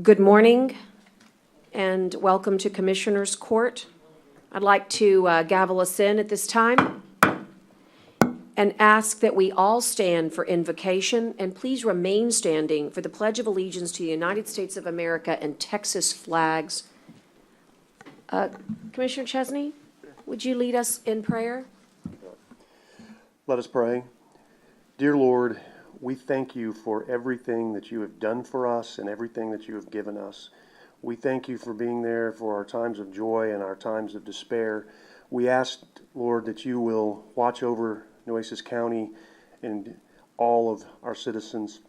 Good morning and welcome to Commissioners Court. I'd like to gavel us in at this time and ask that we all stand for invocation, and please remain standing for the Pledge of Allegiance to the United States of America and Texas flags. Commissioner Chesney, would you lead us in prayer? Let us pray. Dear Lord, we thank you for everything that you have done for us and everything that you have given us. We thank you for being there for our times of joy and our times of despair. We ask, Lord, that you will watch over Nueces County and all of our citizens.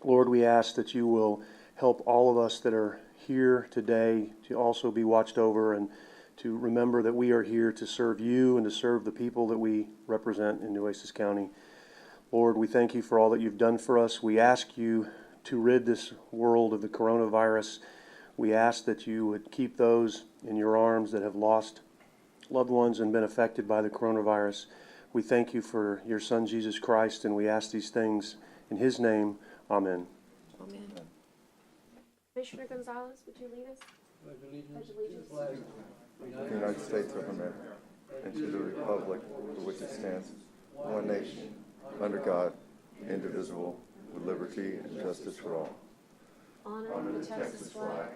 Lord, we ask that you will help all of us that are here today to also be watched over and to remember that we are here to serve you and to serve the people that we represent in Nueces County. Lord, we thank you for all that you've done for us. We ask you to rid this world of the coronavirus. We ask that you would keep those in your arms that have lost loved ones and been affected by the coronavirus. We thank you for your Son, Jesus Christ, and we ask these things in his name. Amen. Amen. Commissioner Gonzalez, would you lead us? Pledge allegiance to the flag of the United States of America and to the republic for which it stands, one nation, under God, indivisible, with liberty and justice for all. Honor the Texas flag.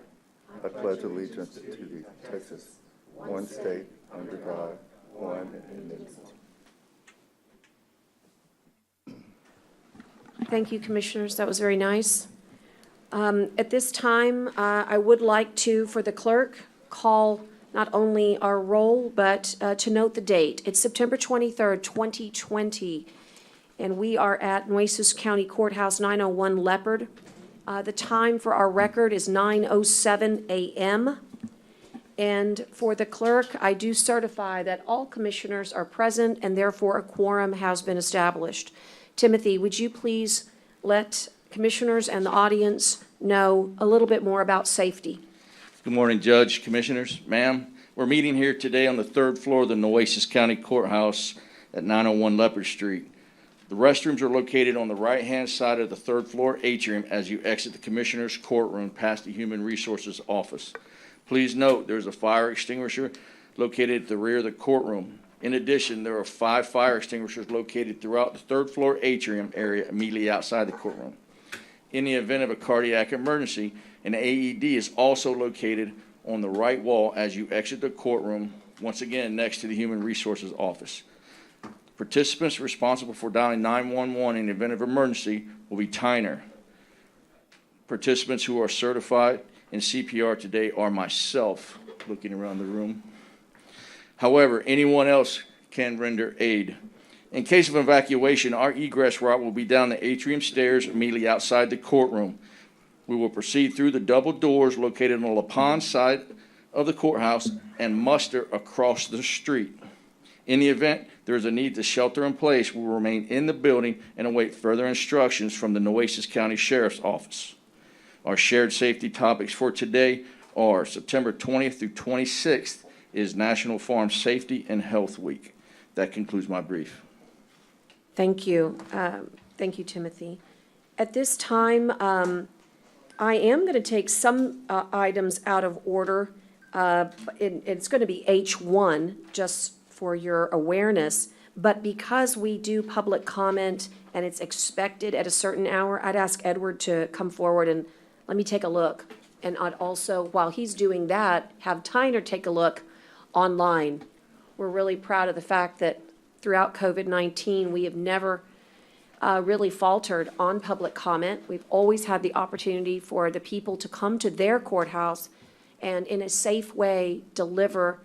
I pledge allegiance to the Texas, one state, under God, one and indivisible. Thank you, Commissioners. That was very nice. At this time, I would like to, for the clerk, call not only our roll, but to note the date. It's September 23rd, 2020, and we are at Nueces County Courthouse, 901 Leopard. The time for our record is 9:07 a.m. And for the clerk, I do certify that all commissioners are present and therefore a quorum has been established. Timothy, would you please let commissioners and the audience know a little bit more about safety? Good morning, Judge, Commissioners, ma'am. We're meeting here today on the third floor of the Nueces County Courthouse at 901 Leopard Street. The restrooms are located on the right-hand side of the third floor atrium as you exit the Commissioner's courtroom past the Human Resources office. Please note there's a fire extinguisher located at the rear of the courtroom. In addition, there are 5 fire extinguishers located throughout the third floor atrium area immediately outside the courtroom. In the event of a cardiac emergency, an AED is also located on the right wall as you exit the courtroom, once again next to the Human Resources office. Participants responsible for dialing 911 in the event of emergency will be Tyner. Participants who are certified in CPR today are myself, looking around the room. However, anyone else can render aid. In case of evacuation, our egress route will be down the atrium stairs immediately outside the courtroom. We will proceed through the double doors located on the La Pond side of the courthouse and muster across the street. In the event there is a need to shelter in place, we will remain in the building and await further instructions from the Nueces County Sheriff's Office. Our shared safety topics for today are September 20th through 26th is National Farm Safety and Health Week. That concludes my brief. Thank you. Thank you, Timothy. At this time, I am going to take some items out of order. It's going to be H1, just for your awareness. But because we do public comment and it's expected at a certain hour, I'd ask Edward to come forward and let me take a look. And I'd also, while he's doing that, have Tyner take a look online. We're really proud of the fact that throughout COVID-19, we have never really faltered on public comment. We've always had the opportunity for the people to come to their courthouse and in a safe way deliver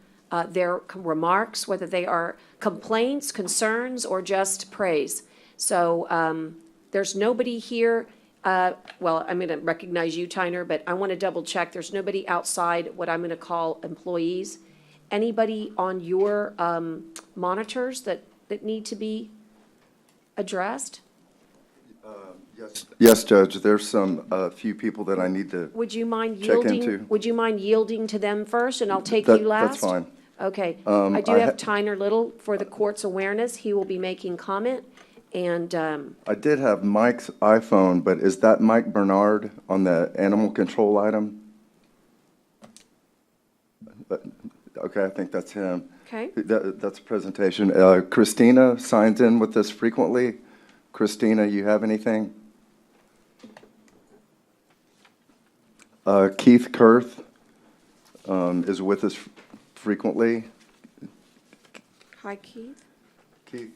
their remarks, whether they are complaints, concerns, or just praise. So there's nobody here. Well, I'm going to recognize you, Tyner, but I want to double check. There's nobody outside what I'm going to call employees. Anybody on your monitors that need to be addressed? Yes, Judge, there's some few people that I need to Would you mind check yielding? into. Would you mind yielding to them first, and I'll take you last? That's fine. Okay. I do I have Tyner Little for the court's awareness. He will be making comment. And I did have Mike's iPhone, but is that Mike Bernard on the animal control item? Okay, I think that's him. okay, That's a presentation. Christina signs in with us frequently. Christina, you have anything? Keith Kurth is with us frequently. hi Keith. Keith,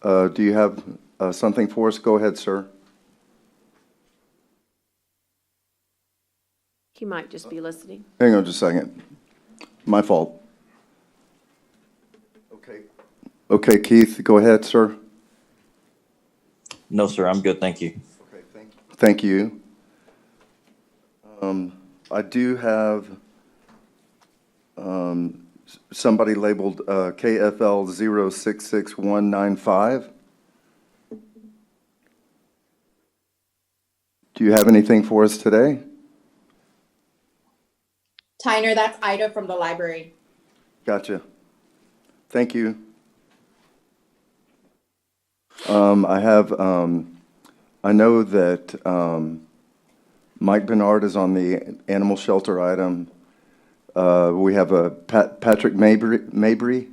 do you have something for us? Go ahead, sir. He might just be listening. Hang on just a second. My fault. Okay. Okay, Keith, go ahead, sir. No, sir, I'm good, thank you. Okay, thank you. I do have somebody labeled KFL 066195. Do you have anything for us today? Tyner, that's Ida from the library. Gotcha. Thank you. I know that Mike Bernard is on the animal shelter item. We have a Patrick Mabry. Do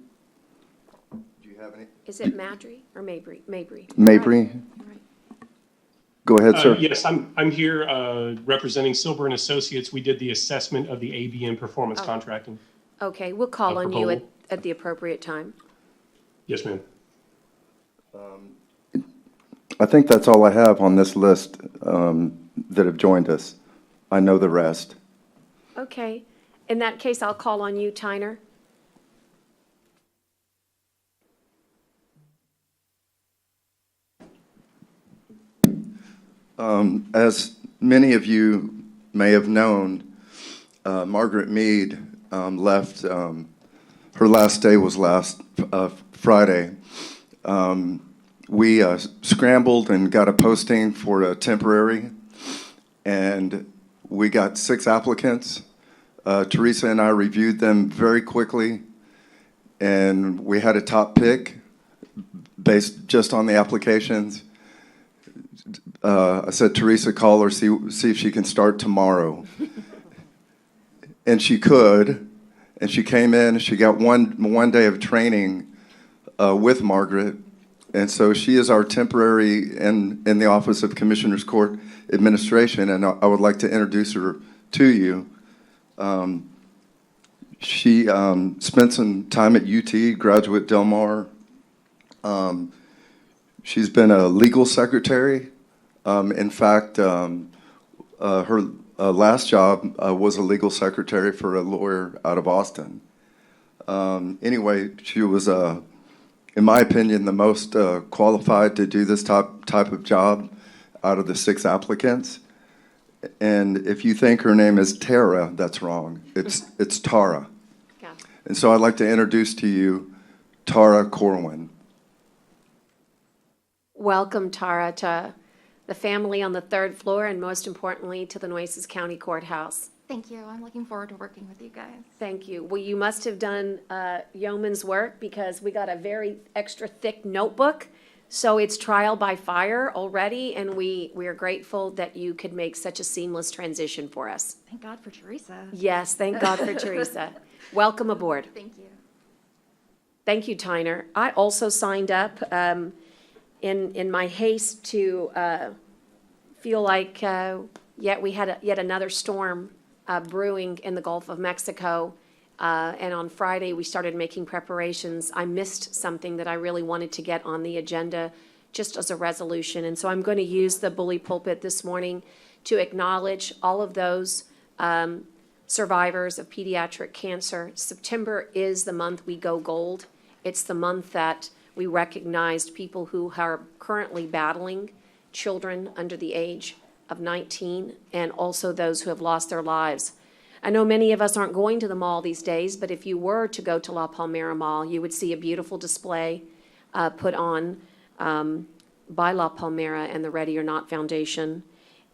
you have any? Is it Madry or Mabry? Mabry. Mabry? Right. Right. Go ahead, sir. Yes, I'm here representing Silber and Associates. We did the assessment of the ABM performance contracting. Okay, we'll call on you Proposal. at the appropriate time. Yes, ma'am. I think that's all I have on this list that have joined us. I know the rest. Okay, in that case, I'll call on you, Tyner. As many of you may have known, Margaret Mead left. Her last day was last Friday. We scrambled and got a posting for a temporary, and we got 6 applicants. Teresa and I reviewed them very quickly, and we had a top pick based just on the applications. I said, Teresa, call her, see if she can start tomorrow. And she could, and she came in, she got one day of training with Margaret, and so she is our temporary in the Office of Commissioners Court Administration, and I would like to introduce her to you. She spent some time at UT, graduate Del Mar. She's been a legal secretary. In fact, her last job was a legal secretary for a lawyer out of Austin. Anyway, she was, in my opinion, the most qualified to do this type of job out of the 6 applicants. And if you think her name is Tara, that's wrong. It's Tara. Yeah. And so I'd like to introduce to you Tara Corwin. Welcome, Tara, to the family on the 3rd floor, and most importantly, to the Nueces County Courthouse. Thank you. I'm looking forward to working with you guys. Thank you. Well, you must have done yeoman's work, because we got a very extra thick notebook. So it's trial by fire already, and we are grateful that you could make such a seamless transition for us. Thank God for Teresa. Yes, thank God for Teresa. Welcome aboard. Thank you. Thank you, Tyner. I also signed up in my haste to feel like yet we had yet another storm brewing in the Gulf of Mexico. And on Friday, we started making preparations. I missed something that I really wanted to get on the agenda just as a resolution. And so I'm going to use the bully pulpit this morning to acknowledge all of those survivors of pediatric cancer. September is the month we go gold. It's the month that we recognized people who are currently battling, children under the age of 19, and also those who have lost their lives. I know many of us aren't going to the mall these days, but if you were to go to La Palmera Mall, you would see a beautiful display put on by La Palmera and the Ready or Not Foundation.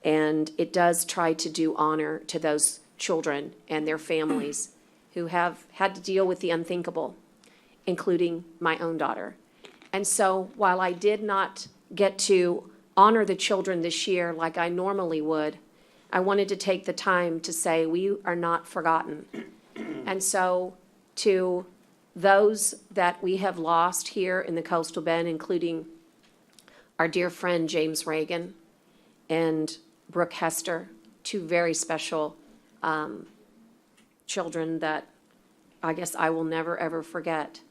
And it does try to do honor to those children and their families who have had to deal with the unthinkable, including my own daughter. And so while I did not get to honor the children this year like I normally would, I wanted to take the time to say we are not forgotten. And so to those that we have lost here in the Coastal Bend, including our dear friend James Reagan and Brooke Hester, two very special children that I guess I will never, ever forget.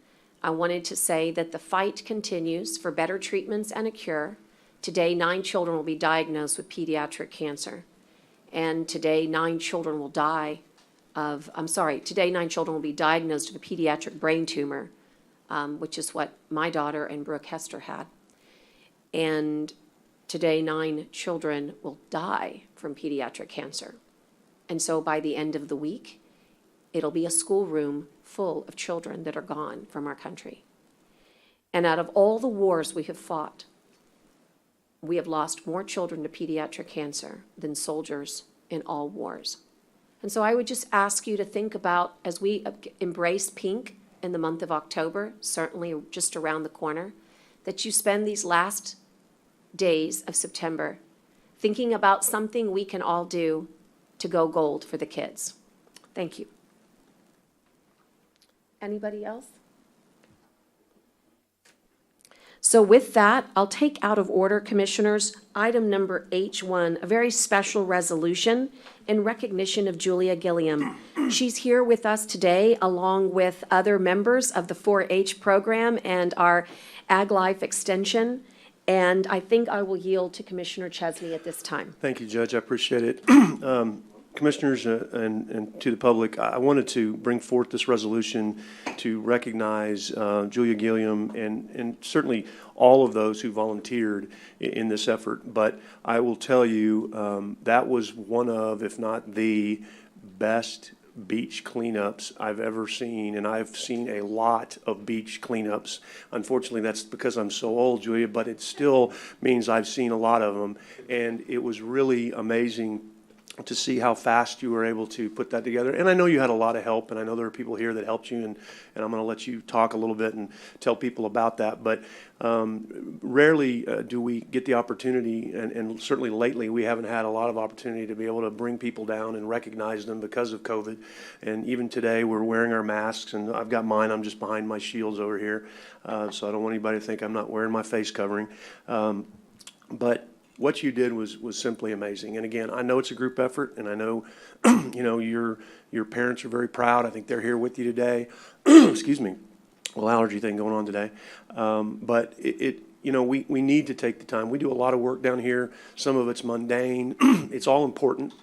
I wanted to say that the fight continues for better treatments and a cure. Today, 9 children will be diagnosed with pediatric cancer. And today, 9 children will today 9 children will be diagnosed with a pediatric brain tumor, which is what my daughter and Brooke Hester had. And today, 9 children will die from pediatric cancer. And so by the end of the week, it'll be a schoolroom full of children that are gone from our country. And out of all the wars we have fought, we have lost more children to pediatric cancer than soldiers in all wars. And so I would just ask you to think about, as we embrace pink in the month of October, certainly just around the corner, that you spend these last days of September thinking about something we can all do to go gold for the kids. Thank you. Anybody else? So with that, I'll take out of order, Commissioners, item number H1, a very special resolution in recognition of Julia Gilliam. She's here with us today, along with other members of the 4-H program and our Ag Life Extension. And I think I will yield to Commissioner Chesney at this time. Thank you, Judge. I appreciate it. Commissioners and to the public, I wanted to bring forth this resolution to recognize Julia Gilliam and certainly all of those who volunteered in this effort. But I will tell you, that was one of, if not the best beach cleanups I've ever seen, and I've seen a lot of beach cleanups. Unfortunately, that's because I'm so old, Julia, but it still means I've seen a lot of them, and it was really amazing to see how fast you were able to put that together. And I know you had a lot of help, and I know there are people here that helped you, and I'm going to let you talk a little bit and tell people about that. But rarely do we get the opportunity, and certainly lately we haven't had a lot of opportunity to be able to bring people down and recognize them because of COVID. And even today, we're wearing our masks, and I've got mine. I'm just behind my shields over here, so I don't want anybody to think I'm not wearing my face covering. But what you did was simply amazing. And again, I know it's a group effort, and I know, your parents are very proud. I think they're here with you today. Excuse me, a little allergy thing going on today. But we need to take the time. We do a lot of work down here. Some of it's mundane. It's all important.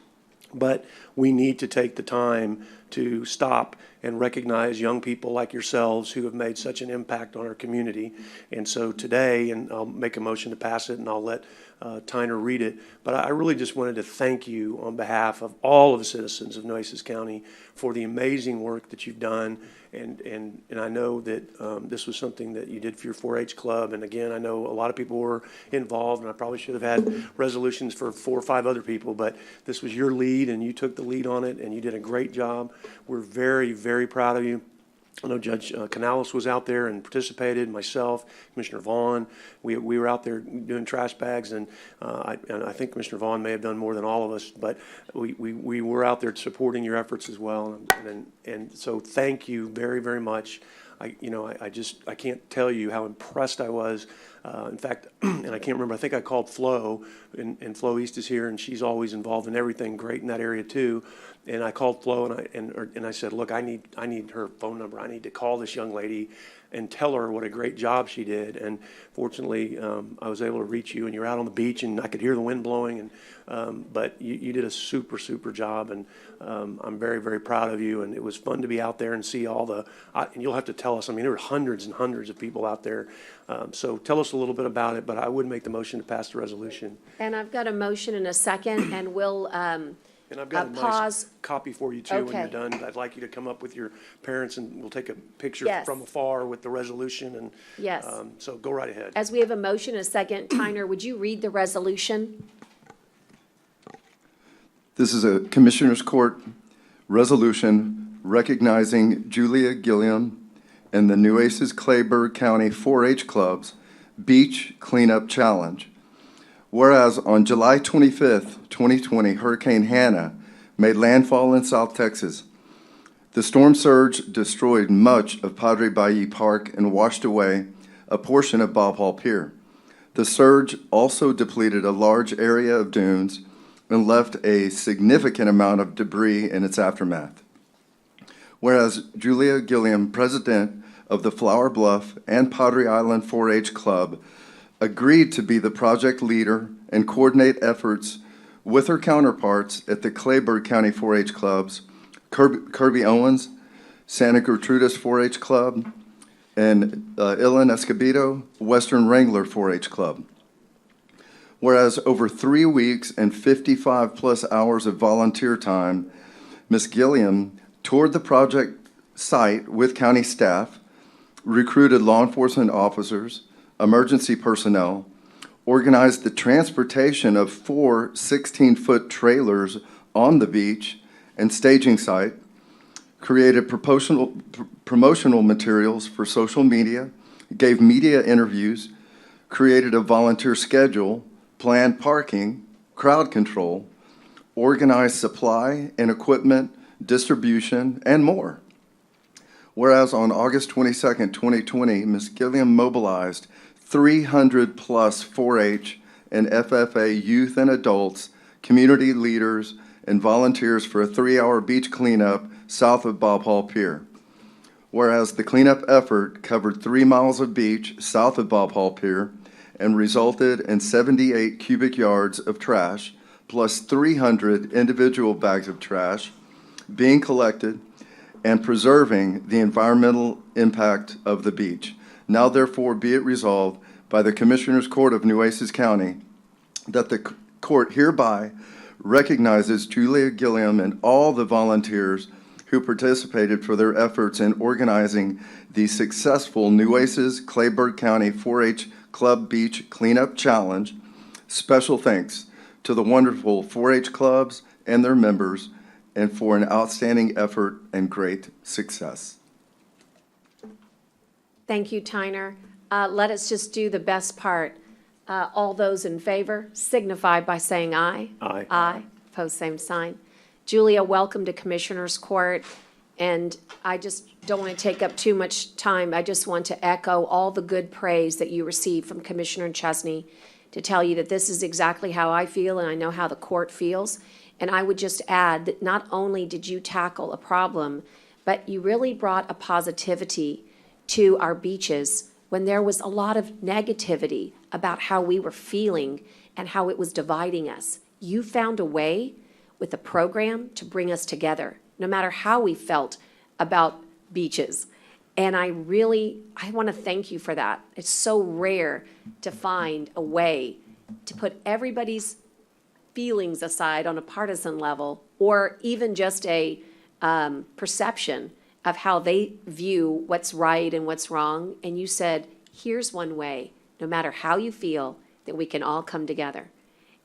But we need to take the time to stop and recognize young people like yourselves who have made such an impact on our community. And so today, and I'll make a motion to pass it, and I'll let Tyner read it, but I really just wanted to thank you on behalf of all of the citizens of Nueces County for the amazing work that you've done. And I know that this was something that you did for your 4-H club. And again, I know a lot of people were involved, and I probably should have had resolutions for 4 or 5 other people, but this was your lead, and you took the lead on it, and you did a great job. We're very, very proud of you. I know Judge Canales was out there and participated, myself, Commissioner Vaughn. We were out there doing trash bags, and I think Commissioner Vaughn may have done more than all of us, but we were out there supporting your efforts as well. And so thank you very, very much. I can't tell you how impressed I was. In fact, and I can't remember, I think I called Flo, and Flo East is here, and she's always involved in everything great in that area too. And I called Flo, and I said, look, I need her phone number. I need to call this young lady and tell her what a great job she did. And fortunately, I was able to reach you, and you're out on the beach, and I could hear the wind blowing. But you did a super, super job, and I'm very, very proud of you. And it was fun to be out there and see all the, and you'll have to tell us, I mean, there were hundreds and hundreds of people out there. So tell us a little bit about it, but I would make the motion to pass the resolution. And I've got a motion and a second, and we'll And I've got a nice pause. copy for you too when you're Okay. done. I'd like you to come up with your parents, and we'll take a picture Yes. from afar with the resolution. And Yes. so go right ahead. As we have a motion and a second, Tyner, would you read the resolution? This is a Commissioners Court resolution recognizing Julia Gilliam and the Nueces Clayburgh County 4-H Club's Beach Cleanup Challenge. Whereas on July 25th, 2020, Hurricane Hannah made landfall in South Texas. The storm surge destroyed much of Padre Bayou Park and washed away a portion of Bob Hall Pier. The surge also depleted a large area of dunes and left a significant amount of debris in its aftermath. Whereas Julia Gilliam, president of the Flower Bluff and Padre Island 4-H Club, agreed to be the project leader and coordinate efforts with her counterparts at the Clayburgh County 4-H Clubs, Kirby Owens, Santa Gertrudis 4-H Club, and Ilan Escobedo Western Wrangler 4-H Club. Whereas over 3 weeks and 55 plus hours of volunteer time, Ms. Gilliam toured the project site with county staff, recruited law enforcement officers, emergency personnel, organized the transportation of 4 16-foot trailers on the beach and staging site, created promotional materials for social media, gave media interviews, created a volunteer schedule, planned parking, crowd control, organized supply and equipment distribution, and more. Whereas on August 22nd, 2020, Ms. Gilliam mobilized 300 plus 4-H and FFA youth and adults, community leaders, and volunteers for a 3-hour beach cleanup south of Bob Hall Pier. Whereas the cleanup effort covered 3 miles of beach south of Bob Hall Pier and resulted in 78 cubic yards of trash, plus 300 individual bags of trash being collected and preserving the environmental impact of the beach. Now therefore be it resolved by the Commissioners Court of Nueces County that the court hereby recognizes Julia Gilliam and all the volunteers who participated for their efforts in organizing the successful Nueces Clayburgh County 4-H Club Beach Cleanup Challenge. Special thanks to the wonderful 4-H clubs and their members, and for an outstanding effort and great success. Thank you, Tyner. Let us just do the best part. All those in favor signify by saying aye. Aye. Aye. Opposed, same sign. Julia, welcome to Commissioners Court. And I just don't want to take up too much time. I just want to echo all the good praise that you received from Commissioner Chesney to tell you that this is exactly how I feel, and I know how the court feels. And I would just add that not only did you tackle a problem, but you really brought a positivity to our beaches when there was a lot of negativity about how we were feeling and how it was dividing us. You found a way with a program to bring us together, no matter how we felt about beaches. And I want to thank you for that. It's so rare to find a way to put everybody's feelings aside on a partisan level, or even just a perception of how they view what's right and what's wrong. And you said, here's one way, no matter how you feel, that we can all come together.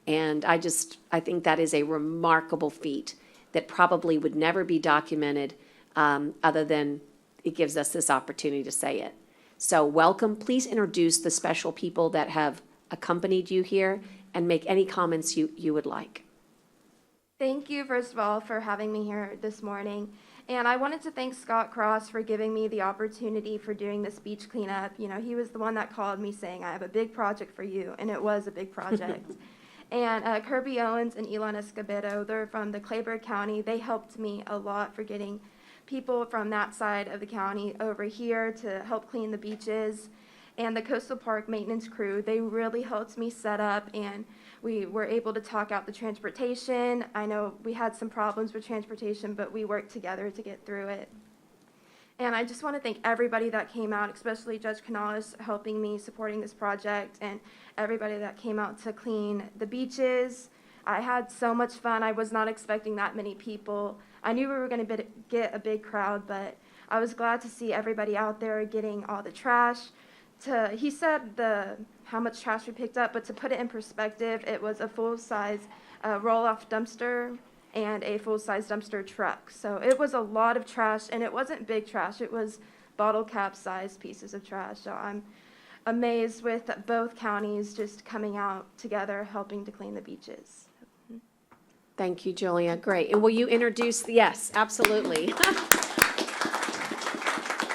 And I think that is a remarkable feat that probably would never be documented other than it gives us this opportunity to say it. So welcome. Please introduce the special people that have accompanied you here and make any comments you would like. Thank you, first of all, for having me here this morning. And I wanted to thank Scott Cross for giving me the opportunity for doing this beach cleanup. You know, he was the one that called me saying, I have a big project for you, and it was a big project. And Kirby Owens and Ilan Escobedo, they're from the Clayburgh County. They helped me a lot for getting people from that side of the county over here to help clean the beaches. And the Coastal Park maintenance crew, they really helped me set up, and we were able to talk out the transportation. I know we had some problems with transportation, but we worked together to get through it. And I just want to thank everybody that came out, especially Judge Canales helping me, supporting this project, and everybody that came out to clean the beaches. I had so much fun. I was not expecting that many people. I knew we were going to get a big crowd, but I was glad to see everybody out there getting all the trash. He said how much trash we picked up, but to put it in perspective, it was a full-size roll-off dumpster and a full-size dumpster truck. So it was a lot of trash, and it wasn't big trash. It was bottle cap sized pieces of trash. So I'm amazed with both counties just coming out together, helping to clean the beaches. Thank you, Julia. Great. And will you introduce, yes, absolutely.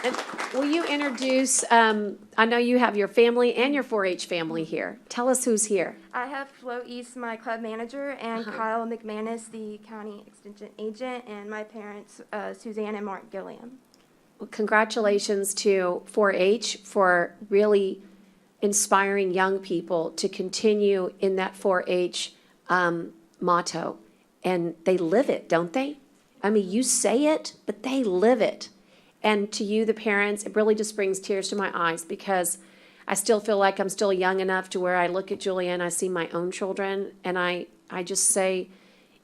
And will you introduce, I know you have your family and your 4-H family here. Tell us who's here. I have Flo East, my club manager, and Kyle McManus, the county extension agent, and my parents, Suzanne and Mark Gilliam. Well, congratulations to 4-H for really inspiring young people to continue in that 4-H motto. And they live it, don't they? I mean, you say it, but they live it. And to you, the parents, it really just brings tears to my eyes because I still feel like I'm still young enough to where I look at Julia and I see my own children, and I just say,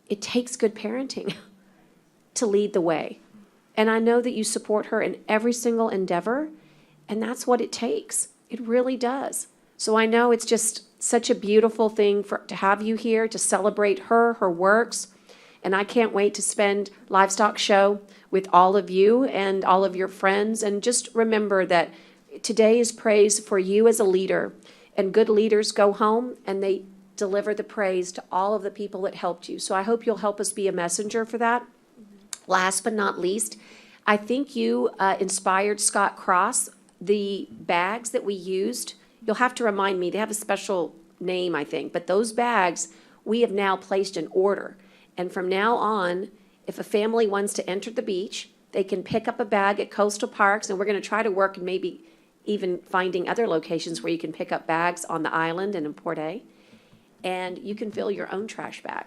it takes good parenting to lead the way. And I know that you support her in every single endeavor, and that's what it takes. It really does. So I know it's just such a beautiful thing to have you here to celebrate her works. And I can't wait to spend Livestock Show with all of you and all of your friends. And just remember that today is praise for you as a leader. And good leaders go home and they deliver the praise to all of the people that helped you. So I hope you'll help us be a messenger for that. Last but not least, I think you inspired Scott Cross. The bags that we used, you'll have to remind me, they have a special name, I think, but those bags we have now placed in order. And from now on, if a family wants to enter the beach, they can pick up a bag at coastal parks, and we're going to try to work and maybe even finding other locations where you can pick up bags on the island and in Port A, and you can fill your own trash bag.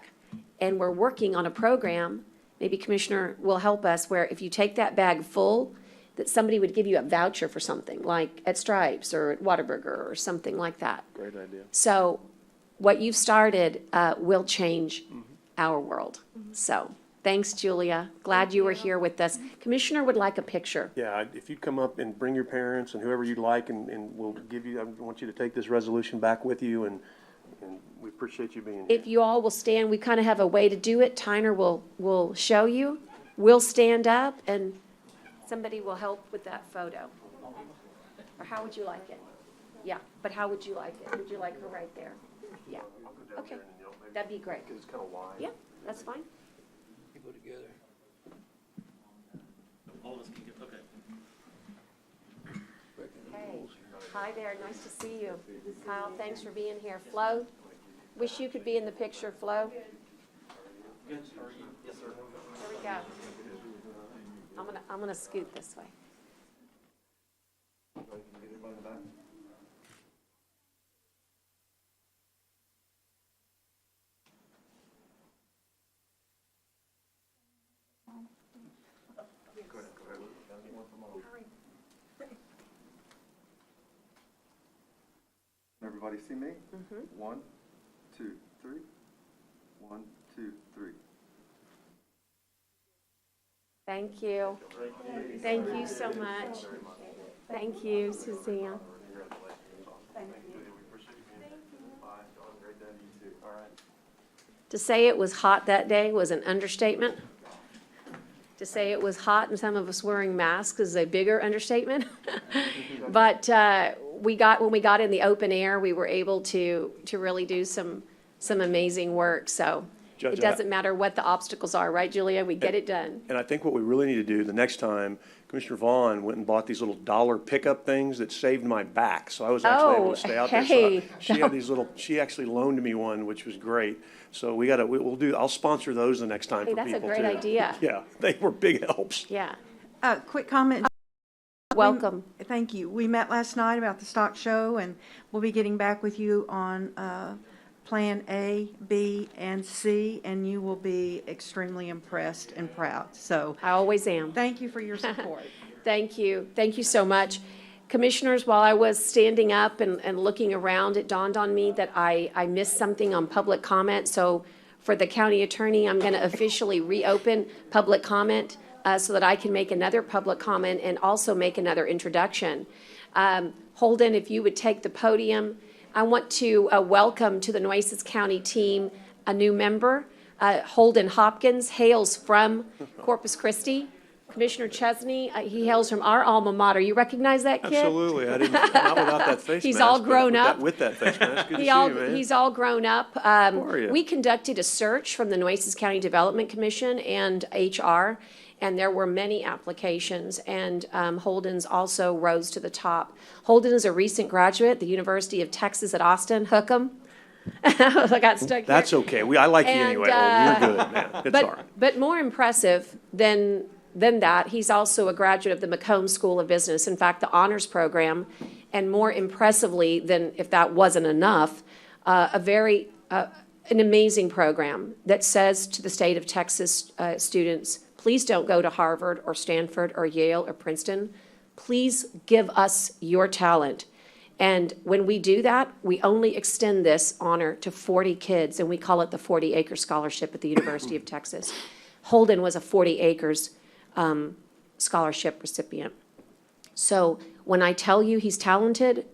And we're working on a program, maybe Commissioner will help us, where if you take that bag full, that somebody would give you a voucher for something, like at Stripes or at Whataburger or something like that. Great idea. So what you've started will change our world. So thanks, Julia. Glad you were here with us. Commissioner would like a picture. Yeah, if you'd come up and bring your parents and whoever you'd like, and we'll give you, I want you to take this resolution back with you, and we appreciate you being here. If you all will stand, we kind of have a way to do it. Tyner will show you. We'll stand up and somebody will help with that photo. Or how would you like it? Yeah, but how would you like it? Would you like her right there? Yeah, okay. That'd be great. Because it's kind of wide. Yeah, that's fine. People together. All of us can get, okay. Hey, hi there, nice to see you. Kyle, thanks for being here. Flo, wish you could be in the picture, Flo. Good, how are you? Yes, sir. Here we go. I'm gonna scoot this way. Everybody see me? 1, 2, 3. 1, 2, 3. Thank you. Thank you so much. Thank you, Suzanne. To say it was hot that day was an understatement. To say it was hot and some of us wearing masks is a bigger understatement. But when we got in the open air, we were able to really do some amazing work. So Judge, it doesn't matter what the obstacles are, right, Julia? We get it done. And I think what we really need to do the next time, Commissioner Vaughn went and bought these little dollar pickup things that saved my back. So I was actually able to stay out there. So hey. she had these little, she actually loaned me one, which was great. So I'll sponsor those the next time Hey, for people that's too. a great idea. Yeah, they were big helps. Yeah, Quick comment. welcome. Thank you. We met last night about the stock show, and we'll be getting back with you on Plan A, B, and C, and you will be extremely impressed and proud. So I always am. thank you for your support. Thank you. Thank you so much. Commissioners, while I was standing up and looking around, it dawned on me that I missed something on public comment. So for the county attorney, I'm going to officially reopen public comment so that I can make another public comment and also make another introduction. Holden, if you would take the podium. I want to welcome to the Nueces County team a new member. Holden Hopkins hails from Corpus Christi. Commissioner Chesney, he hails from our alma mater. You recognize that kid? Absolutely. I didn't, not without that face He's mask. all but grown with up. With that face mask. Good to see He all, you, man. he's all grown up. are you? We conducted a search from the Nueces County Development Commission and HR, and there were many applications, and Holden's also rose to the top. Holden is a recent graduate at the University of Texas at Austin. Hook 'em. I got stuck here. That's okay. I like you And, anyway. You're good, man. It's all right. But more impressive than that, he's also a graduate of the Macomb School of Business, in fact, the honors program, and more impressively than if that wasn't enough, an amazing program that says to the state of Texas students, please don't go to Harvard or Stanford or Yale or Princeton. Please give us your talent. And when we do that, we only extend this honor to 40 kids, and we call it the 40-acre scholarship at the University of Texas. Holden was a 40 acres scholarship recipient. So when I tell you he's talented,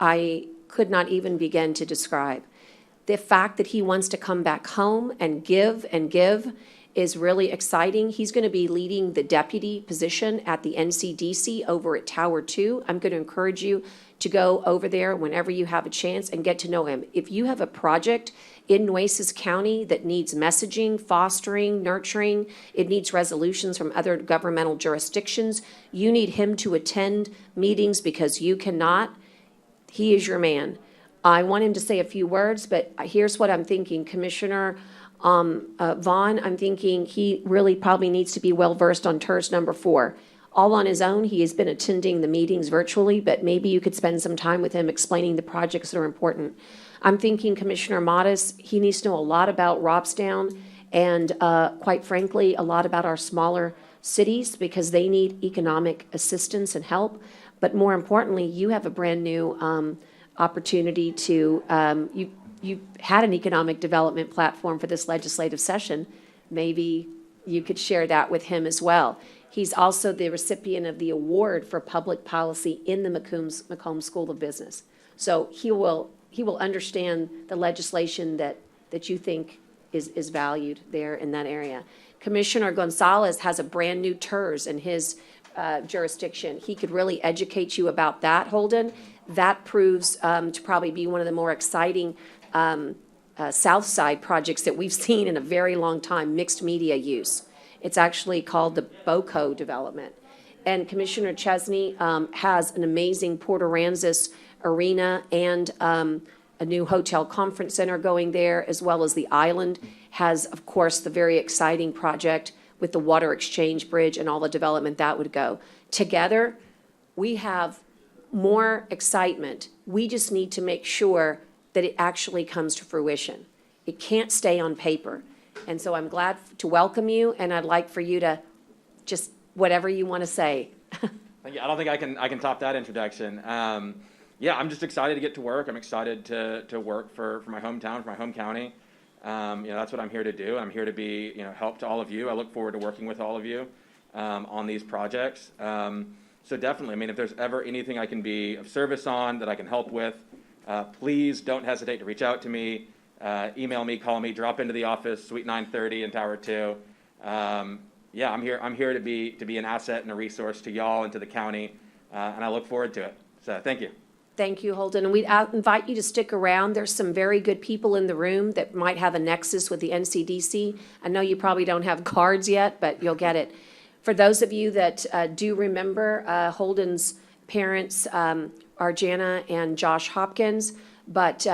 I could not even begin to describe. The fact that he wants to come back home and give is really exciting. He's going to be leading the deputy position at the NCDC over at Tower 2. I'm going to encourage you to go over there whenever you have a chance and get to know him. If you have a project in Nueces County that needs messaging, fostering, nurturing, it needs resolutions from other governmental jurisdictions, you need him to attend meetings because you cannot, he is your man. I want him to say a few words, but here's what I'm thinking. Commissioner Vaughn, I'm thinking he really probably needs to be well-versed on TERS number 4. All on his own, he has been attending the meetings virtually, but maybe you could spend some time with him explaining the projects that are important. I'm thinking Commissioner Modis, he needs to know a lot about Robstown and, quite frankly, a lot about our smaller cities because they need economic assistance and help. But more importantly, you have a brand-new opportunity to, you had an economic development platform for this legislative session. Maybe you could share that with him as well. He's also the recipient of the award for public policy in the Macomb School of Business. So he will understand the legislation that you think is valued there in that area. Commissioner Gonzalez has a brand-new TERS in his jurisdiction. He could really educate you about that, Holden. That proves to probably be one of the more exciting South Side projects that we've seen in a very long time, mixed media use. It's actually called the BOCO development. And Commissioner Chesney has an amazing Port Aransas arena and a new hotel conference center going there, as well as the island has, of course, the very exciting project with the water exchange bridge and all the development that would go. Together, we have more excitement. We just need to make sure that it actually comes to fruition. It can't stay on paper. And so I'm glad to welcome you, and I'd like for you to just whatever you want to say. Thank you. I don't think I can top that introduction. Yeah, I'm just excited to get to work. I'm excited to work for my hometown, for my home county. That's what I'm here to do. I'm here to be help to all of you. I look forward to working with all of you on these projects. So definitely, I mean, if there's ever anything I can be of service on that I can help with, please don't hesitate to reach out to me. Email me, call me, drop into the office, Suite 930 in Tower 2. Yeah, I'm here to be an asset and a resource to y'all and to the county, and I look forward to it. So thank you. Thank you, Holden. And we invite you to stick around. There's some very good people in the room that might have a nexus with the NCDC. I know you probably don't have cards yet, but you'll get it. For those of you that do remember, Holden's parents are Jana and Josh Hopkins, but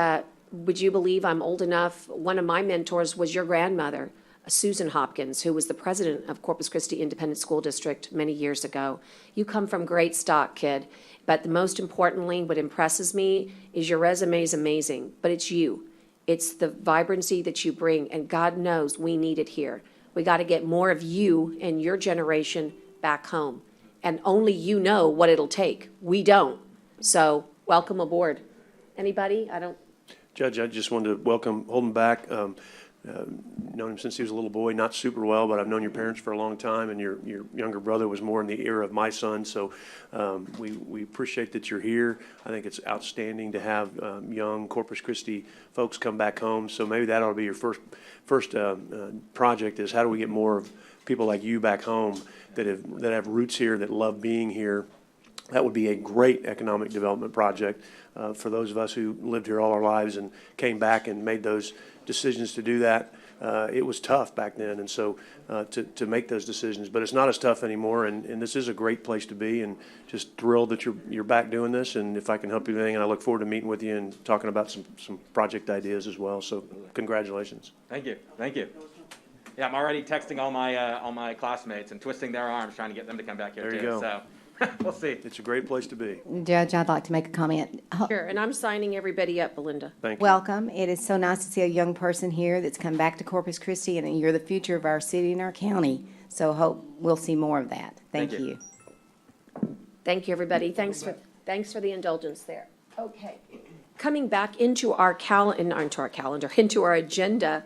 would you believe I'm old enough? One of my mentors was your grandmother, Susan Hopkins, who was the president of Corpus Christi Independent School District many years ago. You come from great stock, kid. But most importantly, what impresses me is your resume is amazing, but it's you. It's the vibrancy that you bring, and God knows we need it here. We got to get more of you and your generation back home. And only you know what it'll take. We don't. So welcome aboard. Anybody? Judge, I just wanted to welcome Holden back. known him since he was a little boy, not super well, but I've known your parents for a long time, and your younger brother was more in the era of my son. So we appreciate that you're here. I think it's outstanding to have young Corpus Christi folks come back home. So maybe that ought to be your first project, is how do we get more of people like you back home that have roots here, that love being here. That would be a great economic development project for those of us who lived here all our lives and came back and made those decisions to do that. It was tough back then, and so to make those decisions, but it's not as tough anymore, and this is a great place to be, and just thrilled that you're back doing this, and if I can help you with anything, and I look forward to meeting with you and talking about some project ideas as well, so congratulations. Thank you. Yeah, I'm already texting all my classmates and twisting their arms, trying to get them to come back here There you too. go. So we'll see. It's a great place to be. Judge, I'd like to make a comment. Sure, and I'm signing everybody up, Belinda. Thank you. Welcome. It is so nice to see a young person here that's come back to Corpus Christi, and you're the future of our city and our county. So hope we'll see more of that. Thank Thank you. you. Thank you, everybody. Thanks for the indulgence there. Okay. Coming back into our into our agenda,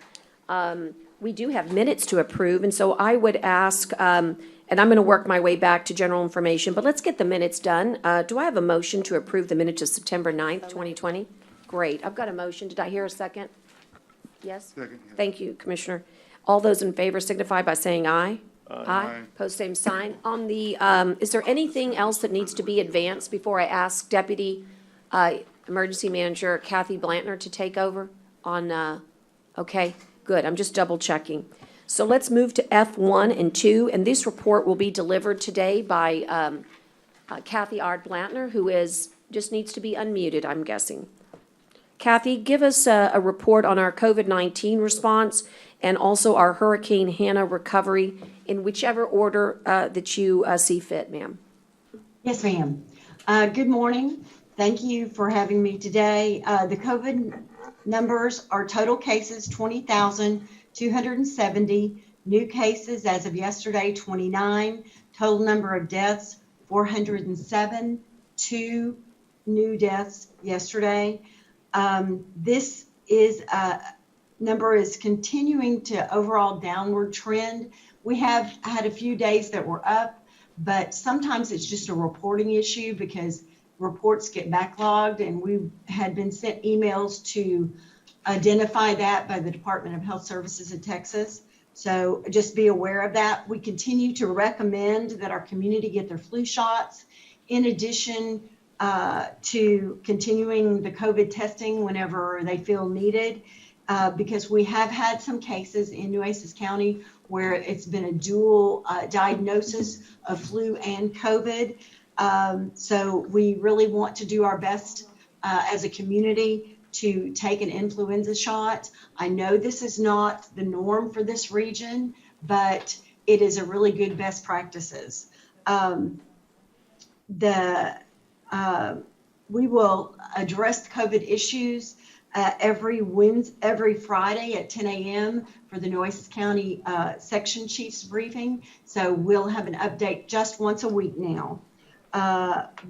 we do have minutes to approve, and so I would ask, and I'm going to work my way back to general information, but let's get the minutes done. Do I have a motion to approve the minutes of September 9th, 2020? Great. I've got a motion. Did I hear a second? Yes? Second, yes. Thank you, Commissioner. All those in favor signify by saying aye. Aye. Pose same sign. On the, is there anything else that needs to be advanced before I ask Deputy Emergency Manager Kathy Blantner to take over on, okay, good. I'm just double checking. So let's move to F1 and 2, and this report will be delivered today by Kathy R. Blantner, who just needs to be unmuted, I'm guessing. Kathy, give us a report on our COVID-19 response and also our Hurricane Hannah recovery in whichever order that you see fit, ma'am. Yes, ma'am. Good morning. Thank you for having me today. The COVID numbers are total cases, 20,270. New cases as of yesterday, 29. Total number of deaths, 407. 2 new deaths yesterday. This number is continuing to overall downward trend. We have had a few days that were up, but sometimes it's just a reporting issue because reports get backlogged, and we had been sent emails to identify that by the Department of Health Services in Texas. So just be aware of that. We continue to recommend that our community get their flu shots, in addition to continuing the COVID testing whenever they feel needed, because we have had some cases in Nueces County where it's been a dual diagnosis of flu and COVID. So we really want to do our best as a community to take an influenza shot. I know this is not the norm for this region, but it is a really good best practices. We will address COVID issues every Friday at 10 a.m. for the Nueces County Section Chiefs briefing. So we'll have an update just once a week now.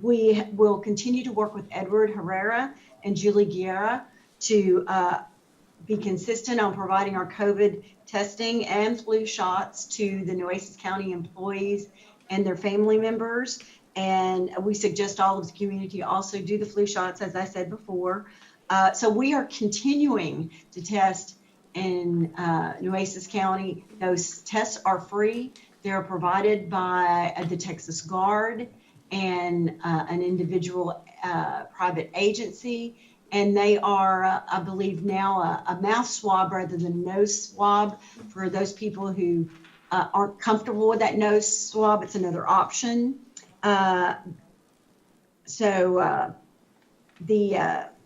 We will continue to work with Edward Herrera and Julie Guerra to be consistent on providing our COVID testing and flu shots to the Nueces County employees and their family members. And we suggest all of the community also do the flu shots, as I said before. So we are continuing to test in Nueces County. Those tests are free. They're provided by the Texas Guard and an individual private agency. And they are, I believe now, a mouth swab rather than nose swab for those people who aren't comfortable with that nose swab. It's another option.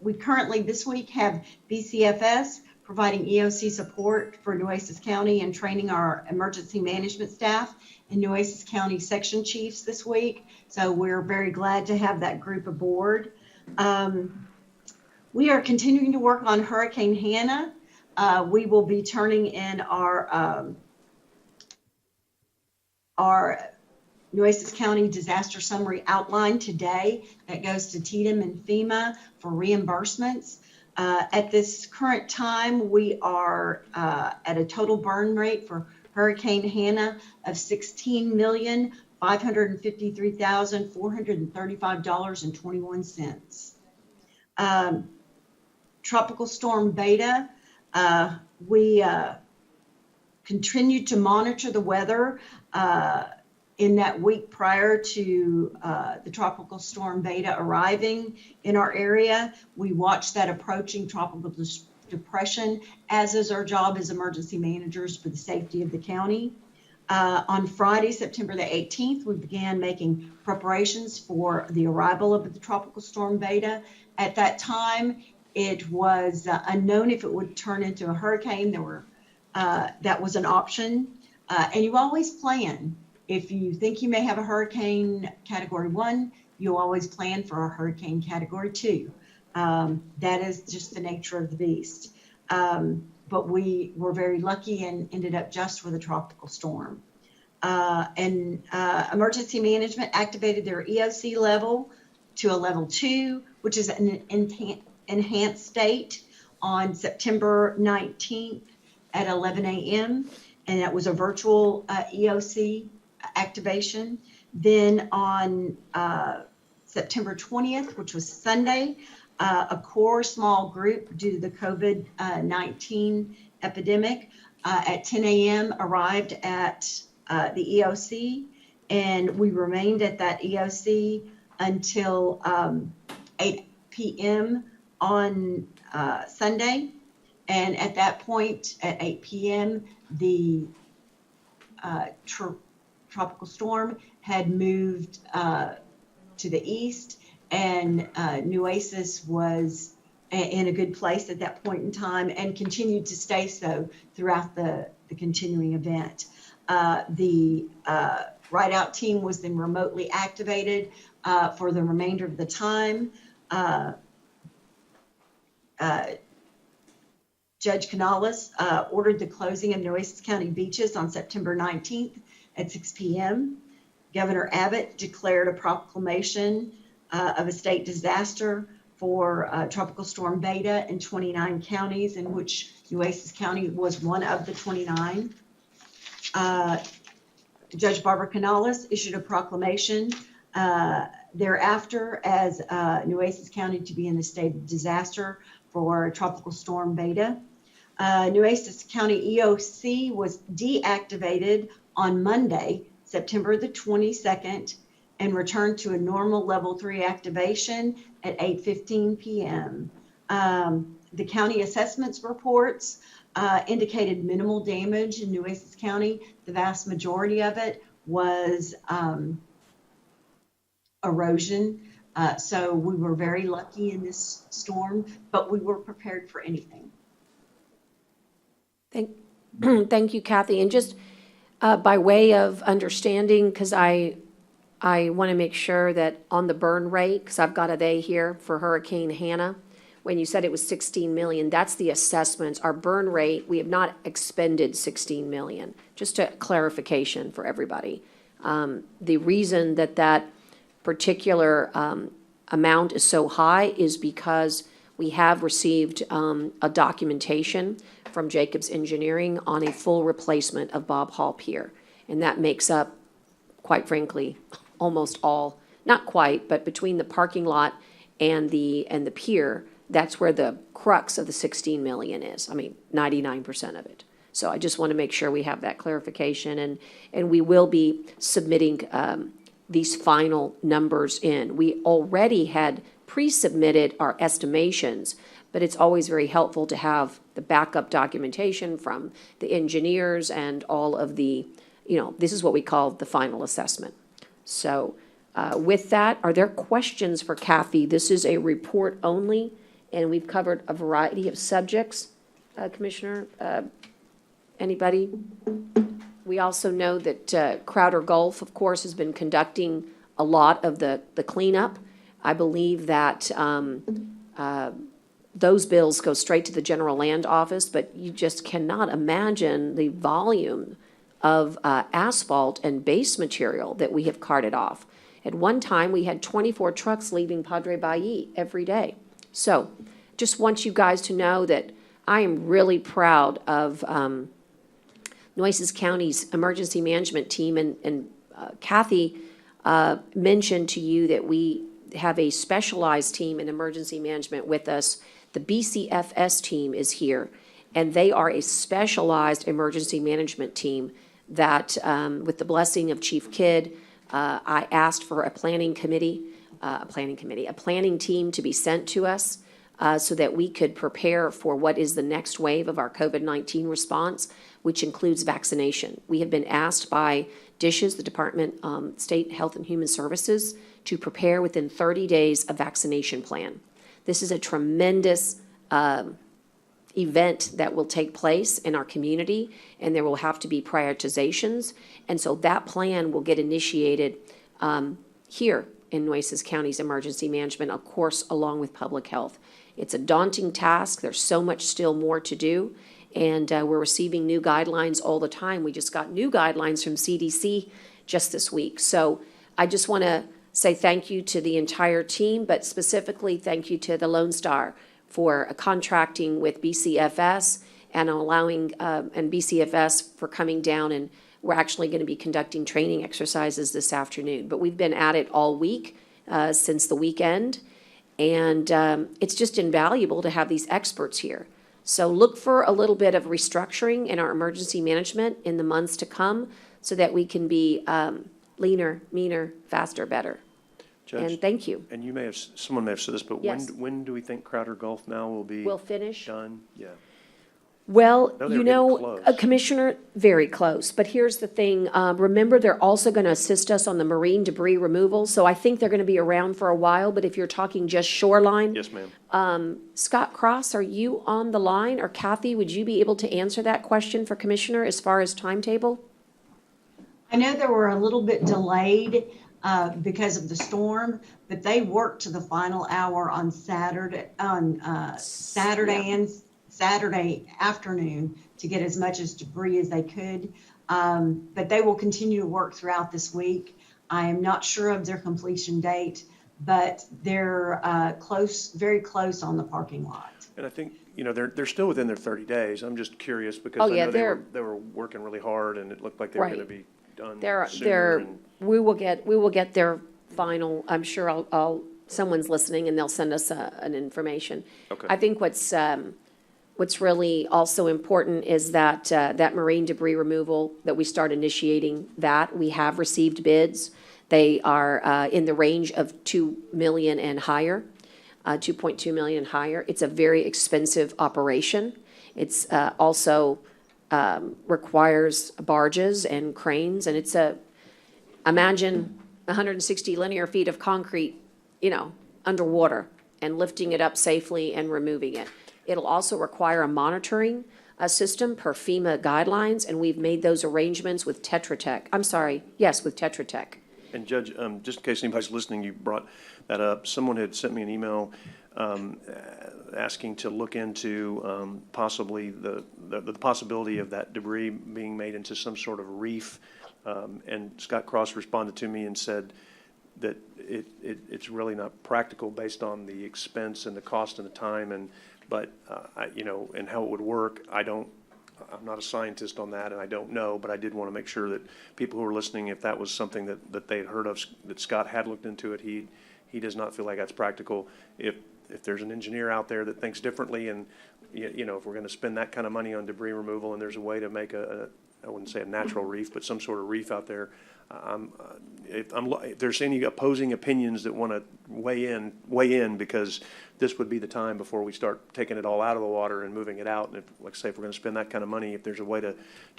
We currently this week have BCFS providing EOC support for Nueces County and training our emergency management staff and Nueces County section chiefs this week. So we're very glad to have that group aboard. We are continuing to work on Hurricane Hannah. We will be turning in our Nueces County disaster summary outline today that goes to TDM and FEMA for reimbursements. At this current time, we are at a total burn rate for Hurricane Hannah of $16,553,435.21. Tropical Storm Beta, we continued to monitor the weather in that week prior to the Tropical Storm Beta arriving in our area. We watched that approaching tropical depression, as is our job as emergency managers for the safety of the county. On Friday, September the 18th, we began making preparations for the arrival of the Tropical Storm Beta. At that time, it was unknown if it would turn into a hurricane. That was an option. And you always plan. If you think you may have a hurricane category 1, you always plan for a hurricane category 2. That is just the nature of the beast. But we were very lucky and ended up just with a tropical storm. Emergency management activated their EOC level to a level 2, which is an enhanced state on September 19th at 11 a.m. And that was a virtual EOC activation. Then on September 20th, which was Sunday, a core small group due to the COVID-19 epidemic at 10 a.m. arrived at the EOC, and we remained at that EOC until 8 p.m. on Sunday. And at that point, at 8 p.m., the tropical storm had moved to the east, and Nueces was in a good place at that point in time and continued to stay so throughout the continuing event. The ride-out team was then remotely activated for the remainder of the time. Judge Canales ordered the closing of Nueces County beaches on September 19th at 6 p.m. Governor Abbott declared a proclamation of a state disaster for Tropical Storm Beta in 29 counties, in which Nueces County was one of the 29. Judge Barbara Canales issued a proclamation thereafter as Nueces County to be in a state of disaster for Tropical Storm Beta. Nueces County EOC was deactivated on Monday, September the 22nd, and returned to a normal level 3 activation at 8:15 p.m. The county assessments reports indicated minimal damage in Nueces County. The vast majority of it was erosion. So we were very lucky in this storm, but we were prepared for anything. Thank you, Kathy. And just by way of understanding, because I want to make sure that on the burn rate, because I've got a they here for Hurricane Hannah, when you said it was 16 million, that's the assessments. Our burn rate, we have not expended 16 million. Just a clarification for everybody. The reason that particular amount is so high is because we have received a documentation from Jacobs Engineering on a full replacement of Bob Hall Pier. And that makes up, quite frankly, almost all, not quite, but between the parking lot and the pier, that's where the crux of the 16 million is. I mean, 99% of it. So I just want to make sure we have that clarification, and we will be submitting these final numbers in. We already had pre-submitted our estimations, but it's always very helpful to have the backup documentation from the engineers and all of the, this is what we call the final assessment. So with that, are there questions for Kathy? This is a report only, and we've covered a variety of subjects. Commissioner, anybody? We also know that Crowder Gulf, of course, has been conducting a lot of the cleanup. I believe that those bills go straight to the General Land Office, but you just cannot imagine the volume of asphalt and base material that we have carted off. At one time, we had 24 trucks leaving Padre Bayou every day. So just want you guys to know that I am really proud of Nueces County's emergency management team, and Kathy mentioned to you that we have a specialized team in emergency management with us. The BCFS team is here, and they are a specialized emergency management team that, with the blessing of Chief Kidd, I asked for a planning team to be sent to us so that we could prepare for what is the next wave of our COVID-19 response, which includes vaccination. We have been asked by DSHS, the Department of State Health and Human Services, to prepare within 30 days a vaccination plan. This is a tremendous event that will take place in our community, and there will have to be prioritizations. And so that plan will get initiated here in Nueces County's emergency management, of course, along with public health. It's a daunting task. There's so much still more to do, and we're receiving new guidelines all the time. We just got new guidelines from CDC just this week. So I just want to say thank you to the entire team, but specifically thank you to the Lone Star for contracting with BCFS and allowing, and BCFS for coming down, and we're actually going to be conducting training exercises this afternoon. But we've been at it all week, since the weekend, and it's just invaluable to have these experts here. So look for a little bit of restructuring in our emergency management in the months to come so that we can be leaner, meaner, faster, better. Judge, And thank you. and someone may have said this, but Yes. when do we think Crowder Gulf now will be We'll finish. done? Yeah. Well, No, they you were getting know, close. Commissioner, very close. But here's the thing, remember, they're also going to assist us on the marine debris removal. So I think they're going to be around for a while, but if you're talking just shoreline. Yes, ma'am. Scott Cross, are you on the line? Or Kathy, would you be able to answer that question for Commissioner as far as timetable? I know they were a little bit delayed because of the storm, but they worked to the final hour on Saturday and Saturday afternoon to get as much as debris as they could. But they will continue to work throughout this week. I am not sure of their completion date, but they're very close on the parking lot. And I think, they're still within their 30 days. I'm just curious because Oh, I yeah, know they were working really hard, and it looked like they were going to Right. be done They're, sooner. And we will get their final, I'm sure someone's listening and they'll send us an information. Okay. I think what's really also important is that, that marine debris removal, that we start initiating that. We have received bids. They are, in the range of 2 million and higher, 2.2 million and higher. It's a very expensive operation. It's, also, requires barges and cranes, and imagine 160 linear feet of concrete, underwater, and lifting it up safely and removing it. It'll also require a monitoring system per FEMA guidelines, and we've made those arrangements with Tetra Tech. With Tetra Tech. And Judge, just in case anybody's listening, you brought that up. Someone had sent me an email asking to look into possibly the possibility of that debris being made into some sort of reef. And Scott Cross responded to me and said that it's really not practical based on the expense and the cost and the time, but and how it would work. I'm not a scientist on that, and I don't know, but I did want to make sure that people who are listening, if that was something that they had heard of, that Scott had looked into it, he does not feel like that's practical. If there's an engineer out there that thinks differently, and if we're going to spend that kind of money on debris removal, and there's a way to make I wouldn't say a natural reef, but some sort of reef out there, if there's any opposing opinions that want to weigh in, because this would be the time before we start taking it all out of the water and moving it out. And if we're going to spend that kind of money, if there's a way to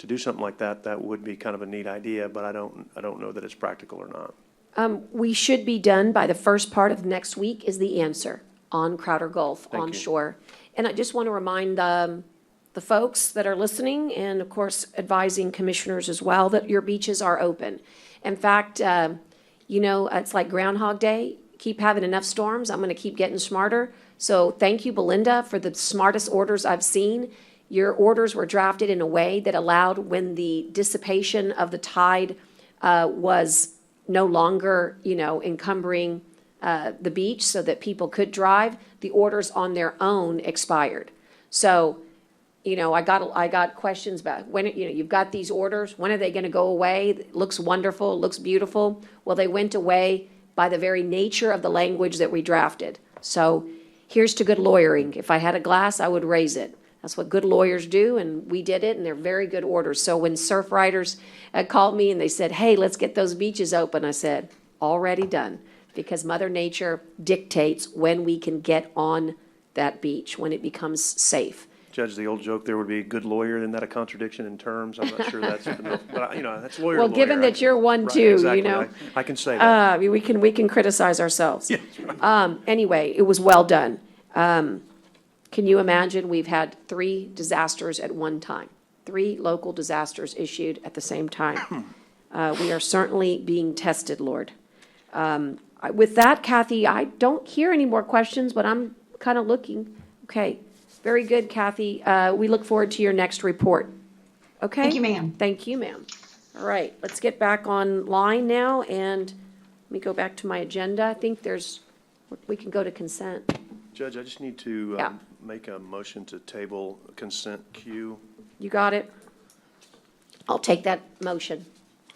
do something like that, that would be kind of a neat idea. But I don't know that it's practical or not. We should be done by the first part of next week is the answer on Crowder Gulf onshore. And I just want to remind the folks that are listening, and of course advising commissioners as well, that your beaches are open. In fact, it's like Groundhog Day. Keep having enough storms. I'm going to keep getting smarter. So thank you, Belinda, for the smartest orders I've seen. Your orders were drafted in a way that allowed, when the dissipation of the tide was no longer, encumbering the beach so that people could drive, the orders on their own expired. So, you know, I got questions about when, you know, you've got these orders, when are they gonna go away? It looks wonderful, it looks beautiful. Well, they went away by the very nature of the language that we drafted. So here's to good lawyering. If I had a glass, I would raise it. That's what good lawyers do, and we did it, and they're very good orders. So when surf riders called me and they said, hey, let's get those beaches open, I said, already done. Because Mother Nature dictates when we can get on that beach, when it becomes safe. Judge, the old joke, there would be a good lawyer, isn't that a contradiction in terms? I'm not sure that's, but, you know, that's lawyer. Well, given that you're one Right, too, you exactly. know. I can say that. We can criticize ourselves. Anyway, it was well done. Can you imagine, we've had 3 disasters at one time, 3 local disasters issued at the same time. We are certainly being tested, Lord. With that, Kathy, I don't hear any more questions, but I'm kind of looking. Okay, very good, Kathy. We look forward to your next report. Okay? Thank you, ma'am. Thank you, ma'am. All right, let's get back online now, and let me go back to my agenda. I think we can go to consent. Judge, I just need to Yeah. make a motion to table consent Q. You got it? I'll take that motion.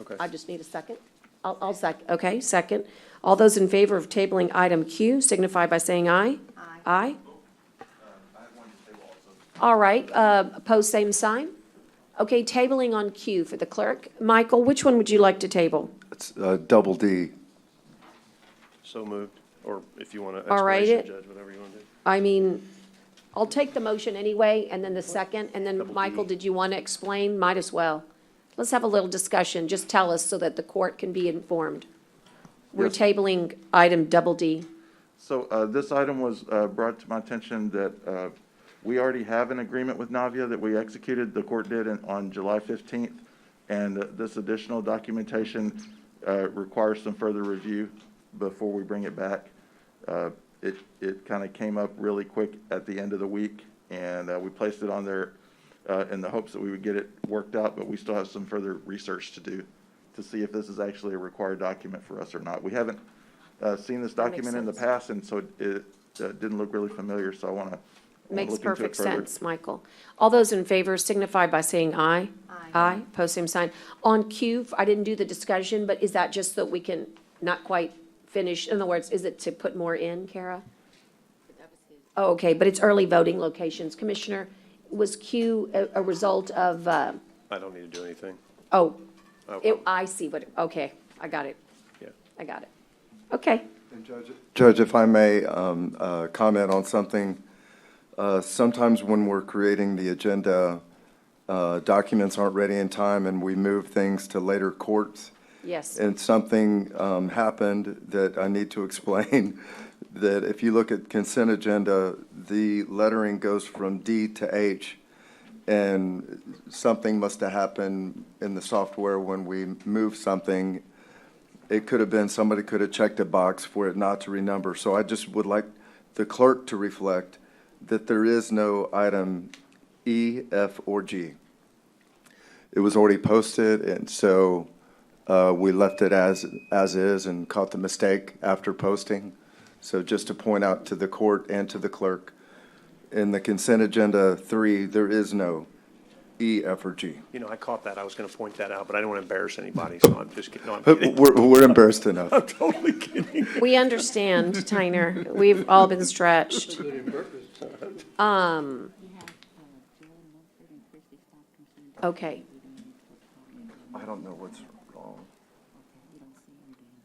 Okay. I just need a second. I'll second, okay, second. All those in favor of tabling item Q signify by saying aye. Aye. All right, opposed, same sign. Okay, tabling on Q for the clerk. Michael, which one would you like to table? It's double D. So moved, or if you want to All right, explanation, Judge, whatever you want to do. I mean, I'll take the motion anyway, and then the second, and then, Double D. Michael, did you want to explain? Might as well. Let's have a little discussion. Just tell us so that the court can be informed. We're Yes. tabling item double D. So this item was brought to my attention that we already have an agreement with Navia that we executed, the court did on July 15th. And this additional documentation requires some further review before we bring it back. It kind of came up really quick at the end of the week, and we placed it on there in the hopes that we would get it worked out, but we still have some further research to do to see if this is actually a required document for us or not. We haven't seen this That makes document in the sense. past, and so it didn't look really familiar, so I want to Makes look into it perfect further. sense, Michael. All those in favor signify by saying aye. Aye, pose same sign. On Q, I didn't do the discussion, but is that just so we can not quite finish? In other words, is it to put more in, Kara? Oh, okay, but it's early voting locations. Commissioner, was Q a result of, I don't need to do anything. oh, Oh, I see what, okay, I got it. Yeah. I got it. Okay, And Judge, if I may comment on something, sometimes when we're creating the agenda, documents aren't ready in time and we move things to later courts. yes. And something happened that I need to explain, that if you look at consent agenda, the lettering goes from D to H, and something must have happened in the software when we move something. It could have been, somebody could have checked a box for it not to renumber. So I just would like the clerk to reflect that there is no item E, F, or G. It was already posted, and so we left it as is and caught the mistake after posting. So just to point out to the court and to the clerk, in the consent agenda 3, there is no E, F, or G. You know, I caught that. I was going to point that out, but I don't want to embarrass anybody, so I'm just kidding. No, I'm But kidding. we're embarrassed enough. I'm totally kidding. We understand, Tyner. We've all been stretched. Okay. I don't know what's wrong.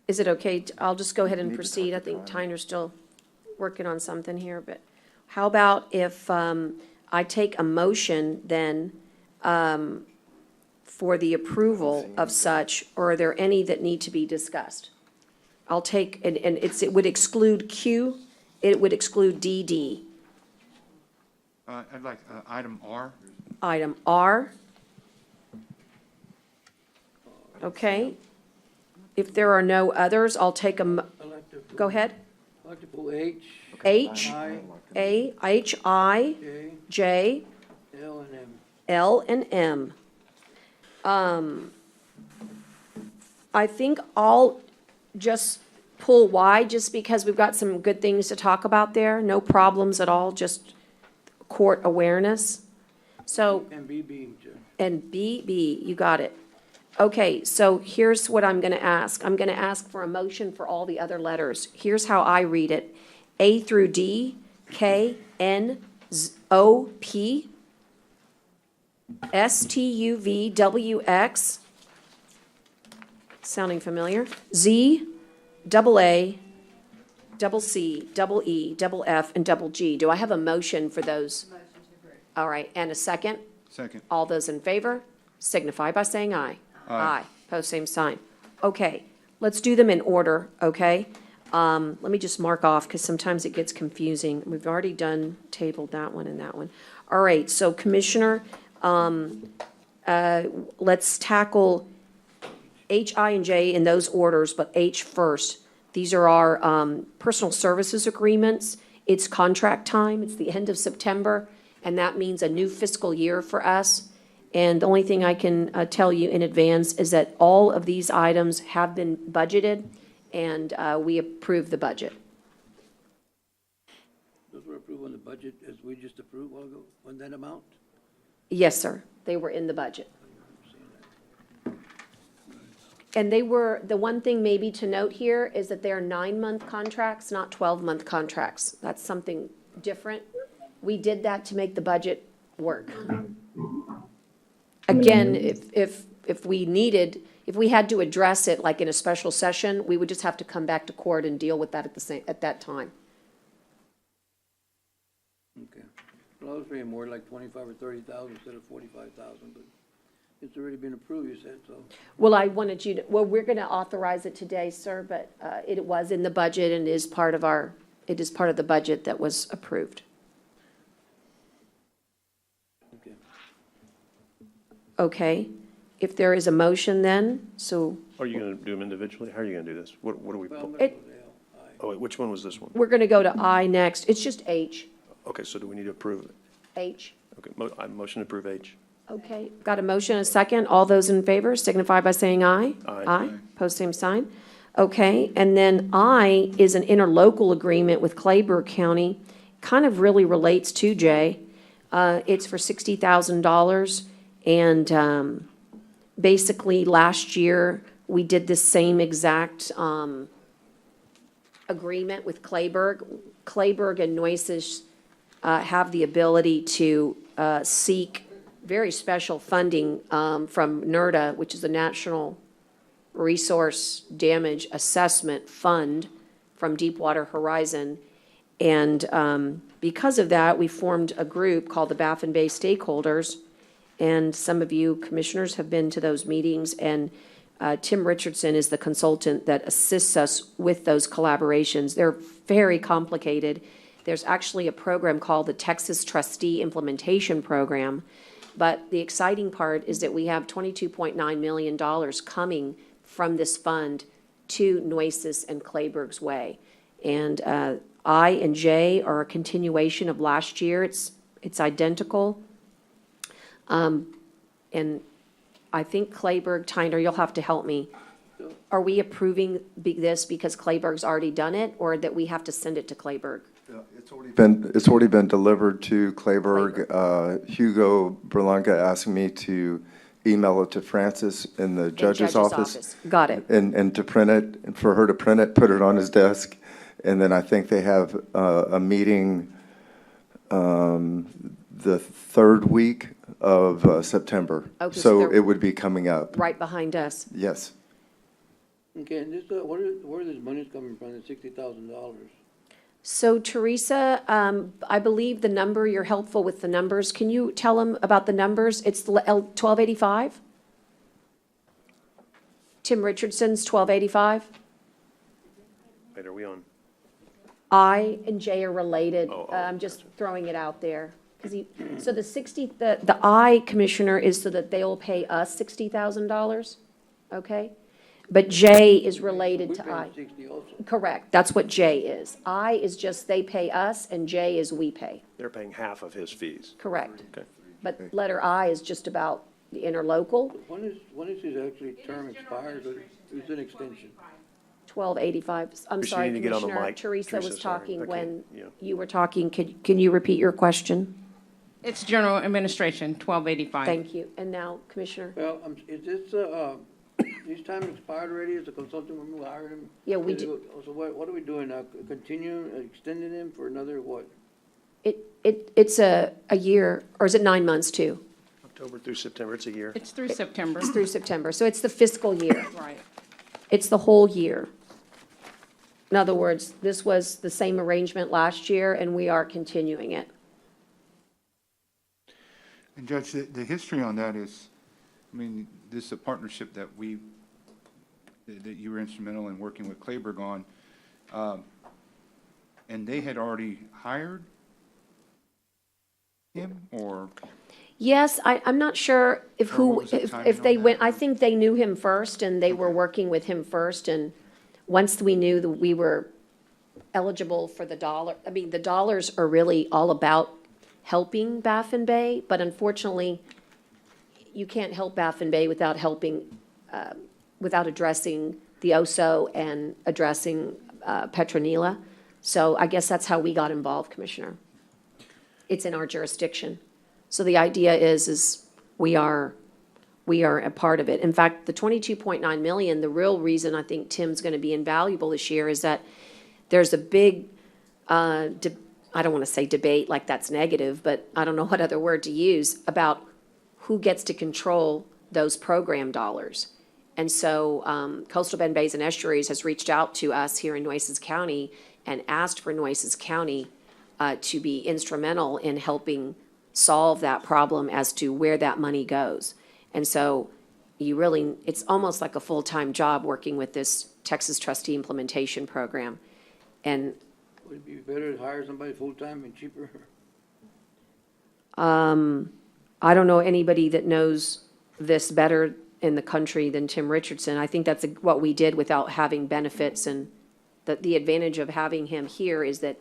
Is it okay? I'll just go ahead and Need to proceed. I talk to think Tyner. Tyner's still working on something here, but how about if I take a motion then for the approval of such, or are there any that need to be discussed? I'll take, and it would exclude Q, it would exclude DD. I'd like item R. Item R. Okay. If there are no others, I'll take go ahead. Electrical H. H, I, A, H, I, J, J, L, and M. L, and M. I think I'll just pull Y just because we've got some good things to talk about there. No problems at all, just court awareness. So, And BB, Judge. and BB, you got it. Okay, so here's what I'm gonna ask. I'm gonna ask for a motion for all the other letters. Here's how I read it. A through D, K, N, O, P, S, T, U, V, W, X, sounding familiar, Z, double A, double C, double E, double F, and double G. Do I have a motion for those? All right, and a second? Second. All those in favor signify by saying aye. Aye. Pose same sign. Okay, let's do them in order, okay? Let me just mark off, because sometimes it gets confusing. We've already tabled that one and that one. All right, so Commissioner, let's tackle H, I, and J in those orders, but H first. These are our personal services agreements. It's contract time. It's the end of September, and that means a new fiscal year for us. And the only thing I can tell you in advance is that all of these items have been budgeted, and we approve the budget. Those were approved on the budget as we just approved a while ago, on that amount? Yes, sir. They were in the budget. And they were, the one thing maybe to note here is that they are 9-month contracts, not 12-month contracts. That's something different. We did that to make the budget work. Again, if we needed, if we had to address it like in a special session, we would just have to come back to court and deal with that at that time. Okay. Well, I was paying more like 25 or 30,000 instead of 45,000, but it's already been approved, you said, so. Well, I wanted you to, well, we're going to authorize it today, sir, but it was in the budget and is part of it is part of the budget that was approved. Okay. Okay, if there is a motion then, so Are you going to do them individually? How are you going to do this? What are we? Well, I'm It- gonna go with L, Oh, wait, which one was this one? we're going to go to I next. It's just H. Okay, so do we need to approve it? H. Okay, I motion to approve H. Okay, got a motion, and a second. All those in favor signify by saying aye. Aye. Aye, pose same sign. Okay, and then I is an interlocal agreement with Clayburgh County, kind of really relates to J. It's for $60,000, and basically, last year, we did the same exact agreement with Clayburgh. Clayburgh and Nueces have the ability to seek very special funding from NERDA, which is the National Resource Damage Assessment Fund from Deepwater Horizon. And because of that, we formed a group called the Baffin Bay Stakeholders. And some of you commissioners have been to those meetings. And Tim Richardson is the consultant that assists us with those collaborations. They're very complicated. There's actually a program called the Texas Trustee Implementation Program. But the exciting part is that we have $22.9 million coming from this fund to Nueces and Clayburgh's Way. And I and J are a continuation of last year. It's identical. And I think Clayburgh, Tyner, you'll have to help me. Are we approving this because Clayburgh's already done it, or that we have to send it to Clayburgh? It's already been delivered to Clayburgh. Hugo Berlanga asked me to email it to Francis in the judge's office. Got it. And to print it, and for her to print it, put it on his desk. And then I think they have a meeting the third week of September. Okay, so So they're- it would be coming up. Right behind us. Yes. Okay, and this, where are these monies coming from, the $60,000? So Teresa, I believe the number, you're helpful with the numbers. Can you tell them about the numbers? It's the 1285? Tim Richardson's 1285? Wait, are we on? I and J are related. Oh, I'm just throwing it out there. So the I, Commissioner, is so that they'll pay us $60,000, okay? But J is related to I. We pay 60 also. Correct, that's what J is. I is just they pay us, and J is we pay. They're paying half of his fees. Correct. Okay. But letter I is just about the interlocal. When is his actually term expires, or is it an extension? 1285. I'm Teresa, you sorry, need to get on the Commissioner. mic. Teresa was Teresa, sorry. I talking can't- when yeah. you were talking. Can you repeat your question? It's General Administration, 1285. Thank you. And now, Commissioner? Well, is this, his time expired already as a consultant when we hired him? Yeah, we do. So what are we doing now? Continue extending him for another what? It's a year, or is it 9 months too? October through September, it's a year. It's through September. It's through September, so it's the fiscal year. Right. It's the whole year. In other words, this was the same arrangement last year, and we are continuing it. And Judge, the history on that is, I mean, this is a partnership that that you were instrumental in working with Kleberg on. And they had already hired him, or? Yes, I'm not sure if Or what was the if timing they on went, that? I think they knew him first, and they were working with him first, and once we knew that we were eligible for the dollar, I mean, the dollars are really all about helping Baffin Bay, but unfortunately, you can't help Baffin Bay without helping, without addressing the OSO and addressing Petronila. So I guess that's how we got involved, Commissioner. It's in our jurisdiction. So the idea is we are a part of it. In fact, the 22.9 million, the real reason I think Tim's going to be invaluable this year is that there's a big, I don't want to say debate like that's negative, but I don't know what other word to use, about who gets to control those program dollars. And so Coastal Bend Bays and Estuaries has reached out to us here in Nueces County and asked for Nueces County to be instrumental in helping solve that problem as to where that money goes. And so it's almost like a full-time job working with this Texas Trustee Implementation Program. And Would it be better to hire somebody full-time and cheaper? I don't know anybody that knows this better in the country than Tim Richardson. I think that's what we did without having benefits, and the advantage of having him here is that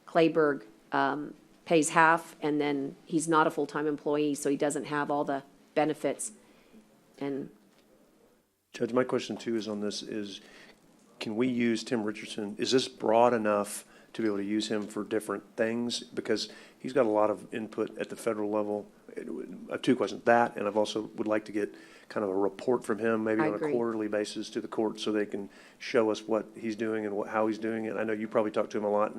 Kleberg pays half, and then he's not a full-time employee, so he doesn't have all the benefits. And Judge, my question too is on this is, can we use Tim Richardson? Is this broad enough to be able to use him for different things? Because he's got a lot of input at the federal level. I have two questions. That, and I've also would like to get kind of a report from him, maybe I on a agree. quarterly basis to the court, so they can show us what he's doing and how he's doing it. I know you probably talk to him a lot,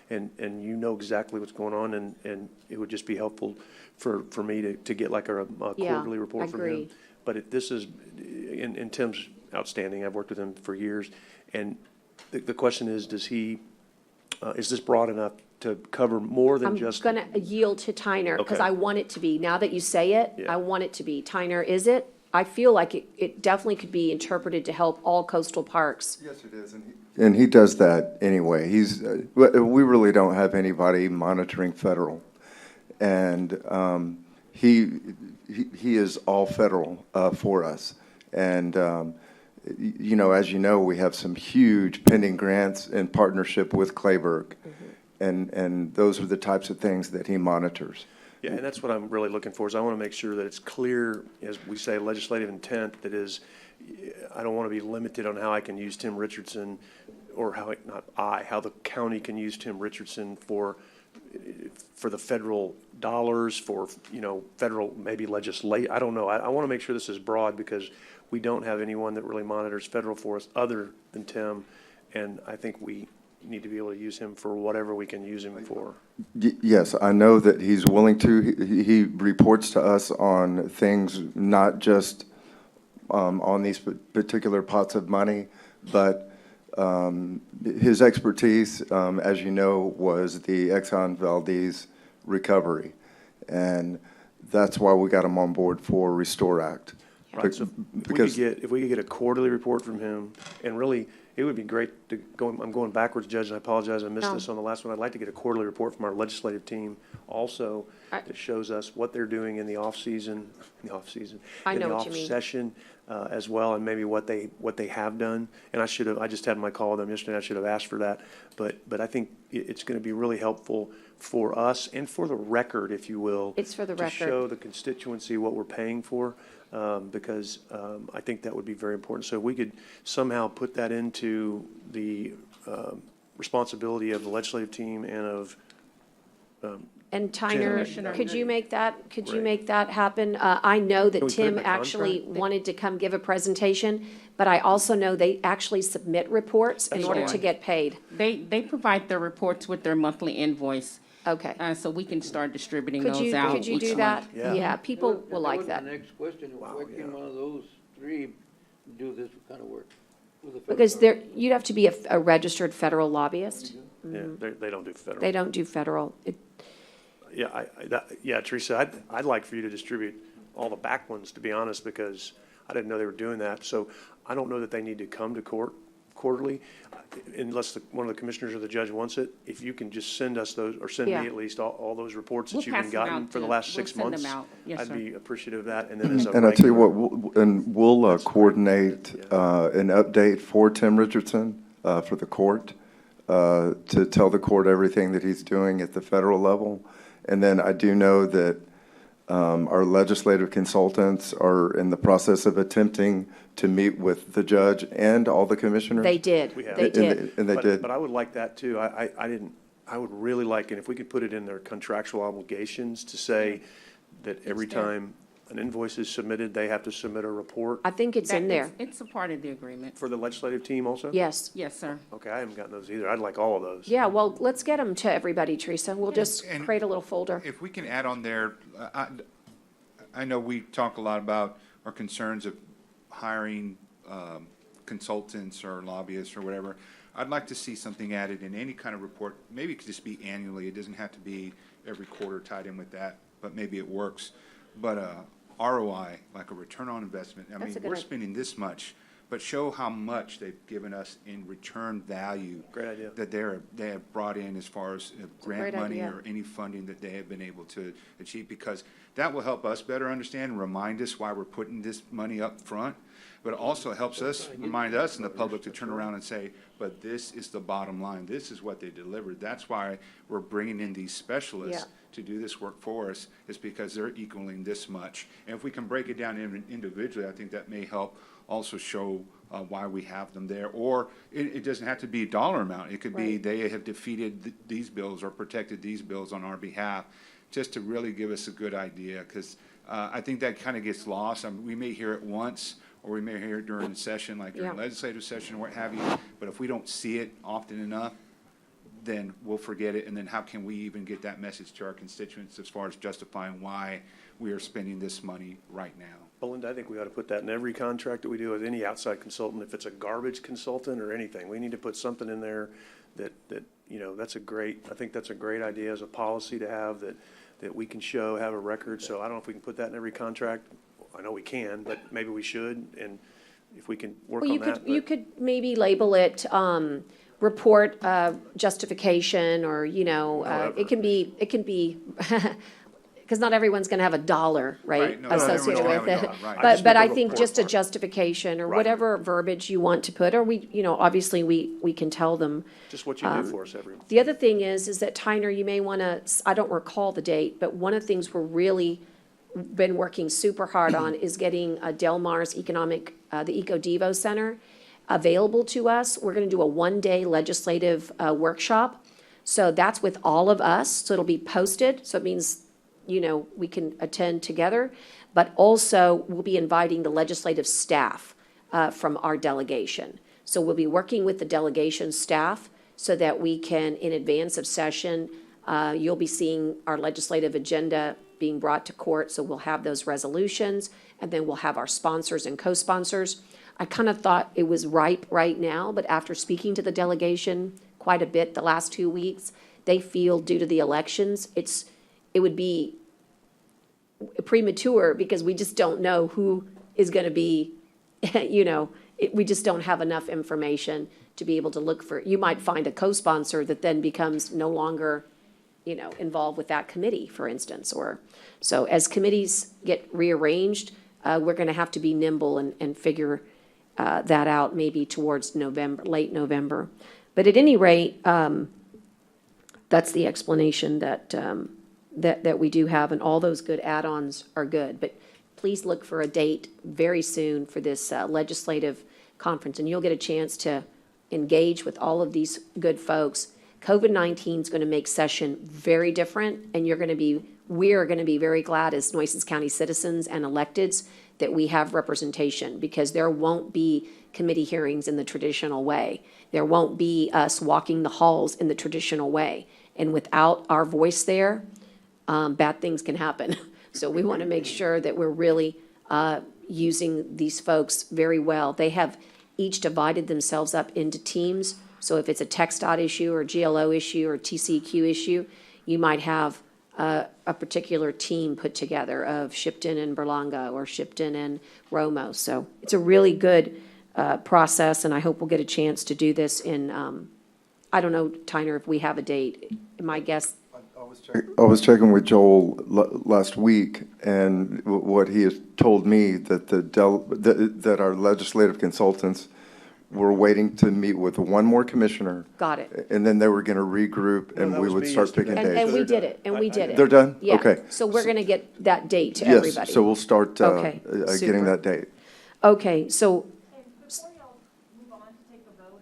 and you know exactly what's going on, and it would just be helpful for me to get like a Yeah, quarterly report from him. agree. But if this is, and Tim's outstanding, I've worked with him for years, and the question is, is this broad enough to cover more than I'm just? going to yield to Tyner, because Okay. I want it to be. Now that you say it, Yeah. I want it to be. Tyner, is it? I feel like it definitely could be interpreted to help all coastal parks. Yes, it is, and he does that anyway. We really don't have anybody monitoring federal, and he is all federal for us. And as you know, we have some huge pending grants in partnership with Kleberg, and those are the types of things that he monitors. Yeah, and that's what I'm really looking for, is I want to make sure that it's clear, as we say, legislative intent, that is, I don't want to be limited on how I can use Tim Richardson, or how the county can use Tim Richardson for the federal dollars, for, federal maybe legislate, I don't know. I want to make sure this is broad, because we don't have anyone that really monitors federal for us other than Tim, and I think we need to be able to use him for whatever we can use him for. Yes, I know that he's willing to. He reports to us on things, not just on these particular pots of money, but his expertise, as you know, was the Exxon Valdez recovery. And that's why we got him on board for Restore Act. Right, so if we could get a quarterly report from him, and really, it would be great to go, I'm going backwards, Judge, and I apologize, I missed this on the last one. I'd like to get a quarterly report from our legislative team also that shows us what they're doing in the off-season, in the off-session as well, and maybe what they have done. And I just had my call with them yesterday, I should have asked for that. But I think it's going to be really helpful for us and for the record, if you will. It's for the record. To show the constituency what we're paying for. because I think that would be very important. So we could somehow put that into the responsibility of the legislative team and of And Tyner, Commissioner. could you make Right. that happen? I know that Can we put it in Tim the actually contract? wanted to come give a presentation, but I also know they actually submit reports in That's order fine. to get paid. They provide their reports with their monthly invoice, Okay. so we can start distributing Could those you, out could you each do month. that? Yeah. Yeah, people If will like that. The next question, why can one of those three do this kind of work? with the federal Because government? you'd have to be a registered federal lobbyist. Yeah, they don't do federal. They don't do federal. Yeah, yeah, Teresa, I'd like for you to distribute all the back ones, to be honest, because I didn't know they were doing that. So I don't know that they need to come to court quarterly, unless one of the commissioners or the judge wants it. If you can just send us those, or send Yeah. me at least all those reports We'll that you've been pass them gotten out for the to- last we'll 6 send them months. out. Yes, I'd sir. be appreciative of that, and then as a And I tell you regular. what, we'll coordinate an update for Tim Richardson for the court, to tell the court everything that he's doing at the federal level. And then I do know that our legislative consultants are in the process of attempting to meet with the judge and all the commissioners. They did, We have. they And did. And they But- did. But I would like that too. I would really like it if we could put it in their contractual obligations to say that every there. time an invoice is submitted, they have to submit a report I think it's in there. It's a part of the agreement. for the legislative team also? Yes. Yes, sir. Okay, I haven't gotten those either. I'd like all of those. Yeah, well, let's get them to everybody, Teresa. We'll just And- create a little folder. If we can add on there, I know we talk a lot about our concerns of hiring consultants or lobbyists or whatever. I'd like to see something added in any kind of report. Maybe it could just be annually. It doesn't have to be every quarter tied in with that, but maybe it works. But ROI, like a return on investment. I That's mean, a good we're idea. spending this much, but show how much they've given us in return value. Great idea. That they have brought in as far as grant great money idea. or any funding that they have been able to achieve, because that will help us better understand and remind us why we're putting this money up front. But it also helps us, remind us and the public to turn around and say, but this is the bottom line. This is what they delivered. That's why we're bringing in these specialists to do this work for us, is because they're equaling this much. And if we can break it down individually, I think that may help also show why we have them there. Or it doesn't have to be a dollar amount. It could be Right. they have defeated these bills or protected these bills on our behalf, just to really give us a good idea. Because I think that kind of gets lost. I mean, we may hear it once, or we may hear it during the session, like during Yeah. legislative session or what have you. But if we don't see it often enough, then we'll forget it. And then how can we even get that message to our constituents as far as justifying why we are spending this money right now? Belinda, I think we ought to put that in every contract that we do with any outside consultant. If it's a garbage consultant or anything, we need to put something in there that, I think that's a great idea as a policy to have, that we can show, have a record. So I don't know if we can put that in every contract. I know we can, but maybe we should, and if we can work Well, on you that. could, you could maybe label it, report, justification, or, it can be, because not everyone's gonna have a dollar, right, Right, no, not everyone's associated gonna with have a it. dollar, right. But, just but meant I the think report just a part. justification, or Right. whatever verbiage you want to put, or obviously, we can tell them. Just what you do for us every. The other thing is that Tyner, you may wanna, I don't recall the date, but one of the things we're really been working super hard on is getting Del Mar's the Eco Devo Center available to us. We're gonna do a one-day legislative workshop. So that's with all of us, so it'll be posted, so it means, we can attend together. But also, we'll be inviting the legislative staff from our delegation. So we'll be working with the delegation staff so that we can, in advance of session, you'll be seeing our legislative agenda being brought to court, so we'll have those resolutions, and then we'll have our sponsors and co-sponsors. I kind of thought it was ripe right now, but after speaking to the delegation quite a bit the last 2 weeks, they feel due to the elections, it would be premature, because we just don't know who is gonna be, we just don't have enough information to be able to look for. You might find a co-sponsor that then becomes no longer, involved with that committee, for instance, so as committees get rearranged, we're gonna have to be nimble and figure that out maybe towards November, late November. But at any rate, that's the explanation that we do have, and all those good add-ons are good. But please look for a date very soon for this legislative conference, and you'll get a chance to engage with all of these good folks. COVID-19 is going to make session very different, and we are going to be very glad as Nueces County citizens and electeds that we have representation, because there won't be committee hearings in the traditional way. There won't be us walking the halls in the traditional way. And without our voice there, bad things can happen. So we want to make sure that we're really using these folks very well. They have each divided themselves up into teams. So if it's a TxDOT issue or GLO issue or TCEQ issue, you might have a particular team put together of Shipton and Berlanga or Shipton and Romo. So it's a really good process, and I hope we'll get a chance to do this in, I don't know, Tyner, if we have a date. My guess. I was checking with Joel last week, and what he has told me that that our legislative consultants were waiting to meet with one more commissioner. Got it. And then they were going to regroup, and that we was would me start picking yesterday. dates. And we did it, and we did it. They're done? Yeah. Okay. So we're going to get that date to everybody. Yes, so we'll start Okay, getting super. that date. Okay, so.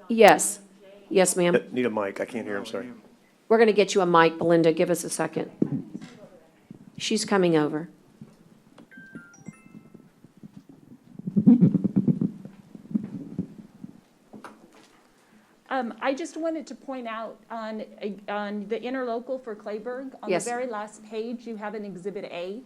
Yes, yes, ma'am. Need a mic. I can't hear. I'm sorry. We're going to get you a mic, Belinda. Give us a second. She's coming over. I just wanted to point out on the interlocal for Clayburgh, on the Yes. very last page, you have an Exhibit A.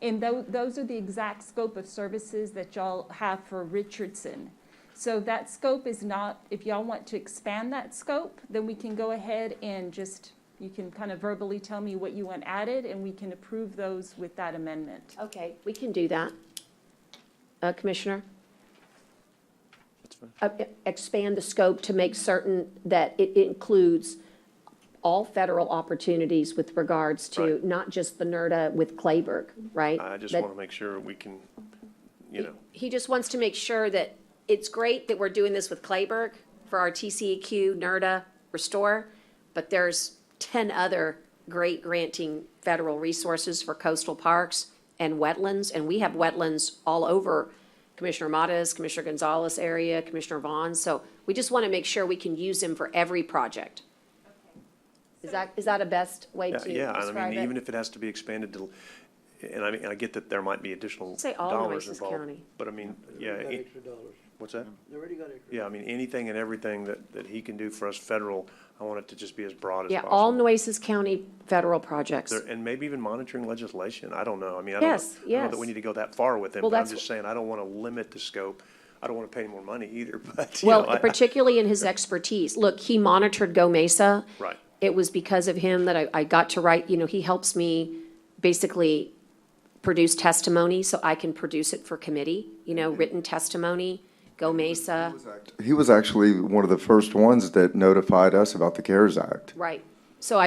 And those are the exact scope of services that y'all have for Richardson. So that scope is not, if y'all want to expand that scope, then we can go ahead and just, you can kind of verbally tell me what you want added, and we can approve those with that amendment. Okay, we can do that. Commissioner? Expand the scope to make certain that it includes all federal opportunities with regards to not just the NERDA with Clayburgh, right? I just That- want to make sure we can, He just wants to make sure that it's great that we're doing this with Clayburgh for our TCEQ, NERDA, Restore, but there's 10 other great granting federal resources for coastal parks and wetlands, and we have wetlands all over Commissioner Mata's, Commissioner Gonzalez area, Commissioner Vaughn, so we just want to make sure we can use them for every project. Is that a best way to yeah, describe I mean, it? even if it has to be expanded to, and I mean, I get that there might be additional Say all dollars Nueces involved. County. But I mean, yeah. Got extra dollars. What's that? They already got extra. Yeah, I mean, anything and everything that he can do for us federal, I want it to just be as broad as Yeah, possible. all Nueces County federal projects. And maybe even monitoring legislation. I don't know. I mean, I don't know Yes, I don't know yes. that we need to go that far with him, Well, but I'm that's- just saying, I don't want to limit the scope. I don't want to pay any more money either, but, Well, particularly in his expertise. Look, he monitored Go Mesa. Right. It was because of him that I got to write, he helps me basically produce testimony so I can produce it for committee, written testimony, Go Mesa. He was actually one of the first ones that notified us about the CARES Act. Right. So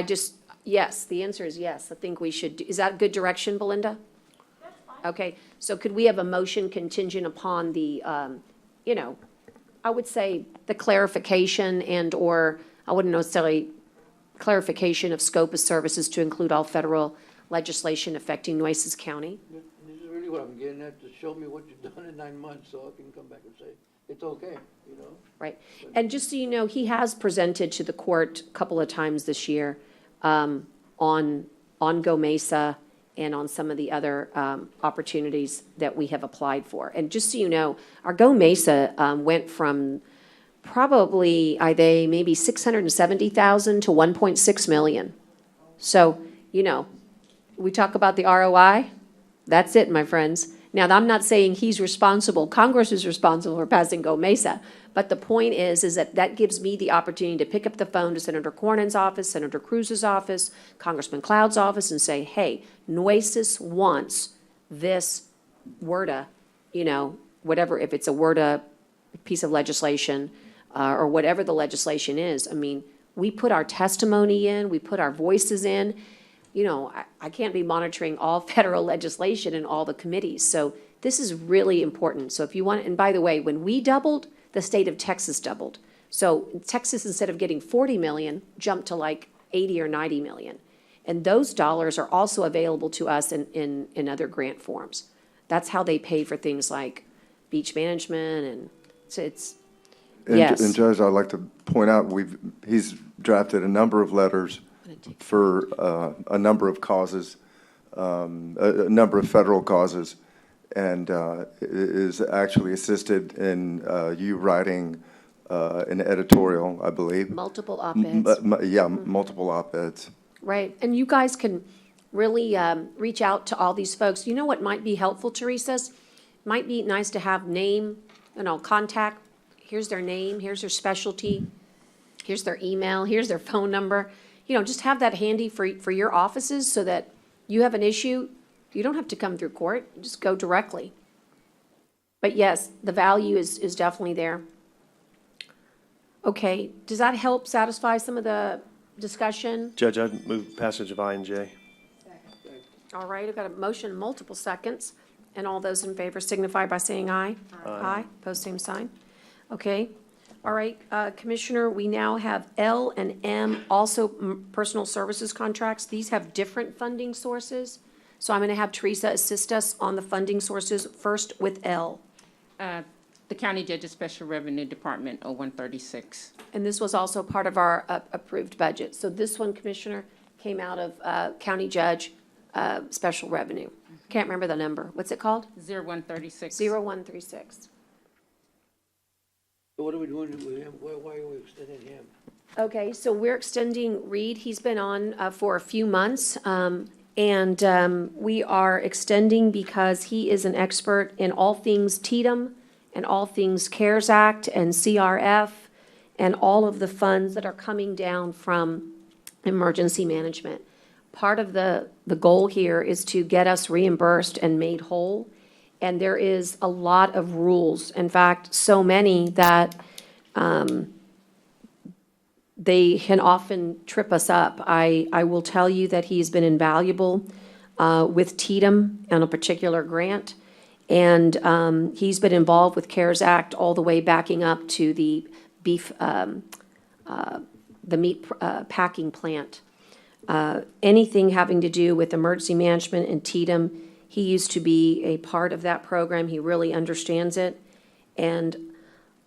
yes, the answer is yes. I think we should, is that good direction, Belinda? That's fine. Okay, so could we have a motion contingent upon the, I would say the clarification and/or, I wouldn't necessarily, clarification of scope of services to include all federal legislation affecting Nueces County? This is really what I'm getting at, to show me what you've done in 9 months, so I can come back and say, it's okay, Right. And just so you know, he has presented to the court a couple of times this year on Go Mesa and on some of the other opportunities that we have applied for. And just so you know, our Go Mesa went from probably, maybe 670,000 to 1.6 million. So, we talk about the ROI, that's it, my friends. Now, I'm not saying he's responsible, Congress is responsible for passing Go Mesa, but the point is that gives me the opportunity to pick up the phone to Senator Cornyn's office, Senator Cruz's office, Congressman Cloud's office, and say, hey, Nueces wants this WRDA, whatever, if it's a WRDA piece of legislation, or whatever the legislation is. I mean, we put our testimony in, we put our voices in. I can't be monitoring all federal legislation in all the committees. So this is really important. So if you want, and by the way, when we doubled, the state of Texas doubled. So Texas, instead of getting 40 million, jumped to like 80 or 90 million. And those dollars are also available to us in other grant forms. that's how they pay for things like beach management, and so it's, And, yes. and Judge, I'd like to point out, he's drafted a number of letters for a number of causes, a number of federal causes, and is actually assisted in you writing an editorial, I believe. Multiple op-eds. Yeah, multiple op-eds. Right, and you guys can really reach out to all these folks. You know what might be helpful, Teresa's? Might be nice to have name, contact. Here's their name, here's their specialty, here's their email, here's their phone number. Just have that handy for your offices so that you have an issue, you don't have to come through court, just go directly. But yes, the value is definitely there. Okay, does that help satisfy some of the discussion? Judge, I'd move passage of I and J. All right, I've got a motion, multiple seconds, and all those in favor signify by saying aye. Aye. Pose same sign. Okay, all right, Commissioner, we now have L and M, also personal services contracts. These have different funding sources, so I'm going to have Teresa assist us on the funding sources, first with L. The County Judge's Special Revenue Department, 0136. And this was also part of our approved budget. So this one, Commissioner, came out of County Judge Special Revenue. Can't remember the number. What's it called? 0136. 0136. So what are we doing with him? Why are we extending him? Okay, so we're extending Reed. He's been on for a few months. We are extending because he is an expert in all things TDM and all things CARES Act and CRF and all of the funds that are coming down from emergency management. Part of the goal here is to get us reimbursed and made whole. And there is a lot of rules. In fact, so many that they can often trip us up. I will tell you that he's been invaluable with TDM on a particular grant. And he's been involved with CARES Act all the way backing up to the beef, the meat packing plant. Anything having to do with emergency management and TDM, he used to be a part of that program. He really understands it. And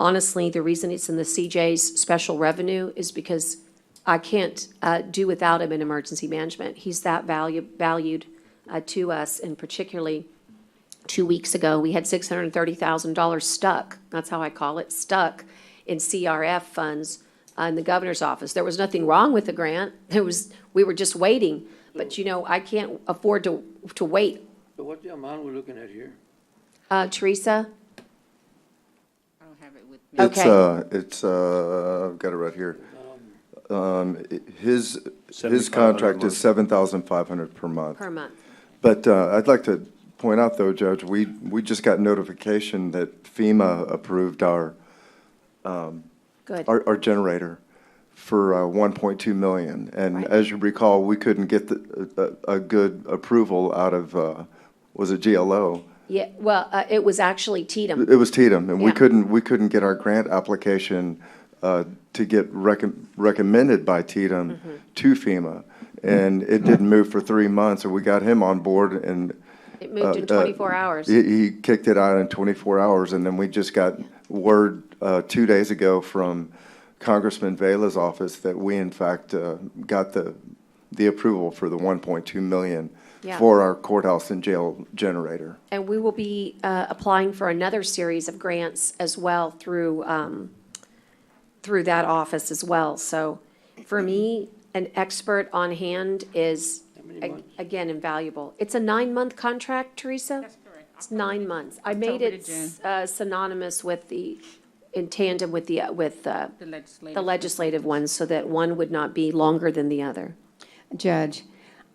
honestly, the reason it's in the CJ's special revenue is because I can't do without him in emergency management. He's that valued to us, and particularly 2 weeks ago, we had $630,000 stuck. That's how I call it, stuck in CRF funds in the governor's office. There was nothing wrong with the grant. We were just waiting. But I can't afford to wait. So what's the amount we're looking at here? Teresa? I don't have it with me. Okay. I've got it right here. His contract is $7,500 per month. Per month. But I'd like to point out, though, Judge, we just got notification that FEMA approved our Good. our generator for $1.2 million. And as you recall, we couldn't get a good approval out of, was it GLO? Yeah, well, it was actually TDM. It was TDM, and Yeah. we couldn't get our grant application to get recommended by TDM to FEMA. And it didn't move for 3 months, and we got him on board, and It moved in 24 hours. he kicked it out in 24 hours, and then we just got word 2 days ago from Congressman Vela's office that we, in fact, got the approval for the $1.2 million Yeah. for our courthouse and jail generator. And we will be applying for another series of grants as well through that office as well. So for me, an expert on hand is, again, invaluable. It's a 9-month contract, Teresa? That's correct. It's 9 months. I made October it to June. synonymous with in tandem with the The legislative. legislative ones, so that one would not be longer than the other. Judge,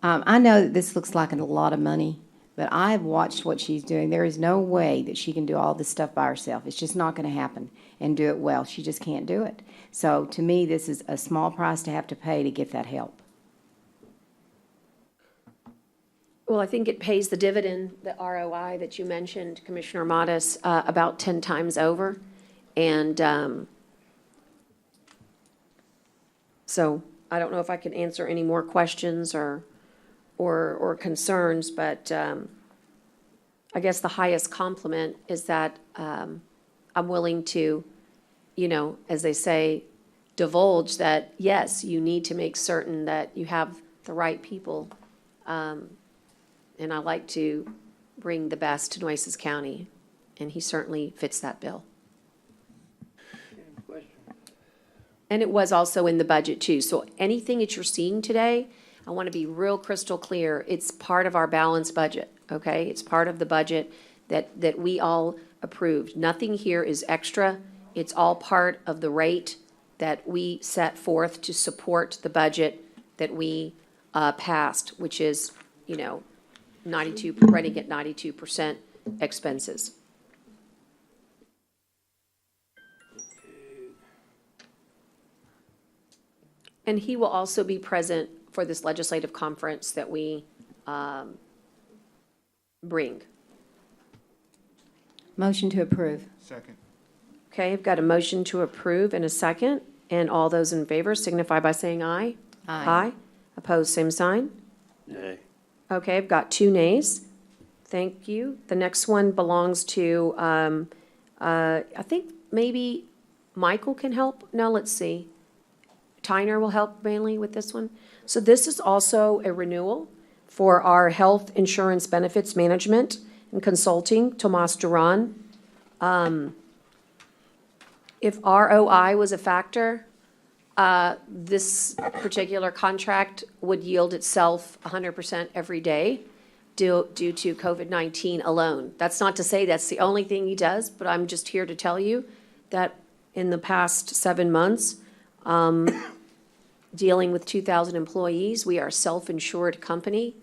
I know that this looks like a lot of money, but I've watched what she's doing. There is no way that she can do all this stuff by herself. It's just not going to happen and do it well. She just can't do it. So to me, this is a small price to have to pay to get that help. Well, I think it pays the dividend, the ROI that you mentioned, Commissioner Modis, about 10 times over. And so I don't know if I can answer any more questions or concerns, but I guess the highest compliment is that I'm willing to, as they say, divulge that, yes, you need to make certain that you have the right people. And I like to bring the best to Nueces County, and he certainly fits that bill. And it was also in the budget too. So anything that you're seeing today, I want to be real crystal clear. It's part of our balanced budget, okay? It's part of the budget that we all approved. Nothing here is extra. It's all part of the rate that we set forth to support the budget that we passed, which is, 92, running at 92% expenses. And he will also be present for this legislative conference that we bring. Motion to approve. Second. Okay, I've got a motion to approve and a second, and all those in favor signify by saying aye. Aye. Opposed, same sign. Nay. Okay, I've got 2 nays. Thank you. The next one belongs to, I think maybe Michael can help. No, let's see. Tyner will help mainly with this one. So this is also a renewal for our health insurance benefits management and consulting, Tomas Duran. If ROI was a factor, this particular contract would yield itself 100% every day due to COVID-19 alone. That's not to say that's the only thing he does, but I'm just here to tell you that in the past 7 months, dealing with 2,000 employees, we are a self-insured company.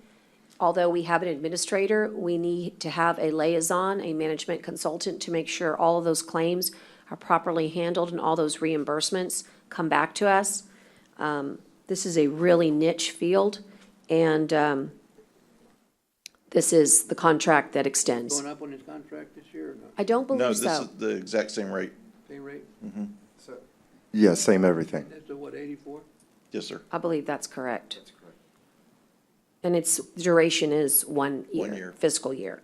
Although we have an administrator, we need to have a liaison, a management consultant, to make sure all of those claims are properly handled and all those reimbursements come back to us. This is a really niche field, and this is the contract that extends. Going up on his contract this year or not? I don't No, believe this so. is the exact same rate. Same rate? Yeah, same everything. That's a what, 84? Yes, sir. I believe that's correct. And its duration is 1 year. 1 year. Fiscal year.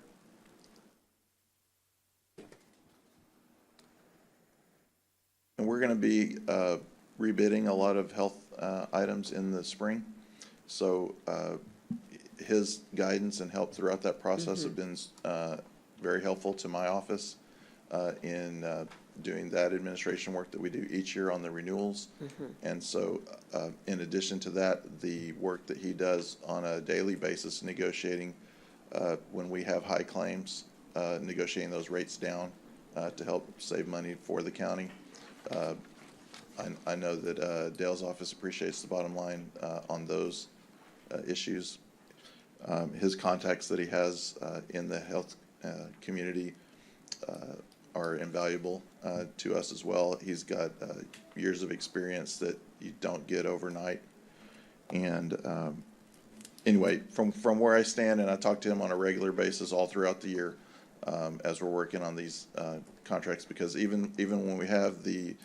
And we're going to be rebidding a lot of health items in the spring. So his guidance and help throughout that process have been very helpful to my office in doing that administration work that we do each year on the renewals. And so in addition to that, the work that he does on a daily basis negotiating when we have high claims, negotiating those rates down to help save money for the county. I know that Dale's office appreciates the bottom line on those issues. His contacts that he has in the health community are invaluable to us as well. He's got years of experience that you don't get overnight. And anyway, from where I stand, and I talk to him on a regular basis all throughout the year as we're working on these contracts, because even when we have the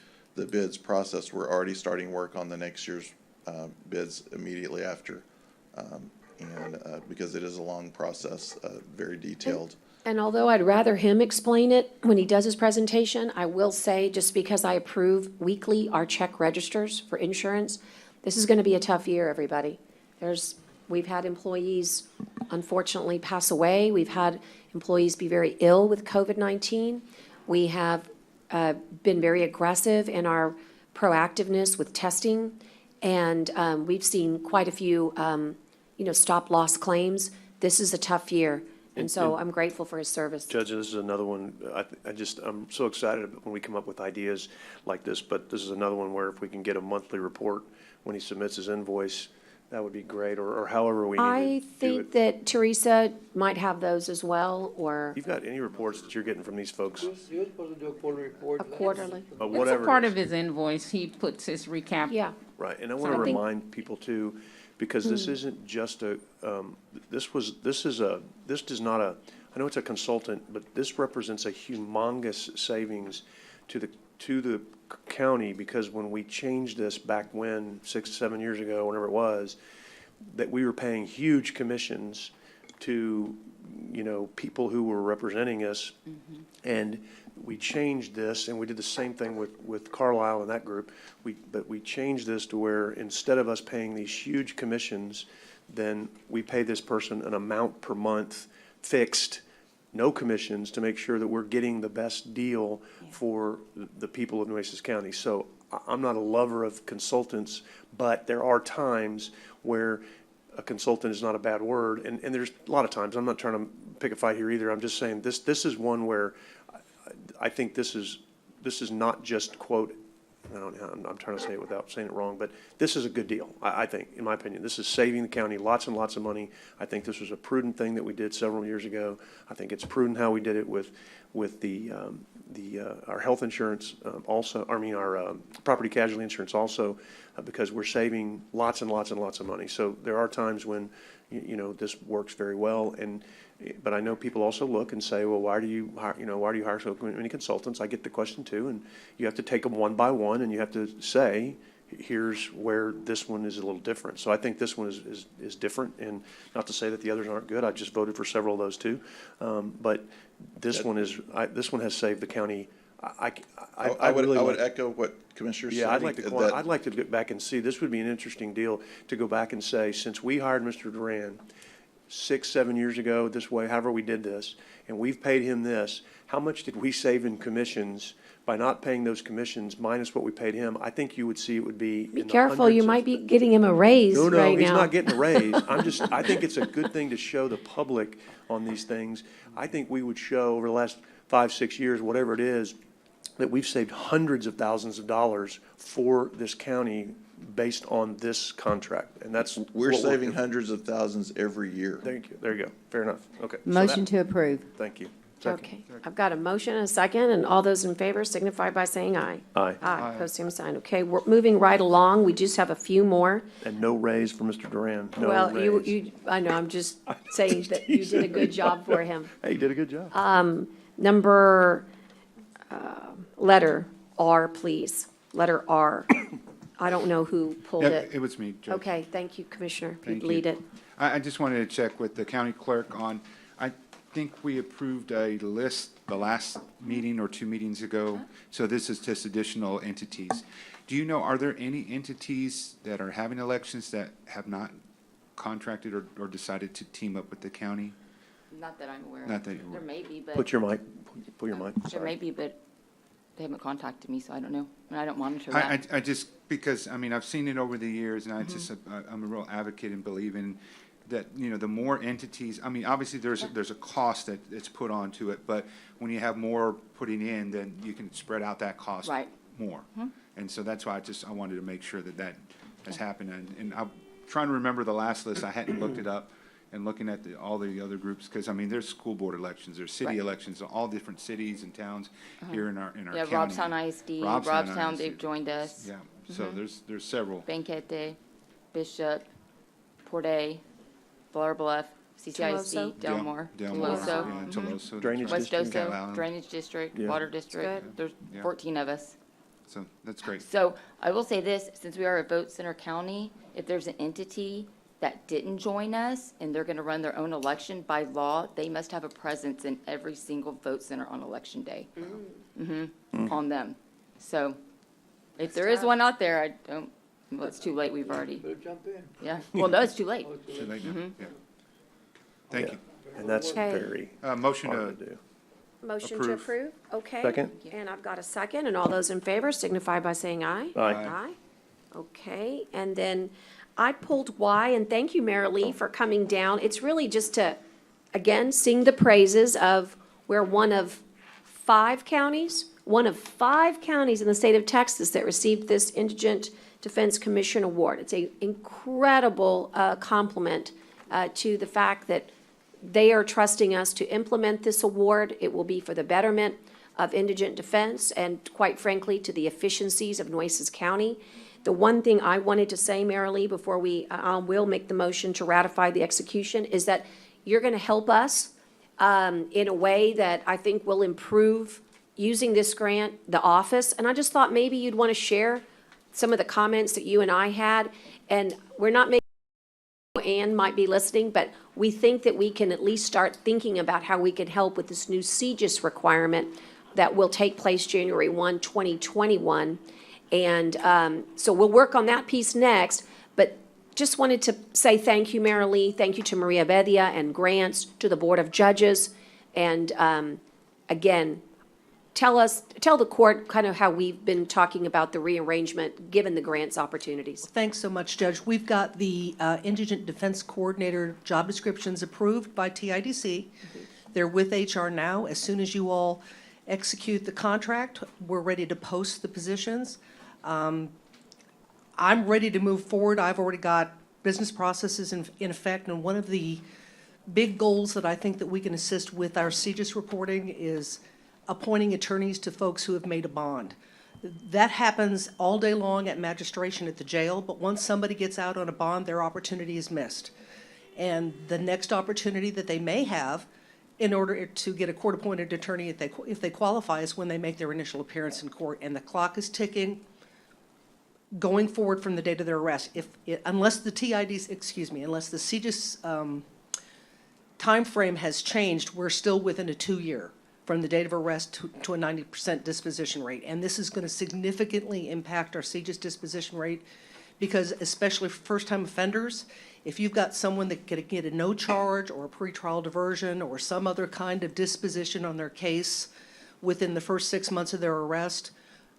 bids process, we're already starting work on the next year's bids immediately after. And because it is a long process, very detailed. And although I'd rather him explain it when he does his presentation, I will say, just because I approve weekly our check registers for insurance, this is going to be a tough year, everybody. We've had employees unfortunately pass away. We've had employees be very ill with COVID-19. We have been very aggressive in our proactiveness with testing. And we've seen quite a few, stop-loss claims. This is a tough year. And so I'm grateful for his service. Judge, this is another one, I'm so excited when we come up with ideas like this, but this is another one where if we can get a monthly report when he submits his invoice, that would be great, or however we need to do I it. think that Teresa might have those as well, or You've got any reports that you're getting from these folks? He was supposed to do a quarterly report. a quarterly. But It's whatever a it part is. of his invoice. He puts his recap. Yeah. Right, and I want to I think- remind people too, because this isn't just this is not a, I know it's a consultant, but this represents a humongous savings to the county, because when we changed this back when, 6, 7 years ago, whenever it was, that we were paying huge commissions to people who were representing us. And we changed this, and we did the same thing with Carlisle and that group. But we changed this to where instead of us paying these huge commissions, then we pay this person an amount per month fixed, no commissions, to make sure that we're getting the best deal for the people of Nueces County. So I'm not a lover of consultants, but there are times where a consultant is not a bad word. And there's a lot of times, I'm not trying to pick a fight here either. I'm just saying this is one where I think this is not just, quote, I'm trying to say it without saying it wrong, but this is a good deal, I think, in my opinion. This is saving the county lots and lots of money. I think this was a prudent thing that we did several years ago. I think it's prudent how we did it with our health insurance also, our property casualty insurance also, because we're saving lots and lots and lots of money. So there are times when, this works very well. But I know people also look and say, well, why do you hire so many consultants? I get the question too, and you have to take them one by one, and you have to say, here's where this one is a little different. So I think this one is different, and not to say that the others aren't good. I just voted for several of those too, but this one has saved the county. I would echo what Commissioner said. Yeah, I'd like to get back and see. This would be an interesting deal to go back and say, since we hired Mr. Duran 6-7 years ago this way, however we did this, and we've paid him this, how much did we save in commissions by not paying those commissions minus what we paid him? I think you would see it would be. Be careful, you might be getting him a raise right now. No, he's not getting a raise. I think it's a good thing to show the public on these things. I think we would show over the last 5-6 years, whatever it is, that we've saved hundreds of thousands of dollars for this county based on this contract, and that's we're saving hundreds of thousands every year. Thank you. There you go. Fair enough. Okay. Motion to approve. Thank you. Okay, I've got a motion and a second, and all those in favor signify by saying aye. Aye. Aye, pose same sign. Okay, we're moving right along. We just have a few more. And no raise for Mr. Duran. No Well, raise. I know, I'm just saying that you did a good job for him. Hey, you did a good job. Letter R, please. Letter R. I don't know who pulled Yeah, it. it was me, Judge. Okay, thank you, Commissioner. Thank You lead you. it. I just wanted to check with the county clerk on, I think we approved a list the last meeting or 2 meetings ago. So this is just additional entities. Do you know, are there any entities that are having elections that have not contracted or decided to team up with the county? Not that I'm aware of. Not that you're aware. There may be, but. Put your mic. There Sorry. may be, but they haven't contacted me, so I don't know. And I don't monitor that. I just, because, I've seen it over the years, and I'm a real advocate in believing that, the more entities, obviously there's a cost that's put onto it, but when you have more putting in, then you can spread out that cost more. And so that's why I wanted to make sure that has happened. And I'm trying to remember the last list. I hadn't looked it up. And looking at all the other groups, because there's school board elections, there's city elections, all different cities and towns here in our county. Yeah, Robstown ISD, Robstown, they've joined us. Yeah, so there's several. Banquete, Bishop, Port A, Flower Bluff, CCISD, Delmar, Toloso, Toloso, Drainage West District. Oso, Drainage District, Yeah. Water District. There's 14 of us. So that's great. So I will say this, since we are a vote center county, if there's an entity that didn't join us and they're going to run their own election, by law, they must have a presence in every single vote center on election day. On them. So if there is one out there, well, it's too late, we've already. Better jump in. Yeah, well, no, it's too late. Too late now. Yeah. Thank you. And that's Okay. very Motion hard to to do. Motion to approve? Okay. Second. And I've got a second, and all those in favor signify by saying aye. Aye. Aye. Okay, and then I pulled Y, and thank you, Mary Lee, for coming down. It's really just to, again, sing the praises of we're one of 5 counties in the state of Texas that received this Indigent Defense Commission Award. It's an incredible compliment to the fact that they are trusting us to implement this award. It will be for the betterment of indigent defense and, quite frankly, to the efficiencies of Nueces County. The one thing I wanted to say, Mary Lee, before we will make the motion to ratify the execution, is that you're going to help us in a way that I think will improve using this grant, the office. And I just thought maybe you'd want to share some of the comments that you and I had. And we're not making Ann might be listening, but we think that we can at least start thinking about how we can help with this new CGIS requirement that will take place January 1, 2021. And so we'll work on that piece next, but just wanted to say thank you, Marilee. Thank you to Maria Bedia and Grants, to the Board of Judges. And again, tell the court kind of how we've been talking about the rearrangement, given the grants opportunities. Thanks so much, Judge. We've got the Indigent Defense Coordinator job descriptions approved by TIDC. They're with HR now. As soon as you all execute the contract, we're ready to post the positions. I'm ready to move forward. I've already got business processes in effect, and one of the big goals that I think that we can assist with our CGIS reporting is appointing attorneys to folks who have made a bond. That happens all day long at magistration at the jail, but once somebody gets out on a bond, their opportunity is missed. And the next opportunity that they may have in order to get a court-appointed attorney, if they qualify, is when they make their initial appearance in court. And the clock is ticking going forward from the date of their arrest. Unless the CGIS time frame has changed, we're still within a 2-year from the date of arrest to a 90% disposition rate. And this is going to significantly impact our CGIS disposition rate because, especially for first-time offenders, if you've got someone that could get a no charge or a pretrial diversion or some other kind of disposition on their case within the first 6 months of their arrest,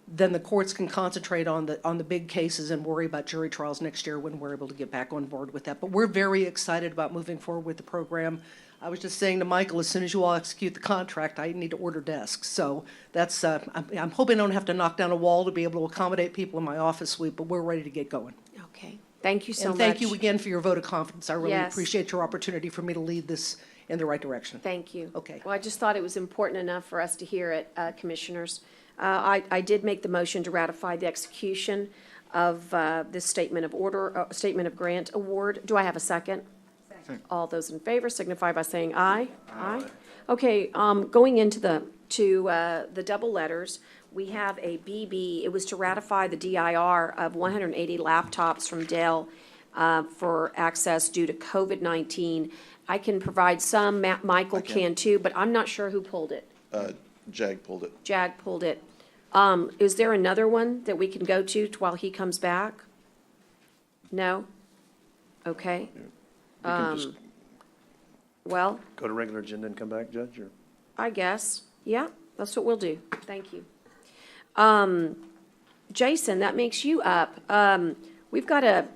then the courts can concentrate on the big cases and worry about jury trials next year when we're able to get back on board with that. But we're very excited about moving forward with the program. I was just saying to Michael, as soon as you all execute the contract, I need to order desks. So that's, I'm hoping I don't have to knock down a wall to be able to accommodate people in my office suite, but we're ready to get going. Okay. Thank you so much. And thank you again for your vote of confidence. I really Yes. appreciate your opportunity for me to lead this in the right direction. Thank you. Okay. Well, I just thought it was important enough for us to hear it, Commissioners. I did make the motion to ratify the execution of this statement of order, statement of grant award. Do I have a second? Second. All those in favor signify by saying aye. Aye. Okay, going into the double letters, we have a BB. It was to ratify the DIR of 180 laptops from Dell for access due to COVID-19. I can provide some, Michael can too, but I'm not sure who pulled it. Jag pulled it. Jag pulled it. Is there another one that we can go to while he comes back? No? Okay. Well, Go to regular agenda and come back, Judge, or? I guess, yeah, that's what we'll do. Thank you. Jason, that makes you up. We've got a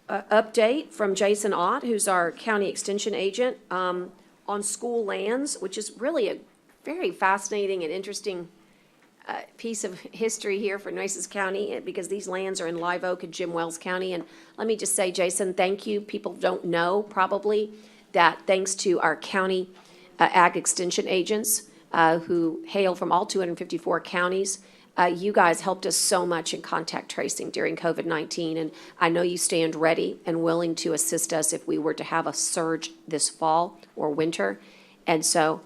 update from Jason Ott, who's our county extension agent, on school lands, which is really a very fascinating and interesting piece of history here for Nueces County, because these lands are in Live Oak and Jim Wells County. And let me just say, Jason, thank you. People don't know probably that thanks to our county ag extension agents who hail from all 254 counties, you guys helped us so much in contact tracing during COVID-19. And I know you stand ready and willing to assist us if we were to have a surge this fall or winter. And so,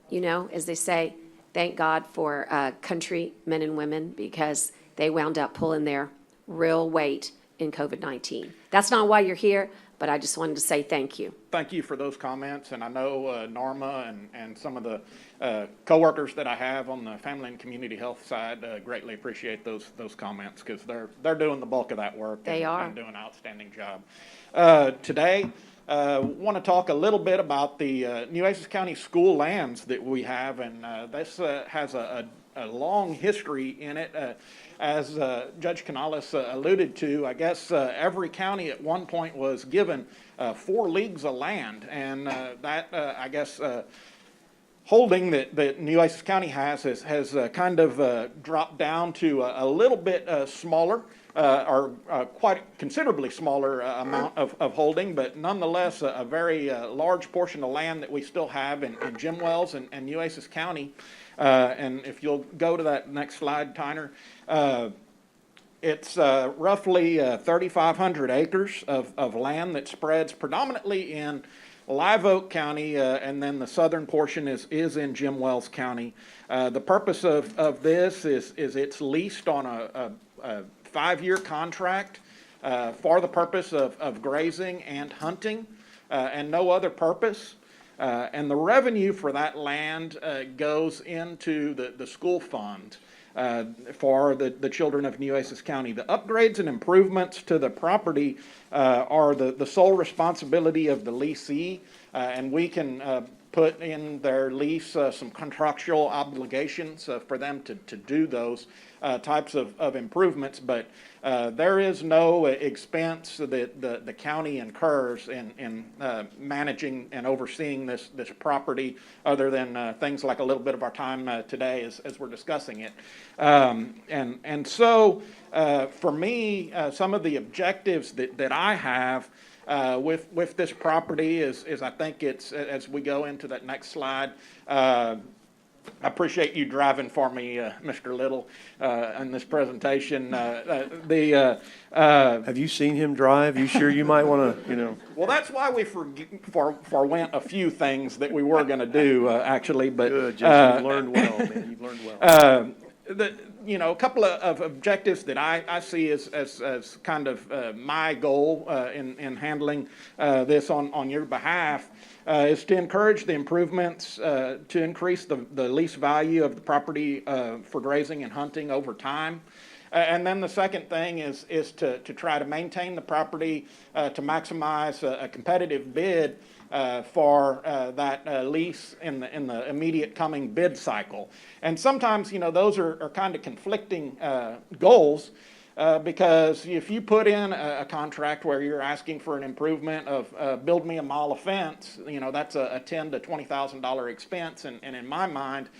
you know, as they say, thank God for country men and women, because they wound up pulling their real weight in COVID-19. That's not why you're here, but I just wanted to say thank you. Thank you for those comments, and I know Norma and some of the coworkers that I have on the family and community health side greatly appreciate those comments, because they're doing the bulk of that work. They are. And doing an outstanding job. Today, want to talk a little bit about the Nueces County school lands that we have, and this has a long history in it. As Judge Canales alluded to, I guess every county at one point was given 4 leagues of land, and that, I guess, holding that Nueces County has kind of dropped down to a little bit smaller, or quite considerably smaller amount of holding, but nonetheless a very large portion of land that we still have in Jim Wells and Nueces County. And if you'll go to that next slide, Tyner, it's roughly 3,500 acres of land that spreads predominantly in Live Oak County, and then the southern portion is in Jim Wells County. The purpose of this is it's leased on a 5-year contract for the purpose of grazing and hunting, and no other purpose. And the revenue for that land goes into the school fund for the children of Nueces County. The upgrades and improvements to the property are the sole responsibility of the leasee, and we can put in their lease some contractual obligations for them to do those types of improvements, but there is no expense that the county incurs in managing and overseeing this property, other than things like a little bit of our time today as we're discussing it. And so for me, some of the objectives that I have with this property is I think it's, as we go into that next slide, I appreciate you driving for me, Mr. Little, in this presentation. Have you seen him drive? You sure you might want to, Well, that's why we forwent a few things that we were going to do, actually. But Good, Jesse, you've learned well, man. You've learned well. A couple of objectives that I see as kind of my goal in handling this on your behalf is to encourage the improvements to increase the lease value of the property for grazing and hunting over time. And then the second thing is to try to maintain the property to maximize a competitive bid for that lease in the immediate coming bid cycle. And sometimes, those are kind of conflicting goals. Because if you put in a contract where you're asking for an improvement of build me a mile of fence, that's a $10,000 to $20,000 expense. And in my mind,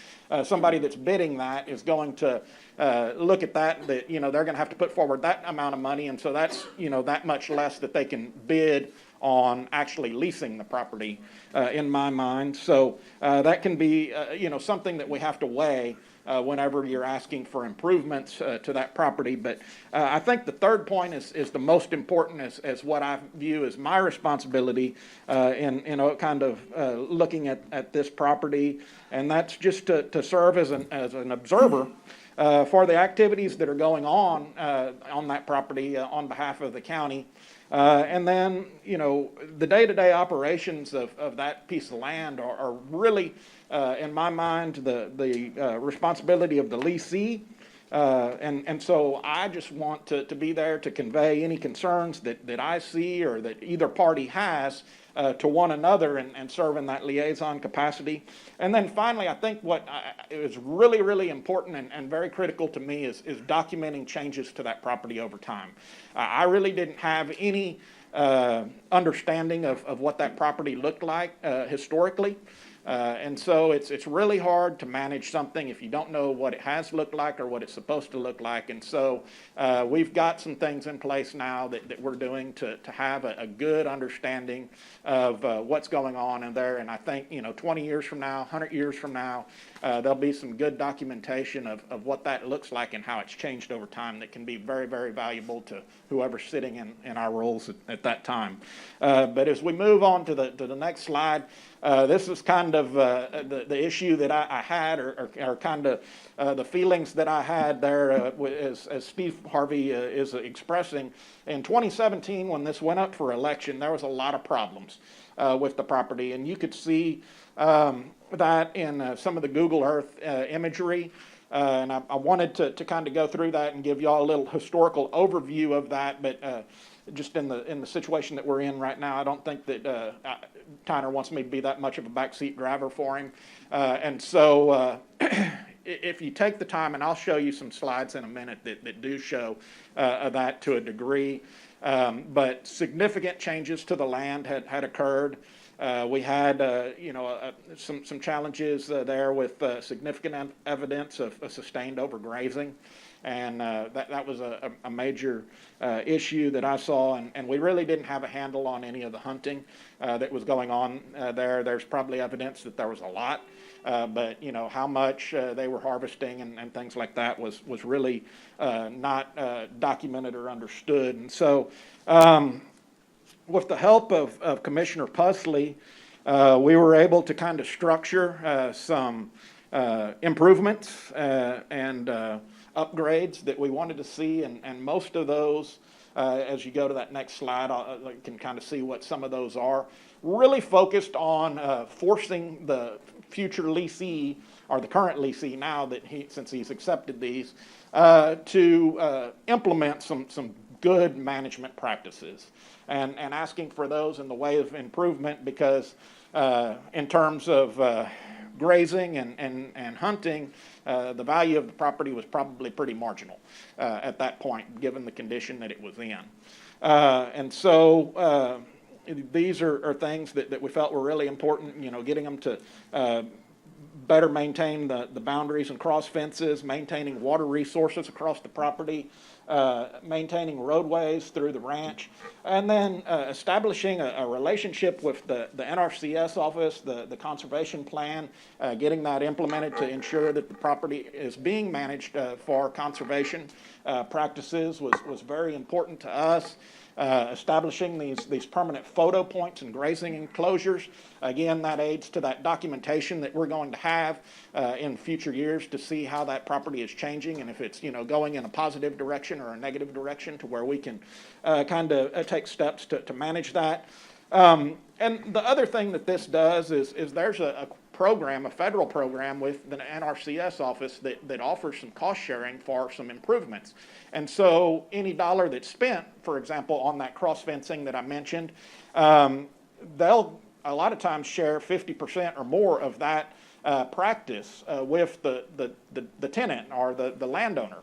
somebody that's bidding that is going to look at that they're going to have to put forward that amount of money. And so that's, that much less that they can bid on actually leasing the property, in my mind. So that can be, something that we have to weigh whenever you're asking for improvements to that property. But I think the third point is the most important as what I view as my responsibility in kind of looking at this property, and that's just to serve as an observer for the activities that are going on that property on behalf of the county. And then, the day-to-day operations of that piece of land are really, in my mind, the responsibility of the leasee. And so I just want to be there to convey any concerns that I see or that either party has to one another and serve in that liaison capacity. And then finally, I think what is really, really important and very critical to me is documenting changes to that property over time. I really didn't have any understanding of what that property looked like historically. And so it's really hard to manage something if you don't know what it has looked like or what it's supposed to look like. And so we've got some things in place now that we're doing to have a good understanding of what's going on in there. And I think, 20 years from now, 100 years from now, there'll be some good documentation of what that looks like and how it's changed over time that can be very, very valuable to whoever's sitting in our roles at that time. But as we move on to the next slide, this is kind of the issue that I had, or kind of the feelings that I had there, as Steve Harvey is expressing. In 2017, when this went up for election, there was a lot of problems with the property, and you could see that in some of the Google Earth imagery. And I wanted to kind of go through that and give you all a little historical overview of that, but just in the situation that we're in right now, I don't think that Tyner wants me to be that much of a backseat driver for him. And so if you take the time, and I'll show you some slides in a minute that do show that to a degree, but significant changes to the land had occurred. We had, some challenges there with significant evidence of sustained overgrazing, and that was a major issue that I saw, and we really didn't have a handle on any of the hunting that was going on there. There's probably evidence that there was a lot, but how much they were harvesting and things like that was really not documented or understood. And so with the help of Commissioner Pusley, we were able to kind of structure some improvements and upgrades that we wanted to see, and most of those, as you go to that next slide, you can kind of see what some of those are. Really focused on forcing the future leasee, or the current leasee now that since he's accepted these, to implement some good management practices, and asking for those in the way of improvement, because in terms of grazing and hunting, the value of the property was probably pretty marginal at that point, given the condition that it was in. And so these are things that we felt were really important, getting them to better maintain the boundaries and cross fences, maintaining water resources across the property, maintaining roadways through the ranch, and then establishing a relationship with the NRCS office, the conservation plan, getting that implemented to ensure that the property is being managed for conservation practices was very important to us. Establishing these permanent photo points and grazing enclosures. Again, that aids to that documentation that we're going to have in future years to see how that property is changing, and if it's going in a positive direction or a negative direction, to where we can kind of take steps to manage that. And the other thing that this does is there's a program, a federal program with the NRCS office that offers some cost sharing for some improvements. And so any dollar that's spent, for example, on that cross fencing that I mentioned, they'll a lot of times share 50% or more of that practice with the tenant or the landowner.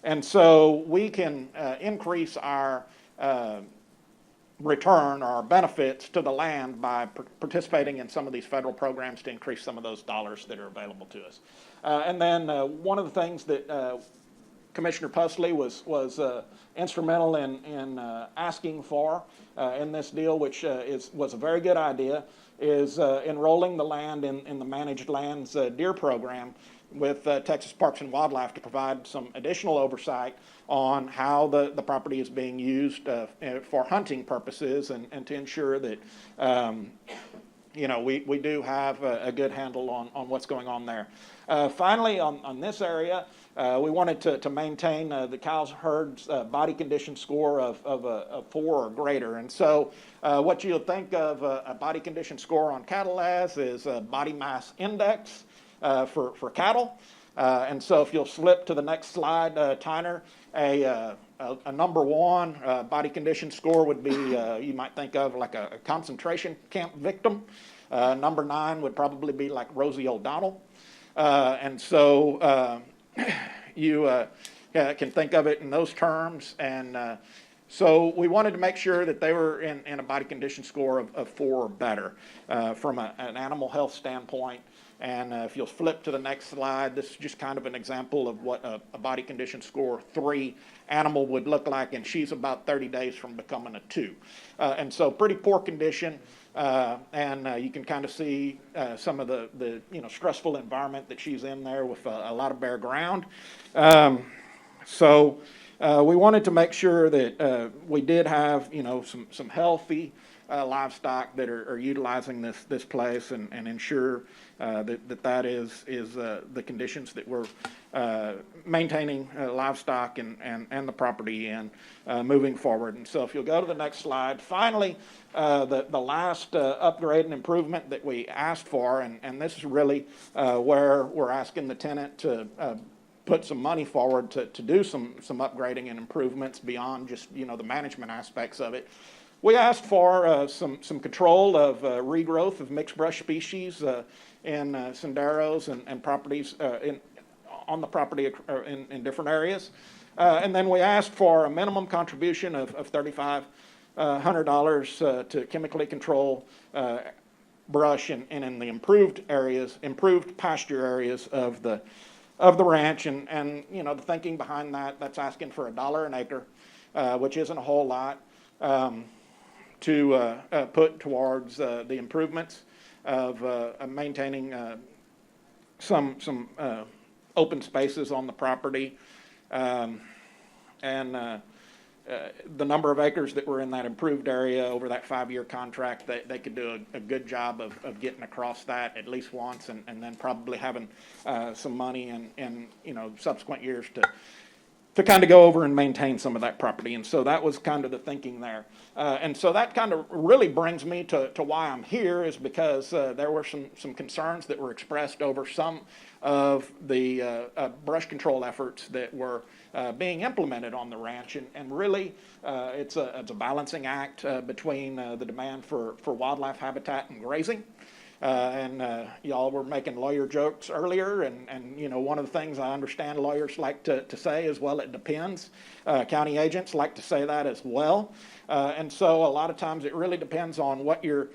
And so we can increase our return or benefits to the land by participating in some of these federal programs to increase some of those dollars that are available to us. And then one of the things that Commissioner Pusley was instrumental in asking for in this deal, which was a very good idea, is enrolling the land in the Managed Lands Deer Program with Texas Parks and Wildlife to provide some additional oversight on how the property is being used for hunting purposes, and to ensure that we do have a good handle on what's going on there. Finally, on this area, we wanted to maintain the cow herd's body condition score of a 4 or greater. And so what you'll think of a body condition score on cattle as is a body mass index for cattle. And so if you'll flip to the next slide, Tyner, a number 1 body condition score would be, you might think of like a concentration camp victim. Number 9 would probably be like Rosie O'Donnell. And so you can think of it in those terms. And so we wanted to make sure that they were in a body condition score of 4 or better from an animal health standpoint. And if you'll flip to the next slide, this is just kind of an example of what a body condition score 3 animal would look like, and she's about 30 days from becoming a 2. And so pretty poor condition, and you can kind of see some of the stressful environment that she's in there with a lot of bare ground. So we wanted to make sure that we did have some healthy livestock that are utilizing this place, and ensure that is the conditions that we're maintaining livestock and the property in moving forward. And so if you'll go to the next slide, finally, the last upgrade and improvement that we asked for, and this is really where we're asking the tenant to put some money forward to do some upgrading and improvements beyond just the management aspects of it. We asked for some control of regrowth of mixed brush species in senderos and properties on the property in different areas. And then we asked for a minimum contribution of $3,500 to chemically control brush and in the improved pasture areas of the ranch. And the thinking behind that's asking for $1 an acre, which isn't a whole lot, to put towards the improvements of maintaining some open spaces on the property, and the number of acres that were in that improved area over that 5-year contract, they could do a good job of getting across that at least once, and then probably having some money in subsequent years to kind of go over and maintain some of that property. And so that was kind of the thinking there. And so that kind of really brings me to why I'm here, is because there were some concerns that were expressed over some of the brush control efforts that were being implemented on the ranch. And really, it's a balancing act between the demand for wildlife habitat and grazing. Y'all were making lawyer jokes earlier, and one of the things I understand lawyers like to say is, well, it depends. County agents like to say that as well. And so a lot of times it really depends on what your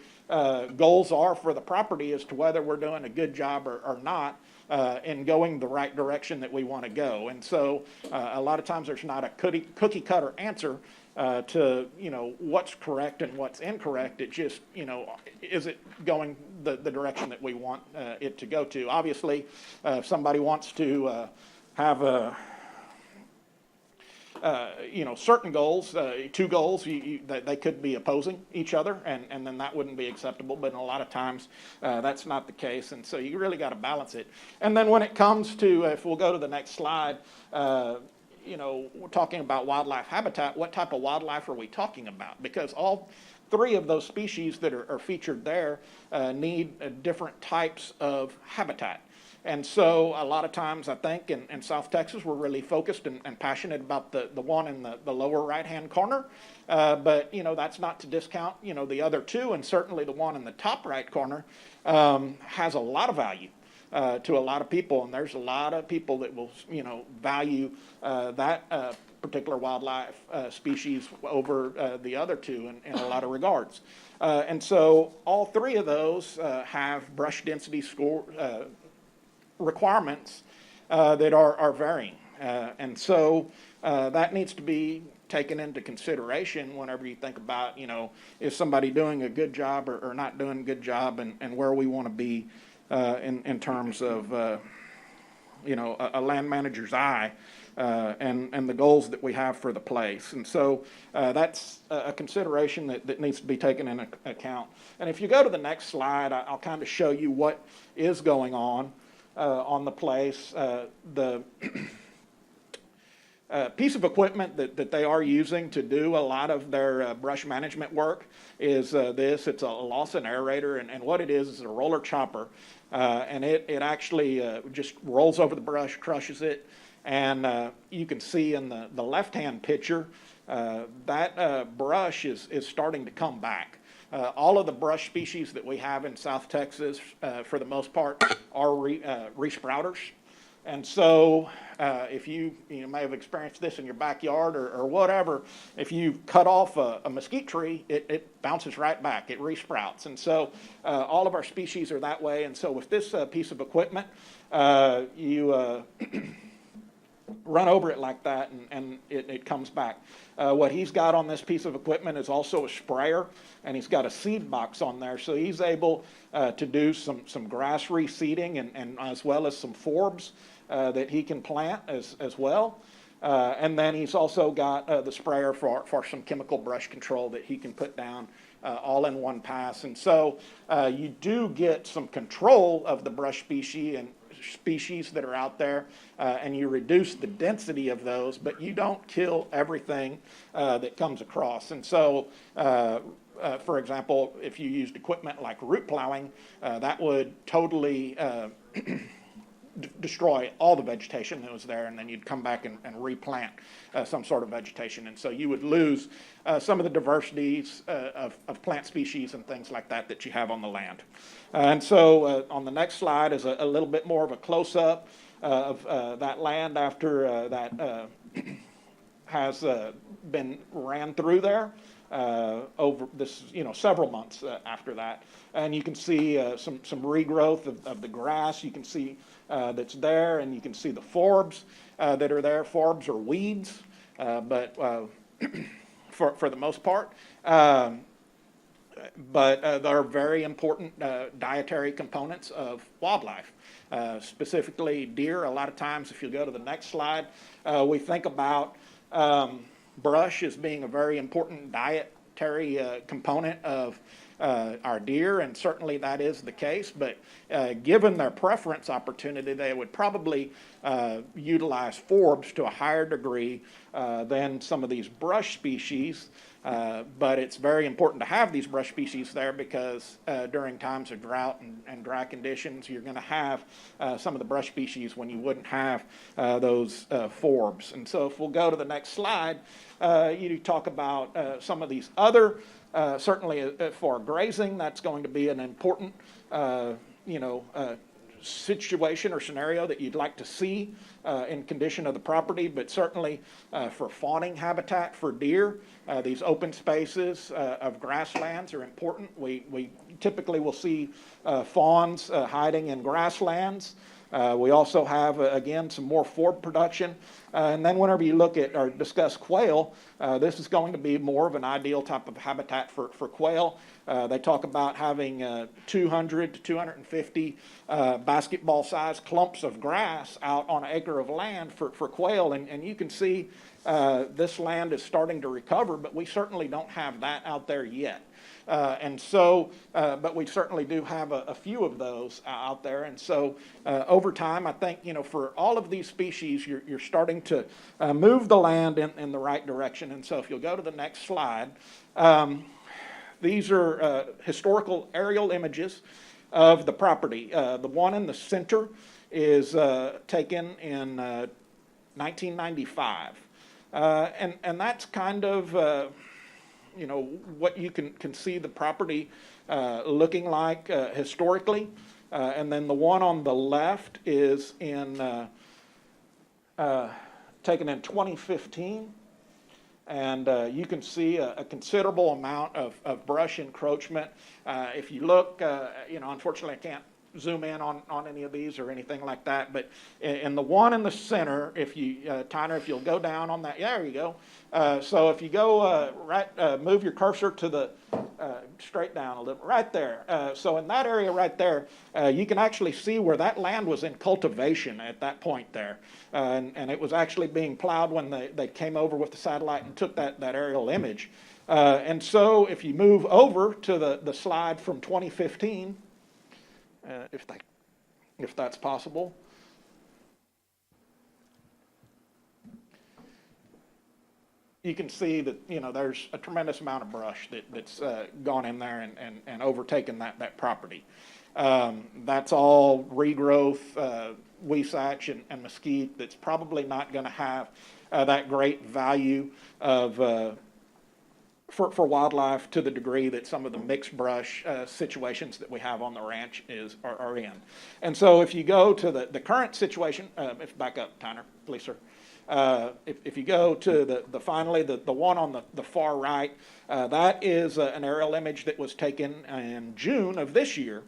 goals are for the property as to whether we're doing a good job or not in going the right direction that we want to go. And so a lot of times there's not a cookie cutter answer to what's correct and what's incorrect. It just is it going the direction that we want it to go to? Obviously, if somebody wants to have a certain goals, two goals, they could be opposing each other, and then that wouldn't be acceptable. But in a lot of times, that's not the case, and so you really got to balance it. And then when it comes to, if we'll go to the next slide, we're talking about wildlife habitat. What type of wildlife are we talking about? Because all 3 of those species that are featured there need different types of habitat. And so a lot of times, I think, in South Texas, we're really focused and passionate about the one in the lower right-hand corner. But, that's not to discount, the other 2, and certainly the one in the top right corner has a lot of value to a lot of people. And there's a lot of people that will, value that particular wildlife species over the other 2 in a lot of regards. And so all 3 of those have brush density score requirements that are varying. And so that needs to be taken into consideration whenever you think about, is somebody doing a good job or not doing a good job, and where we want to be in terms of, a land manager's eye and the goals that we have for the place. And so that's a consideration that needs to be taken into account. And if you go to the next slide, I'll kind of show you what is going on the place. The piece of equipment that they are using to do a lot of their brush management work is this. It's a Lawson aerator, and what it is a roller chopper, and it actually just rolls over the brush, crushes it, and you can see in the left-hand picture that brush is starting to come back. All of the brush species that we have in South Texas, for the most part, are resprouters. And so if you may have experienced this in your backyard or whatever, if you cut off a mesquite tree, it bounces right back. It resprouts. And so all of our species are that way. And so with this piece of equipment, you run over it like that, and it comes back. What he's got on this piece of equipment is also a sprayer, and he's got a seed box on there, so he's able to do some grass reseeding and as well as some forbs that he can plant as well. And then he's also got the sprayer for some chemical brush control that he can put down all in one pass. And so you do get some control of the brush species that are out there, and you reduce the density of those, but you don't kill everything that comes across. And so, for example, if you used equipment like root plowing, that would totally destroy all the vegetation that was there, and then you'd come back and replant some sort of vegetation. And so you would lose some of the diversities of plant species and things like that you have on the land. And so on the next slide is a little bit more of a close-up of that land after that has been ran through there over this, several months after that. And you can see some regrowth of the grass. You can see that's there, and you can see the forbs that are there. Forbs are weeds, but for the most part. But they're very important dietary components of wildlife, specifically deer. A lot of times, if you go to the next slide, we think about brush as being a very important dietary component of our deer, and certainly that is the case, but given their preference opportunity, they would probably utilize forbs to a higher degree than some of these brush species. But it's very important to have these brush species there because during times of drought and dry conditions, you're going to have some of the brush species when you wouldn't have those forbs. And so if we'll go to the next slide, you talk about some of these other, certainly for grazing, that's going to be an important, situation or scenario that you'd like to see in condition of the property, but certainly for fawning habitat for deer, these open spaces of grasslands are important. We typically will see fawns hiding in grasslands. We also have, again, some more forb production. And then whenever you look at or discuss quail, this is going to be more of an ideal type of habitat for quail. They talk about having 200 to 250 basketball-sized clumps of grass out on an acre of land for quail. And you can see this land is starting to recover, but we certainly don't have that out there yet. But we certainly do have a few of those out there. And so over time, I think, for all of these species, you're starting to move the land in the right direction. And so if you'll go to the next slide, these are historical aerial images of the property. The one in the center is taken in 1995. And that's kind of what you can see the property looking like historically. And then the one on the left is taken in 2015. And you can see a considerable amount of brush encroachment. If you look, unfortunately I can't zoom in on any of these or anything like that, but in the one in the center, if you, Tyner, if you'll go down on that, there you go. So if you go move your cursor to the, straight down a little, right there. So in that area right there, you can actually see where that land was in cultivation at that point there. And it was actually being plowed when they came over with the satellite and took that aerial image. And so if you move over to the slide from 2015, if that's possible. You can see that, there's a tremendous amount of brush that's gone in there and overtaken that property. That's all regrowth, weesach and mesquite that's probably not going to have that great value of for wildlife to the degree that some of the mixed brush situations that we have on the ranch are in. And so if you go to the current situation, if back up, Tyner, please, sir. If you go to finally the one on the far right, that is an aerial image that was taken in June of this year.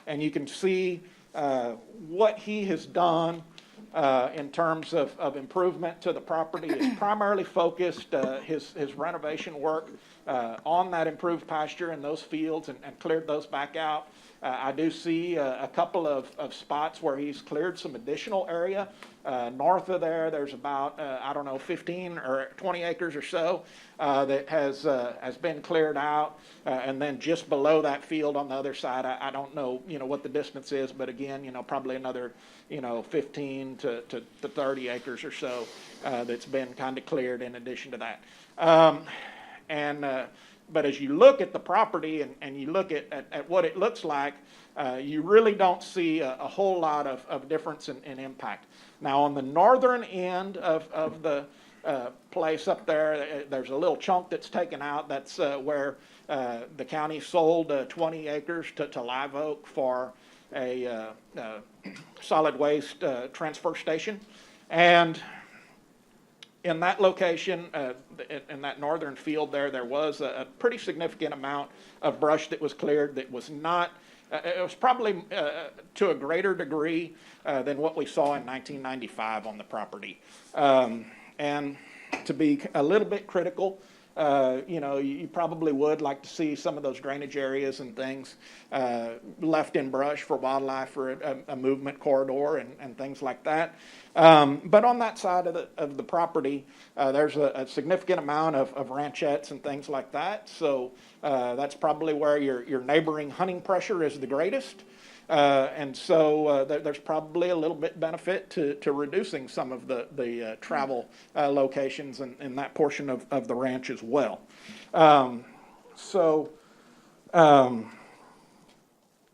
And you can see what he has done in terms of improvement to the property. Is primarily focused his renovation work on that improved pasture in those fields and cleared those back out. I do see a couple of spots where he's cleared some additional area. North of there's about, 15 or 20 acres or so that has been cleared out. And then just below that field on the other side, I don't know, what the distance is, but again, probably another, 15 to 30 acres or so that's been kind of cleared in addition to that. But as you look at the property and you look at what it looks like, you really don't see a whole lot of difference in impact. Now, on the northern end of the place up there, there's a little chunk that's taken out. That's where the county sold 20 acres to Live Oak for a solid waste transfer station. And in that location, in that northern field there was a pretty significant amount of brush that was cleared that was not, it was probably to a greater degree than what we saw in 1995 on the property. And to be a little bit critical, you probably would like to see some of those drainage areas and things left in brush for wildlife, for a movement corridor and things like that. But on that side of the property, there's a significant amount of ranchettes and things like that. So that's probably where your neighboring hunting pressure is the greatest. And so there's probably a little bit benefit to reducing some of the travel locations in that portion of the ranch as well.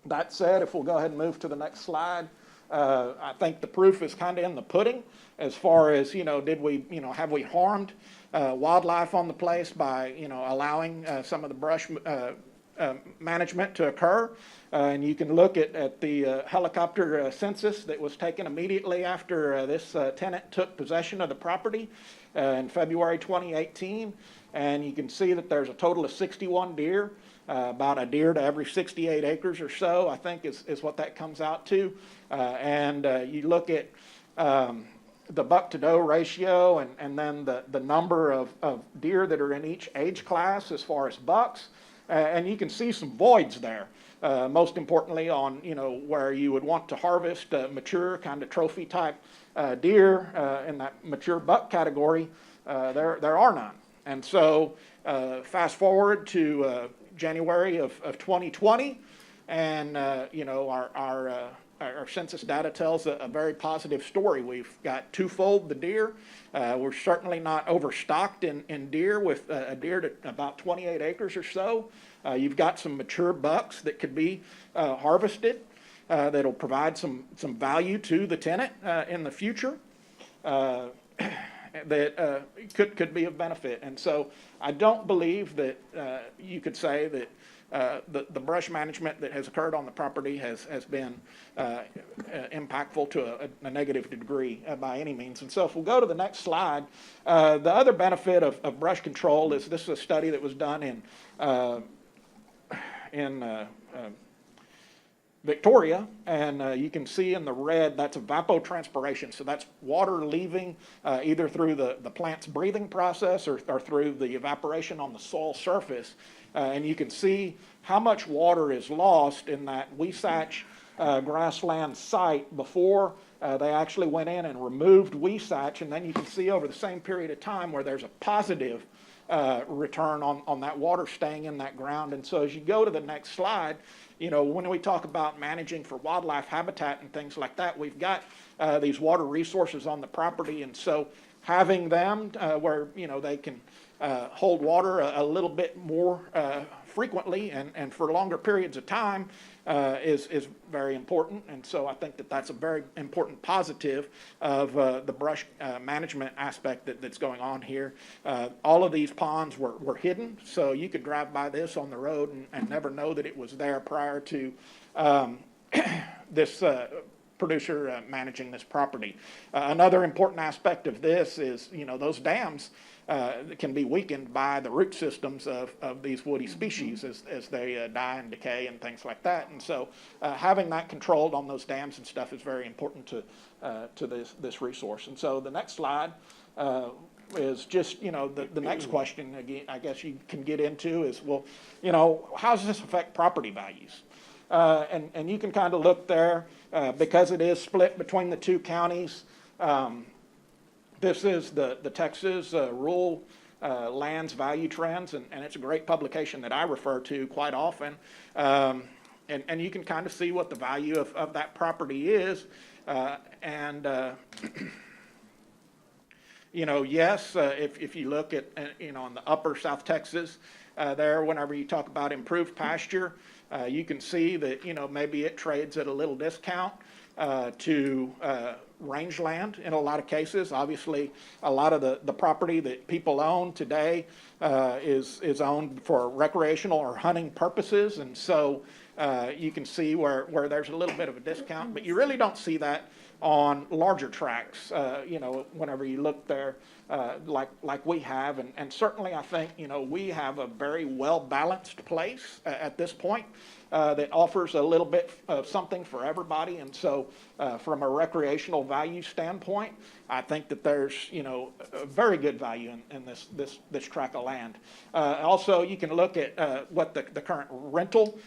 That said, if we'll go ahead and move to the next slide, I think the proof is kind of in the pudding as far as, have we harmed wildlife on the place by, allowing some of the brush management to occur. And you can look at the helicopter census that was taken immediately after this tenant took possession of the property in February 2018. And you can see that there's a total of 61 deer, about a deer to every 68 acres or so, I think is what that comes out to. And you look at the buck to doe ratio and then the number of deer that are in each age class as far as bucks. And you can see some voids there. Most importantly on, where you would want to harvest mature kind of trophy type deer in that mature buck category, there are none. And so fast forward to January of 2020, and, our census data tells a very positive story. We've got twofold the deer. We're certainly not overstocked in deer with a deer to about 28 acres or so. You've got some mature bucks that could be harvested that'll provide some value to the tenant in the future that could be of benefit. And so I don't believe that you could say that the brush management that has occurred on the property has been impactful to a negative degree by any means. And so if we'll go to the next slide, the other benefit of brush control is this is a study that was done in Victoria, and you can see in the red that's evapotranspiration. So that's water leaving either through the plant's breathing process or through the evaporation on the soil surface. And you can see how much water is lost in that Wasatch grassland site before they actually went in and removed Wasatch. And then you can see over the same period of time where there's a positive return on that water staying in that ground. And so as you go to the next slide, when we talk about managing for wildlife habitat and things like that, we've got these water resources on the property. And so having them where, they can hold water a little bit more frequently and for longer periods of time is very important. And so I think that's a very important positive of the brush management aspect that's going on here. All of these ponds were hidden, so you could drive by this on the road and never know that it was there prior to this producer managing this property. Another important aspect of this is, those dams can be weakened by the root systems of these woody species as they die and decay and things like that. And so having that controlled on those dams and stuff is very important to this resource. And so the next slide is just, the next question, again, I guess you can get into is, well, how does this affect property values? And you can kind of look there because it is split between the two counties. This is the Texas Rural Lands Value Trends, and it's a great publication that I refer to quite often. And you can kind of see what the value of that property is. Yes, if you look at, in the upper South Texas there, whenever you talk about improved pasture, you can see that, maybe it trades at a little discount to rangeland in a lot of cases. Obviously, a lot of the property that people own today is owned for recreational or hunting purposes. And so you can see where there's a little bit of a discount, but you really don't see that on larger tracts, whenever you look there, like we have. And certainly I think, we have a very well-balanced place at this point that offers a little bit of something for everybody. And so from a recreational value standpoint, I think that there's, a very good value in this tract of land. Also, you can look at what the current rental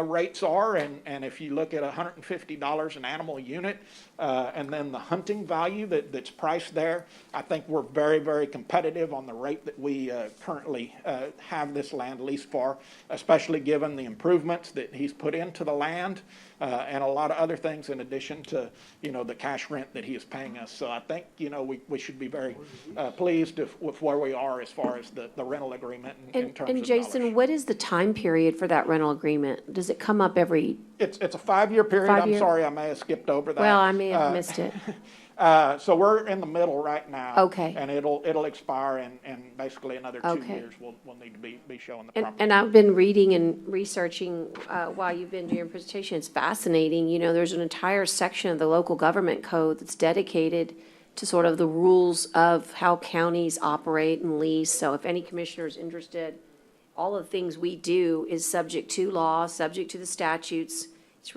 rates are, and if you look at $150 an animal unit, and then the hunting value that's priced there, I think we're very, very competitive on the rate that we currently have this land leased for, especially given the improvements that he's put into the land, and a lot of other things in addition to, the cash rent that he is paying us. So I think, we should be very pleased with where we are as far as the rental agreement in terms of And Jason, dollars. what is the time period for that rental agreement? Does it come up every? It's a 5-year period. 5 I'm year? sorry, I may have skipped over that. Well, I may have missed it. So we're in the middle right now. Okay. And it'll expire in basically another 2 Okay. years. We'll need to be showing the And, property. and I've been reading and researching while you've been doing your presentation. It's fascinating. There's an entire section of the local government code that's dedicated to sort of the rules of how counties operate and lease. So if any commissioner is interested, all of the things we do is subject to law, subject to the statutes. It's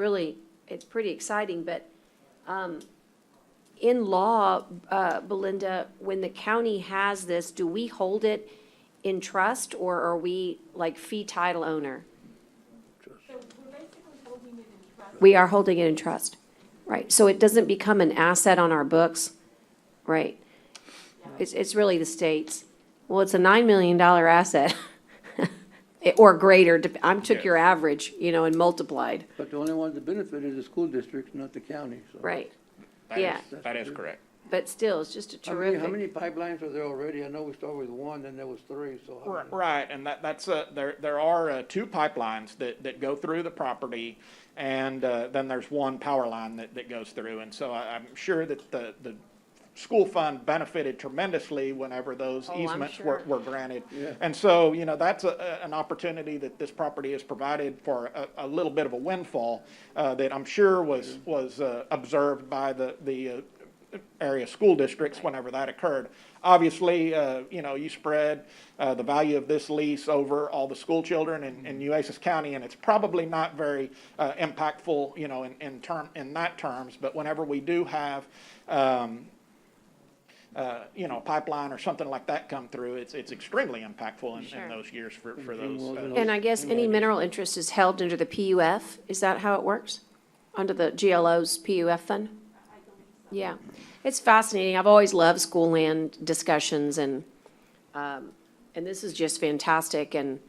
pretty exciting. But in law, Belinda, when the county has this, do we hold it in trust, or are we like fee title owner? We are holding it in trust, right? So it doesn't become an asset on our books, right? It's really the state's. Well, it's a $9 million asset or greater. I took your average, and multiplied. But the only ones that benefit is the school districts, not the county, so. Right. That Yeah. That is correct. But still, it's just a terrific. How many pipelines are there already? I know we started with one, then there was 3, so. how many? Right, and that's there are 2 pipelines that go through the property, and then there's one power line that goes through. And so I'm sure that the school fund benefited tremendously whenever those I'm easements sure. were granted. Yeah. And so, that's an opportunity that this property has provided for a little bit of a windfall that I'm sure was observed by the area school districts whenever that occurred. Obviously, you spread the value of this lease over all the school children in Nueces County, and it's probably not very impactful, in that terms. But whenever we do have pipeline or something like that come through, it's extremely impactful in those years for those. And I guess any mineral interest is held under the PUF. Is that how it works? Under the GLO's PUF fund? Yeah. It's fascinating. I've always loved school land discussions, and this is just fantastic. And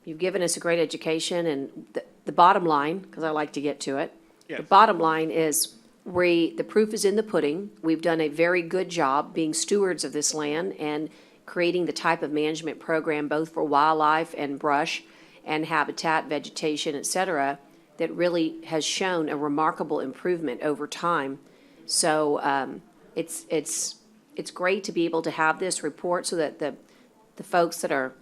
you've given us a great education. And the bottom line, because I like to get to it, the bottom line is the proof is in the pudding. We've done a very good job being stewards of this land and creating the type of management program, both for wildlife and brush and habitat, vegetation, et cetera, that really has shown a remarkable improvement over time. So it's great to be able to have this report so that the folks that are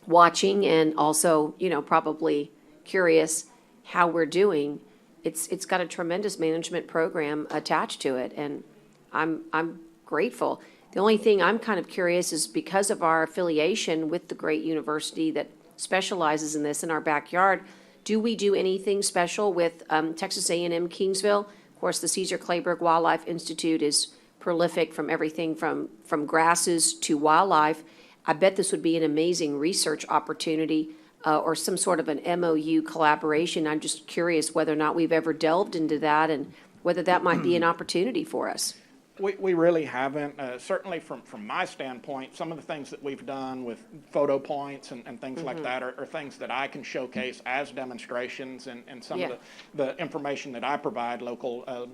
watching and also, probably curious how we're doing, it's got a tremendous management program attached to it, and I'm grateful. The only thing I'm kind of curious is because of our affiliation with the great university that specializes in this in our backyard, do we do anything special with Texas A&M Kingsville? Of course, the Cesar Clayburgh Wildlife Institute is prolific from everything from grasses to wildlife. I bet this would be an amazing research opportunity or some sort of an MOU collaboration. I'm just curious whether or not we've ever delved into that and whether that might be an opportunity for us. We really haven't. Certainly from my standpoint, some of the things that we've done with photo points and things like that are things that I can showcase as demonstrations, and some of the information that I provide local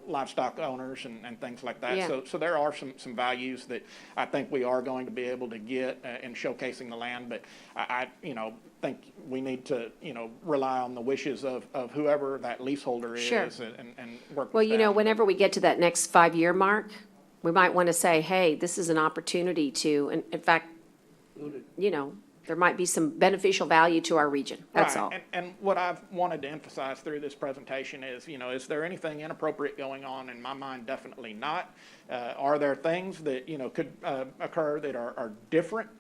livestock owners and things like that. Yeah. So there are some values that I think we are going to be able to get in showcasing the land, but I think we need to, rely on the wishes of whoever that leaseholder is Sure. and work Well, with them. whenever we get to that next 5-year mark, we might want to say, hey, this is an opportunity to, and in fact, there might be some beneficial value to our region. That's Right. all. And what I've wanted to emphasize through this presentation is, is there anything inappropriate going on? In my mind, definitely not. Are there things that, could occur that are different?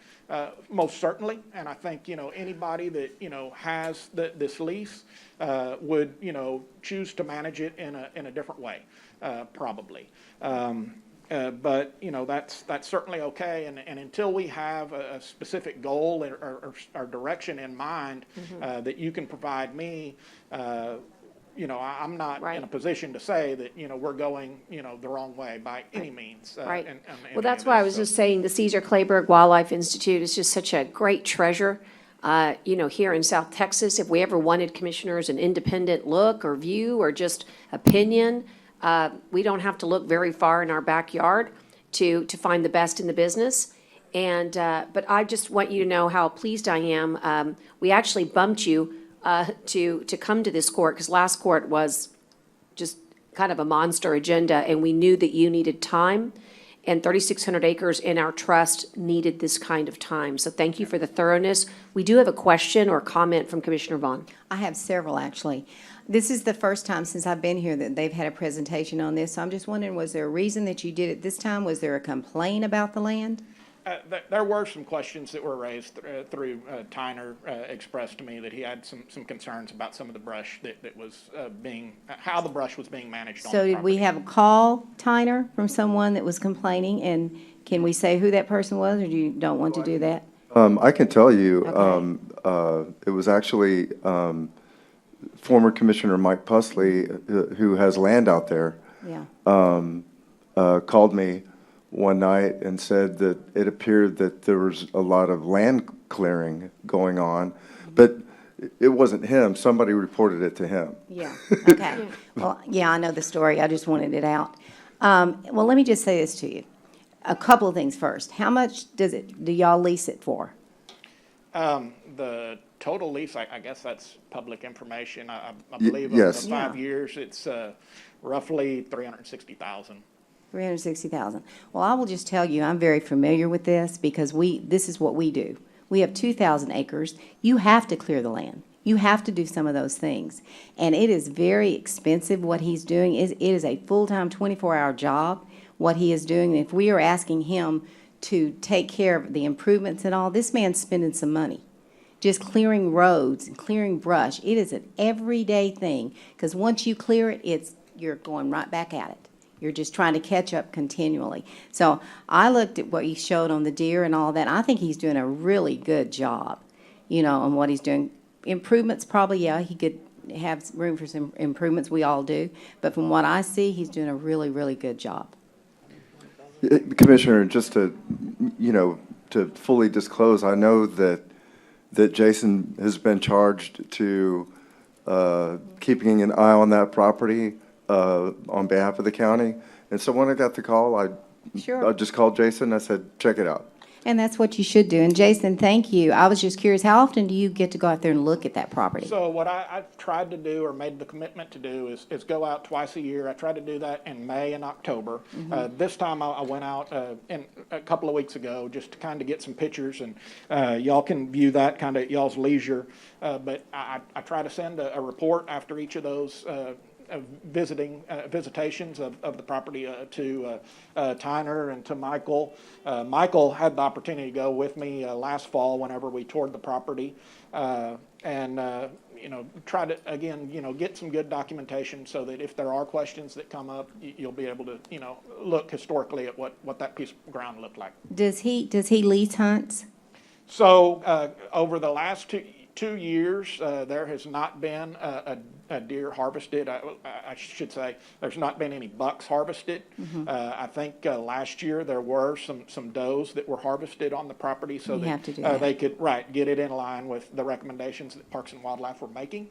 Most certainly. And I think, anybody that, has this lease would, choose to manage it in a different way, probably. But that's certainly okay, and until we have a specific goal or direction in mind that you can provide me, I'm not in a position to say that we're going the wrong way by any means. Right. in Well, that's any why of I was this. just saying the Cesar Claiborne Wildlife Institute is just such a great treasure, here in South Texas. If we ever wanted commissioners an independent look or view or just opinion, we don't have to look very far in our backyard to find the best in the business. And, but I just want you to know how pleased I am. We actually bumped you to come to this court, because last court was just kind of a monster agenda, and we knew that you needed time, and 3,600 acres in our trust needed this kind of time. So thank you for the thoroughness. We do have a question or comment from Commissioner Vaughn. I have several, actually. This is the first time since I've been here that they've had a presentation on this, so I'm just wondering, was there a reason that you did it this time? Was there a complaint about the land? There were some questions that were raised through Tyner expressed to me that he had some concerns about some of the brush that was how the brush was being managed on So the did we property. have a call, Tyner, from someone that was complaining, and can we say who that person was, or you don't want to do that? I can tell you, Okay. it was actually former Commissioner Mike Pusley, who has land out there, Yeah. called me one night and said that it appeared that there was a lot of land clearing going on, but it wasn't him. Somebody reported it to him. Yeah, okay. Well, yeah, I know the story. I just wanted it out. Well, let me just say this to you. A couple of things first. How much do y'all lease it for? The total lease, I guess that's public information. I believe yes. over 5 years, it's roughly $360,000. 360,000. Well, I will just tell you, I'm very familiar with this because this is what we do. We have 2,000 acres. You have to clear the land. You have to do some of those things. And it is very expensive what he's doing. It is a full-time 24-hour job, what he is doing. If we are asking him to take care of the improvements and all, this man's spending some money. Just clearing roads and clearing brush. It is an everyday thing because once you clear it, you're going right back at it. You're just trying to catch up continually. So I looked at what he showed on the deer and all that. I think he's doing a really good job, on what he's doing. Improvements, probably, yeah, he could have room for some improvements. We all do. But from what I see, he's doing a really, really good job. Commissioner, just to fully disclose, I know that Jason has been charged to keeping an eye on that property on behalf of the county. And so when I got the call, I just called Jason. I said, check it out. And that's what you should do. And Jason, thank you. I was just curious, how often do you get to go out there and look at that property? So what I've tried to do, or made the commitment to do, is go out twice a year. I try to do that in May and October. This time I went out a couple of weeks ago just to kind of get some pictures, and y'all can view that kind of at y'all's leisure. But I try to send a report after each of those visitations of the property to Tyner and to Michael. Michael had the opportunity to go with me last fall whenever we toured the property, and try to again get some good documentation so that if there are questions that come up, you'll be able to look historically at what that piece of ground looked like. Does he lease hunts? So over the last two years, there has not been a deer harvested. I should say there's not been any bucks harvested. I think last year there were some does that were harvested on the property so that they could get it in line with the recommendations that Parks and Wildlife were making.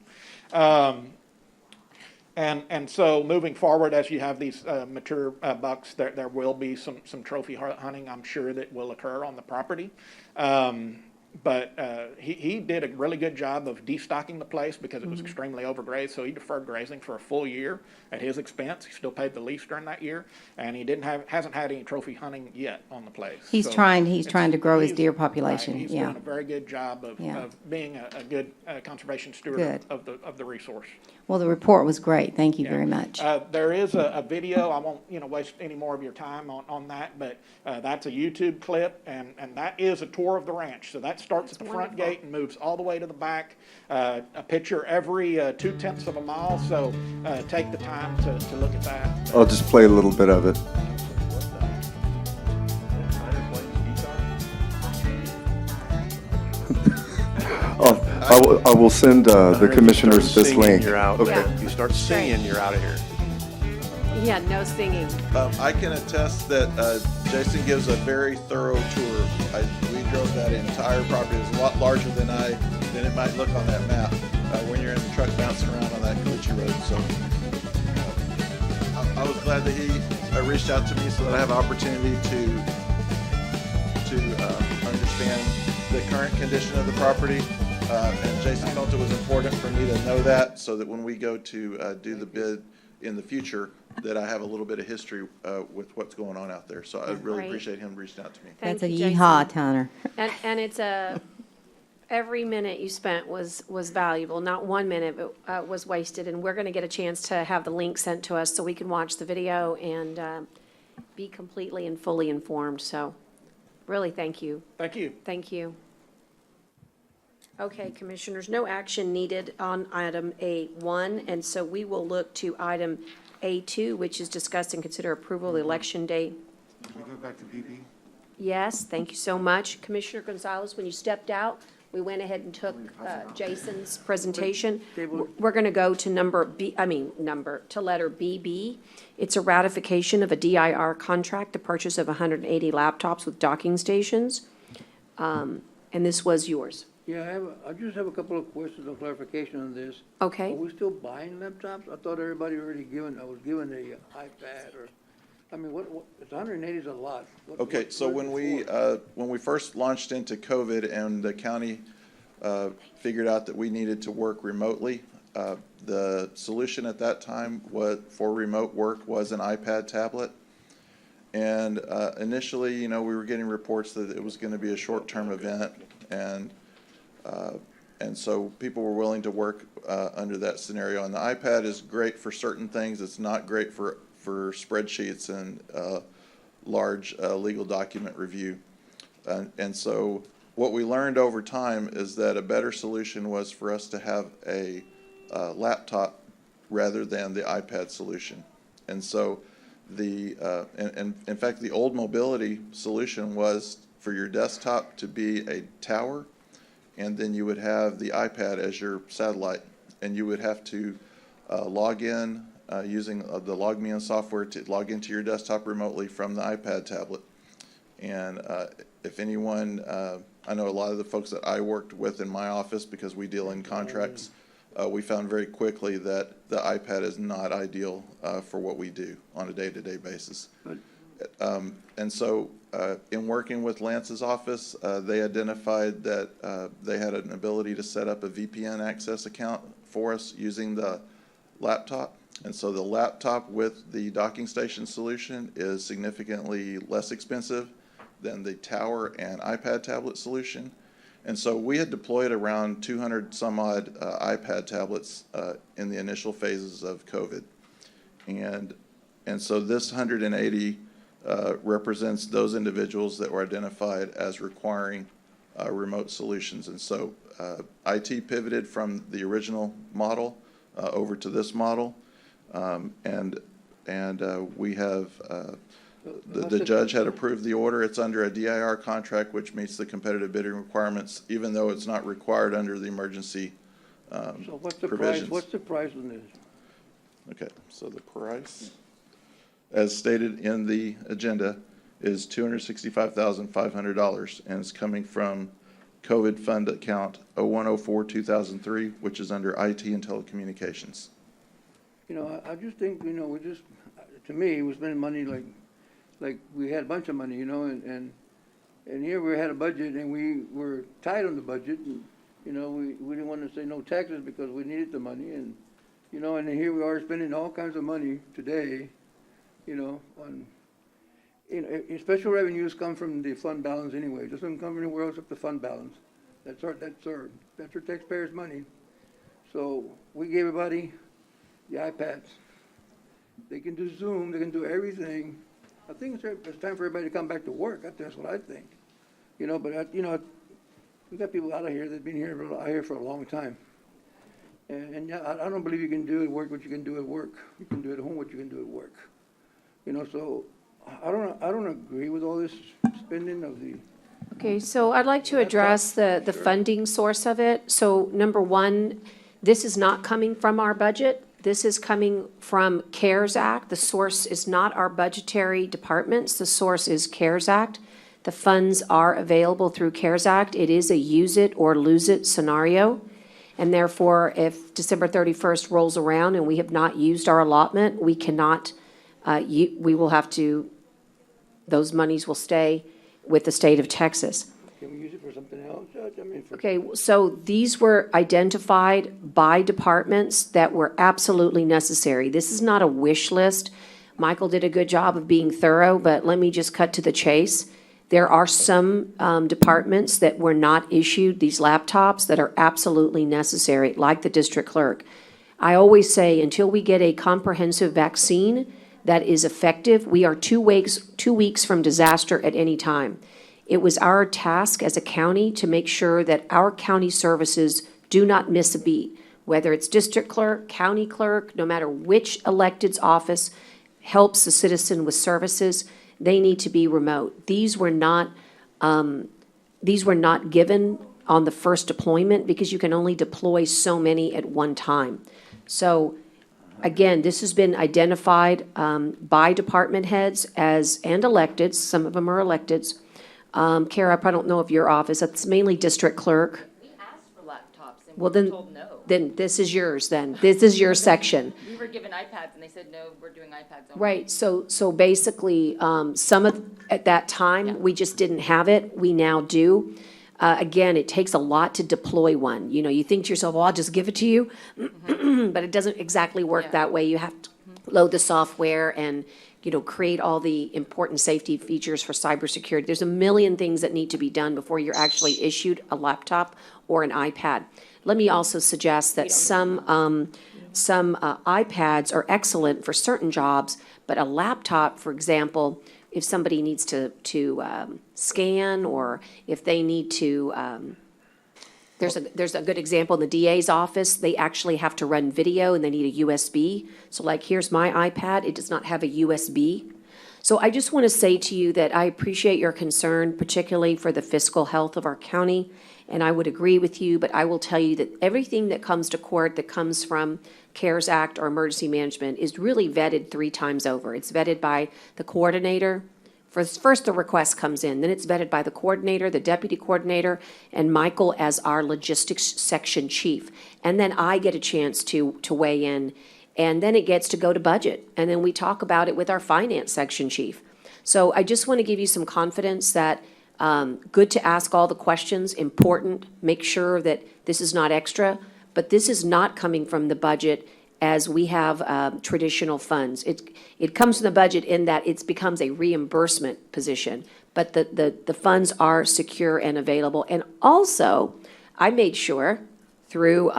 And so moving forward, as you have these mature bucks, there will be some trophy hunting, I'm sure, that will occur on the property. But he did a really good job of destocking the place because it was extremely overgrazed. So he deferred grazing for a full year at his expense. He still paid the lease during that year, and he hasn't had any trophy hunting yet on the place. He's So trying to grow his he's- deer population, right, he's yeah. doing a very good job of being a good conservation steward Good. of the resource. Well, the report was great. Thank you very much. There is a video. I won't waste any more of your time on that, but that's a YouTube clip, and that is a tour of the ranch. So that starts at the front gate and moves all the way to the back. A picture every 0.2 of a mile. So take the time to look at that. I'll just play a little bit of it. I will send the commissioners this link. You're out. Okay. Yeah. You start singing, you're out of here. Yeah, no singing. I can attest that Jason gives a very thorough tour. We drove that entire property. It's a lot larger than it might look on that map when you're in the truck bouncing around on that Caliche Road. So I was glad that he reached out to me so that I have opportunity to understand the current condition of the property. And Jason felt it was important for me to know that so that when we go to do the bid in the future, that I have a little bit of history with what's going on out there. So I really Right. appreciate him reaching out to me. Thank That's a you, yeehaw, Jason. Tanner. And it's every minute you spent was valuable. Not 1 minute was wasted. And we're going to get a chance to have the link sent to us so we can watch the video and be completely and fully informed. So really, thank you. Thank you. Thank you. Okay, Commissioners, no action needed on item A1, and so we will look to item A2, which is discuss and consider approval of the election day. Can we go back to BB? Yes, thank you so much. Commissioner Gonzalez, when you stepped out, we went ahead and took Jason's presentation. We're going to go to letter BB. It's a ratification of a DIR contract, the purchase of 180 laptops with docking stations. And this was yours. Yeah, I just have a couple of questions of clarification on this. Okay. Are we still buying laptops? I thought everybody already was given a iPad or, I mean, it's 180 is a lot. Okay, so when we first launched into COVID and the county figured out that we needed to work remotely, the solution at that time for remote work was an iPad tablet. And initially, we were getting reports that it was going to be a short-term event, and so people were willing to work under that scenario. And the iPad is great for certain things. It's not great for spreadsheets and large legal document review. And so what we learned over time is that a better solution was for us to have a laptop rather than the iPad solution. And so in fact, the old mobility solution was for your desktop to be a tower, and then you would have the iPad as your satellite, and you would have to log in using the LogMeIn software to log into your desktop remotely from the iPad tablet. And if anyone, I know a lot of the folks that I worked with in my office, because we deal in contracts, we found very quickly that the iPad is not ideal for what we do on a day-to-day basis. And so in working with Lance's office, they identified that they had an ability to set up a VPN access account for us using the laptop. And so the laptop with the docking station solution is significantly less expensive than the tower and iPad tablet solution. And so we had deployed around 200 some odd iPad tablets in the initial phases of COVID. And so this 180 represents those individuals that were identified as requiring remote solutions. And so IT pivoted from the original model over to this model. And we have, the judge had approved the order. It's under a DIR contract, which meets the competitive bidding requirements, even though it's not required under the emergency So what's the provisions. price, what's the price on this? Okay, so the price, as stated in the agenda, is $265,500, and it's coming from COVID fund account 0104-2003, which is under IT and telecommunications. I just think, to me, we're spending money like we had a bunch of money, and And here we had a budget and we were tight on the budget and, you know, we didn't want to say no taxes because we needed the money and, you know, and then here we are spending all kinds of money today, you know, on, you know, special revenues come from the fund balance anyway. It doesn't come anywhere else except the fund balance. That's our taxpayers' money. So we gave everybody the iPads. They can do Zoom, they can do everything. I think it's time for everybody to come back to work. That's what I think. You know, but, you know, we got people out of here that have been out here for a long time. And yeah, I don't believe you can do at work what you can do at work. You can do at home what you can do at work. You know, so I don't agree with all this spending of the. Okay, so I'd like to address the funding source of it. So number one, this is not coming from our budget. This is coming from CARES Act. The source is not our budgetary departments. The source is CARES Act. The funds are available through CARES Act. It is a use it or lose it scenario. And therefore, if December 31st rolls around and we have not used our allotment, we cannot, we will have to, those monies will stay with the state of Texas. Can we use it for something else, Judge? I mean, Okay, so these were identified by departments that were absolutely necessary. This is not a wish list. Michael did a good job of being thorough, but let me just cut to the chase. There are some departments that were not issued these laptops that are absolutely necessary, like the district clerk. I always say, until we get a comprehensive vaccine that is effective, we are 2 weeks from disaster at any time. It was our task as a county to make sure that our county services do not miss a beat, whether it's district clerk, county clerk, no matter which elected's office helps the citizen with services, they need to be remote. These were not given on the first deployment because you can only deploy so many at one time. So again, this has been identified by department heads and electeds. Some of them are electeds. Kara, I don't know if your office, that's mainly district clerk. We asked for laptops and Well, we were then, told no. then this is yours then. This is your section. We were given iPads and they said, no, we're doing iPads only. Right, so basically, some of, at that time, we just didn't have it. We now do. Again, it takes a lot to deploy one. You know, you think to yourself, well, I'll just give it to you. But it doesn't exactly work that way. You have to load the software and, you know, create all the important safety features for cybersecurity. There's a million things that need to be done before you're actually issued a laptop or an iPad. Let me also suggest that some iPads are excellent for certain jobs, but a laptop, for example, if somebody needs to scan or if they need to, there's a good example in the DA's office. They actually have to run video and they need a USB. So like, here's my iPad. It does not have a USB. So I just want to say to you that I appreciate your concern, particularly for the fiscal health of our county. And I would agree with you, but I will tell you that everything that comes to court that comes from CARES Act or emergency management is really vetted 3 times over. It's vetted by the coordinator. First, the request comes in, then it's vetted by the coordinator, the deputy coordinator, and Michael as our logistics section chief. And then I get a chance to weigh in, and then it gets to go to budget. And then we talk about it with our finance section chief. So I just want to give you some confidence that good to ask all the questions, important, make sure that this is not extra, but this is not coming from the budget as we have traditional funds. It comes from the budget in that it becomes a reimbursement position, but the funds are secure and available. And also, I made sure through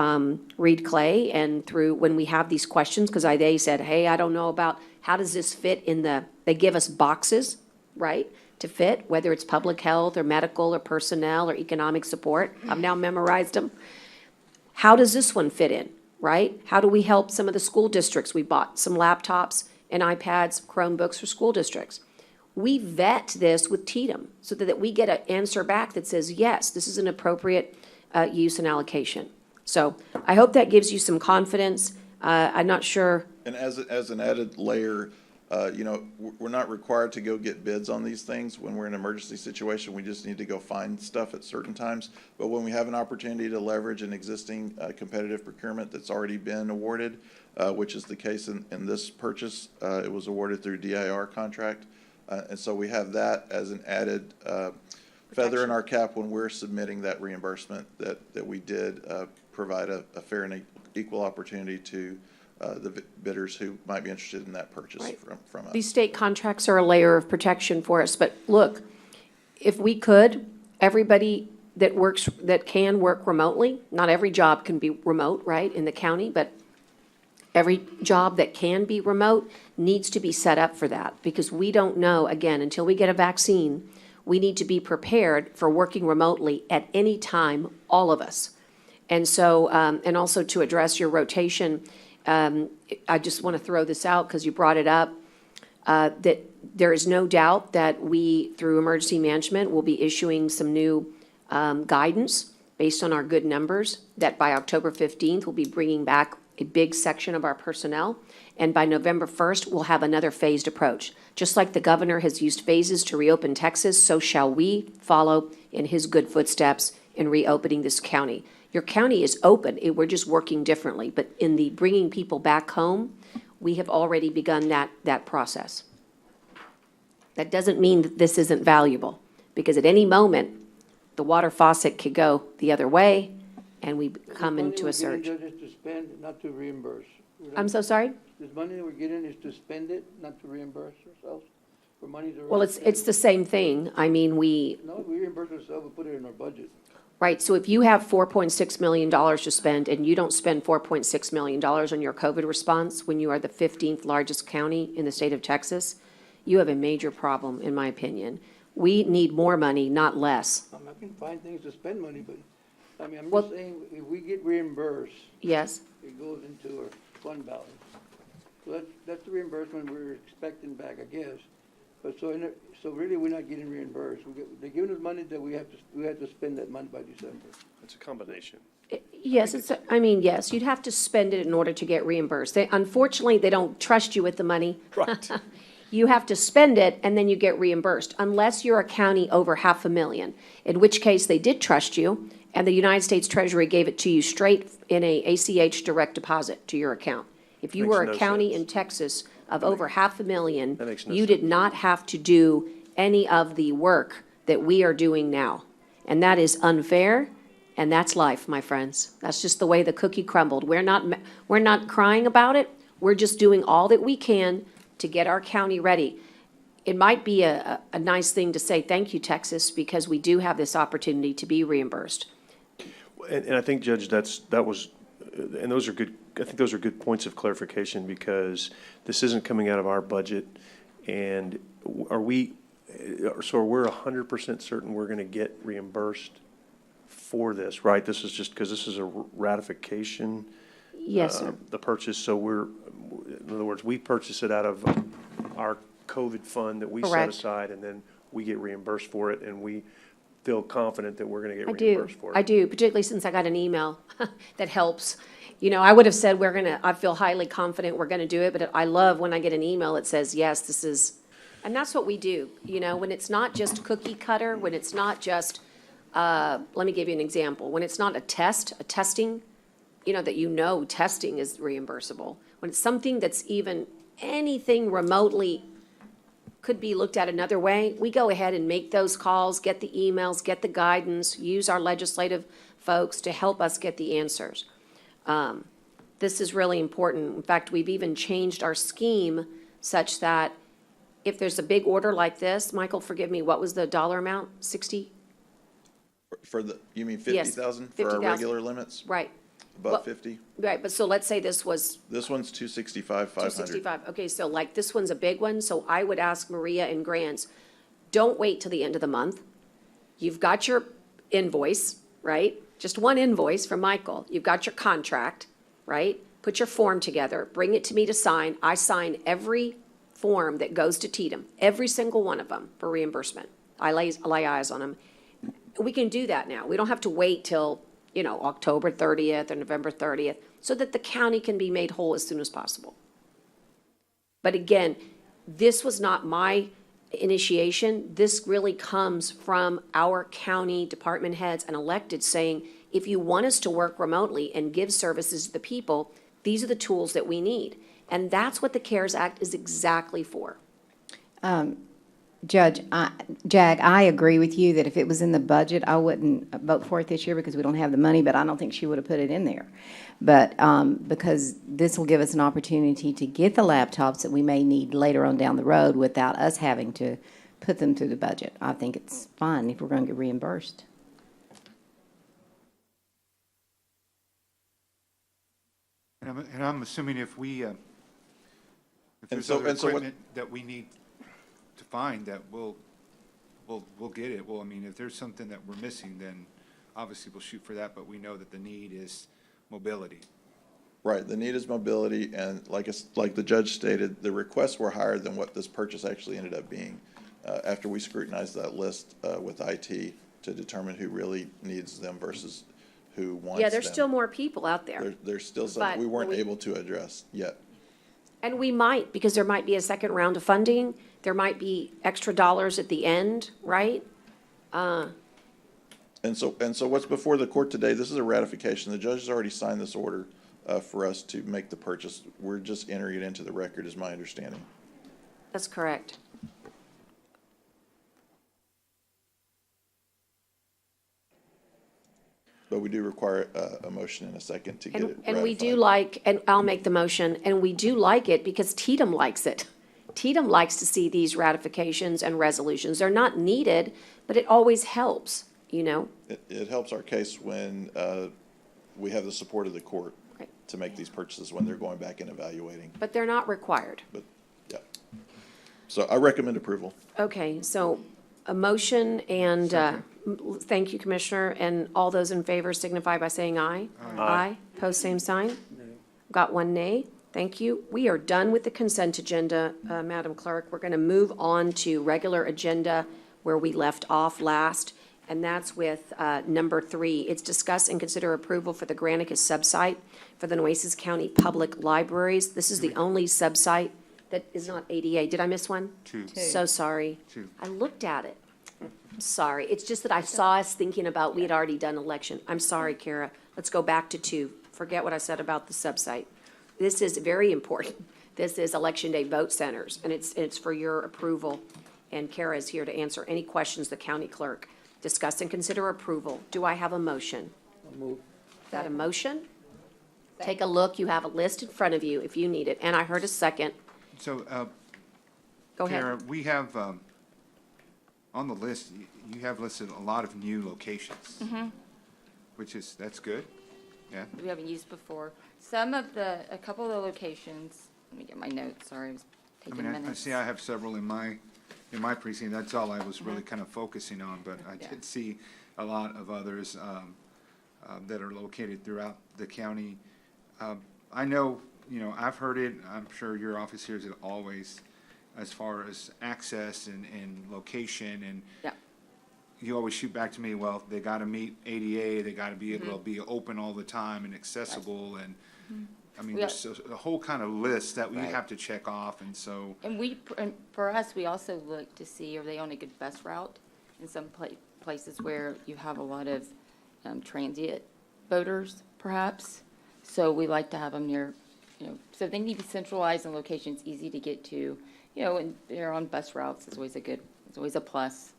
Reed Clay and through when we have these questions, because they said, hey, I don't know about how does this fit in they give us boxes, right, to fit, whether it's public health or medical or personnel or economic support. I've now memorized them. How does this one fit in? Right? How do we help some of the school districts? We bought some laptops and iPads, Chromebooks for school districts. We vet this with TDM so that we get an answer back that says, yes, this is an appropriate use and allocation. So I hope that gives you some confidence. I'm not sure. And as an added layer, you know, we're not required to go get bids on these things when we're in an emergency situation. We just need to go find stuff at certain times. But when we have an opportunity to leverage an existing competitive procurement that's already been awarded, which is the case in this purchase, it was awarded through DIR contract. And so we have that as an added feather in our cap when we're submitting that reimbursement, that we did provide a fair and equal opportunity to the bidders who might be interested in that purchase Right. from us. These state contracts are a layer of protection for us, but look, if we could, everybody that can work remotely, not every job can be remote, right, in the county, but every job that can be remote needs to be set up for that, because we don't know, again, until we get a vaccine, we need to be prepared for working remotely at any time, all of us. And so, and also to address your rotation, I just want to throw this out because you brought it up, that there is no doubt that we, through emergency management, will be issuing some new guidance based on our good numbers, that by October 15th, we'll be bringing back a big section of our personnel. And by November 1st, we'll have another phased approach. Just like the governor has used phases to reopen Texas, so shall we follow in his good footsteps in reopening this county. Your county is open. We're just working differently. But in the bringing people back home, we have already begun that process. That doesn't mean that this isn't valuable, because at any moment, the water faucet could go the other way, and we come into a surge. This money we're getting is to spend, not to reimburse. I'm so sorry? This money that we're getting is to spend it, not to reimburse ourselves for money that. Well, it's the same thing. I mean, No, we reimburse ourselves and put it in our budget. right, so if you have $4.6 million to spend and you don't spend $4.6 million on your COVID response when you are the 15th largest county in the state of Texas, you have a major problem, in my opinion. We need more money, not less. I can find things to spend money, but, I mean, I'm Well- just saying, if we get reimbursed, Yes? it goes into our fund balance. So that's the reimbursement we're expecting back, I guess. But so really, we're not getting reimbursed. They're giving us money that we have to spend that money by December. It's a combination. Yes, yes, you'd have to spend it in order to get reimbursed. Unfortunately, they don't trust you with the money. Right. You have to spend it and then you get reimbursed, unless you're a county over $500,000, in which case they did trust you, and the United States Treasury gave it to you straight in a ACH direct deposit to your account. If you were Makes a no county sense. in Texas of over $500,000, That makes no you sense. did not have to do any of the work that we are doing now. And that is unfair, and that's life, my friends. That's just the way the cookie crumbled. We're not crying about it. We're just doing all that we can to get our county ready. It might be a nice thing to say, thank you, Texas, because we do have this opportunity to be reimbursed. And I think, Judge, and those are good, I think those are good points of clarification, because this isn't coming out of our budget. And are we 100% certain we're going to get reimbursed for this, right? This is just because this is a ratification. Yes, sir. The purchase, so in other words, we purchase it out of our COVID fund that we set Correct. aside, and then we get reimbursed for it, and we feel confident that we're going to I get do, reimbursed for it. I do, particularly since I got an email that helps. You know, I would have said I feel highly confident we're gonna do it, but I love when I get an email that says, yes, this is, and that's what we do, you know, when it's not just cookie cutter, when it's not just, let me give you an example, when it's not a testing, you know, testing is reimbursable. When it's something that's even anything remotely could be looked at another way, we go ahead and make those calls, get the emails, get the guidance, use our legislative folks to help us get the answers. This is really important. In fact, we've even changed our scheme such that if there's a big order like this, Michael, forgive me, what was the dollar amount? 60? You mean Yes, 50,000 for our 50,000. regular limits? Right. Above Well, 50? Right, but so let's say this was This one's 265, 500. 265. Okay, so like this one's a big one, so I would ask Maria and Grants, don't wait till the end of the month. You've got your invoice, right? Just one invoice from Michael. You've got your contract, right? Put your form together, bring it to me to sign. I sign every form that goes to Tatum, every single one of them for reimbursement. I lay eyes on them. We can do that now. We don't have to wait till, October 30th or November 30th, so that the county can be made whole as soon as possible. But again, this was not my initiation. This really comes from our county department heads and elected saying, if you want us to work remotely and give services to the people, these are the tools that we need. And that's what the CARES Act is exactly for. Judge, Jag, I agree with you that if it was in the budget, I wouldn't vote for it this year because we don't have the money, but I don't think she would have put it in there. But because this will give us an opportunity to get the laptops that we may need later on down the road without us having to put them through the budget. I think it's fine if we're going to get reimbursed. And I'm assuming if there's so- other and so what- equipment that we need to find, that we'll get it. Well, I mean, if there's something that we're missing, then obviously we'll shoot for that, but we know that the need is mobility. Right, the need is mobility, and like the judge stated, the requests were higher than what this purchase actually ended up being. After we scrutinized that list with IT to determine who really needs them versus who wants them. Yeah, there's still more people out there. There's still But some we weren't able to address yet. And we might, because there might be a second round of funding. There might be extra dollars at the end, right? And so what's before the court today, this is a ratification. The judge has already signed this order for us to make the purchase. We're just entering it into the record, is my understanding. That's correct. But we do require a motion and a second to get it And we do ratified. like, and I'll make the motion, and we do like it because Tatum likes it. Tatum likes to see these ratifications and resolutions. They're not needed, but it always helps, you know? It helps our case when we have the support of the court Right. to make these purchases when they're going back and evaluating. But they're not required. But, yeah. So I recommend approval. Okay, so a motion and, thank you, Commissioner, and all those in favor signify by saying aye. Aye. Post same sign. Got one nay. Thank you. We are done with the consent agenda, Madam Clerk. We're going to move on to regular agenda where we left off last, and that's with number 3. It's discuss and consider approval for the Granicus subsite for the Nueces County Public Libraries. This is the only subsite that is not ADA. Did I miss one? Two. So sorry. Two. I looked at it. I'm sorry. It's just that I saw us thinking about, we had already done election. I'm sorry, Kara. Let's go back to 2. Forget what I said about the subsite. This is very important. This is Election Day vote centers, and it's for your approval. And Kara is here to answer any questions the county clerk. Discuss and consider approval. Do I have a motion? Move. Is that a motion? Take a look. You have a list in front of you if you need it. And I heard a second. So, Go ahead. Kara, we have, on the list, you have listed a lot of new locations. That's good, yeah? We haven't used before. A couple of the locations, let me get my notes, sorry, I was I taking mean, I minutes. see I have several in my precinct, that's all I was really kind of focusing on, but I did see a lot of others that are located throughout the county. I know, I've heard it, I'm sure your office hears it always, as far as access and location, and Yeah. you always shoot back to me, well, they gotta meet ADA, they gotta be able to be open all the time and accessible, and, I mean, We there's a whole kind of list that we Right. have to check off, and so, And for us, we also look to see, are they on a good bus route? In some places where you have a lot of transient voters, perhaps. So we like to have them near, so they need to be centralized in locations, easy to get to, and they're on bus routes, it's always a plus.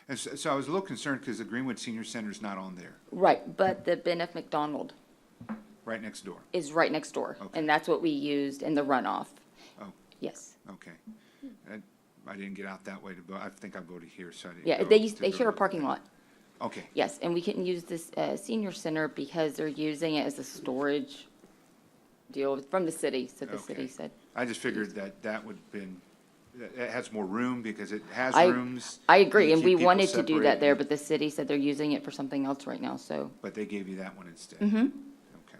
and so I was a little concerned, because the Greenwood Senior Center's not on there, Right, but the Ben F. McDonald right next door. is right next door, Okay. and that's what we used in the runoff. Oh. Yes. Okay. I didn't get out that way to vote, I think I voted here, so I didn't. Yeah, go they to share a the- parking lot. Okay, Yes, and we couldn't use this senior center because they're using it as a storage deal from the city, so the city Okay. said. I just figured that would have been, it has more room, because it has I- rooms. I agree, to and keep we people wanted to do that separated, there, but the city said they're using it for something else right now, so. But they gave you that one instead. Mm-hmm. Okay.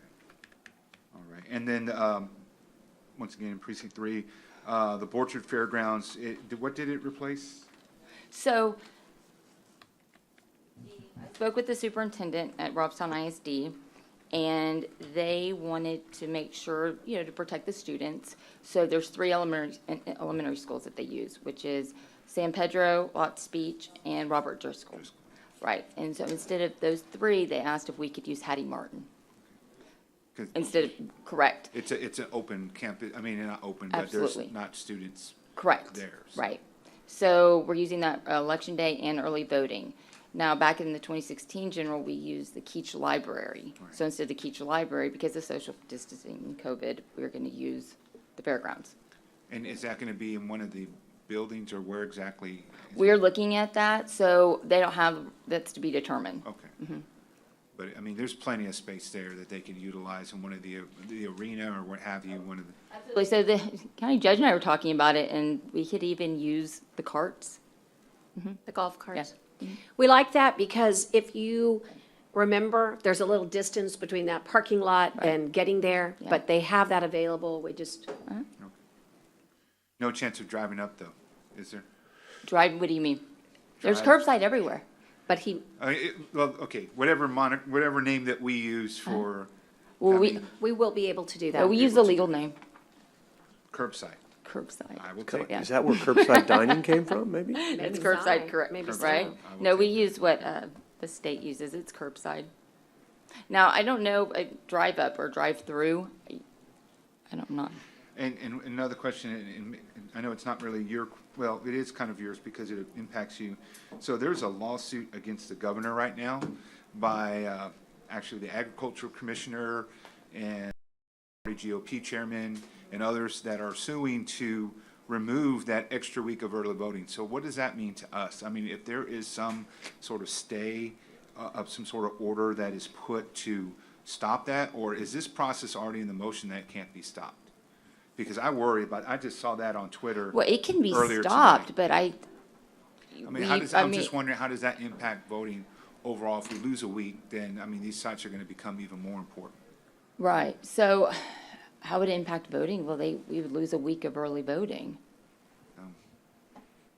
All right. And then, once again, in precinct 3, the Borchard Fairgrounds, what did it replace? So, I spoke with the superintendent at Robstown ISD, and they wanted to make sure, to protect the students. So there's 3 elementary schools that they use, which is San Pedro, Lots Beach, and Robert Driscoll. Right, and so instead of those 3, they asked if we could use Hattie Martin. 'Cause Instead of, correct, It's an open campus, I mean, not open, but there's Absolutely. not students correct. there. so- Right. So we're using that election day and early voting. Now, back in the 2016 general, we used the Keach Library. So instead of the Keach Library, because of social distancing and COVID, we're going to use the fairgrounds. And is that going to be in one of the buildings, or where exactly? We're looking at that, so they don't have, that's to be determined. Okay. But, I mean, there's plenty of space there that they could utilize in one of the arena or what have you, one of the. Absolutely. So the county judge and I were talking about it, and we could even use the carts. The golf carts. Yeah. We like that because if you remember, there's a little distance between that parking lot and getting there, Yeah. but they have that available. We just, No chance of driving up, though, is there? Drive, what do you mean? There's Drive. curbside everywhere. but he, Well, okay, whatever name that we use for Well, we will be able to do that. we use the legal name, curbside. curbside. I will take Yeah. Is that where curbside dining came from, maybe? It's Maybe curbside, so. correct, Maybe so. right? I will No, we take use what the state uses, it's curbside. Now, I don't know, drive up or drive through, I don't know. And another question, and I know it's not really well, it is kind of yours because it impacts you. So there's a lawsuit against the governor right now by actually the agricultural commissioner and GOP chairman and others that are suing to remove that extra week of early voting. So what does that mean to us? I mean, if there is some sort of stay of some sort of order that is put to stop that, or is this process already in the motion that it can't be stopped? Because I worry about, I just saw that on Twitter. Well, it can be earlier stopped, today. but I mean, I'm just wondering, how does that impact voting overall? If we lose a week, then, I mean, these sites are going to become even more important. Right, so how would it impact voting? Well, we would lose a week of early voting.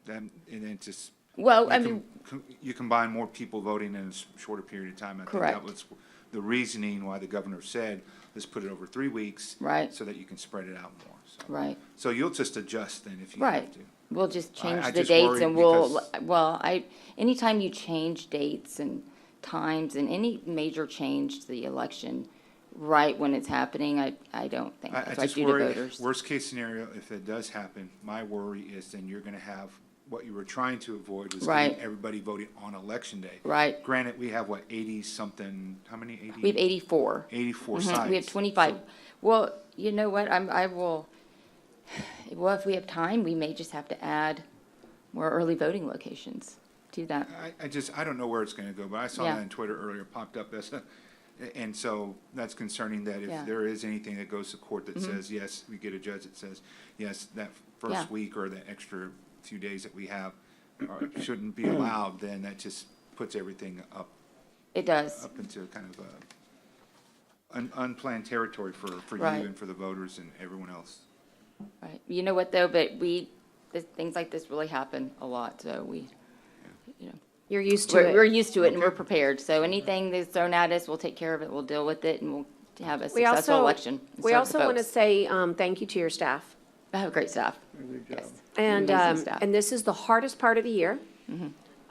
Then, and then just. Well, I you mean. you combine more people voting in a shorter period of time. I think Correct. that was the reasoning why the governor said, let's put it over 3 weeks. Right. So that you can spread it out more. So. Right. So you'll just adjust then if you Right. have to. We'll just change I the just dates worry and we'll, because- anytime you change dates and times and any major change to the election right when it's happening, I don't think I that's right just due to worry, voters. worst case scenario, if it does happen, my worry is then you're gonna have, what you were trying to avoid was Right. getting everybody voting on election day. Right. Granted, we have what, 80-something, how many, 80? We have 84. 84 Mhm. sites. We have 25. Well, you know what, well, if we have time, we may just have to add more early voting locations to that. I don't know where it's gonna go, but I saw Yeah. that on Twitter earlier, popped up as and so that's concerning that Yeah. if there is anything that goes to court that Mhm. says, yes, we get a judge that says, yes, that Yeah. first week or the extra few days that we have shouldn't be allowed, then that just puts everything up. It does. Up into kind of unplanned territory for you Right. and for the voters and everyone else. Right. You know what, though, but things like this really happen a lot, so we, you know. You're used to We're it. used to it and we're prepared. So anything that's thrown at us, we'll take care of it, we'll deal with it, and we'll have a We successful also, election. and we serve also the want to folks. say thank you to your staff. I have great staff. Good job. And, Amazing staff. and this is the hardest part of the year.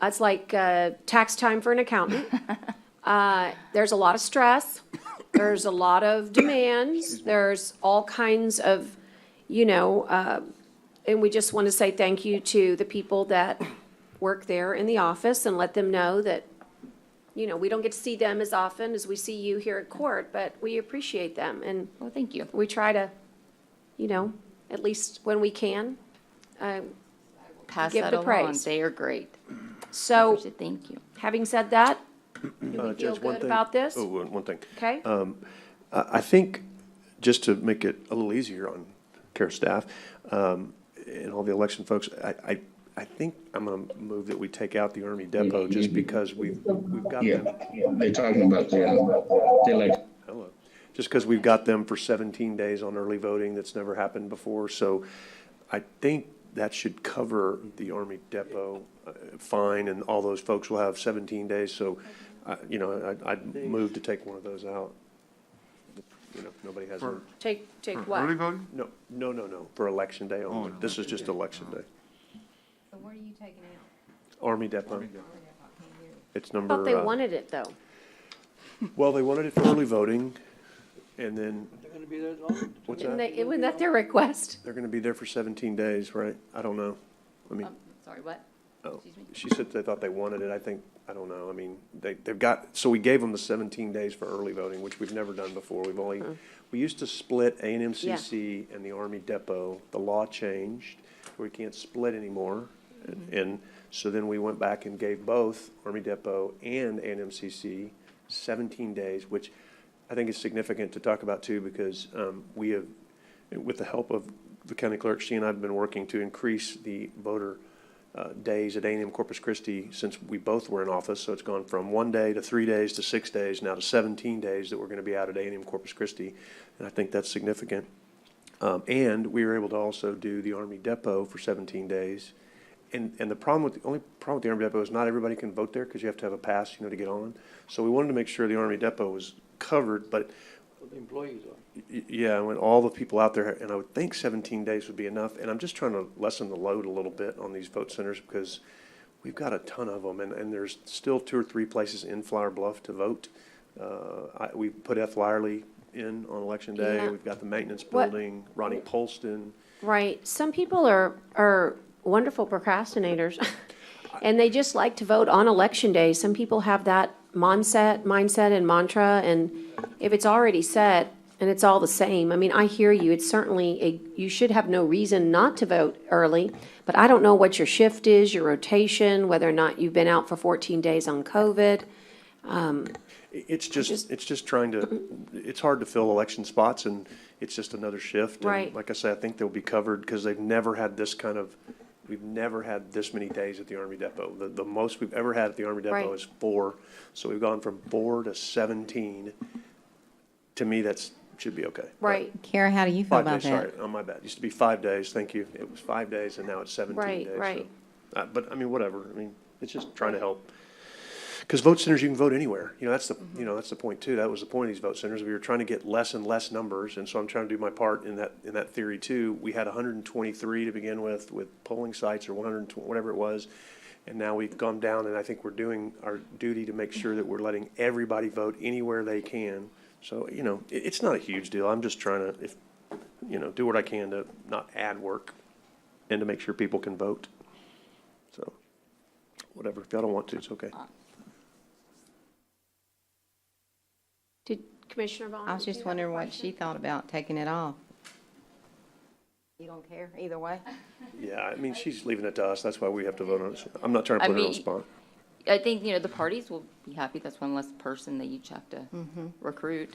It's like tax time for an accountant. There's a lot of stress. There's a lot of demands. There's all kinds of, and we just want to say thank you to the people that work there in the office and let them know that, we don't get to see them as often as we see you here at court, but we appreciate them. And Well, thank you. we try to, at least when we can, Pass give that the along. praise. They are great. So, Appreciate- Thank you. having said that, do we feel Judge, one good thing. about this? Oh, one thing. Okay? I think, just to make it a little easier on CARE staff, and all the election folks, I think I'm gonna move that we take out the Army Depot just because we've got them. Yeah, they're talking about the election. Hello. Just because we've got them for 17 days on early voting, that's never happened before. So I think that should cover the Army Depot fine, and all those folks will have 17 days. So, I'd move to take one of those out. Nobody has. For- Take For what? Early voting? No, for election day only. no. This is just election day. So what are you taking out? Army Depot. It's I number. thought they wanted it, though. Well, they wanted it for early voting, and then, They're gonna be there as long? what's Isn't that? wasn't that their request? They're gonna be there for 17 days, right? I don't know. Sorry, what? Oh, Excuse me? she said they thought they wanted it. I don't know. I mean, they've got, so we gave them the 17 days for early voting, which we've never done before. We used to split A&M-CC and the Army Depot. The law changed. We can't split anymore. And so then we went back and gave both Army Depot and A&M-CC 17 days, which I think is significant to talk about too, because we have, with the help of the county clerk, she and I have been working to increase the voter days at A&M Corpus Christi since we both were in office. So it's gone from 1 day to 3 days to 6 days, now to 17 days that we're going to be out at A&M Corpus Christi. And I think that's significant. And we were able to also do the Army Depot for 17 days. And the only problem with the Army Depot is not everybody can vote there because you have to have a pass, to get on. So we wanted to make sure the Army Depot was covered, but The employees are. yeah, I went all the people out there, and I would think 17 days would be enough. And I'm just trying to lessen the load a little bit on these vote centers because we've got a ton of them, and there's still 2 or 3 places in Flower Bluff to vote. We put F. Lyerly in on Election Day. Yeah. We've got the maintenance What- building, Ronnie Polston. Right. Some people are wonderful procrastinators, and they just like to vote on Election Day. Some people have that mindset and mantra, and if it's already set and it's all the same, I mean, I hear you. It's certainly you should have no reason not to vote early, but I don't know what your shift is, your rotation, whether or not you've been out for 14 days on COVID. It's just trying to, it's hard to fill election spots, and it's just another shift. And Right. like I say, I think they'll be covered because they've never had we've never had this many days at the Army Depot. The most we've ever had at the Army Depot Right. is 4. So we've gone from 4 to 17. To me, should be okay. Right. Kara, how do you feel 5 about days, that? sorry, on my bad. It used to be 5 days, thank you. It was 5 days, and now it's 17 Right, days. right. So, but, I mean, whatever. I mean, it's just trying to help. Because vote centers, you can vote anywhere. That's the point too. That was the point of these vote centers. We were trying to get less and less numbers, and so I'm trying to do my part in that theory too. We had 123 to begin with polling sites, or 120, whatever it was, and now we've gone down, and I think we're doing our duty to make sure that we're letting everybody vote anywhere they can. So, it's not a huge deal. I'm just trying to, do what I can to not add work and to make sure people can vote. So, whatever. If y'all don't want to, it's okay. Did Commissioner Vaughn? I was just wondering what she thought about taking it off. You don't care either way? Yeah, I mean, she's leaving it to us. That's why we have to vote on it. I'm not trying to put her on the spot. I think, the parties will be happy. That's one less person they each have to recruit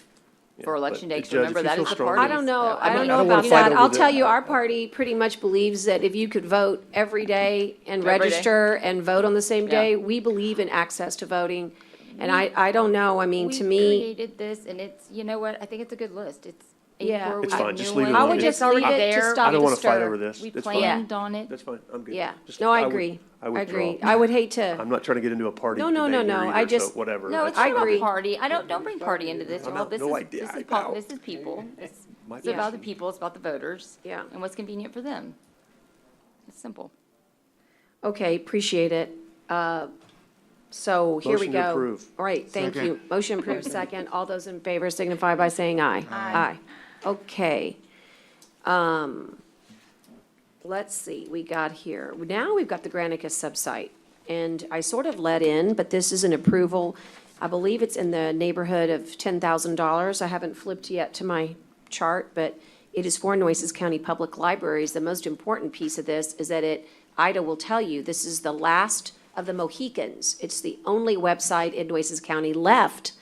for Election Day. 'Cause Judge, remember, if you that feel is the strongly- parties. I don't know. so, I don't mean, know I don't wanna about fight that. over I'll the- tell you, our party pretty much believes that if you could vote every day and Every day. register and vote on the same Yeah. day, we believe in access to voting. And I don't know. I mean, to We me, created this, and it's, you know what, I think it's a good list. It's Yeah. 84. It's we have fine. Just new leave it ones. alone. I would just It's already leave it to there. stop I don't the want to fight stir. over this. We It's planned fine. on it. That's fine. I'm good. Yeah. Just- No, I would- agree. I I withdraw. agree. I would hate to. I'm not trying to get into a party No, no, debate no, here no. either, I just- so whatever. No, it's I not about agree. party. Don't bring party into this, I'm y'all. not- This no is, idea. this is, I know. this is people. It's My about the passion. people, it's about the voters. Yeah. And what's convenient for them. It's simple. Okay, appreciate it. So here we Motion go. to approve. All right, thank Second. you. Motion approved, second. All those in favor signify by saying aye. Aye. Okay. Let's see, we got here. Now we've got the Granicus subsite. And I sort of let in, but this is an approval. I believe it's in the neighborhood of $10,000. I haven't flipped yet to my chart, but it is for Nueces County Public Libraries. The most important piece of this is that Ida will tell you, this is the last of the Mohicans. It's the only website in Nueces County left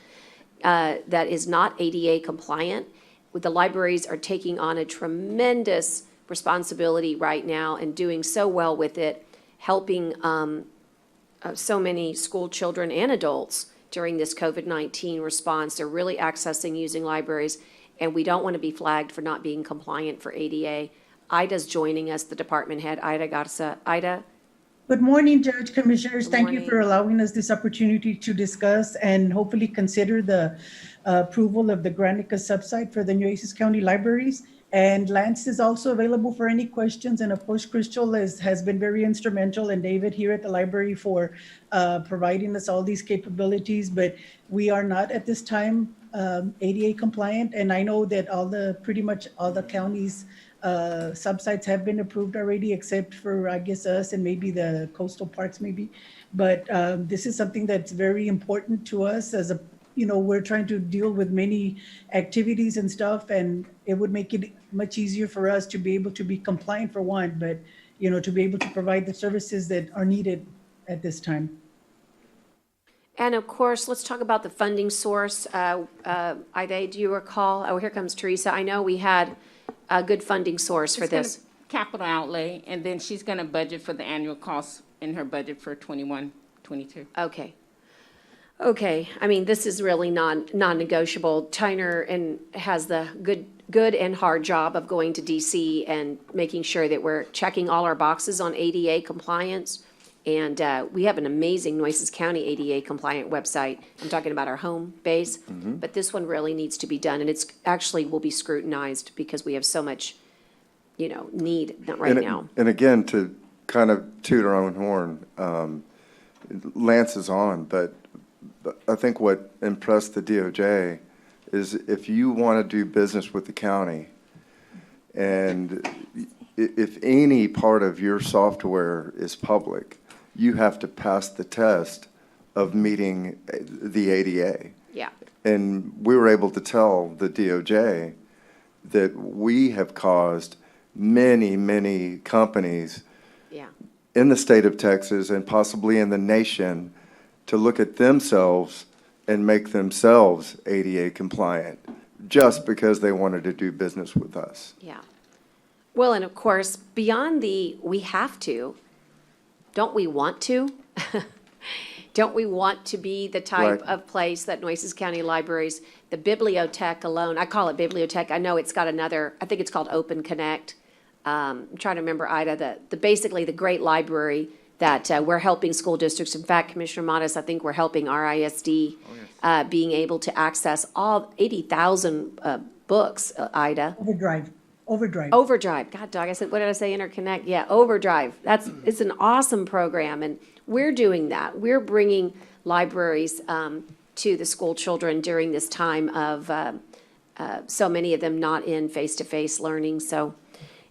that is not ADA compliant. The libraries are taking on a tremendous responsibility right now and doing so well with it, helping so many school children and adults during this COVID-19 response. They're really accessing using libraries, and we don't want to be flagged for not being compliant for ADA. Ida's joining us, the department head, Ida Garza. Ida? Good morning, Judge, Commissioners. Good Thank you for morning. allowing us this opportunity to discuss and hopefully consider the approval of the Granica subsite for the Nueces County Libraries. And Lance is also available for any questions. And of course, Crystal has been very instrumental, and David here at the library for providing us all these capabilities. But we are not at this time ADA compliant. And I know that pretty much all the counties subsites have been approved already, except for, I guess, us and maybe the coastal parks maybe. But this is something that's very important to us as a, we're trying to deal with many activities and stuff, and it would make it much easier for us to be able to be compliant for one, but, to be able to provide the services that are needed at this time. And of course, let's talk about the funding source. Ida, do you recall? Oh, here comes Teresa. I know we had a good funding source for It's gonna- this. Capital outlay, and then she's gonna budget for the annual costs in her budget for 21, 22. Okay. Okay, I mean, this is really non-negotiable. Tyner has the good and hard job of going to DC and making sure that we're checking all our boxes on ADA compliance. And we have an amazing Nueces County ADA compliant website. I'm talking about our home base. But this one really needs to be done, and it's actually will be scrutinized because we have so much, need right now. And again, to kind of toot our own horn, Lance is on, but I think what impressed the DOJ is if you want to do business with the county, and if any part of your software is public, you have to pass the test of meeting the ADA. Yeah. And we were able to tell the DOJ that we have caused many, many companies Yeah. in the state of Texas and possibly in the nation to look at themselves and make themselves ADA compliant just because they wanted to do business with us. Yeah. Well, and of course, beyond we have to, don't we want to? Don't we want to be the type Right. of place that Nueces County Libraries, the bibliothèque alone, I call it bibliothèque, I know it's got another, I think it's called Open Connect. I'm trying to remember, Ida, basically the great library that we're helping school districts. In fact, Commissioner Modis, I think we're helping RISD being able to access all 80,000 books, Ida. Overdrive. God dog, I said, what did I say? Interconnect? Yeah, Overdrive. It's an awesome program, and we're doing that. We're bringing libraries to the school children during this time of so many of them not in face-to-face learning. So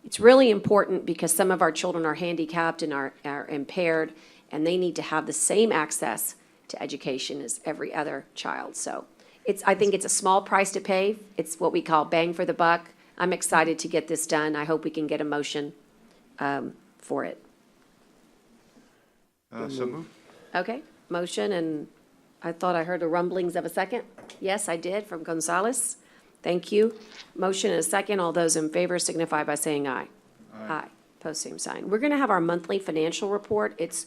it's really important because some of our children are handicapped and are impaired, and they need to have the same access to education as every other child. So I think it's a small price to pay. It's what we call bang for the buck. I'm excited to get this done. I hope we can get a motion for it. So move. Okay, motion, and I thought I heard the rumblings of a second. Yes, I did, from Gonzalez. Thank you. Motion and a second. All those in favor signify by saying aye. Aye. Post same sign. We're going to have our monthly financial report. It's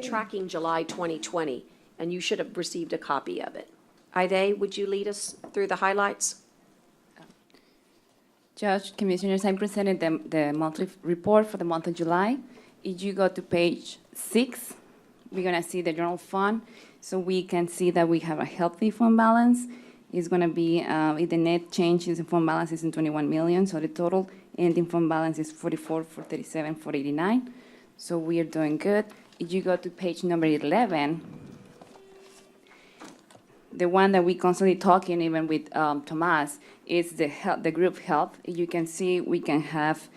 tracking July 2020, and you should have received a copy of it. Ida, would you lead us through the highlights? Judge, Commissioners, I presented the monthly report for the month of July. If you go to page 6, we're going to see the general fund. So we can see that we have a healthy fund balance. It's going to be, the net change in the fund balance is in 21 million. So the total ending fund balance is 44,437, 489. So we are doing good. If you go to page number 11, the one that we constantly talking even with Tomas is the group health. You can see we can have,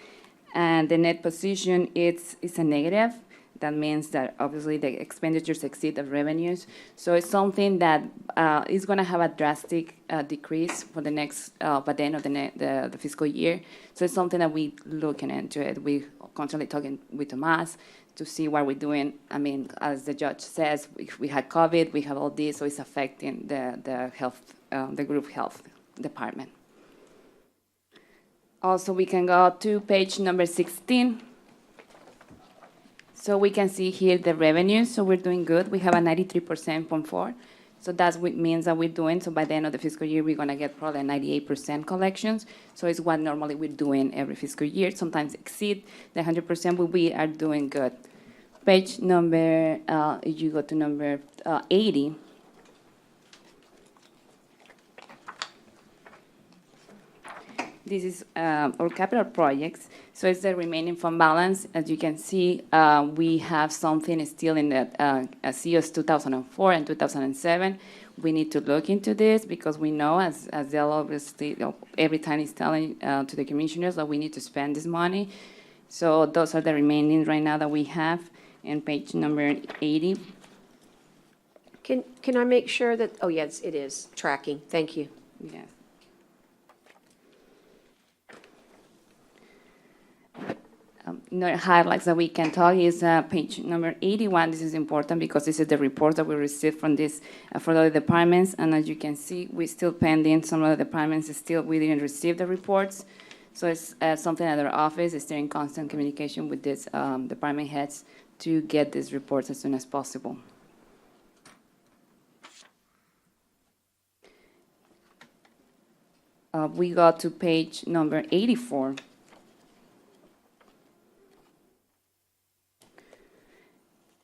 and the net position it's a negative. That means that obviously the expenditures exceed the revenues. So it's something that is going to have a drastic decrease for the next, by the end of the fiscal year. So it's something that we looking into it. We constantly talking with Tomas to see what we're doing. I mean, as the judge says, we had COVID, we have all this, so it's affecting the health, the group health department. Also, we can go to page number 16. So we can see here the revenues. So we're doing good. We have a 93.4%. So that's what means that we're doing. So by the end of the fiscal year, we're going to get probably 98% collections. So it's what normally we're doing every fiscal year. Sometimes exceed the 100%, but we are doing good. Page number, if you go to number 80. This is our capital projects. So it's the remaining fund balance. As you can see, we have something still in the COs 2004 and 2007. We need to look into this because we know, as they'll obviously, every time he's telling to the commissioners that we need to spend this money. So those are the remaining right now that we have in page number 80. Can I make sure that, oh, yes, it is tracking. Thank you. Yes. Highlights that we can talk is page number 81. This is important because this is the report that we received from this for the departments, and as you can see, we're still pending. Some of the departments still we didn't receive the reports, so it's something at our office is in constant communication with these department heads to get these reports as soon as possible. We go to page number 84.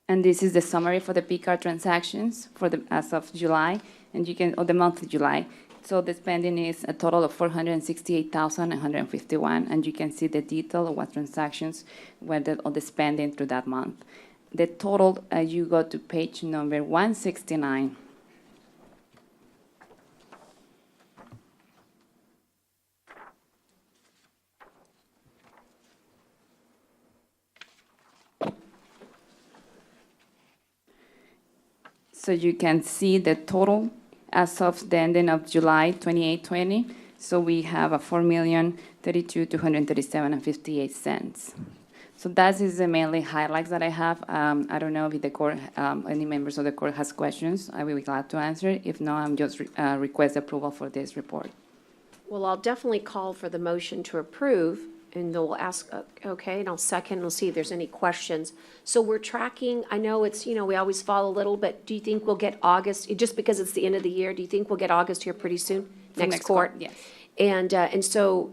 And this is the summary for the P-card transactions for the, as of July, and you can, or the month of July. So the spending is a total of 468,151, and you can see the detail of what transactions were on the spending through that month. The total, you go to page number 169. So you can see the total as of the ending of July 2820. So we have a $4,032,237.58. So that is the mainly highlights that I have. I don't know if the court, any members of the court has questions. I will be glad to answer. If not, I'm just request approval for this report. Well, I'll definitely call for the motion to approve, and they'll ask, okay, and I'll second, we'll see if there's any questions. So we're tracking, I know it's, we always fall a little, but do you think we'll get August, just because it's the end of the year, do you think we'll get August here pretty soon? Next court? Yes. And so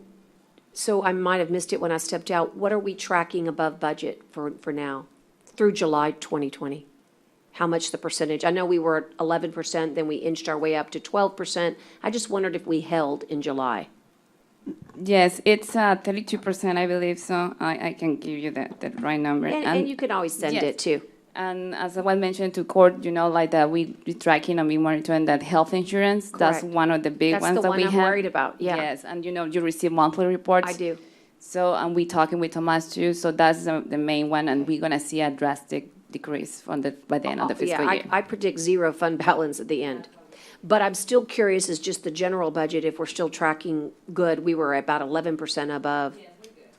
I might have missed it when I stepped out. What are we tracking above budget for now, through July 2020? How much the percentage? I know we were at 11%, then we inched our way up to 12%. I just wondered if we held in July. Yes, it's 32%, I believe so. I can give you the right number. And you can always send yes. it too. And as I was mentioned to court, like that we be tracking and be monitoring that health insurance. That's Correct. one of the big ones that we have. That's the one I'm worried about, yeah. Yes, and you receive monthly reports. I do. So, and we talking with Tomas too, so that's the main one, and we're gonna see a drastic decrease by the end of the fiscal year. I predict zero fund balance at the end. But I'm still curious, is just the general budget, if we're still tracking good, we were about 11% above.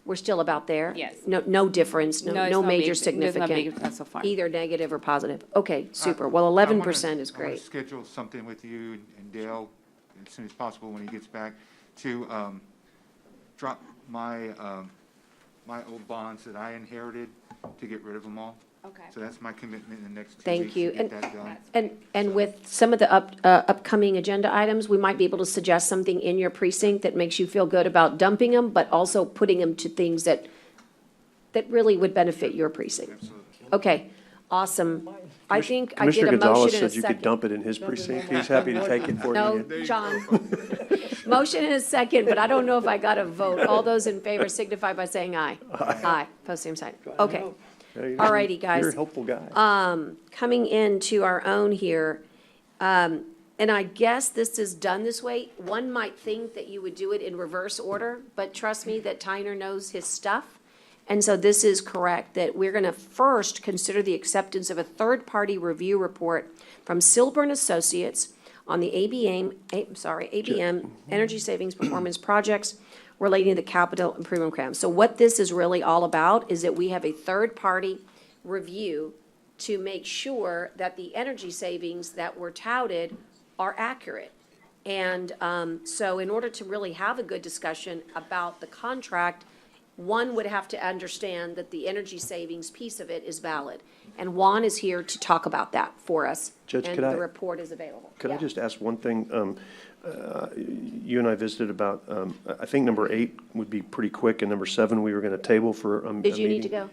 We're still about there? Yes. No difference, No, no it's not major big. There's not significant, big so far. either negative or positive. Okay, super. Well, I 11% is I wanna great. schedule something with you and Dale as soon as possible when he gets back to drop my my old bonds that I inherited to get rid of them all. Okay. So that's my commitment in the next 2 Thank weeks you. to get that done. And with some of the upcoming agenda items, we might be able to suggest something in your precinct that makes you feel good about dumping them, but also putting them to things that really would benefit your precinct. Okay, awesome. I think I did Commissioner a Gonzalez motion and a said you could second. dump it in his precinct. He's happy to take it for you. No, John. Motion and a second, but I don't know if I got a vote. All those in favor signify by saying aye. Aye. Post same sign. Okay. All righty, guys. You're a helpful guy. Coming into our own here, and I guess this is done this way. One might think that you would do it in reverse order, but trust me that Tyner knows his stuff. And so this is correct, that we're going to first consider the acceptance of a third-party review report from Silburn Associates on the ABM Energy Savings Performance Projects relating to the capital improvement program. So what this is really all about is that we have a third-party review to make sure that the energy savings that were touted are accurate. And so in order to really have a good discussion about the contract, one would have to understand that the energy savings piece of it is valid. And Juan is here to talk about that for us. Judge, and could I- the report is available. Could I Yeah. just ask one thing? You and I visited about, I think number 8 would be pretty quick, and number 7 we were going to table for a Did you need to meeting.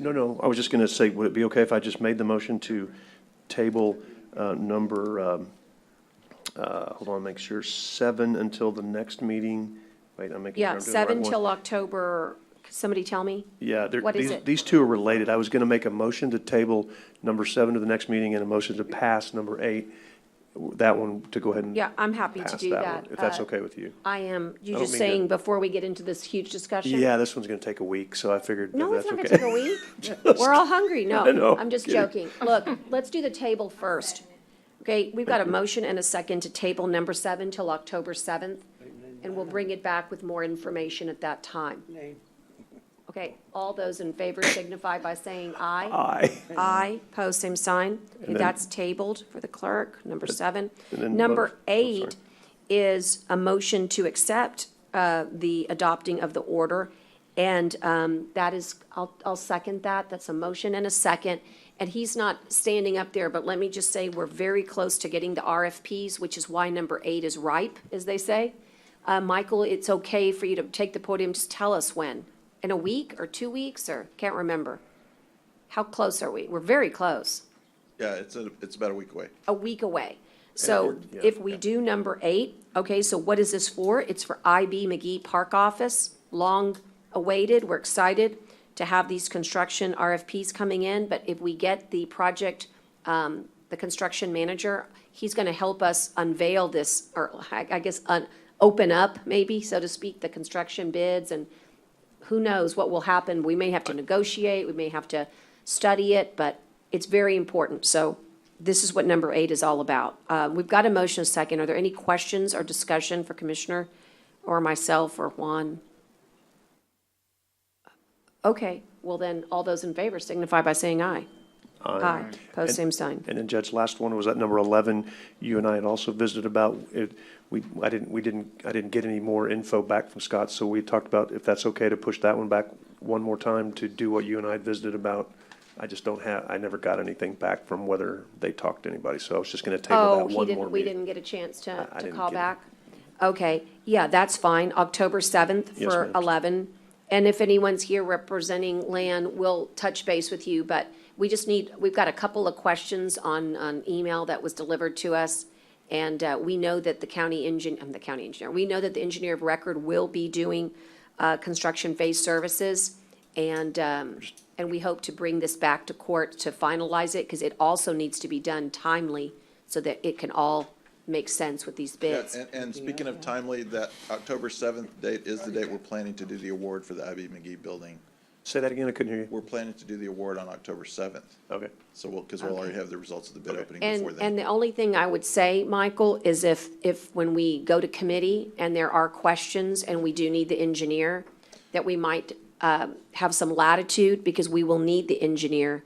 go? No, I was just going to say, would it be okay if I just made the motion to table number, hold on, make sure, 7 until the next meeting? Wait, I'm making sure Yeah, I'm doing the right 7 one. till October Somebody tell me? Yeah, What is it? these two are related. I was going to make a motion to table number 7 to the next meeting and a motion to pass number 8. That one to go ahead and Yeah, I'm happy to pass do that that. one, if that's okay with you. I am. I You don't just mean to- saying before we get into this huge discussion? Yeah, this one's going to take a week, so I figured No, if it's that's not okay. gonna take a week. We're all hungry. I No, know, I'm just kidding. joking. Look, let's do the table first. Okay, we've got a motion and a second to table number 7 till October 7th, and we'll bring it back with more information at that time. Okay, all those in favor signify by saying aye. Aye. Aye, pose same sign. Okay, And then- that's tabled for the clerk, number 7. and then Number vote- 8 is a motion to accept the adopting of the order. And that is, I'll second that. That's a motion and a second. And he's not standing up there, but let me just say, we're very close to getting the RFPs, which is why number 8 is ripe, as they say. Michael, it's okay for you to take the podium, just tell us when. In a week or 2 weeks, or, can't remember. How close are we? We're very close, Yeah, it's about a week away. a week away. So yeah, if we do number 8, okay, so what is this for? It's for IB McGee Park Office, long awaited. We're excited to have these construction RFPs coming in, but if we get the project, the construction manager, he's gonna help us unveil this, or I guess, open up, maybe, so to speak, the construction bids, and who knows what will happen. We may have to negotiate, we may have to study it, but it's very important. So this is what number 8 is all about. We've got a motion, a second. Are there any questions or discussion for Commissioner or myself or Juan? Okay, well then, all those in favor signify by saying aye. Aye. Pose And- same sign. And then Judge, last one was at number 11. You and I had also visited about it. I didn't get any more info back from Scott, so we talked about if that's okay to push that one back one more time to do what you and I had visited about. I never got anything back from whether they talked to anybody, so I was just gonna table Oh, that one more we meeting. didn't get a chance I to didn't call get it. back? Okay, yeah, that's fine. October 7th Yes, for ma'am. 11. And if anyone's here representing Lan, we'll touch base with you, but we've got a couple of questions on email that was delivered to us. And we know that we know that the engineer of record will be doing construction phase services. And we hope to bring this back to court to finalize it, because it also needs to be done timely so that it can all make sense with these Yeah, bids. and speaking of timely, that October 7th date is the date we're planning to do the award for the IB McGee building. Say that again, I couldn't hear you. We're planning to do the award on October 7th. Okay. So because we'll already have the results of the bid opening before then. And the only thing I would say, Michael, is if when we go to committee and there are questions and we do need the engineer, that we might have some latitude, because we will need the engineer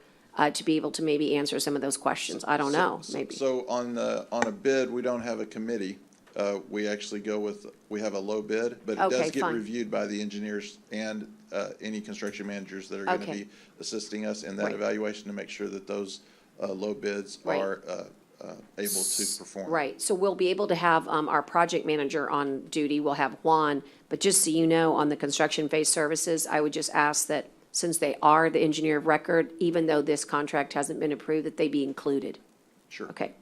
to be able to maybe answer some of those questions. I don't know, maybe. So on a bid, we don't have a committee. We actually we have a low bid, but it Okay, does get fine. reviewed by the engineers and any construction managers that are going to Okay. be assisting us in that Right. evaluation to make sure that those low bids Right. are able to perform. Right, so we'll be able to have our project manager on duty, we'll have Juan, but just so you know, on the construction phase services, I would just ask that, since they are the engineer of record, even though this contract hasn't been approved, that they be included. Sure. Okay.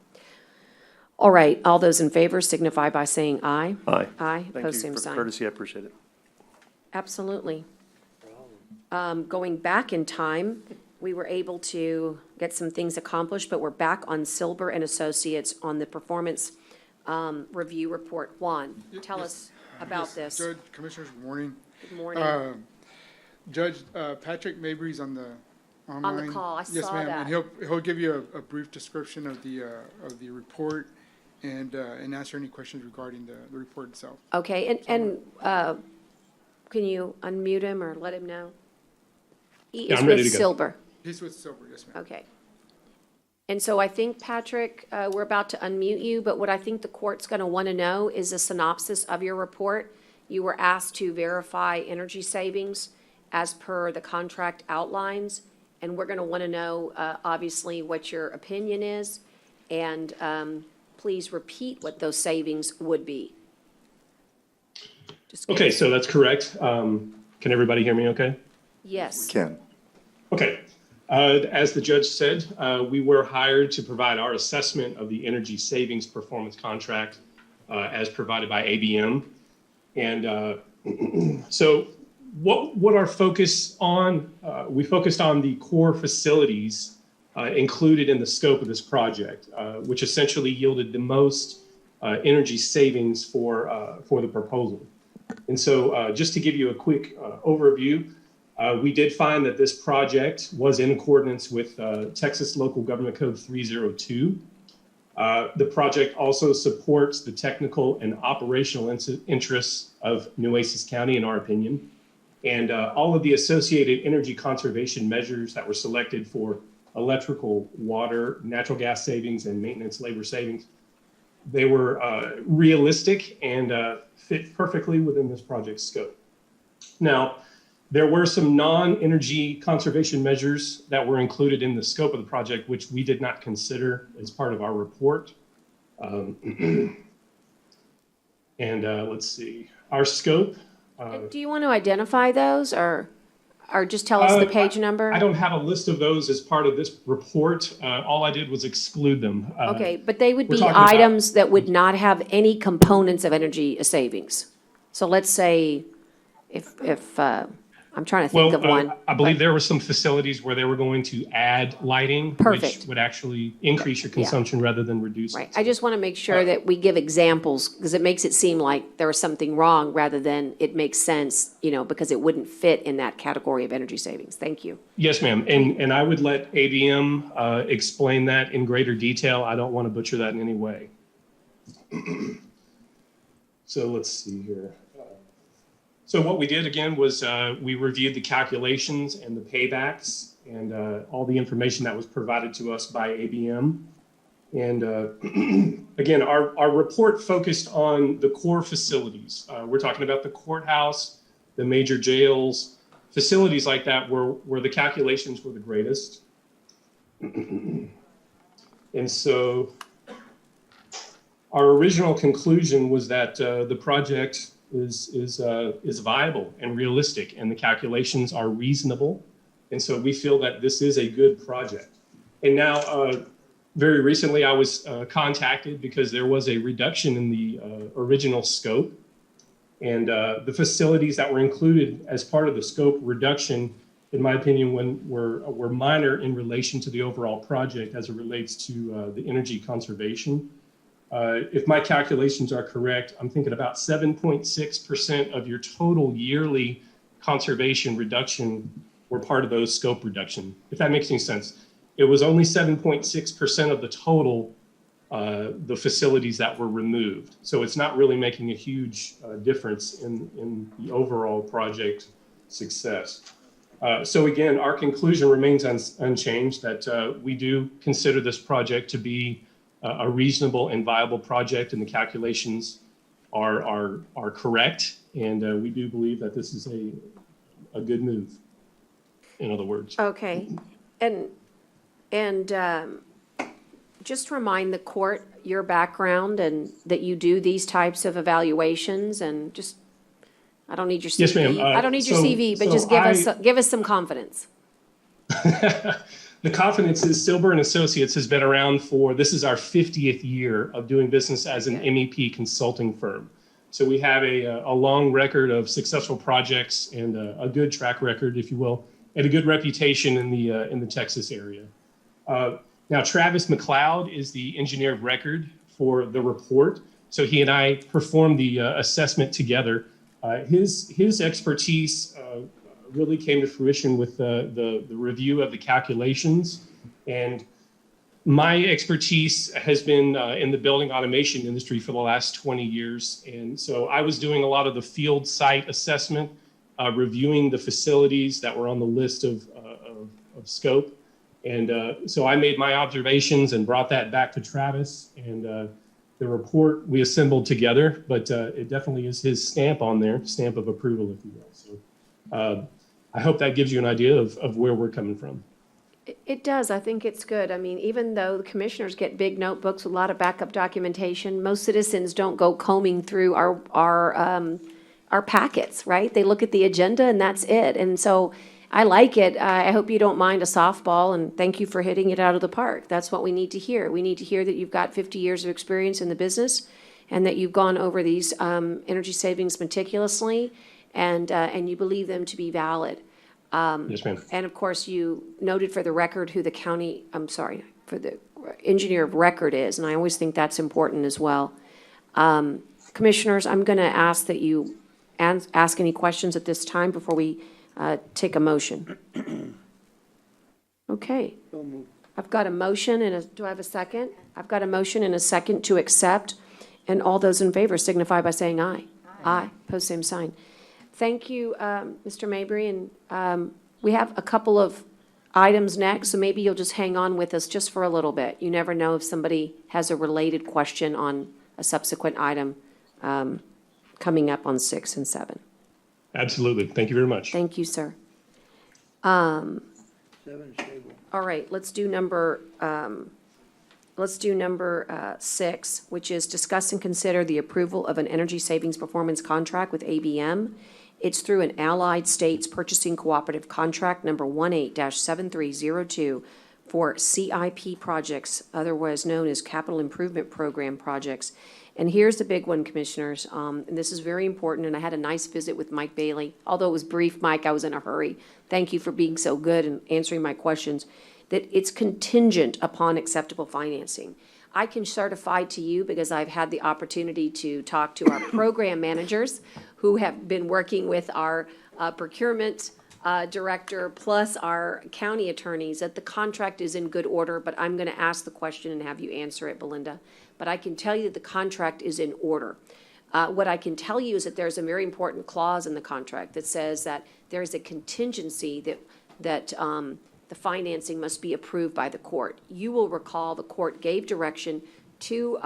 All right, all those in favor signify by saying aye. Aye. Aye, Thank pose you same for the sign. courtesy, I appreciate it. Absolutely. Going back in time, we were able to get some things accomplished, but we're back on Silber and Associates on the performance review report. Juan, tell us about Yes, this. Judge, Commissioners, good morning. Good morning. Judge, Patrick Mabry's on the online. call. I Yes, saw ma'am, that. and he'll give you a brief description of the report and answer any questions regarding the report itself. Okay, and can you unmute him or let him know? He Yeah, is I'm ready with to go. Silber. He's with Silver, yes, ma'am. Okay. And so I think, Patrick, we're about to unmute you, but what I think the court's going to want to know is a synopsis of your report. You were asked to verify energy savings as per the contract outlines, and we're going to want to know, obviously, what your opinion is, and please repeat what those savings would be. Okay, so that's correct. Can everybody hear me okay? Yes. Can. Okay. As the judge said, we were hired to provide our assessment of the energy savings performance contract as provided by ABM. And so what our focus on, we focused on the core facilities included in the scope of this project, which essentially yielded the most energy savings for the proposal. And so just to give you a quick overview, we did find that this project was in accordance with Texas Local Government Code 302. The project also supports the technical and operational interests of Nueces County, in our opinion. And all of the associated energy conservation measures that were selected for electrical, water, natural gas savings, and maintenance labor savings, they were realistic and fit perfectly within this project's scope. Now, there were some non-energy conservation measures that were included in the scope of the project, which we did not consider as part of our report. Let's see, our scope. Do you want to identify those or just tell us the page number? I don't have a list of those as part of this report. All I did was exclude them. Okay, but they would be items that would not have any components of energy savings. So let's say if I'm trying to think of one. I believe there were some facilities where they were going to add lighting, which would actually increase your consumption rather than reduce it. I just want to make sure that we give examples because it makes it seem like there was something wrong rather than it makes sense, because it wouldn't fit in that category of energy savings. Thank you. Yes, ma'am. And I would let ABM explain that in greater detail. I don't want to butcher that in any way. So let's see here. So what we did again was we reviewed the calculations and the paybacks and all the information that was provided to us by ABM. And again, our report focused on the core facilities. We're talking about the courthouse, the major jails, facilities like that where the calculations were the greatest. And so our original conclusion was that the project is viable and realistic, and the calculations are reasonable. And so we feel that this is a good project. And now, very recently, I was contacted because there was a reduction in the original scope. And the facilities that were included as part of the scope reduction, in my opinion, were minor in relation to the overall project as it relates to the energy conservation. If my calculations are correct, I'm thinking about 7.6% of your total yearly conservation reduction were part of those scope reduction, if that makes any sense. It was only 7.6% of the total, the facilities that were removed. So it's not really making a huge difference in the overall project success. So again, our conclusion remains unchanged that we do consider this project to be a reasonable and viable project, and the calculations are correct. And we do believe that this is a good move, in other words. Okay. And just remind the court your background and that you do these types of evaluations and just, I don't need your CV. Yes, ma'am. I don't need your CV, but just give us some confidence. The confidence is Silber & Associates has been around this is our 50th year of doing business as an MEP consulting firm. So we have a long record of successful projects and a good track record, if you will, and a good reputation in the Texas area. Now, Travis McLeod is the engineer of record for the report. So he and I performed the assessment together. His expertise really came to fruition with the review of the calculations. And my expertise has been in the building automation industry for the last 20 years. And so I was doing a lot of the field site assessment, reviewing the facilities that were on the list of scope. And so I made my observations and brought that back to Travis. And the report we assembled together, but it definitely is his stamp on there, stamp of approval, if you will. So I hope that gives you an idea of where we're coming from. It does. I think it's good. I mean, even though the commissioners get big notebooks with a lot of backup documentation, most citizens don't go combing through our packets, right? They look at the agenda and that's it. And so I like it. I hope you don't mind a softball, and thank you for hitting it out of the park. That's what we need to hear. We need to hear that you've got 50 years of experience in the business and that you've gone over these energy savings meticulously. and you believe them to be valid. Yes, ma'am. And of course, you noted for the record who the county, I'm sorry, for the engineer of record is, and I always think that's important as well. Commissioners, I'm going to ask that you ask any questions at this time before we take a motion. Okay. So moved. I've got a motion and do I have a second? I've got a motion and a second to accept, and all those in favor signify by saying aye. Aye. Pose same sign. Thank you, Mr. Mabry, and we have a couple of items next, so maybe you'll just hang on with us just for a little bit. You never know if somebody has a related question on a subsequent item coming up on 6 and 7. Absolutely. Thank you very much. Thank you, sir. 7 stable. All right, let's do number 6, which is discuss and consider the approval of an energy savings performance contract with ABM. It's through an Allied States Purchasing Cooperative Contract number 18-7302 for CIP projects, otherwise known as Capital Improvement Program projects. And here's the big one, Commissioners, and this is very important, and I had a nice visit with Mike Bailey. Although it was brief, Mike, I was in a hurry. Thank you for being so good and answering my questions. That it's contingent upon acceptable financing. I can certify to you, because I've had the opportunity to talk to our program managers who have been working with our procurement director plus our county attorneys, that the contract is in good order, but I'm going to ask the question and have you answer it, Belinda. But I can tell you that the contract is in order. What I can tell you is that there's a very important clause in the contract that says that there is a contingency that the financing must be approved by the court. You will recall the court gave direction to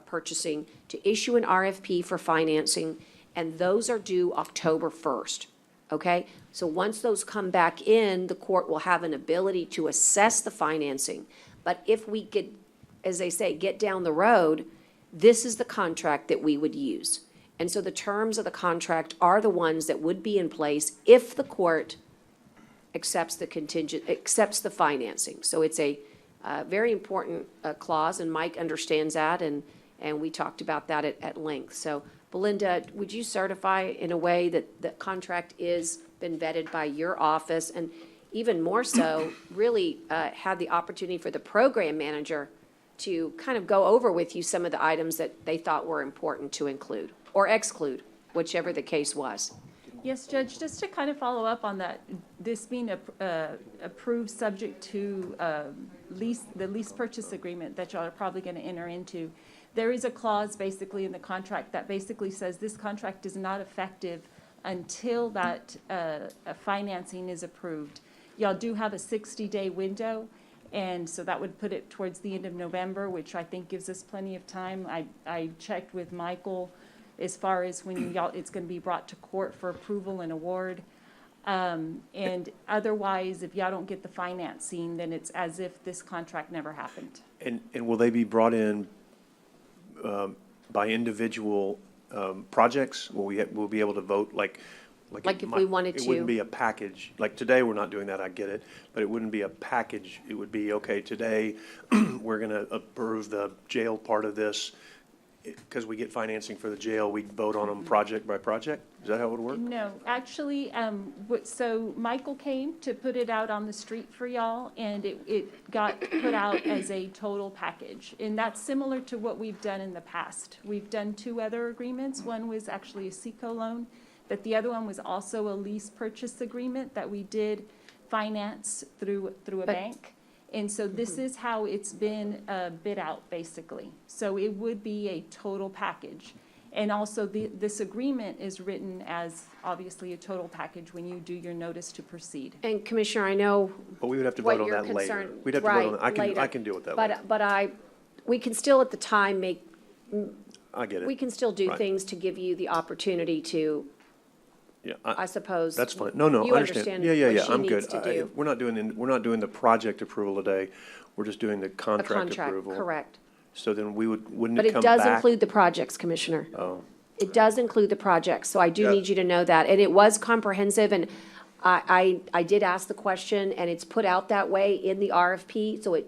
purchasing to issue an RFP for financing, and those are due October 1st, okay? So once those come back in, the court will have an ability to assess the financing. But if we could, as they say, get down the road, this is the contract that we would use. And so the terms of the contract are the ones that would be in place if the court accepts the financing. So it's a very important clause, and Mike understands that, and we talked about that at length. So Belinda, would you certify in a way that the contract is been vetted by your office, and even more so, really had the opportunity for the program manager to kind of go over with you some of the items that they thought were important to include or exclude, whichever the case was? Yes, Judge, just to kind of follow up on that, this being approved subject to the lease purchase agreement that y'all are probably going to enter into, there is a clause basically in the contract that basically says this contract is not effective until that financing is approved. Y'all do have a 60-day window, and so that would put it towards the end of November, which I think gives us plenty of time. I checked with Michael as far as when y'all, it's going to be brought to court for approval and award. And otherwise, if y'all don't get the financing, then it's as if this contract never happened. And will they be brought in by individual projects? We'll be able to vote like if we wanted It to. wouldn't be a package. Like today, we're not doing that, I get it. But it wouldn't be a package. It would be, okay, today, we're going to approve the jail part of this. Because we get financing for the jail, we vote on them project by project? Is that how it would work? No, actually, so Michael came to put it out on the street for y'all, and it got put out as a total package. And that's similar to what we've done in the past. We've done 2 other agreements. One was actually a SECO loan, but the other one was also a lease purchase agreement that we did finance through a bank. And so this is how it's been bid out, basically. So it would be a total package. And also, this agreement is written as, obviously, a total package when you do your notice to proceed. And Commissioner, I know But we would have to what vote on you're that later. concerned. We'd have to Right, vote on that. later. I can deal with that later. But we can still at the time I get it. we can still do Right. things to give you the opportunity to, Yeah, I suppose. that's fine. No, You I understand. Yeah, what she I'm needs good. to do. We're not doing the project approval today. We're just doing the A contract contract, approval. correct. So then wouldn't But it it come does back? include the projects, Commissioner. Oh, It does include the projects, so I do Yeah. need you to know that. And it was comprehensive, and I did ask the question, and it's put out that way in the RFP. So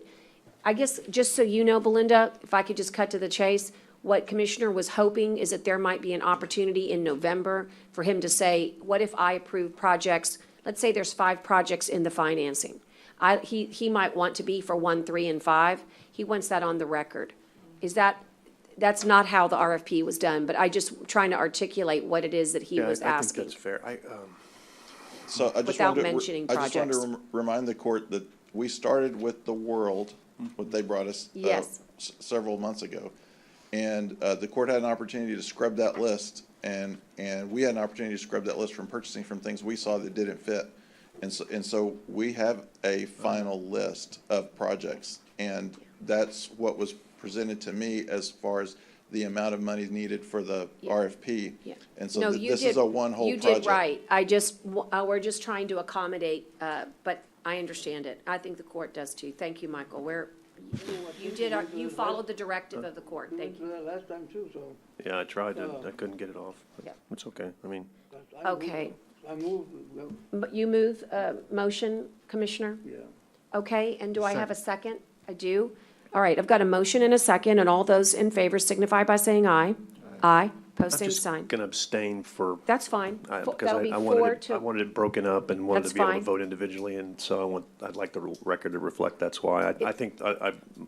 I guess, just so you know, Belinda, if I could just cut to the chase, What Commissioner was hoping is that there might be an opportunity in November for him to say, what if I approve projects? Let's say there's 5 projects in the financing. He might want to be for 1, 3, and 5. He wants that on the record. That's not how the RFP was done, but I just trying to articulate what it is that he was I think asking. that's fair. So I just Without wanted to, mentioning I just wanted to projects. remind the court that we started with the World, what they brought us Yes. several months ago. And the court had an opportunity to scrub that list, and we had an opportunity to scrub that list from purchasing from things we saw that didn't fit. And so we have a final list of projects, and that's what was presented to me as far as the amount of money needed for the RFP. Yeah. And so No, you this is did- a one whole You project. did right. We're just trying to accommodate, but I understand it. I think the court does too. Thank you, Michael. You followed the directive of the court. Thank you. We went through that last time too, so. Yeah, I tried to, I couldn't get it off. But Yeah. It's okay. I mean, Okay. I moved, But you move, motion, Commissioner? yeah. Okay, and do I have a second? I do. All right, I've got a motion and a second, and all those in favor signify by saying aye. Aye. Post I'm same just sign. gonna abstain for, That's fine. because That'll be I 4 wanted to. it, I wanted it broken up and wanted That's to be able to fine. vote individually, and so I'd like the record to reflect that's why. I think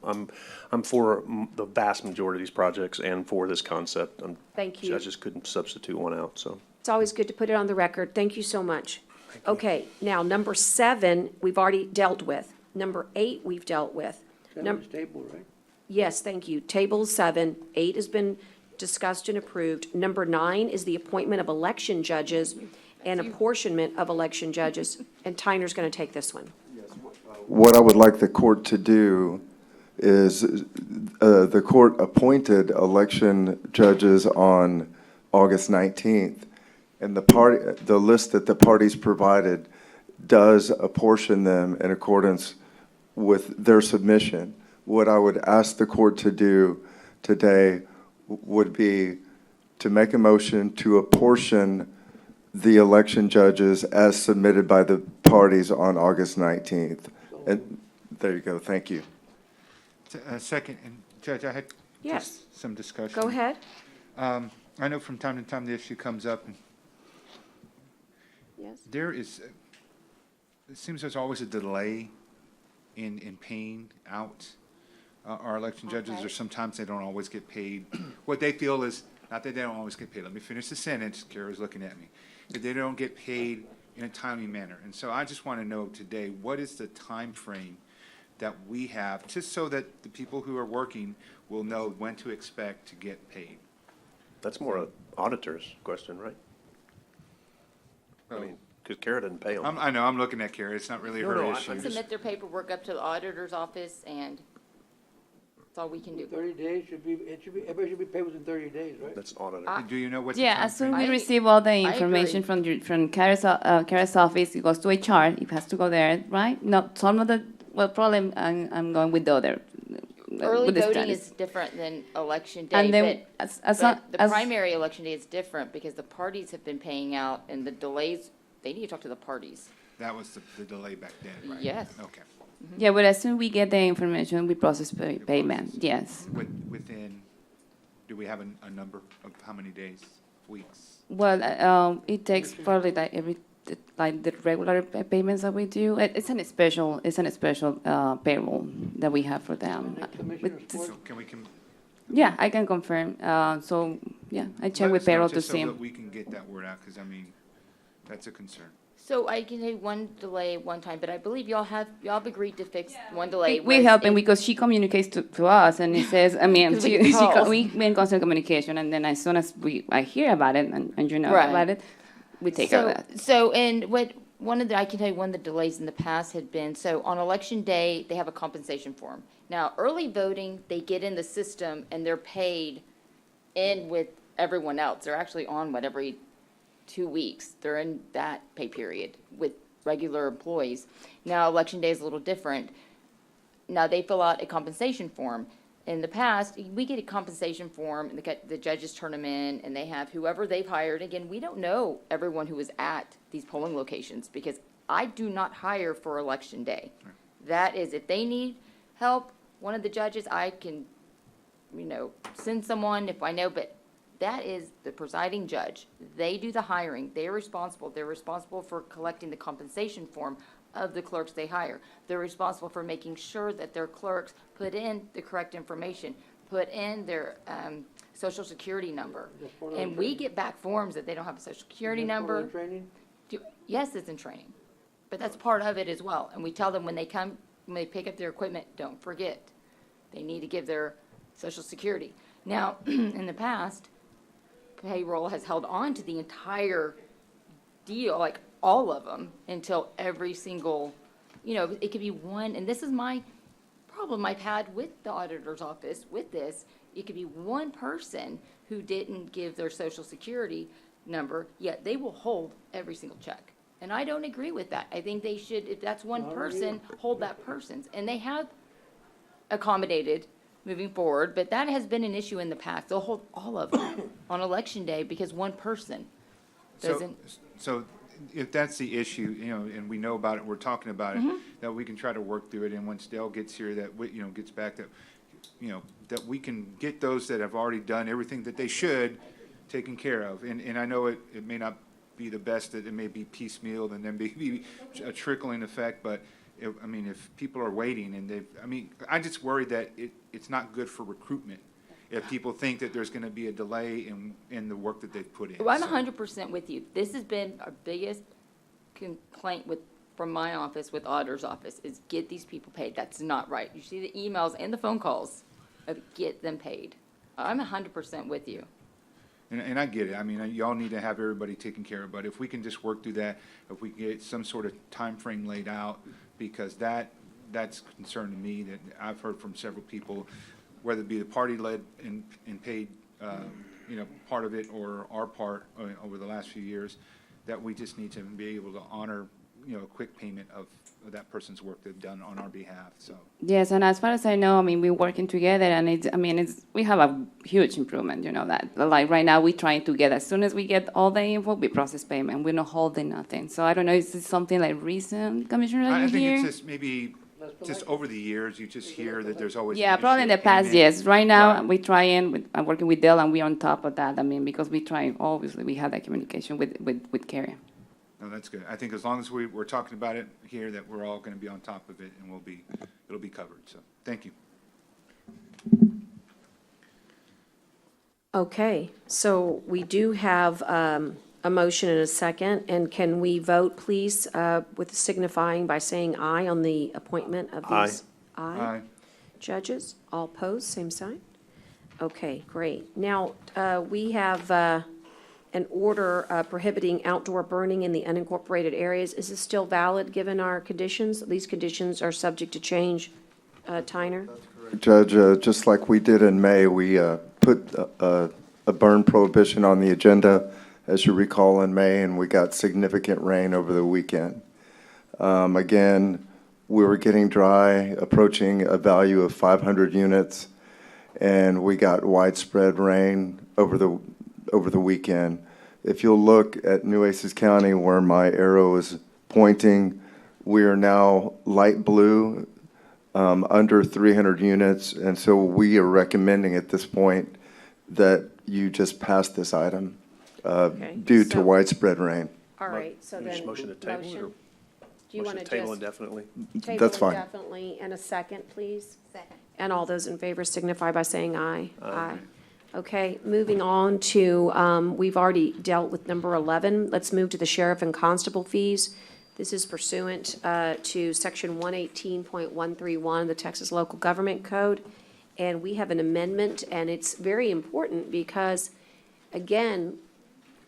I'm for the vast majority of these projects and for this concept. Thank you. I just couldn't substitute one out, so. It's always good to put it on the record. Thank you so much. Okay, now, number 7, we've already dealt with. Number 8, we've dealt with. Seven's table, right? Yes, thank you. Table 7, 8 has been discussed and approved. Number 9 is the appointment of election judges and apportionment of election judges. And Tyner's going to take this one. What I would like the court to do is, the court appointed election judges on August 19th, and the list that the parties provided does apportion them in accordance with their submission. What I would ask the court to do today would be to make a motion to apportion the election judges as submitted by the parties on August 19th. And there you go, thank you. Second, and Judge, I had Yes. just some discussion. Go ahead. I know from time to time the issue comes up, and Yes. there is, it seems there's always a delay in paying out our election judges, Okay. or sometimes they don't always get paid. What they feel is, not that they don't always get paid, let me finish the sentence, Kara's looking at me, that they don't get paid in a timely manner. And so I just want to know today, what is the time frame that we have, just so that the people who are working will know when to expect to get paid? That's more an auditor's question, right? I mean, because Kara didn't pay them. I know, I'm looking at Kara, it's not really No, her no, I'm issue. just- Submit their paperwork up to the auditor's office, and that's all we can do. 30 days everybody should be paid within 30 days, right? That's auditor. Do you know what the Yeah, time as soon frame we is? receive all the I information from Kara's office, it goes to HR, it has to go there, right? No, some of the, well, probably I'm going with the other. Early with the voting status. is different than election And day, then but, as long- but the as- primary election day is different because the parties have been paying out, and the delays, they need to talk to the parties. That was the delay back then, right? Yes. Okay. Yeah, but as soon we get the information, we process payment, yes. Within, do we have a number of how many days, weeks? Well, it takes probably like the regular payments that we do. It's an special payroll that we have for them. So can we, Yeah, I can confirm. So, yeah, I check let with us know payroll to just so see. that we can get that word out, because I mean, that's a concern. So I can say one delay one time, but I believe y'all have agreed to fix one delay. We help him because she communicates to us, and it says, I mean, Because we get calls. we in constant communication, and then as soon as I hear about it and you know Right. about it, we take care of that. So, and I can tell you one of the delays in the past had been, so on election day, they have a compensation form. Now, early voting, they get in the system and they're paid in with everyone else. They're actually on every 2 weeks. They're in that pay period with regular employees. Now, election day is a little different. Now, they fill out a compensation form. In the past, we get a compensation form, and the judges turn them in, and they have whoever they've hired. Again, we don't know everyone who is at these polling locations, because I do not hire for election day. That is, if they need help, one of the judges, I can send someone if I know, but that is the presiding judge. They do the hiring. They're responsible. They're responsible for collecting the compensation form of the clerks they hire. They're responsible for making sure that their clerks put in the correct information, put in their social security number. And we get back forms that they don't have a social security number. Yes, it's in training, but that's part of it as well. And we tell them when they come, when they pick up their equipment, don't forget, they need to give their social security. Now, in the past, payroll has held on to the entire deal, like all of them, until every single, it could be one, and this is my problem I've had with the auditor's office with this. It could be one person who didn't give their social security number, yet they will hold every single check. And I don't agree with that. I think they should, if that's one person, hold that person's. And they have accommodated moving forward, but that has been an issue in the past. They'll hold all of them on election day because one person doesn't. So if that's the issue, and we know about it, we're talking about it, that we can try to work through it, and once Dale gets here, that we, gets back, that, that we can get those that have already done everything that they should taken care of. And I know it may not be the best, that it may be piecemeal and then be a trickling effect, but if people are waiting and I just worry that it's not good for recruitment if people think that there's going to be a delay in the work that they've put in. Well, I'm 100% with you. This has been our biggest complaint from my office with auditor's office is get these people paid. That's not right. You see the emails and the phone calls of get them paid. I'm 100% with you. And I get it. Y'all need to have everybody taken care of, but if we can just work through that, if we can get some sort of time frame laid out, because that's a concern to me that I've heard from several people, whether it be the party-led and paid, part of it or our part over the last few years, that we just need to be able to honor, a quick payment of that person's work they've done on our behalf, so. Yes, and as far as I know, we're working together, and we have a huge improvement, that. Like right now, we're trying to get, as soon as we get all the info, we process payment. We're not holding nothing. So I don't know, is this something like recent, Commissioner, that I you think hear? it's just maybe, just over the years, you just hear that there's always. Yeah, an probably in issue the of past, payment. yes. Right now, Right. we're trying, I'm working with Dell, and we're on top of that. Because we try, obviously, we have that communication with Carrie. No, that's good. I think as long as we're talking about it here, that we're all going to be on top of it, and it'll be covered. So, thank you. Okay, so we do have a motion and a second, and can we vote, please, with signifying by saying aye on the appointment of these? Aye. Judges, all opposed, same sign? Okay, great. Now, we have an order prohibiting outdoor burning in the unincorporated areas. Is this still valid, given our conditions? These conditions are subject to change, Tyner? Judge, just like we did in May, we put a burn prohibition on the agenda, as you recall, in May, and we got significant rain over the weekend. Again, we were getting dry, approaching a value of 500 units, and we got widespread rain over the weekend. If you'll look at Nueces County, where my arrow is pointing, we are now light blue, under 300 units, and so we are recommending at this point that you just pass this item due to widespread rain. All right, so then. Just motion to table it, or Do you want motion to to table just indefinitely? table That's fine. indefinitely, and a second, please? Second. And all those in favor signify by saying aye. Aye. Okay, moving on to, we've already dealt with number 11. Let's move to the sheriff and constable fees. This is pursuant to Section 118.131 of the Texas Local Government Code. And we have an amendment, and it's very important because, again,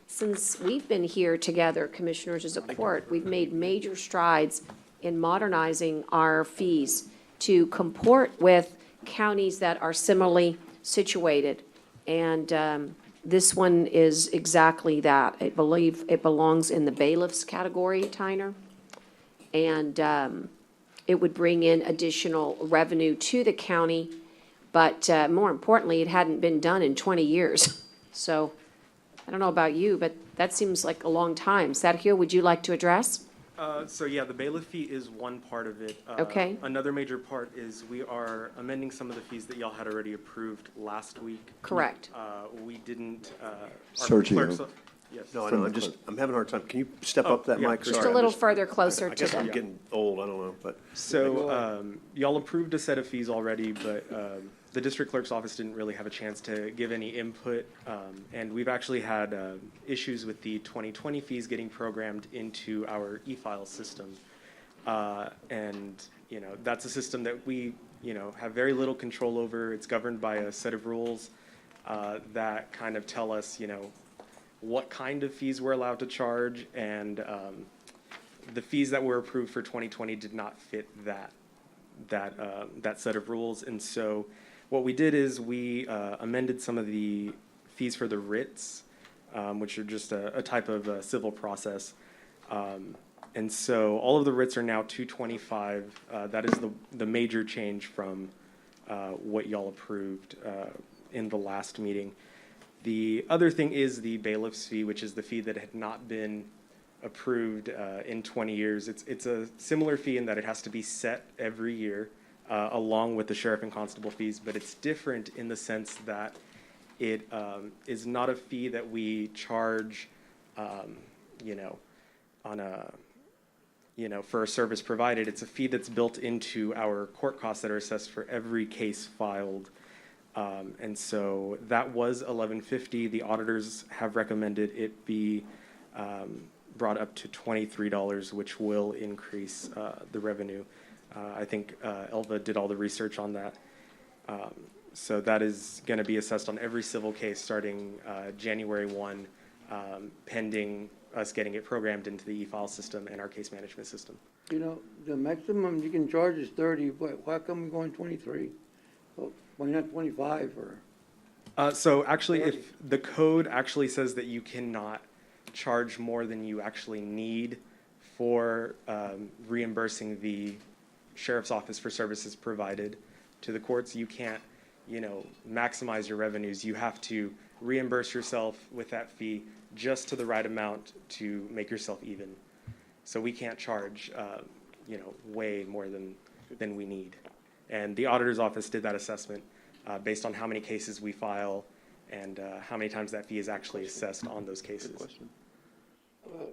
since we've been here together, commissioners, as a court, we've made major strides in modernizing our fees to comport with counties that are similarly situated. And this one is exactly that. I believe it belongs in the bailiffs category, Tyner. And it would bring in additional revenue to the county. But more importantly, it hadn't been done in 20 years. So I don't know about you, but that seems like a long time. Sergio, would you like to address? So yeah, the bailiff fee is one part of it. Okay. Another major part is we are amending some of the fees that y'all had already approved last week. Correct. We didn't, our Sergio. clerk's- Yes. No, I know, I'm having a hard time. Can you step up that yeah, mic? Just Sorry, a I'm little further closer I to guess I'm the, getting old, I don't know, but. So, y'all approved a set of fees already, but, the district clerk's office didn't really have a chance to give any input. And we've actually had, issues with the 2020 fees getting programmed into our e-file system. And, you know, that's a system that we, you know, have very little control over. It's governed by a set of rules, that kind of tell us, you know, what kind of fees we're allowed to charge, and the fees that were approved for 2020 did not fit that set of rules. And so what we did is we amended some of the fees for the writs, which are just a type of civil process. And so all of the writs are now $225. That is the major change from what y'all approved in the last meeting. The other thing is the bailiff's fee, which is the fee that had not been approved in 20 years. It's a similar fee in that it has to be set every year, along with the sheriff and constable fees, but it's different in the sense that it is not a fee that we charge, you know, on a, you know, for a service provided. It's a fee that's built into our court costs that are assessed for every case filed. And so that was $11.50. The auditors have recommended it be brought up to $23, which will increase the revenue. I think Elva did all the research on that. So that is going to be assessed on every civil case starting January 1, pending us getting it programmed into the e-file system and our case management system. You know, the maximum you can charge is 30, but why come we're going 23? Why not 25 or? So actually, if the code actually says that you cannot charge more than you actually need for reimbursing the sheriff's office for services provided to the courts, you can't, you know, maximize your revenues. You have to reimburse yourself with that fee just to the right amount to make yourself even. So we can't charge, you know, way more than we need. And the auditor's office did that assessment based on how many cases we file and how many times that fee is actually assessed on those cases.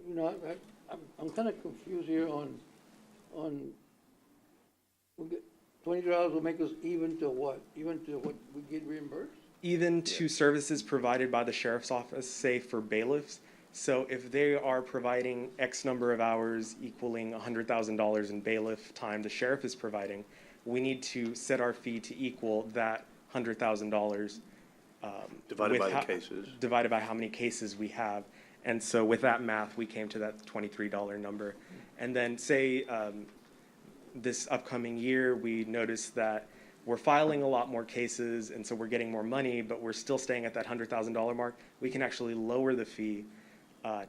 You know, I'm kind of confused here on $20 will make us even to what? Even to what we get reimbursed? Even to services provided by the sheriff's office, say for bailiffs. So if they are providing X number of hours equaling $100,000 in bailiff time the sheriff is providing, we need to set our fee to equal that $100,000 Divided by the cases. Divided by how many cases we have. And so with that math, we came to that $23 number. And then say this upcoming year, we noticed that we're filing a lot more cases, and so we're getting more money, but we're still staying at that $100,000 mark. We can actually lower the fee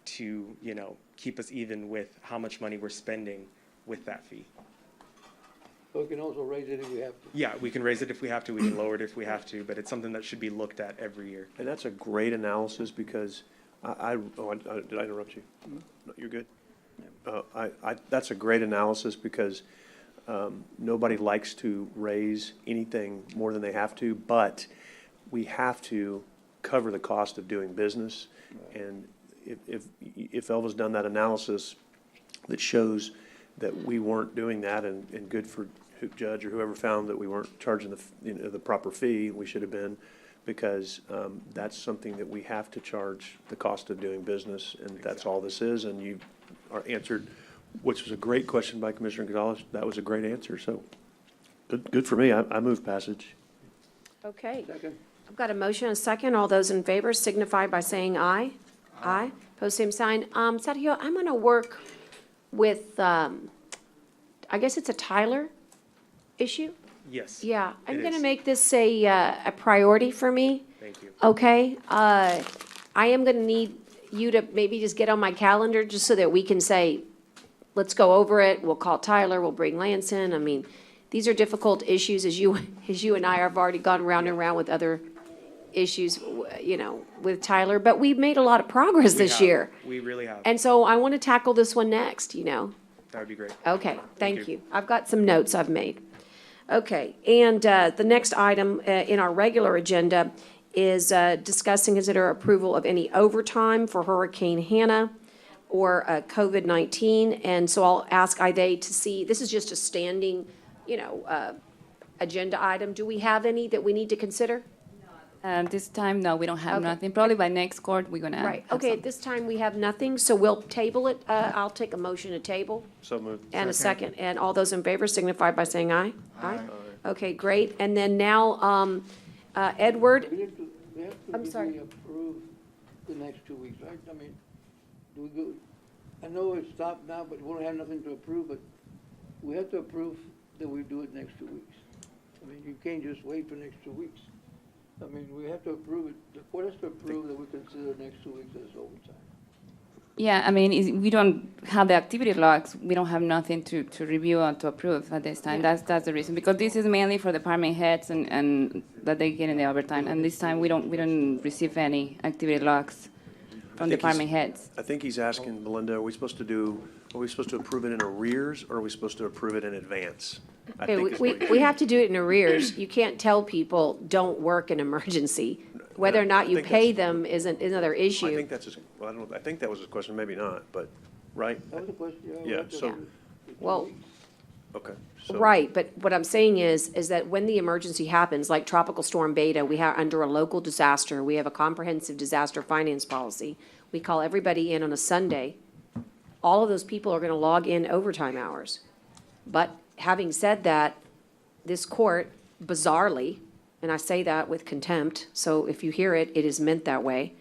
to, you know, keep us even with how much money we're spending with that fee. So we can also raise it if we have to. Yeah, we can raise it if we have to, we can lower it if we have to, but it's something that should be looked at every year. And that's a great analysis because did I interrupt you? No, you're good? That's a great analysis because nobody likes to raise anything more than they have to, but we have to cover the cost of doing business. And if Elva's done that analysis that shows that we weren't doing that, and good for judge or whoever found that we weren't charging the proper fee, we should have been, because that's something that we have to charge the cost of doing business, and that's all this is. And you are answered, which was a great question by Commissioner Gonzalez. That was a great answer. So good for me. I move passage. okay. Second. I've got a motion, and a second. All those in favor signify by saying aye. Aye. Pose same sign. Sergio, I'm going to work with, I guess it's a Tyler issue? Yes. Yeah, I'm it going to is. make this a priority for me. Thank you. Okay? I am going to need you to maybe just get on my calendar just so that we can say, let's go over it. We'll call Tyler. We'll bring Lance in. I mean, these are difficult issues, as you and I have already gone round and round with other issues, you know, with Tyler. But we've made a lot of progress this year. We really have. And so I want to tackle this one next, you know. That would be great. Okay, thank you. I've got some notes I've made. Okay, and the next item in our regular agenda is discuss and consider approval of any overtime for Hurricane Hannah or COVID-19. And so I'll ask Ida to see, this is just a standing, agenda item. Do we have any that we need to consider? This time, no, we don't have Okay. nothing. Probably by next court, we're gonna Right, have okay, at some. this time, we have nothing, so we'll table it. I'll take a motion to table. So moved. And a second, and all those in favor signify by saying aye. Aye. Okay, great, and then now, Edward, We have to I'm sorry. legally approve the next 2 weeks, right? I mean, do we go, I know it's stopped now, but we don't have nothing to approve, but we have to approve that we do it next 2 weeks. I mean, you can't just wait for the next 2 weeks. I mean, we have to approve it, the court has to approve that we consider the next 2 weeks as overtime. Yeah, I mean, we don't have the activity logs, we don't have nothing to review or to approve at this time. That's the reason, because this is mainly for department heads and that they get in the overtime. And this time, we don't receive any activity logs from department heads. I think he's asking, Melinda, are we supposed to approve it in arrears, or are we supposed to approve it in advance? I okay, think is what we have to do it in arrears. You can't tell people, don't work in emergency. Whether or not you think pay that's- them is another I issue. think that's his, well, I don't know, I think that was his question, maybe not, but, right? That was the question, yeah. we Yeah, have to so, approve it. Well, okay. So- right, but what I'm saying is that when the emergency happens, like Tropical Storm Beta, we have, under a local disaster, we have a comprehensive disaster finance policy. We call everybody in on a Sunday. All of those people are gonna log in overtime hours. But having said that, this court bizarrely, and I say that with contempt, so if you hear it, it is meant that way,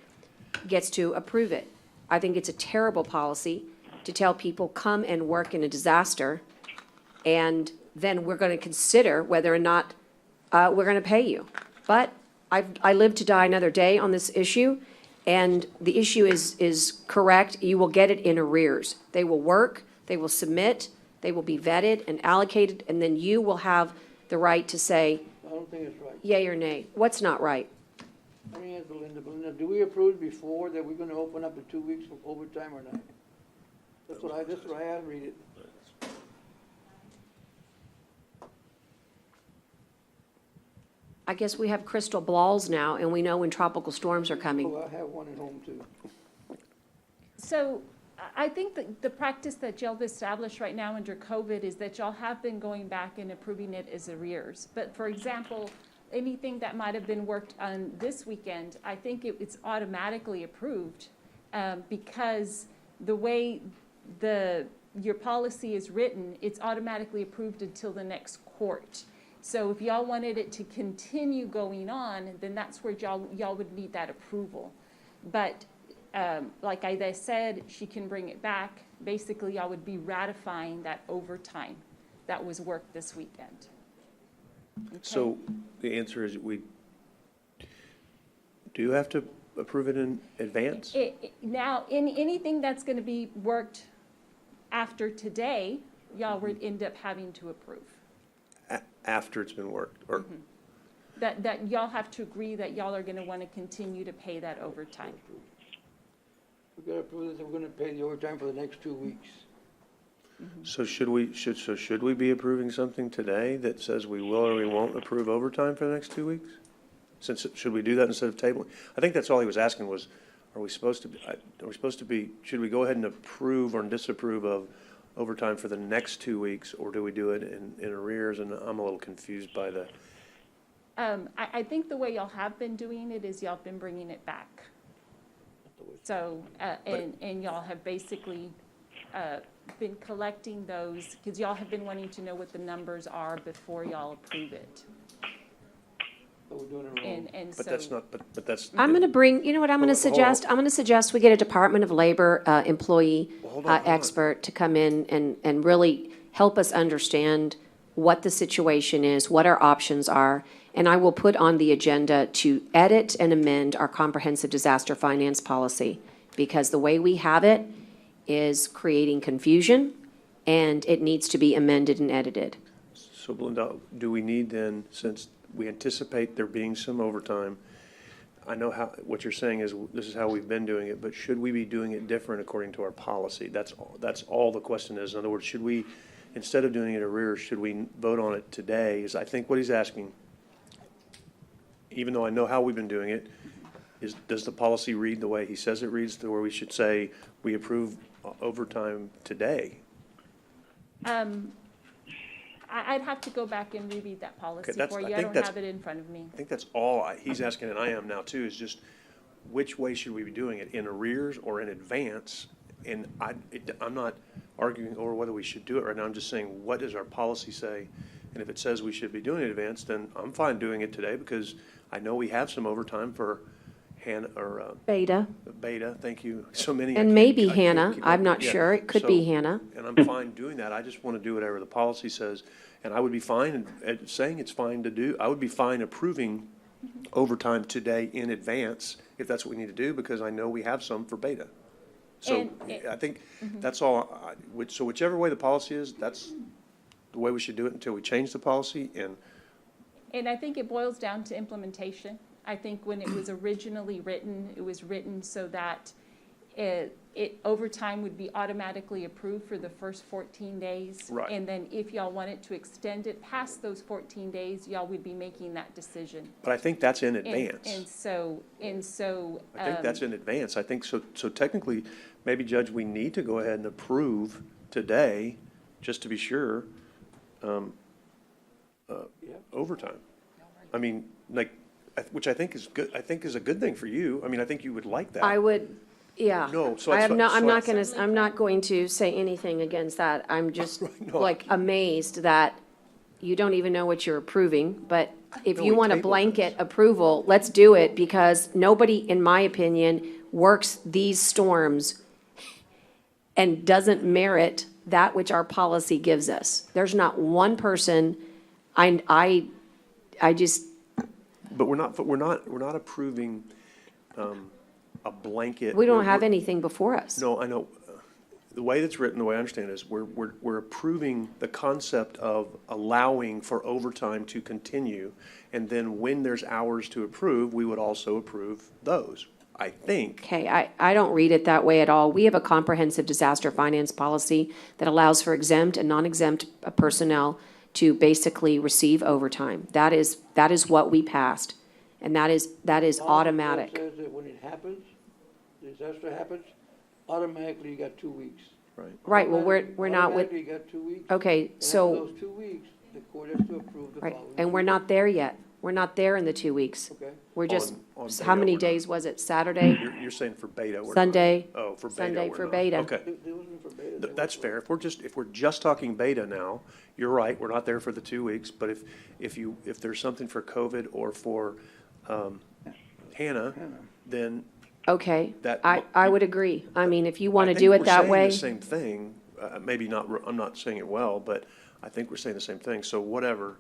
gets to approve it. I think it's a terrible policy to tell people, come and work in a disaster, and then we're gonna consider whether or not, we're gonna pay you. But I live to die another day on this issue, and the issue is correct. You will get it in arrears. They will work, they will submit, they will be vetted and allocated, and then you will have the right to say I don't think it's right. yay or nay. What's not right? I mean, ask Belinda, do we approve before that we're gonna open up in 2 weeks for overtime or not? That's what I have read it. I guess we have crystal balls now, and we know when tropical storms are coming. Oh, I have one at home too. So I think that the practice that y'all have established right now under COVID is that y'all have been going back and approving it as arrears. But for example, anything that might have been worked on this weekend, I think it's automatically approved because the way your policy is written, it's automatically approved until the next court. So if y'all wanted it to continue going on, then that's where y'all would need that approval. But like Ida said, she can bring it back. Basically, y'all would be ratifying that overtime that was worked this weekend. Okay? So the answer is we do have to approve it in advance? Now, anything that's going to be worked after today, y'all would end up having to approve. After it's been worked, or? That y'all have to agree that y'all are going to want to continue to pay that overtime. We gotta approve that we're gonna pay the overtime for the next 2 weeks. So should we be approving something today that says we will or we won't approve overtime for the next 2 weeks? Should we do that instead of tabling? I think that's all he was asking was, should we go ahead and approve or disapprove of overtime for the next 2 weeks, or do we do it in arrears? And I'm a little confused by the. I think the way y'all have been doing it is y'all have been bringing it back. So, and y'all have basically been collecting those, because y'all have been wanting to know what the numbers are before y'all approve it. So we're doing it wrong. And But so. that's not, but that's. I'm gonna bring, you know what I'm gonna suggest? I'm gonna suggest we get a Department of Labor employee expert to come in and really help us understand what the situation is, what our options are. And I will put on the agenda to edit and amend our comprehensive disaster finance policy, because the way we have it is creating confusion, and it needs to be amended and edited. So Belinda, do we need then, since we anticipate there being some overtime, I know what you're saying is this is how we've been doing it, but should we be doing it different according to our policy? That's all the question is. In other words, should we, instead of doing it arrears, should we vote on it today? Is I think what he's asking, even though I know how we've been doing it, is does the policy read the way he says it reads, to where we should say we approve overtime today? I'd have to go back and reread that policy that's- for I you. I think don't that's- have it in front of me. I think that's all he's asking, and I am now too, is just which way should we be doing it, in arrears or in advance? And I'm not arguing over whether we should do it right now. I'm just saying, what does our policy say? And if it says we should be doing it in advance, then I'm fine doing it today, because I know we have some overtime for Beta. Beta, thank you. So many. And maybe Hannah, I'm not sure. It could be Hannah. And I'm fine doing that. I just want to do whatever the policy says. And I would be fine saying it's fine to do. I would be fine approving overtime today in advance if that's what we need to do, because I know we have some for Beta. So I think that's all. So whichever way the policy is, that's the way we should do it until we change the policy. And I think it boils down to implementation. I think when it was originally written, it was written so that overtime would be automatically approved for the first 14 days. Right. And then if y'all wanted to extend it past those 14 days, y'all would be making that decision. But I think that's in And- advance. And so. I think that's in advance. I think so. So technically, maybe, Judge, we need to go ahead and approve today, just to be sure, overtime. I mean, like, which I think is good. I think is a good thing for you. I mean, I think you would like that. I would, yeah. No, so I it's- have no, I'm so not it's- gonna, I'm not going to say anything against that. I'm just no. like amazed that you don't even know what you're approving, but if No, you we want a tabled blanket approval, let's do it, because nobody, in my opinion, works these storms and doesn't merit that which our policy gives us. There's not one person, I just, But we're not approving a blanket. we don't have anything before us. No, I know. The way that's written, the way I understand it, is we're approving the concept of allowing for overtime to continue. And then when there's hours to approve, we would also approve those, I think. Okay, I don't read it that way at all. We have a comprehensive disaster finance policy that allows for exempt and non-exempt personnel to basically receive overtime. That is what we passed, and that is automatic. It says that when it happens, disaster happens, automatically you got 2 weeks. Right. Right, well, we're not with, Automatically you got 2 weeks. okay, And so, after those 2 weeks, the court has to approve the right, following. and we're not there yet. We're not there in the 2 weeks. Okay. We're just, On how Beta, many we're not. days was it? Saturday? You're saying for Beta. we're not. Sunday. Oh, for Beta. Sunday we're for not. Beta. Okay. It wasn't for Beta. That's fair. If we're just talking Beta now, you're right, we're not there for the 2 weeks. But if there's something for COVID or for Hannah, then Okay, that. I would agree. I mean, if you want I to think do it we're that saying way. the same thing, maybe not, I'm not saying it well, but I think we're saying the same thing. So whatever,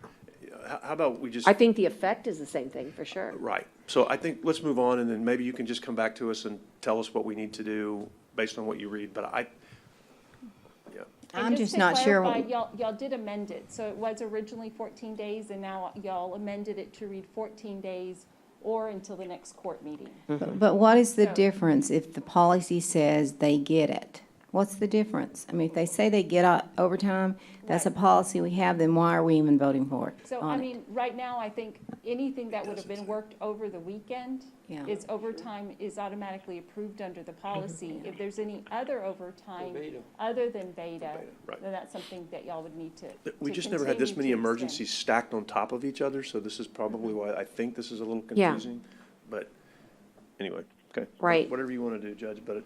how about we just. I think the effect is the same thing, for sure. Right. So I think let's move on, and then maybe you can just come back to us and tell us what we need to do based on what you read. But yeah. I'm just to not sure. clarify, Y'all did amend it, so it was originally 14 days, and now y'all amended it to read 14 days or until the next court meeting. But what is the So- difference if the policy says they get it? What's the difference? I mean, if they say they get overtime, that's a policy we have, then why are we even voting for it? So, I mean, right now, I think anything that would have been worked over the weekend Yeah. is overtime is automatically approved under the policy. If there's any other overtime Beta. other than Beta, right. then that's something that y'all would need to We to just never had this many continue to extend. emergencies stacked on top of each other, so this is probably why I think this is a little Yeah. confusing. But anyway, okay. Right. Whatever you want to do, Judge, but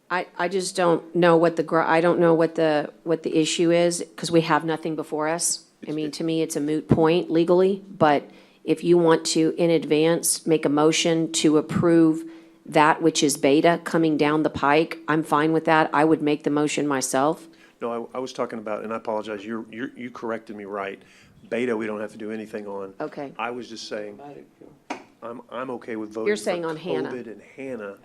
I just don't know I don't know what the issue is, because we have nothing before us. I mean, to me, it's a moot point legally, but if you want to, in advance, make a motion to approve that which is Beta coming down the pike, I'm fine with that. I would make the motion myself. no, I was talking about, and I apologize, you corrected me right. Beta, we don't have to do anything on. Okay. I was just saying, I'm okay with voting. You're saying for on Hannah. COVID and Hannah.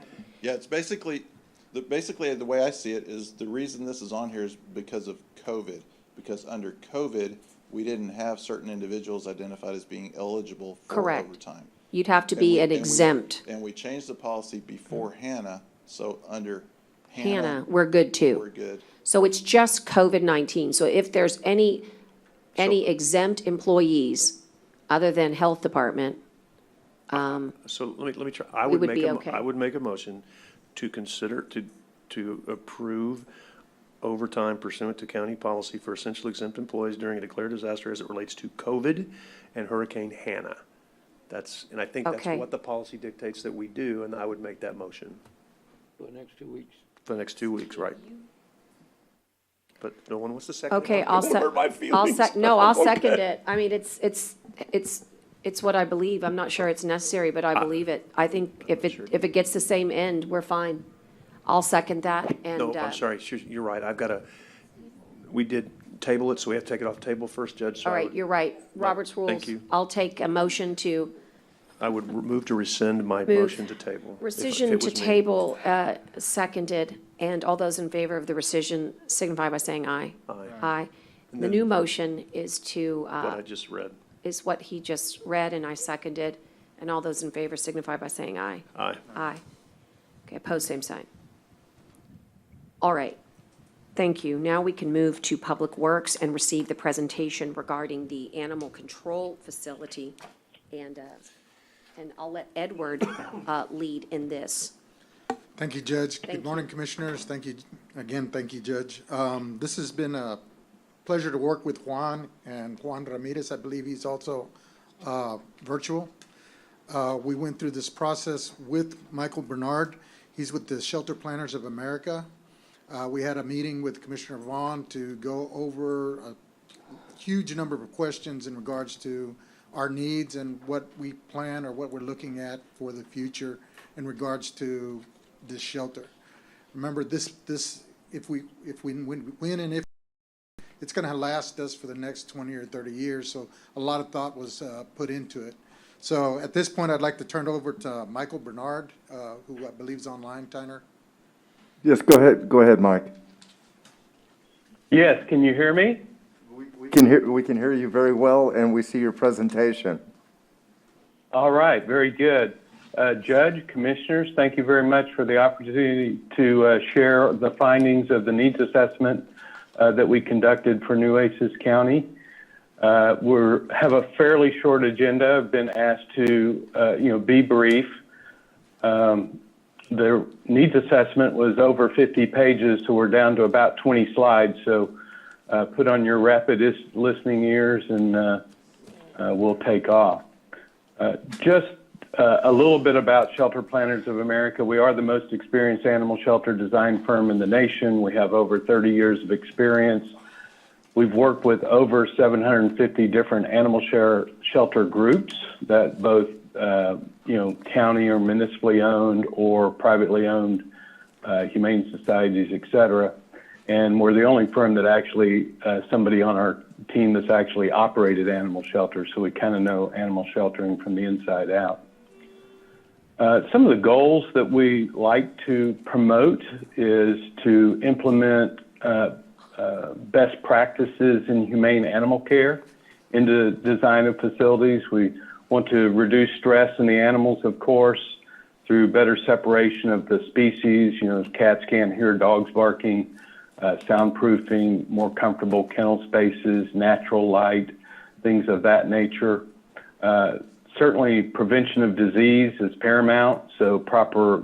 Yeah, it's basically the way I see it is the reason this is on here is because of COVID. Because under COVID, we didn't have certain individuals identified as being eligible for Correct. overtime. You'd have to And be we- an and we- exempt. And we changed the policy before Hannah, so under Hannah, we're good too. we're good. So it's just COVID-19. So if there's any exempt employees other than Health Department, So let me try, I We would would make be a, okay. I would make a motion to consider, to approve overtime pursuant to county policy for essentially exempt employees during a declared disaster as it relates to COVID and Hurricane Hannah. And I think that's Okay. what the policy dictates that we do, and I would make that motion For the next 2 weeks. for the next 2 weeks, right? But no one wants to second it. okay, It I'll won't hurt my I'll feelings. no, I'll Okay. second it. I mean, it's what I believe. I'm not sure it's necessary, but I believe it. I think if it gets the same end, we're fine. I'll second that and. No, I'm sorry, you're right, we did table it, so we have to take it off the table first, Judge. so All I right, would- you're right. Robert's rules. Thank you. I'll take a motion to I would move to rescind my Move. motion to table. if it rescission to was me. table, seconded, and all those in favor of the rescission signify by saying aye. Aye. Aye. And The then new motion is to, What I just read. is what he just read, and I seconded, and all those in favor signify by saying aye. Aye. Aye. Okay, opposed, same sign. All right, thank you. Now we can move to Public Works and receive the presentation regarding the animal control facility. And I'll let Edward lead in this. Thank you, Judge. Thank Good morning, Commissioners. Thank you, again, thank you, Judge. This has been a pleasure to work with Juan and Juan Ramirez. I believe he's also virtual. We went through this process with Michael Bernard. He's with the Shelter Planners of America. We had a meeting with Commissioner Vaughn to go over a huge number of questions in regards to our needs and what we plan or what we're looking at for the future in regards to this shelter. Remember, if we win and if it's going to last us for the next 20 or 30 years, so a lot of thought was put into it. So at this point, I'd like to turn it over to Michael Bernard, who I believe is online, Tyner. Yes, go ahead, Mike. Yes, can you hear me? We can hear you very well, and we see your presentation. All right, very good. Judge, Commissioners, thank you very much for the opportunity to share the findings of the needs assessment that we conducted for Nueces County. We have a fairly short agenda. I've been asked to, be brief. The needs assessment was over 50 pages, so we're down to about 20 slides. So put on your rapid listening ears and we'll take off. Just a little bit about Shelter Planners of America. We are the most experienced animal shelter design firm in the nation. We have over 30 years of experience. We've worked with over 750 different animal shelter groups that both, county or municipally owned or privately owned, humane societies, et cetera. And we're the only firm that actually, somebody on our team that's actually operated animal shelters, so we kind of know animal sheltering from the inside out. Some of the goals that we like to promote is to implement best practices in humane animal care into the design of facilities. We want to reduce stress in the animals, of course, through better separation of the species. Cats can't hear dogs barking, soundproofing, more comfortable kennel spaces, natural light, things of that nature. Certainly prevention of disease is paramount, so proper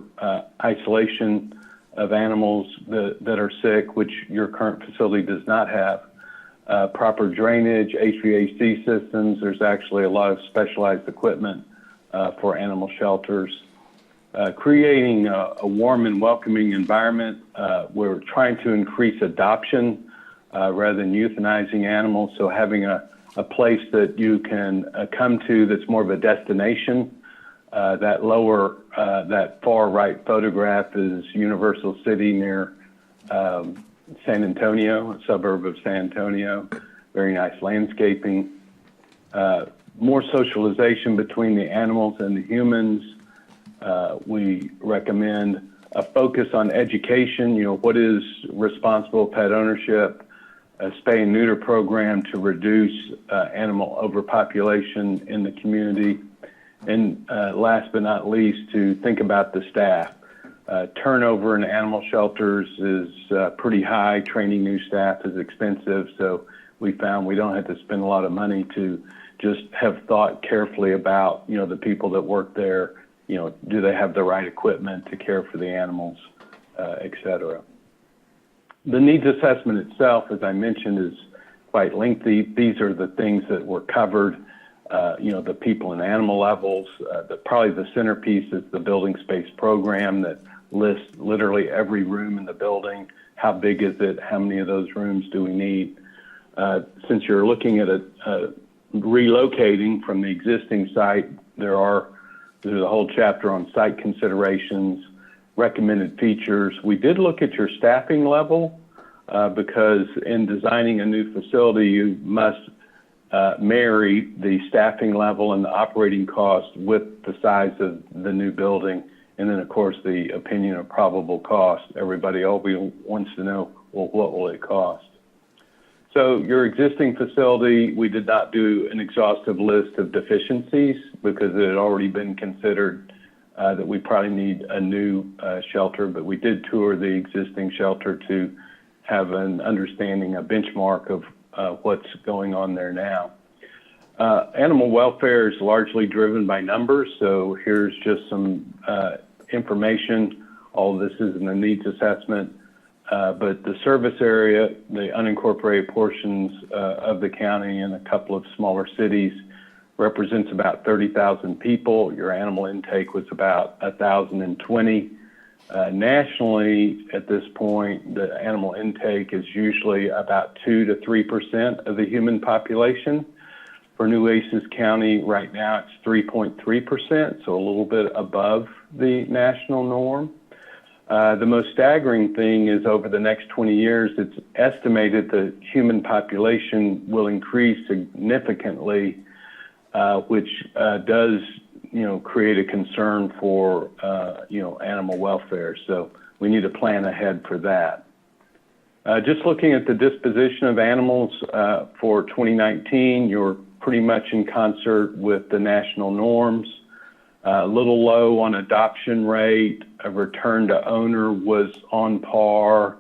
isolation of animals that are sick, which your current facility does not have. Proper drainage, HVAC systems. There's actually a lot of specialized equipment for animal shelters. Creating a warm and welcoming environment. We're trying to increase adoption rather than euthanizing animals, so having a place that you can come to that's more of a destination. That far right photograph is Universal City near San Antonio, a suburb of San Antonio. Very nice landscaping. More socialization between the animals and the humans. We recommend a focus on education, what is responsible pet ownership, a spay and neuter program to reduce animal overpopulation in the community, And last but not least, to think about the staff. Turnover in animal shelters is pretty high. Training new staff is expensive, so we found we don't have to spend a lot of money to just have thought carefully about, the people that work there, do they have the right equipment to care for the animals, et cetera. The needs assessment itself, as I mentioned, is quite lengthy. These are the things that were covered, the people and animal levels. Probably the centerpiece is the building space program that lists literally every room in the building. How big is it? How many of those rooms do we need? Since you're looking at relocating from the existing site, there's a whole chapter on site considerations, recommended features. We did look at your staffing level because in designing a new facility, you must marry the staffing level and the operating cost with the size of the new building. And then, of course, the opinion of probable cost. Everybody always wants to know, well, what will it cost? So your existing facility, we did not do an exhaustive list of deficiencies because it had already been considered that we probably need a new shelter, but we did tour the existing shelter to have an understanding, a benchmark of what's going on there now. Animal welfare is largely driven by numbers, so here's just some information. All of this is in the needs assessment, but the service area, the unincorporated portions of the county and a couple of smaller cities represents about 30,000 people. Your animal intake was about 1,020. Nationally, at this point, the animal intake is usually about 2 to 3% of the human population. For Nueces County, right now it's 3.3%, so a little bit above the national norm. The most staggering thing is over the next 20 years, it's estimated the human population will increase significantly, which does, create a concern for, animal welfare. So we need to plan ahead for that. Just looking at the disposition of animals for 2019, you're pretty much in concert with the national norms. A little low on adoption rate. A return to owner was on par.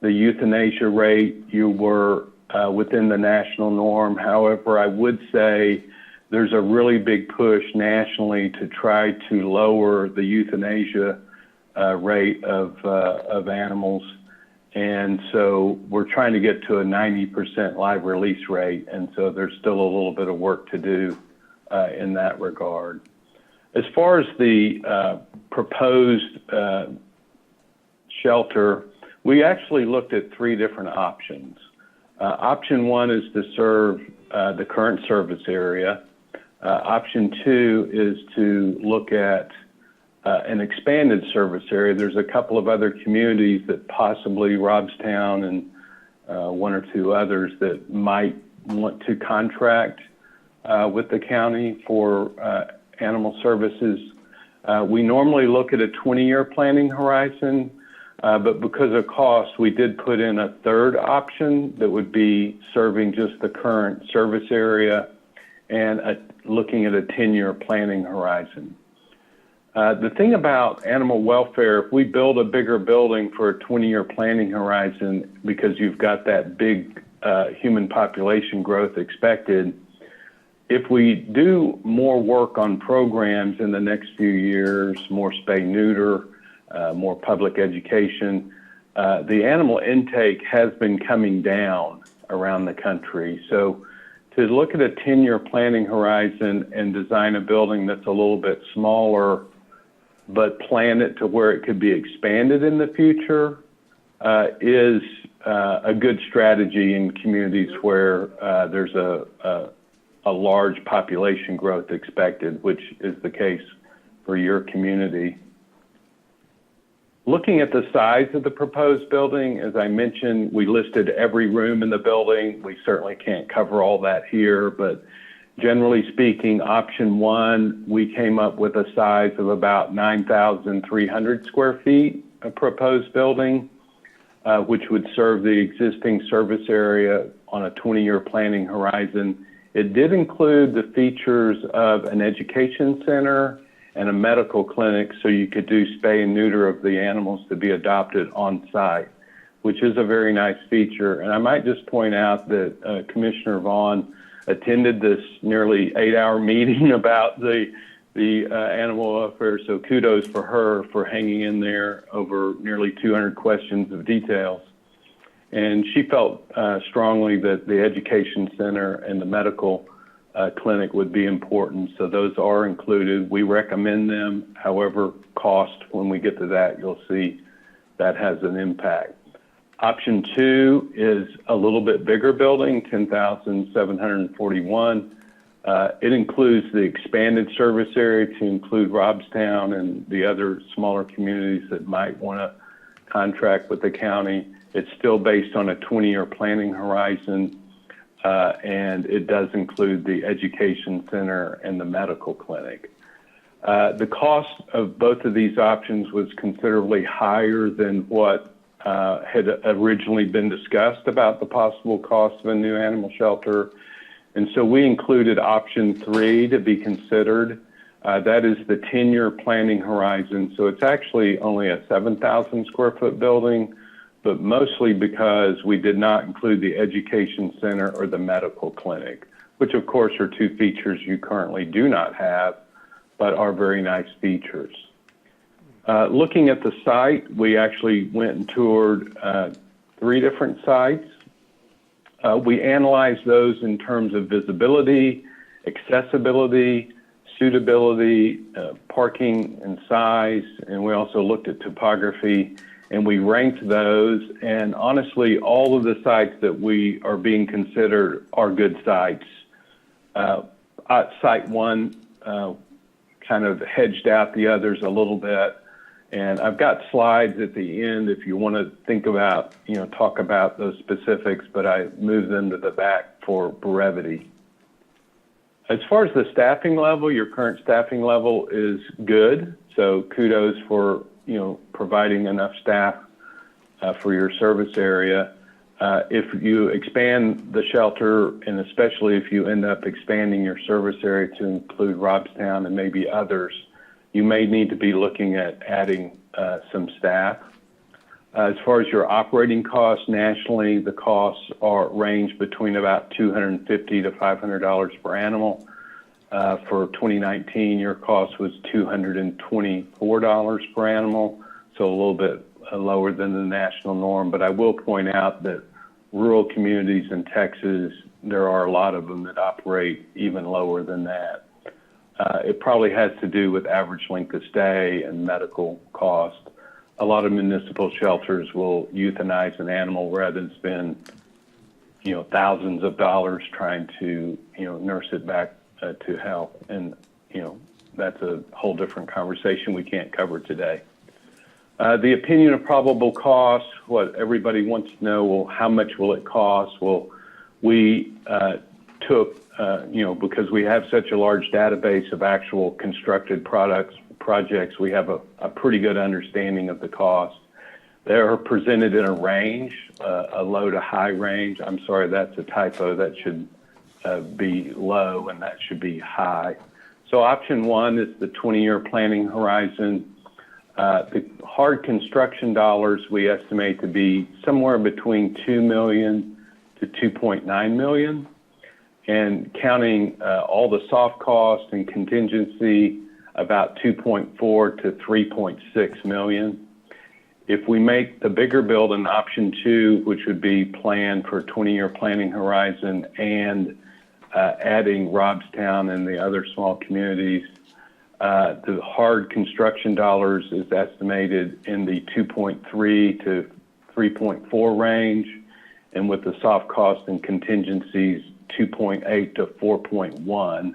The euthanasia rate, you were within the national norm. However, I would say there's a really big push nationally to try to lower the euthanasia rate of animals. And so we're trying to get to a 90% live release rate. And so there's still a little bit of work to do in that regard. As far as the proposed shelter, we actually looked at 3 different options. Option 1 is to serve the current service area. Option 2 is to look at an expanded service area. There's a couple of other communities that possibly Robstown and 1 or 2 others that might want to contract with the county for animal services. We normally look at a 20-year planning horizon, but because of cost, we did put in a 3rd option that would be serving just the current service area and looking at a 10-year planning horizon. The thing about animal welfare, if we build a bigger building for a 20-year planning horizon because you've got that big human population growth expected, if we do more work on programs in the next few years, more spay-neuter, more public education, the animal intake has been coming down around the country. So to look at a 10-year planning horizon and design a building that's a little bit smaller, but plan it to where it could be expanded in the future is a good strategy in communities where there's a large population growth expected, which is the case for your community. Looking at the size of the proposed building, as I mentioned, we listed every room in the building. We certainly can't cover all that here, but generally speaking, option 1, we came up with a size of about 9,300 square feet, a proposed building, which would serve the existing service area on a 20-year planning horizon It did include the features of an education center and a medical clinic, so you could do spay and neuter of the animals to be adopted on site, which is a very nice feature. And I might just point out that Commissioner Vaughn attended this nearly 8-hour meeting about the animal welfare, so kudos for her for hanging in there over nearly 200 questions of details. And she felt strongly that the education center and the medical clinic would be important, so those are included. We recommend them. However, cost, when we get to that, you'll see that has an impact. Option 2 is a little bit bigger building, 10,741. It includes the expanded service area to include Robstown and the other smaller communities that might want to contract with the county. It's still based on a 20-year planning horizon, and it does include the education center and the medical clinic. The cost of both of these options was considerably higher than what had originally been discussed about the possible cost of a new animal shelter. And so we included option 3 to be considered. That is the 10-year planning horizon. So it's actually only a 7,000 square foot building, but mostly because we did not include the education center or the medical clinic, which of course are 2 features you currently do not have, but are very nice features. Looking at the site, we actually went and toured 3 different sites. We analyzed those in terms of visibility, accessibility, suitability, parking and size, and we also looked at topography, and we ranked those. And honestly, all of the sites that we are being considered are good sites. Site 1 kind of hedged out the others a little bit. And I've got slides at the end if you want to think about, talk about those specifics, but I moved them to the back for brevity. As far as the staffing level, your current staffing level is good. So kudos for, providing enough staff for your service area. If you expand the shelter, and especially if you end up expanding your service area to include Robstown and maybe others, you may need to be looking at adding some staff. As far as your operating costs nationally, the costs range between about $250 to $500 per animal. For 2019, your cost was $224 per animal, so a little bit lower than the national norm. But I will point out that rural communities in Texas, there are a lot of them that operate even lower than that. It probably has to do with average length of stay and medical cost. A lot of municipal shelters will euthanize an animal rather than spend, thousands of dollars trying to, nurse it back to health. And, that's a whole different conversation we can't cover today. The opinion of probable cost, what everybody wants to know, well, how much will it cost? Well, we took, because we have such a large database of actual constructed projects, we have a pretty good understanding of the cost. They are presented in a range, a low to high range. I'm sorry, that's a typo. That should be low and that should be high. So option 1 is the 20-year planning horizon. The hard construction dollars we estimate to be somewhere between $2 million to $2.9 million. And counting all the soft cost and contingency, about 2.4 to 3.6 million. If we make the bigger building option 2, which would be planned for a 20-year planning horizon, and adding Robstown and the other small communities, the hard construction dollars is estimated in the 2.3 to 3.4 range, and with the soft cost and contingencies, 2.8 to 4.1.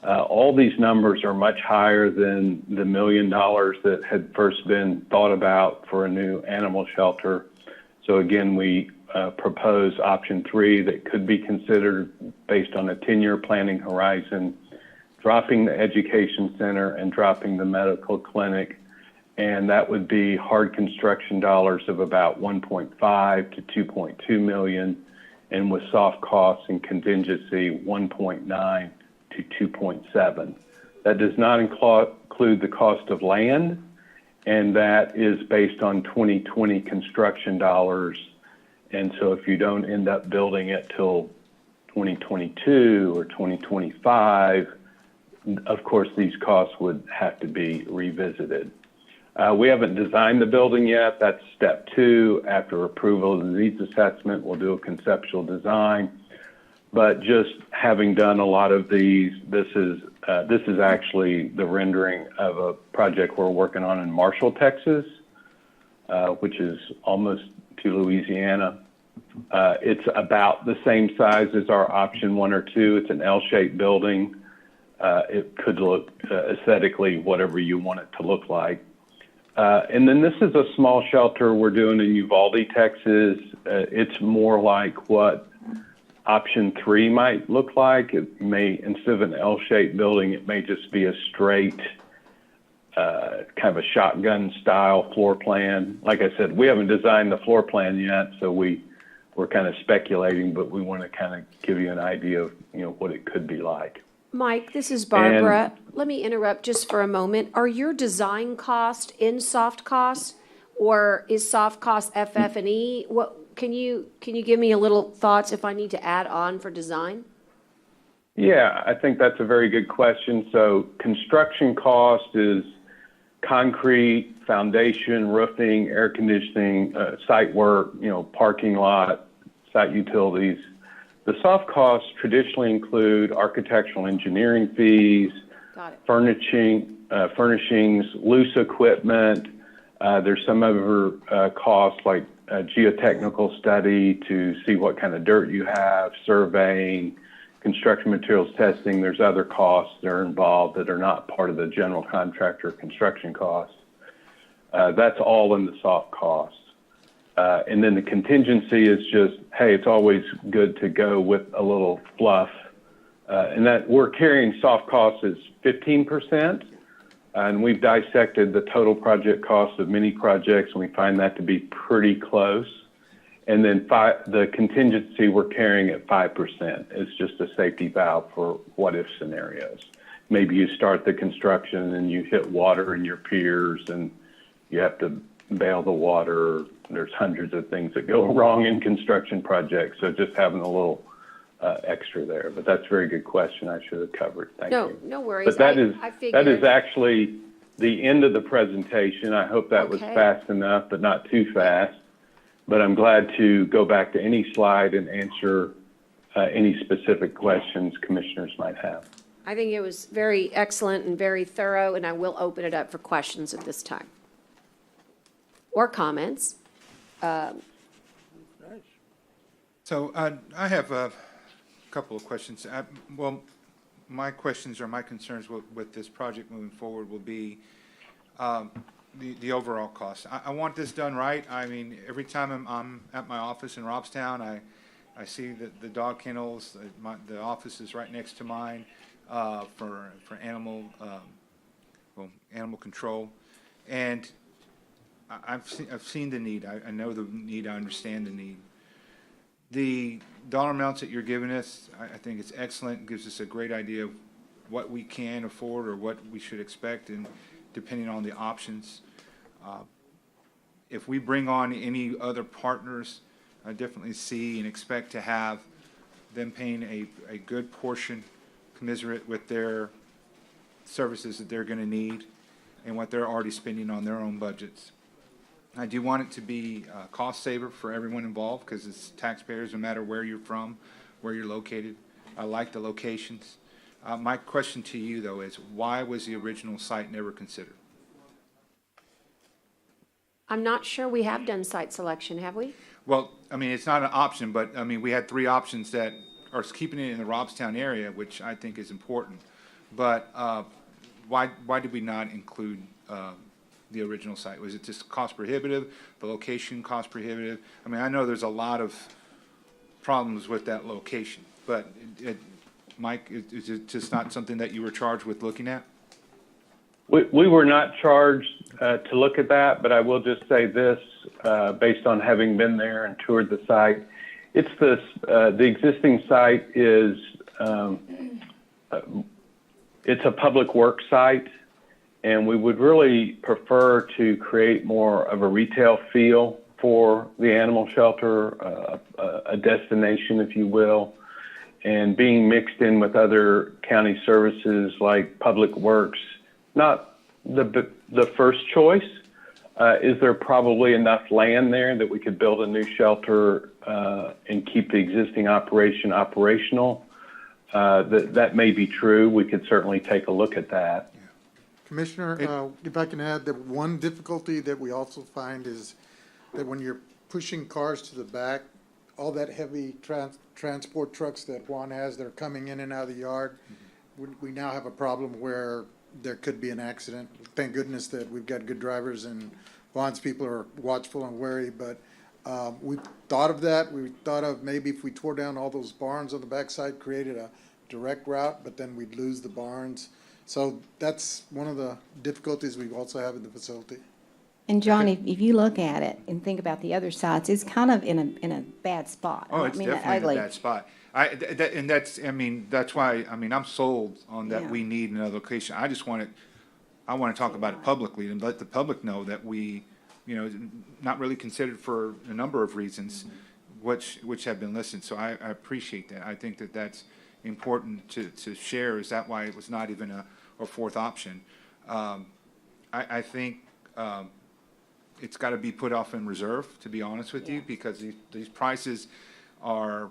All these numbers are much higher than the $1 million that had first been thought about for a new animal shelter. So again, we propose option 3 that could be considered based on a 10-year planning horizon, dropping the education center and dropping the medical clinic. And that would be hard construction dollars of about 1.5 to 2.2 million. and with soft costs and contingency, 1.9 to 2.7. That does not include the cost of land, and that is based on 2020 construction dollars. And so if you don't end up building it till 2022 or 2025, of course, these costs would have to be revisited. We haven't designed the building yet. That's step 2. After approval of the needs assessment, we'll do a conceptual design. But just having done a lot of these, this is actually the rendering of a project we're working on in Marshall, Texas, which is almost to Louisiana. It's about the same size as our option 1 or 2. It's an L-shaped building. It could look aesthetically whatever you want it to look like. And then this is a small shelter we're doing in Uvalde, Texas. It's more like what option 3 might look like. It may, instead of an L-shaped building, it may just be a straight kind of a shotgun style floor plan. Like I said, we haven't designed the floor plan yet, so we're kind of speculating, but we want to kind of give you an idea of, what it could be like. Mike, this is Barbara. Let me interrupt just for a moment. Are your design costs in soft costs, or is soft cost FF&E? What can you give me a little thoughts if I need to add on for design? Yeah, I think that's a very good question. So construction cost is concrete, foundation, roofing, air conditioning, site work, parking lot, site utilities. The soft costs traditionally include architectural engineering fees, furnishings, loose equipment. There's some other costs like a geotechnical study to see what kind of dirt you have, surveying, construction materials testing. There's other costs that are involved that are not part of the general contractor construction costs. That's all in the soft costs. And then the contingency is just, hey, it's always good to go with a little fluff. And that we're carrying soft costs as 15%. And we've dissected the total project cost of many projects, and we find that to be pretty close. And then the contingency we're carrying at 5% is just a safety valve for what-if scenarios. Maybe you start the construction and you hit water in your piers and you have to bail the water. There's hundreds of things that go wrong in construction projects, so just having a little extra there. But that's a very good question. I should have covered. Thank you. No worries. But that I is actually the end of the presentation. I hope that was fast enough, but not too fast. But I'm glad to go back to any slide and answer any specific questions commissioners might have. I think it was very excellent and very thorough, and I will open it up for questions at this time. Or comments. So I have a couple of questions. Well, my questions or my concerns with this project moving forward will be the overall cost. I want this done right. I mean, every time I'm at my office in Robstown, I see the dog kennels. The office is right next to mine for animal control, and I've seen the need. I know the need. I understand the need. The dollar amounts that you're giving us, I think it's excellent. It gives us a great idea of what we can afford or what we should expect, and depending on the options. If we bring on any other partners, I definitely see and expect to have them paying a good portion commensurate with their services that they're going to need and what they're already spending on their own budgets. I do want it to be a cost saver for everyone involved because it's taxpayers, no matter where you're from, where you're located. I like the locations. My question to you, though, is why was the original site never considered? I'm not sure we have done site selection, have we? Well, I mean, it's not an option, but I mean, we had 3 options that are keeping it in the Robstown area, which I think is important. But why did we not include the original site? Was it just cost prohibitive, the location cost prohibitive? I mean, I know there's a lot of problems with that location, but Mike, is it just not something that you were charged with looking at? We were not charged to look at that, but I will just say this, based on having been there and toured the site, It's the existing site is, it's a public work site, and we would really prefer to create more of a retail feel for the animal shelter, a destination, if you will, and being mixed in with other county services like public works, not the first choice. Is there probably enough land there that we could build a new shelter and keep the existing operation operational? That may be true. We could certainly take a look at that. Commissioner, if I can add, that one difficulty that we also find is that when you're pushing cars to the back, all that heavy transport trucks that Juan has, they're coming in and out of the yard. We now have a problem where there could be an accident. Thank goodness that we've got good drivers and Juan's people are watchful and wary, but we thought of that. We thought of maybe if we tore down all those barns on the backside, created a direct route, but then we'd lose the barns. So that's one of the difficulties we also have in the facility. And John, if you look at it and think about the other sites, it's kind of in a bad spot. Oh, it's definitely in a bad spot. That's why, I'm sold on that. Yeah. We need another location. I want to talk about it publicly and let the public know that we, not really considered for a number of reasons, which have been listed. So I appreciate that. I think that that's important to share. Is that why it was not even a fourth option? I think it's got to be put off in reserve, to be honest with you, because these prices are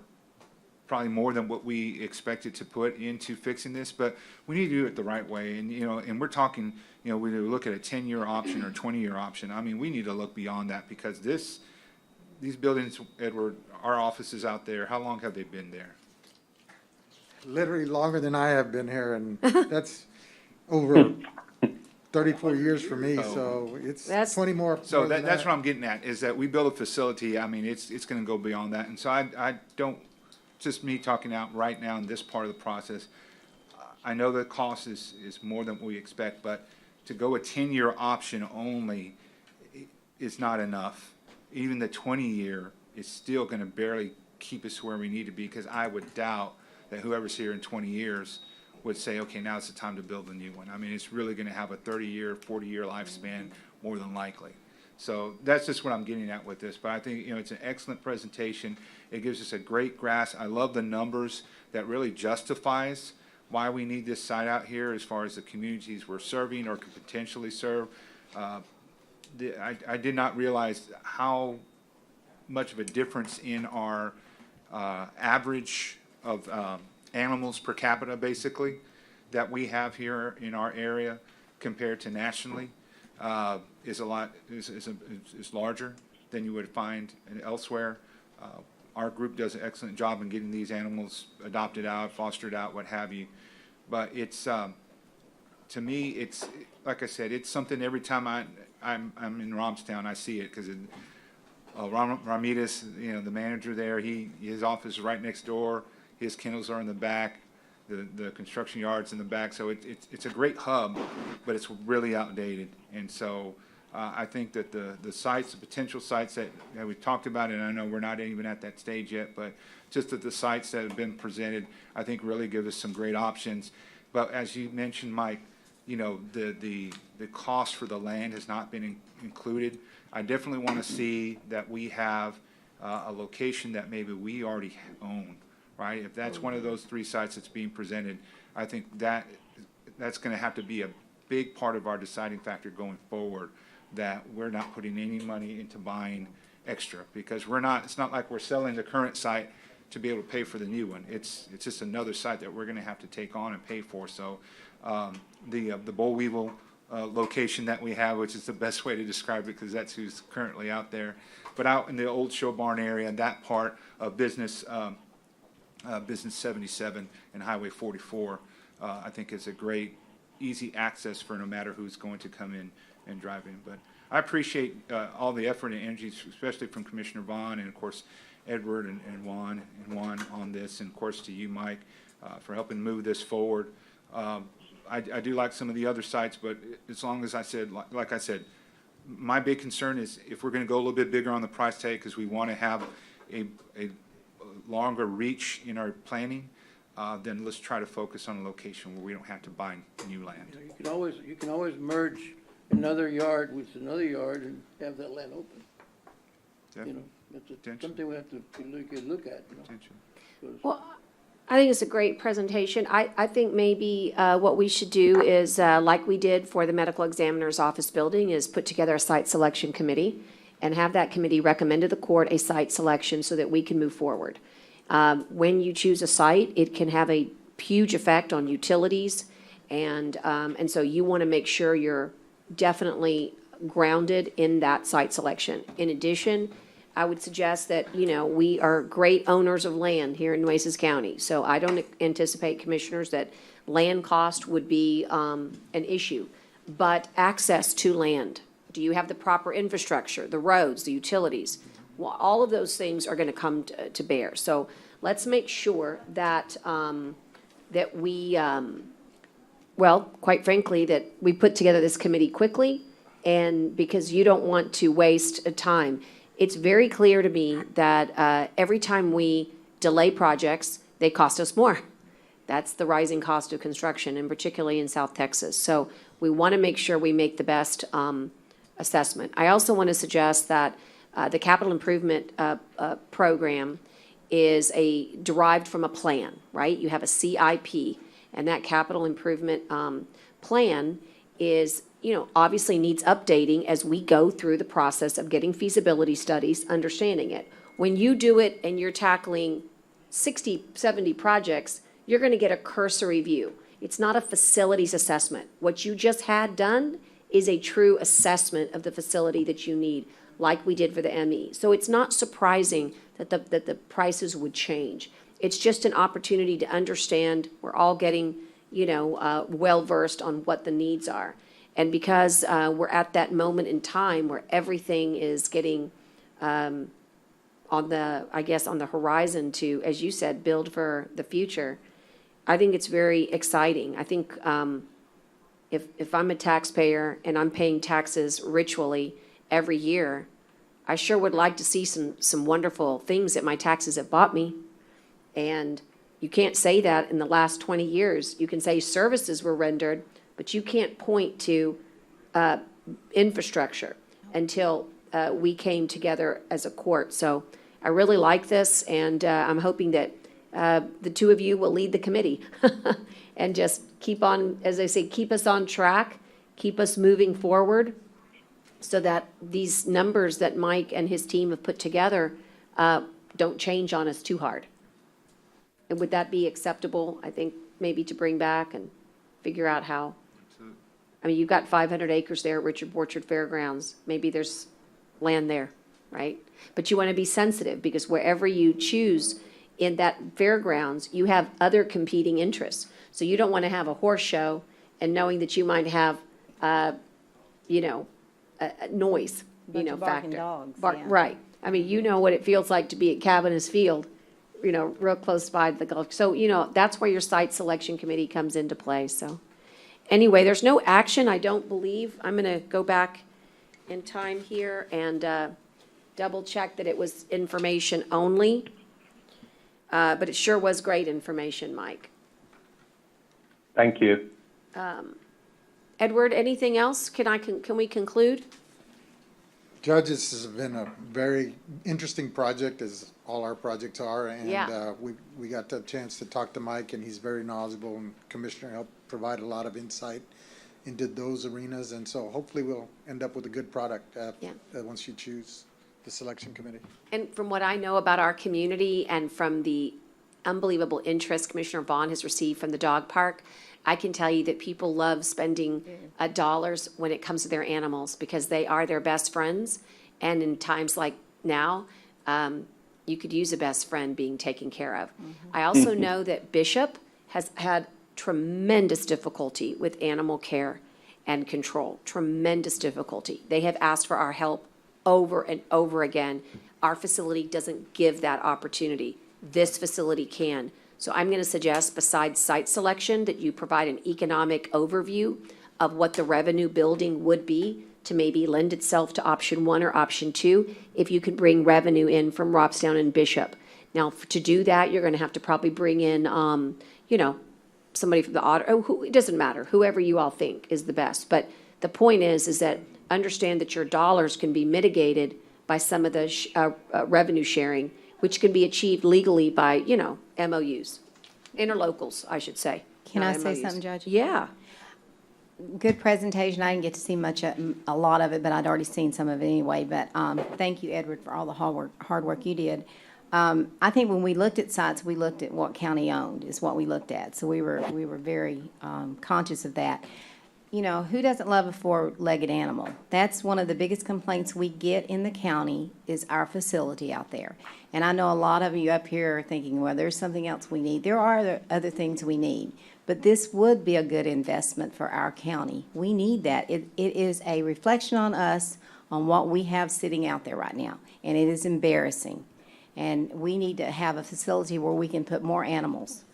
probably more than what we expected to put into fixing this, but we need to do it the right way. And, and we're talking, we look at a 10-year option or 20-year option. We need to look beyond that, because these buildings, Edward, our offices out there, how long have they been there? Literally longer than I have been here, and that's over 34 years for me, so it's 20 more. So that's what I'm getting at, is that we build a facility, it's going to go beyond that. And so I don't, just me talking out right now in this part of the process, I know the cost is more than we expect, but to go a 10-year option only is not enough. Even the 20-year is still going to barely keep us where we need to be, because I would doubt that whoever's here in 20 years would say, okay, now it's the time to build a new one. It's really going to have a 30-year, 40-year lifespan, more than likely. So that's just what I'm getting at with this. But I think, it's an excellent presentation. It gives us a great grasp. I love the numbers that really justifies why we need this site out here as far as the communities we're serving or could potentially serve. I did not realize how much of a difference in our average of animals per capita, basically, that we have here in our area compared to nationally is larger than you would find elsewhere. Our group does an excellent job in getting these animals adopted out, fostered out, what have you. But it's to me, it's like I said, it's something every time I'm in Romstown, I see it, because Ramirez, the manager there, his office is right next door. His kennels are in the back, the construction yard's in the back. So it's a great hub, but it's really outdated. And so I think that the sites, the potential sites that we've talked about, and I know we're not even at that stage yet, but just that the sites that have been presented, I think really give us some great options. But as you mentioned, Mike, the cost for the land has not been included. I definitely want to see that we have a location that maybe we already own. Right? If that's one of those three sites that's being presented, I think that's going to have to be a big part of our deciding factor going forward, that we're not putting any money into buying extra, because it's not like we're selling the current site to be able to pay for the new one. It's just another site that we're going to have to take on and pay for. So the boll weevil location that we have, which is the best way to describe it, because that's who's currently out there, but out in the old show barn area, that part of business 77 and Highway 44, I think is a great, easy access for no matter who's going to come in and drive in. But I appreciate all the effort and energy, especially from Commissioner Vaughn and, of course, Edward and Juan on this, and, of course, to you, Mike, for helping move this forward. I do like some of the other sites, but as long as like I said, my big concern is if we're going to go a little bit bigger on the price tag, because we want to have a longer reach in our planning, then let's try to focus on a location where we don't have to buy new land. You can always merge another yard with another yard and have that land open. You know, that's something we have to look at, you know. Well, I think it's a great presentation. I think maybe what we should do is, like we did for the medical examiner's office building, is put together a site selection committee and have that committee recommend to the court a site selection so that we can move forward. When you choose a site, it can have a huge effect on utilities, and so you want to make sure you're definitely grounded in that site selection. In addition, I would suggest that, you know, we are great owners of land here in Nueces County, so I don't anticipate, commissioners, that land cost would be an issue. But access to land, do you have the proper infrastructure, the roads, the utilities? Well, all of those things are going to come to bear. So let's make sure that, that we, well, quite frankly, that we put together this committee quickly, and because you don't want to waste time. It's very clear to me that every time we delay projects, they cost us more. That's the rising cost of construction, and particularly in South Texas. So we want to make sure we make the best assessment. I also want to suggest that the capital improvement program is derived from a plan, right? You have a CIP, and that capital improvement plan is, you know, obviously needs updating as we go through the process of getting feasibility studies, understanding it. When you do it and you're tackling 60, 70 projects, you're going to get a cursory view. It's not a facilities assessment. What you just had done is a true assessment of the facility that you need, like we did for the ME. So it's not surprising that the prices would change. It's just an opportunity to understand. We're all getting, you know, well-versed on what the needs are. And because we're at that moment in time where everything is getting on the horizon to, as you said, build for the future, I think it's very exciting. I think if I'm a taxpayer and I'm paying taxes ritually every year, I sure would like to see some wonderful things that my taxes have bought me. And you can't say that in the last 20 years. You can say services were rendered, but you can't point to infrastructure until we came together as a court. So I really like this, and I'm hoping that the two of you will lead the committee and just keep on, as I say, keep us on track, keep us moving forward so that these numbers that Mike and his team have put together don't change on us too hard. And would that be acceptable, I think, maybe to bring back and figure out how? I mean, you've got 500 acres there at Richard Borchard Fairgrounds. Maybe there's land there, right? But you want to be sensitive, because wherever you choose in that fairgrounds, you have other competing interests. So you don't want to have a horse show and knowing that you might have, you know, a noise, you know, barking factor. dogs, yeah. Right. I mean, you know what it feels like to be at Cavanagh's Field, you know, real close by the Gulf. So, you know, that's where your site selection committee comes into play, so. Anyway, there's no action, I don't believe. I'm going to go back in time here and double check that it was information only. But it sure was great information, Mike. Thank you. Edward, anything else? Can we conclude? Judge, this has been a very interesting project, as all our projects are. And Yeah. we got the chance to talk to Mike, and he's very knowledgeable, and Commissioner helped provide a lot of insight into those arenas. And so hopefully we'll end up with a good product once you choose the selection committee. And from what I know about our community and from the unbelievable interest Commissioner Vaughn has received from the dog park, I can tell you that people love spending dollars when it comes to their animals, because they are their best friends. And in times like now, you could use a best friend being taken care of. I also know that Bishop has had tremendous difficulty with animal care and control, tremendous difficulty. They have asked for our help over and over again. Our facility doesn't give that opportunity. This facility can. So I'm going to suggest, besides site selection, that you provide an economic overview of what the revenue building would be to maybe lend itself to option 1 or option 2, if you could bring revenue in from Robstown and Bishop. Now, to do that, you're gonna have to probably bring in, you know, somebody from the audit, it doesn't matter, whoever you all think is the best. But the point is that understand that your dollars can be mitigated by some of the revenue sharing, which can be achieved legally by, you know, MOUs, interlocals, I should say. Can not I say MOUs. something, Judge? Yeah. Good presentation. I didn't get to see a lot of it, but I'd already seen some of it anyway. But thank you, Edward, for all the hard work you did. I think when we looked at sites, we looked at what county owned is what we looked at. So we were very conscious of that. You know, who doesn't love a four-legged animal? That's one of the biggest complaints we get in the county is our facility out there. And I know a lot of you up here are thinking, well, there's something else we need. There are other things we need. But this would be a good investment for our county. We need that. It is a reflection on us on what we have sitting out there right now. And it is embarrassing. And we need to have a facility where we can put more animals.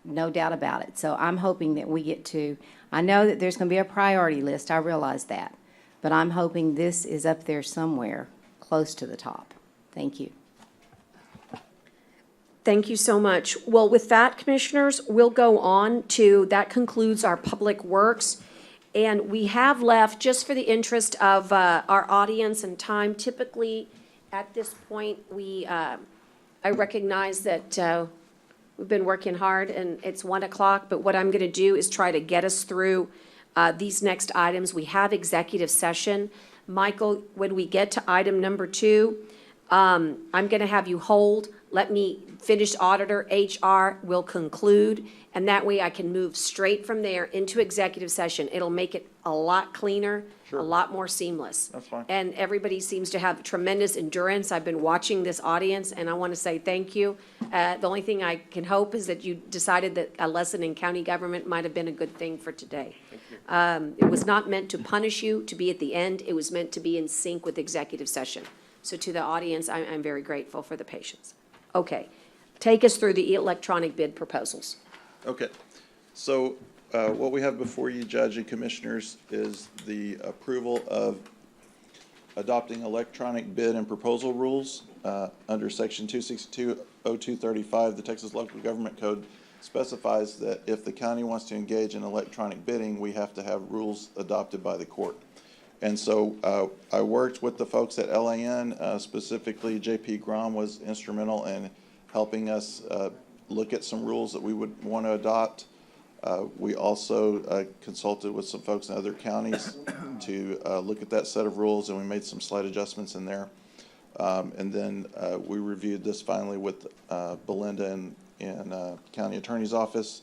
No doubt about it. So I'm hoping that we get to, I know that there's going to be a priority list. I realize that. But I'm hoping this is up there somewhere close to the top. Thank you. Thank you so much. Well, with that, Commissioners, we'll go on to, that concludes our Public Works. And we have left, just for the interest of our audience and time, typically at this point, I recognize that we've been working hard and it's 1 o'clock, but what I'm going to do is try to get us through these next items. We have executive session. Michael, when we get to item number 2, I'm going to have you hold. Let me finish auditor, HR will conclude, and that way I can move straight from there into executive session. It'll make it a lot cleaner, a lot more seamless. That's fine. And everybody seems to have tremendous endurance. I've been watching this audience, and I want to say thank you. The only thing I can hope is that you decided that a lesson in county government might have been a good thing for today. It was not meant to punish you, to be at the end. It was meant to be in sync with executive session. So to the audience, I'm very grateful for the patience. Okay, take us through the electronic bid proposals. Okay, so what we have before you, Judge and Commissioners, is the approval of adopting electronic bid and proposal rules under Section 262.0235. The Texas Local Government Code specifies that if the county wants to engage in electronic bidding, we have to have rules adopted by the court. And so I worked with the folks at LAN, specifically JP Grom was instrumental in helping us look at some rules that we would want to adopt. We also consulted with some folks in other counties to look at that set of rules, and we made some slight adjustments in there. And then we reviewed this finally with Belinda in County Attorney's Office.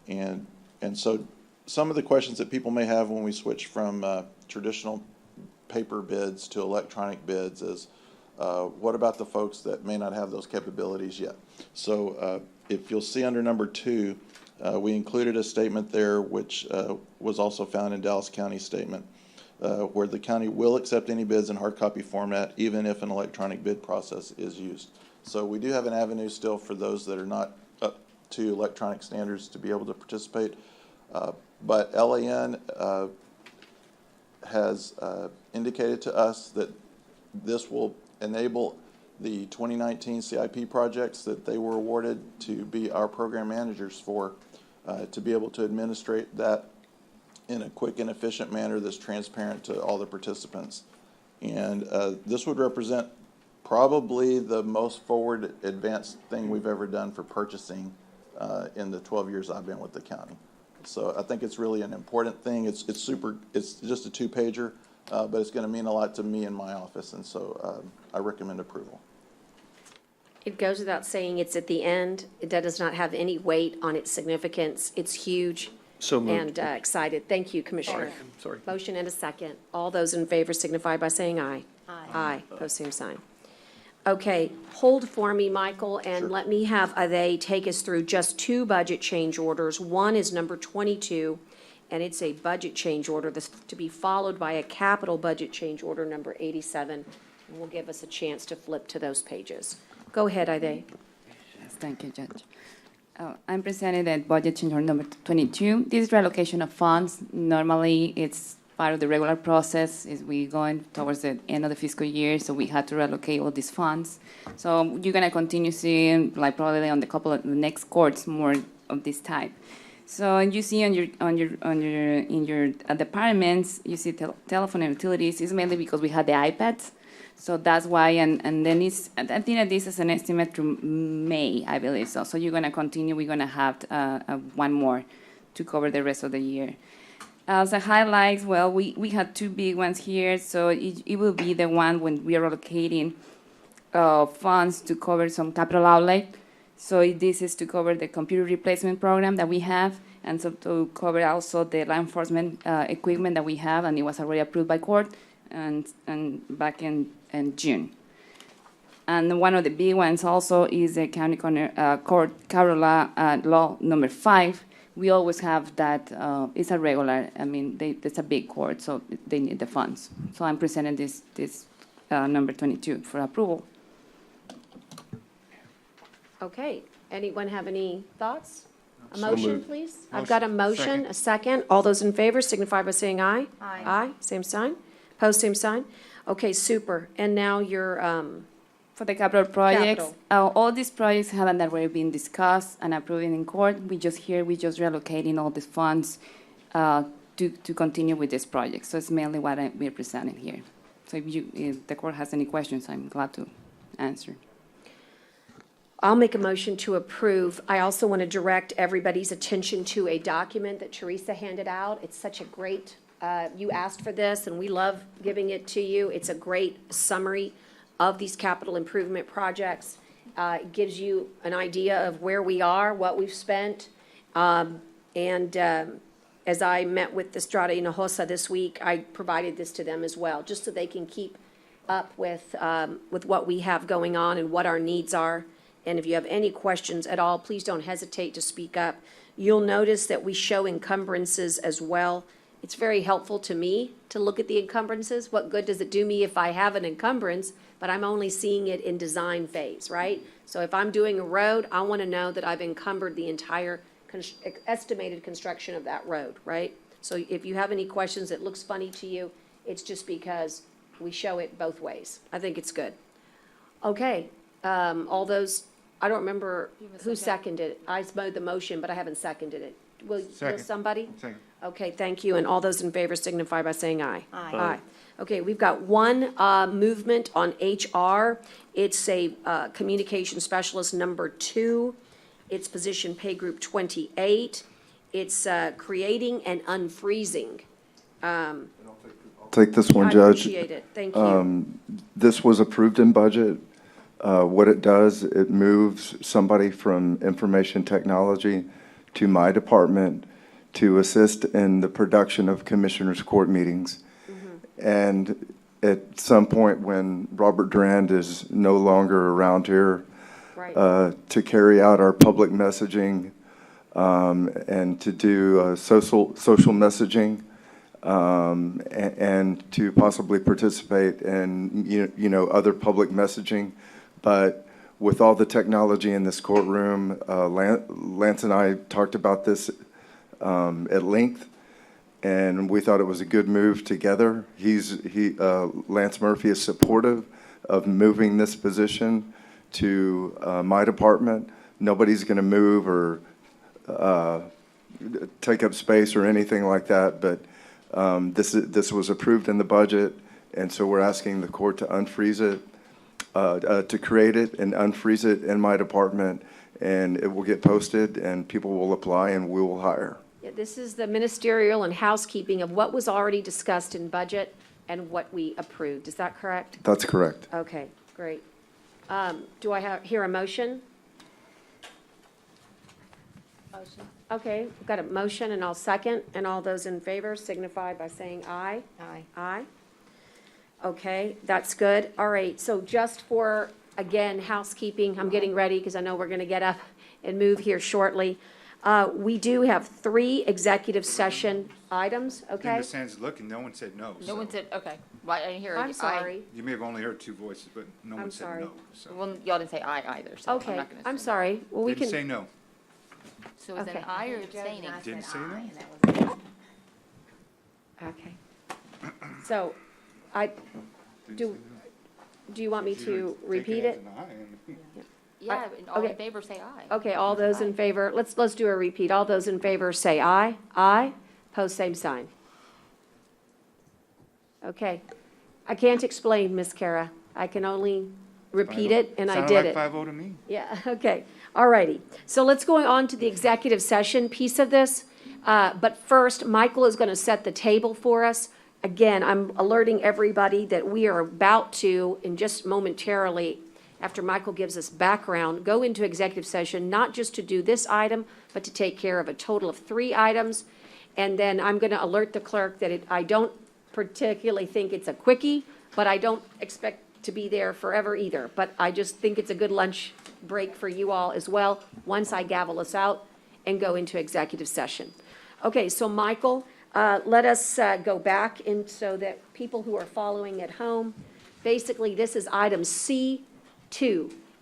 And so some of the questions that people may have when we switch from traditional paper bids to electronic bids is, what about the folks that may not have those capabilities yet? So if you'll see under number 2, we included a statement there which was also found in Dallas County's statement, where the county will accept any bids in hard copy format even if an electronic bid process is used. So we do have an avenue still for those that are not up to electronic standards to be able to participate. But LAN has indicated to us that this will enable the 2019 CIP projects that they were awarded to be our program managers for, to be able to administrate that in a quick and efficient manner that's transparent to all the participants. And this would represent probably the most forward advanced thing we've ever done for purchasing in the 12 years I've been with the county. So I think it's really an important thing. It's just a 2-pager, but it's going to mean a lot to me in my office, and so I recommend approval. It goes without saying, it's at the end. It does not have any weight on its significance. It's huge. So moved. And excited. Thank you, Commissioner. Sorry. Motion and a second. All those in favor signify by saying aye. Aye. Pose same sign. Okay, hold for me, Michael, and let me have they take us through just 2 budget change orders. One is number 22, and it's a budget change order that's to be followed by a capital budget change order, number 87. And will give us a chance to flip to those pages. Go ahead, Ide. Yes, thank you, Judge. I'm presenting the budget change order number 22. This is reallocation of funds. Normally, it's part of the regular process is we going towards the end of the fiscal year, so we had to reallocate all these funds. So you're gonna continue seeing, like probably on the couple of the next courts, more of this type. So you see in your departments, you see telephone and utilities. It's mainly because we had the iPads, so that's why. And then I think that this is an estimate through May, I believe so. So you're gonna continue. We're gonna have one more to cover the rest of the year. As a highlights, well, we had two big ones here, so it will be the one when we are allocating funds to cover some capital outlay. So this is to cover the computer replacement program that we have, and so to cover also the law enforcement equipment that we have, and it was already approved by court and back in June. And one of the big ones also is the county court capital law number 5. We always have that. It's a regular. I mean, it's a big court, so they need the funds. So I'm presenting this number 22 for approval. Okay, anyone have any thoughts? A So motion, moved. please? I've got a motion, a second. All those in favor signify by saying aye. Aye. Aye, same sign. Post same sign. Okay, super. And now you're, For the capital projects, Capital. all these projects haven't already been discussed and approved in court. We just reallocating all these funds to continue with this project. So it's mainly what we're presenting here. So if the court has any questions, I'm glad to answer. I'll make a motion to approve. I also want to direct everybody's attention to a document that Teresa handed out. It's such a great, you asked for this, and we love giving it to you. It's a great summary of these capital improvement projects. It gives you an idea of where we are, what we've spent. As I met with the Strata Hinojosa this week, I provided this to them as well, just so they can keep up with what we have going on and what our needs are. And if you have any questions at all, please don't hesitate to speak up. You'll notice that we show encumbrances as well. It's very helpful to me to look at the encumbrances. What good does it do me if I have an encumbrance, but I'm only seeing it in design phase, right? So if I'm doing a road, I want to know that I've encumbered the entire estimated construction of that road, right? So if you have any questions, it looks funny to you, it's just because we show it both ways. I think it's good. Okay, all those, I don't remember who seconded it. I made the motion, but I haven't seconded it. Will somebody? Second. Okay, thank you. And all those in favor signify by saying aye. Aye. Aye. Okay, we've got one movement on HR. It's a communication specialist number 2. It's position pay group 28. It's creating and unfreezing. Take this one, I Judge. appreciate it. Thank you. This was approved in budget. What it does, it moves somebody from information technology to my department to assist in the production of commissioners' court meetings. And at some point when Robert Durand is no longer around here, to carry out our public messaging and to do social messaging, and to possibly participate in other public messaging. But with all the technology in this courtroom, Lance and I talked about this at length, and we thought it was a good move together. Lance Murphy is supportive of moving this position to my department. Nobody's going to move or take up space or anything like that, but this was approved in the budget, and so we're asking the court to unfreeze it, to create it and unfreeze it in my department, and it will get posted, and people will apply, and we will hire. Yeah, this is the ministerial and housekeeping of what was already discussed in budget and what we approved. Is that correct? That's correct. Okay, great. Do I hear a motion? Motion. Okay, we've got a motion, and I'll second, and all those in favor signify by saying aye. Aye. Aye. Okay, that's good. All right, so just for, again, housekeeping, I'm getting ready because I know we're going to get up and move here shortly. We do have 3 executive session items, okay? Ms. Sands is looking, no one said no. No so- one said, okay. Well, I didn't hear. I'm sorry. You may have only heard 2 voices, but no I'm one said sorry. no. So. Well, y'all didn't say aye either, so I'm Okay, not gonna. I'm say sorry. Well, we Didn't can. say no. So is it Okay. an aye or abstaining? Didn't say no. Okay. So, do you want me to repeat it? Yeah, and all Okay. in favor, say aye. Okay, all those in favor, let's do a repeat. All those in favor say aye. Aye. Pose same sign. Okay. I can't explain, Miss Kara. I can only repeat it, and I did it. Sounded like 5-0 to me. Yeah, okay. All righty. So let's go on to the executive session piece of this. But first, Michael is going to set the table for us. Again, I'm alerting everybody that we are about to, in just momentarily, after Michael gives us background, go into executive session, not just to do this item, but to take care of a total of 3 items. And then I'm going to alert the clerk that I don't particularly think it's a quickie, but I don't expect to be there forever either. But I just think it's a good lunch break for you all as well, once I gavel us out and go into executive session. Okay, so Michael, let us go back in so that people who are following at home, basically this is item C2.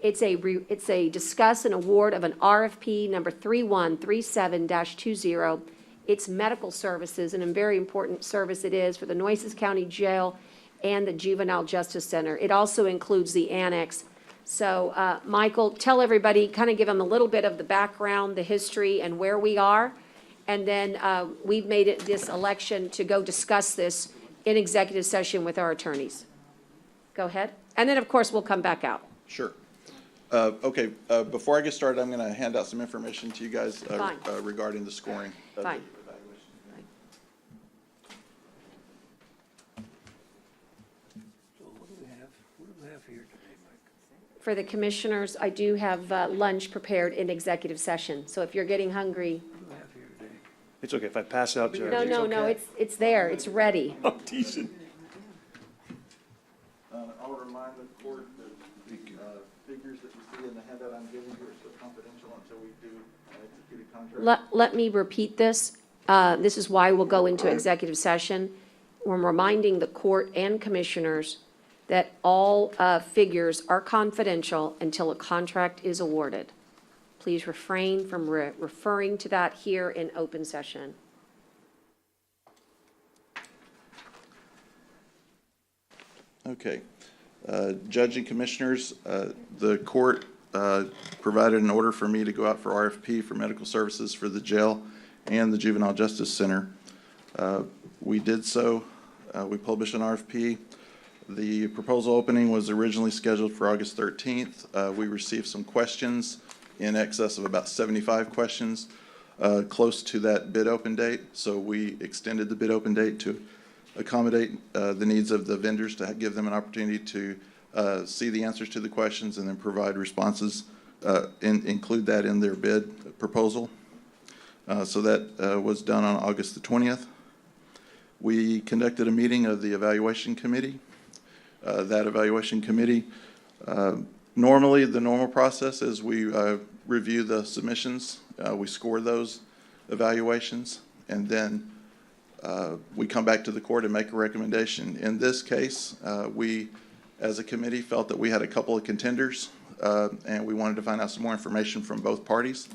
It's a discuss and award of an RFP number 3137-20. It's medical services, and a very important service it is for the Nueces County Jail and the Juvenile Justice Center. It also includes the annex. So, Michael, tell everybody, kind of give them a little bit of the background, the history, and where we are. And then we've made it this election to go discuss this in executive session with our attorneys. Go ahead. And then, of course, we'll come back out. Sure. Okay, before I get started, I'm going to hand out some information to you guys Fine. regarding the scoring. of the Fine. evaluation. For the commissioners, I do have lunch prepared in executive session. So if you're getting hungry, It's okay if I pass out, Judge. no, it's there, it's ready. I'm teasing. I'll remind the court that the figures that you see in the handout I'm giving you are still confidential until we do execute a contract. Let me repeat this. This is why we'll go into executive session. We're reminding the court and commissioners that all figures are confidential until a contract is awarded. Please refrain from referring to that here in open session. Okay. Judge and commissioners, the court provided an order for me to go out for RFP for medical services for the jail and the Juvenile Justice Center. We did so. We published an RFP. The proposal opening was originally scheduled for August 13th. We received some questions in excess of about 75 questions close to that bid open date. So we extended the bid open date to accommodate the needs of the vendors, to give them an opportunity to see the answers to the questions and then provide responses, include that in their bid proposal. So that was done on August the 20th. We conducted a meeting of the evaluation committee. That evaluation committee, normally the normal process is we review the submissions, we score those evaluations, and then we come back to the court and make a recommendation. In this case, we, as a committee, felt that we had a couple of contenders, and we wanted to find out some more information from both parties.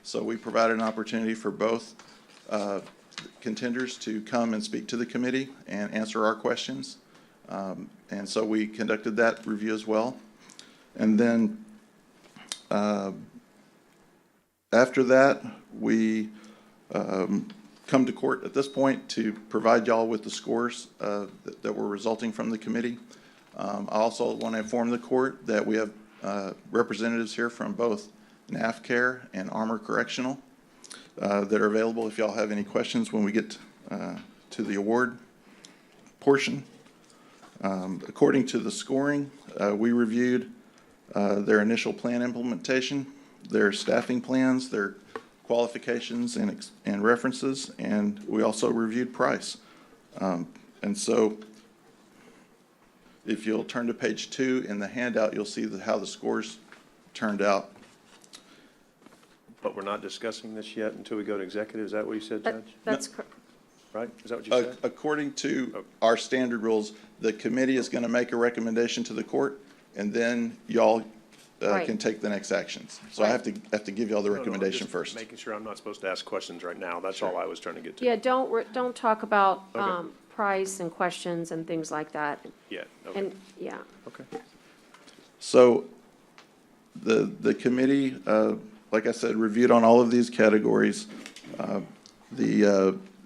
So we provided an opportunity for both contenders to come and speak to the committee and answer our questions. And so we conducted that review as well. And then after that, we come to court at this point to provide y'all with the scores that were resulting from the committee. I also want to inform the court that we have representatives here from both NAFCARE and Armor Correctional that are available if y'all have any questions when we get to the award portion. According to the scoring, we reviewed their initial plan implementation, their staffing plans, their qualifications and references, and we also reviewed price. And so if you'll turn to page 2 in the handout, you'll see how the scores turned out. But we're not discussing this yet until we go to executive, is that what you said, Judge? That's correct. Right? Is that what you said? According to our standard rules, the committee is going to make a recommendation to the court, and then y'all Right. can take the next actions. So I have to give y'all the No, no, I'm recommendation just first. Making sure I'm not supposed to ask questions right now. That's all I was trying to get to. Yeah, don't talk about Okay. price and questions and things like that. Yeah, okay. And, yeah. Okay. So the committee, like I said, reviewed on all of these categories.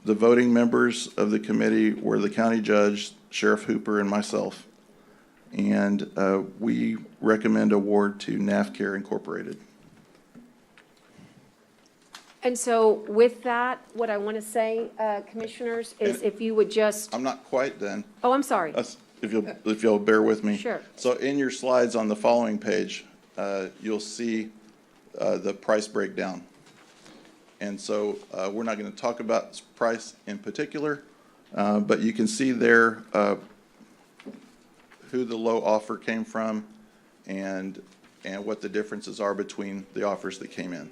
The voting members of the committee were the county judge, Sheriff Hooper, and myself. And we recommend award to NAFCare Incorporated. And so with that, what I want to say, Commissioners, is if you would just, I'm not quite done. oh, I'm sorry. If you'll bear with me. Sure. So in your slides on the following page, you'll see the price breakdown. And so we're not going to talk about price in particular, but you can see there who the low offer came from and what the differences are between the offers that came in.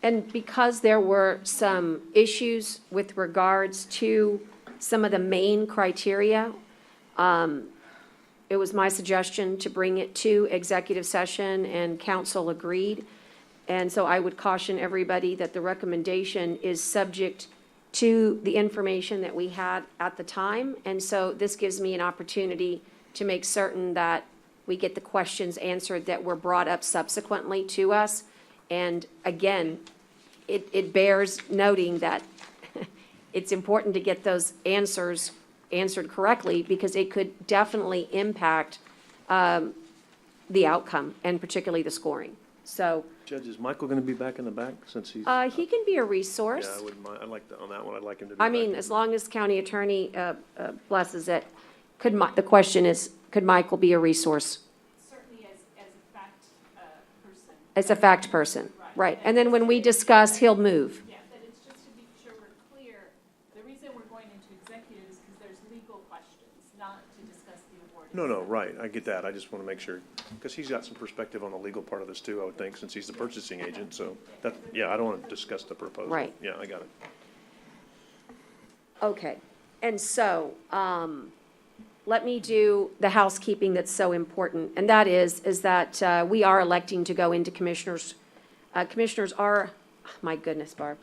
And because there were some issues with regards to some of the main criteria, it was my suggestion to bring it to executive session, and council agreed. And so I would caution everybody that the recommendation is subject to the information that we had at the time. And so this gives me an opportunity to make certain that we get the questions answered that were brought up subsequently to us. And again, it bears noting that it's important to get those answers answered correctly, because it could definitely impact the outcome, and particularly the scoring. So Judge, is Michael going to be back in the back since he's? he can be a Yeah, resource. I wouldn't mind. On that one, I'd like him to be I back. mean, as long as county attorney blesses it, the question is, could Michael be a resource? Certainly as a fact person. As a fact person, right. And then when we discuss, he'll move. Yeah, but it's just to be sure we're clear, the reason we're going into executive is because there's legal questions, not to discuss the award. No, right. I get that. I just want to make sure, because he's got some perspective on the legal part of this too, I would think, since he's the purchasing agent. So that, yeah, I don't want to discuss the proposal. Right. Yeah, I got it. Okay, and so, let me do the housekeeping that's so important, and that is that we are electing to go into commissioners. Commissioners are, my goodness, Barb.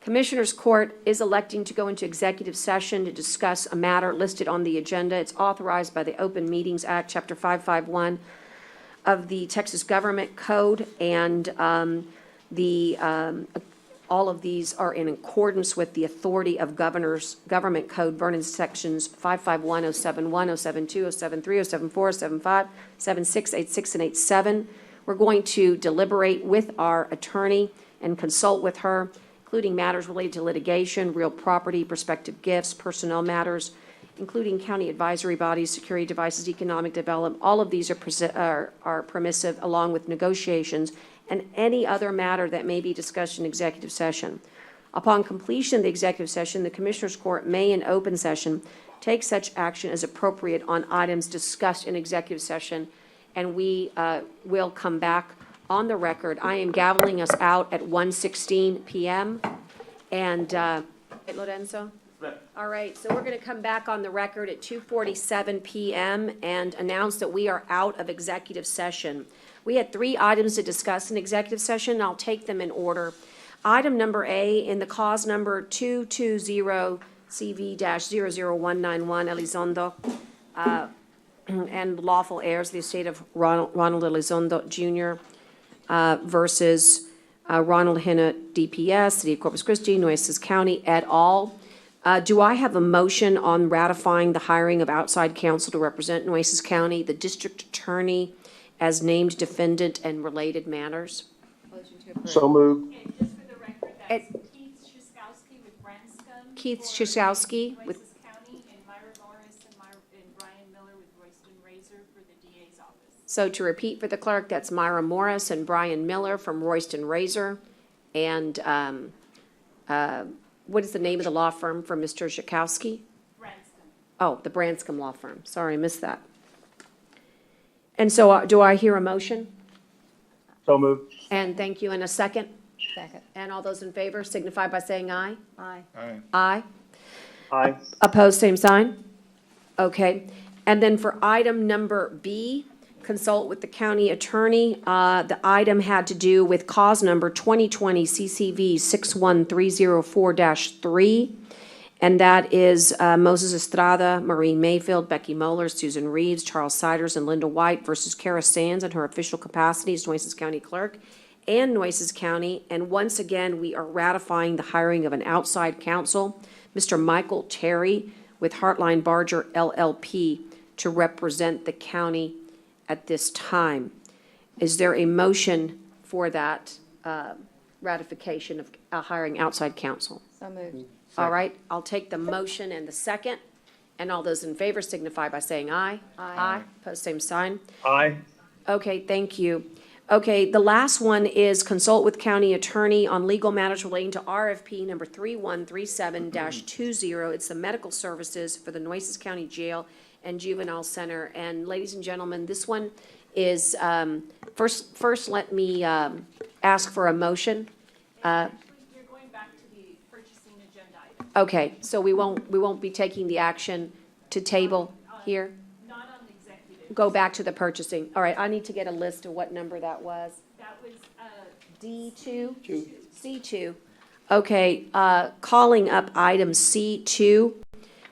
Commissioners Court is electing to go into executive session to discuss a matter listed on the agenda. It's authorized by the Open Meetings Act, Chapter 551 of the Texas Government Code, and all of these are in accordance with the authority of Governor's Government Code, Vernon Sections 551, 071, 072, 073, 074, 075, 76, 86, and 87. We're going to deliberate with our attorney and consult with her, including matters related to litigation, real property, prospective gifts, personnel matters, including county advisory bodies, security devices, economic development. All of these are permissive, along with negotiations and any other matter that may be discussed in executive session. Upon completion of the executive session, the Commissioners Court may, in open session, take such action as appropriate on items discussed in executive session, and we will come back on the record. I am gaveling us out at 1:16 p.m. And, Lorenzo? All right, so we're going to come back on the record at 2:47 p.m. and announce that we are out of executive session. We had 3 items to discuss in executive session, and I'll take them in order. Item number A, in the cause number 220CV-00191, Elizondo, and lawful heirs of the estate of Ronald Elizondo Jr. Versus Ronald Henna, DPS, City of Corpus Christi, Nueces County, et al. Do I have a motion on ratifying the hiring of outside counsel to represent Nueces County, the district attorney, as named defendant and related matters? So moved. And just for the record, that's Keith Szyskowski with Branscombe. Keith for Szyskowski with, Nueces County, and Myra Morris and Brian Miller with Royston Razor for the DA's office. so to repeat for the clerk, that's Myra Morris and Brian Miller from Royston Razor. And what is the name of the law firm for Mr. Szyskowski? Branscombe. Oh, the Branscombe Law Firm. Sorry, I missed that. And so do I hear a motion? So moved. And thank you. And a second? Second. And all those in favor signify by saying aye. Aye. Aye. Aye. Aye. Opposed, same sign? Okay. And then for item number B, consult with the county attorney. The item had to do with cause number 2020 CCV 61304-3. And that is Moses Estrada, Maureen Mayfield, Becky Moeller, Susan Reeves, Charles Siders, and Linda White versus Kara Sands in her official capacity as Nueces County Clerk and Nueces County. And once again, we are ratifying the hiring of an outside counsel, Mr. Michael Terry with Heartline Barger LLP, to represent the county at this time. Is there a motion for that ratification of hiring outside counsel? So moved. All right, I'll take the motion and the second, and all those in favor signify by saying aye. Aye. Pose same sign. Aye. Okay, thank you. Okay, the last one is consult with county attorney on legal matters relating to RFP number 3137-20. It's the medical services for the Nueces County Jail and Juvenile Center. And ladies and gentlemen, this one is, first let me ask for a motion. You're going back to the purchasing agenda item. Okay, so we won't be taking the action to table here? Not on the executive. Go back to the purchasing. All right, I need to get a list of what number that was. That was, D2? C2. Okay, calling up item C2.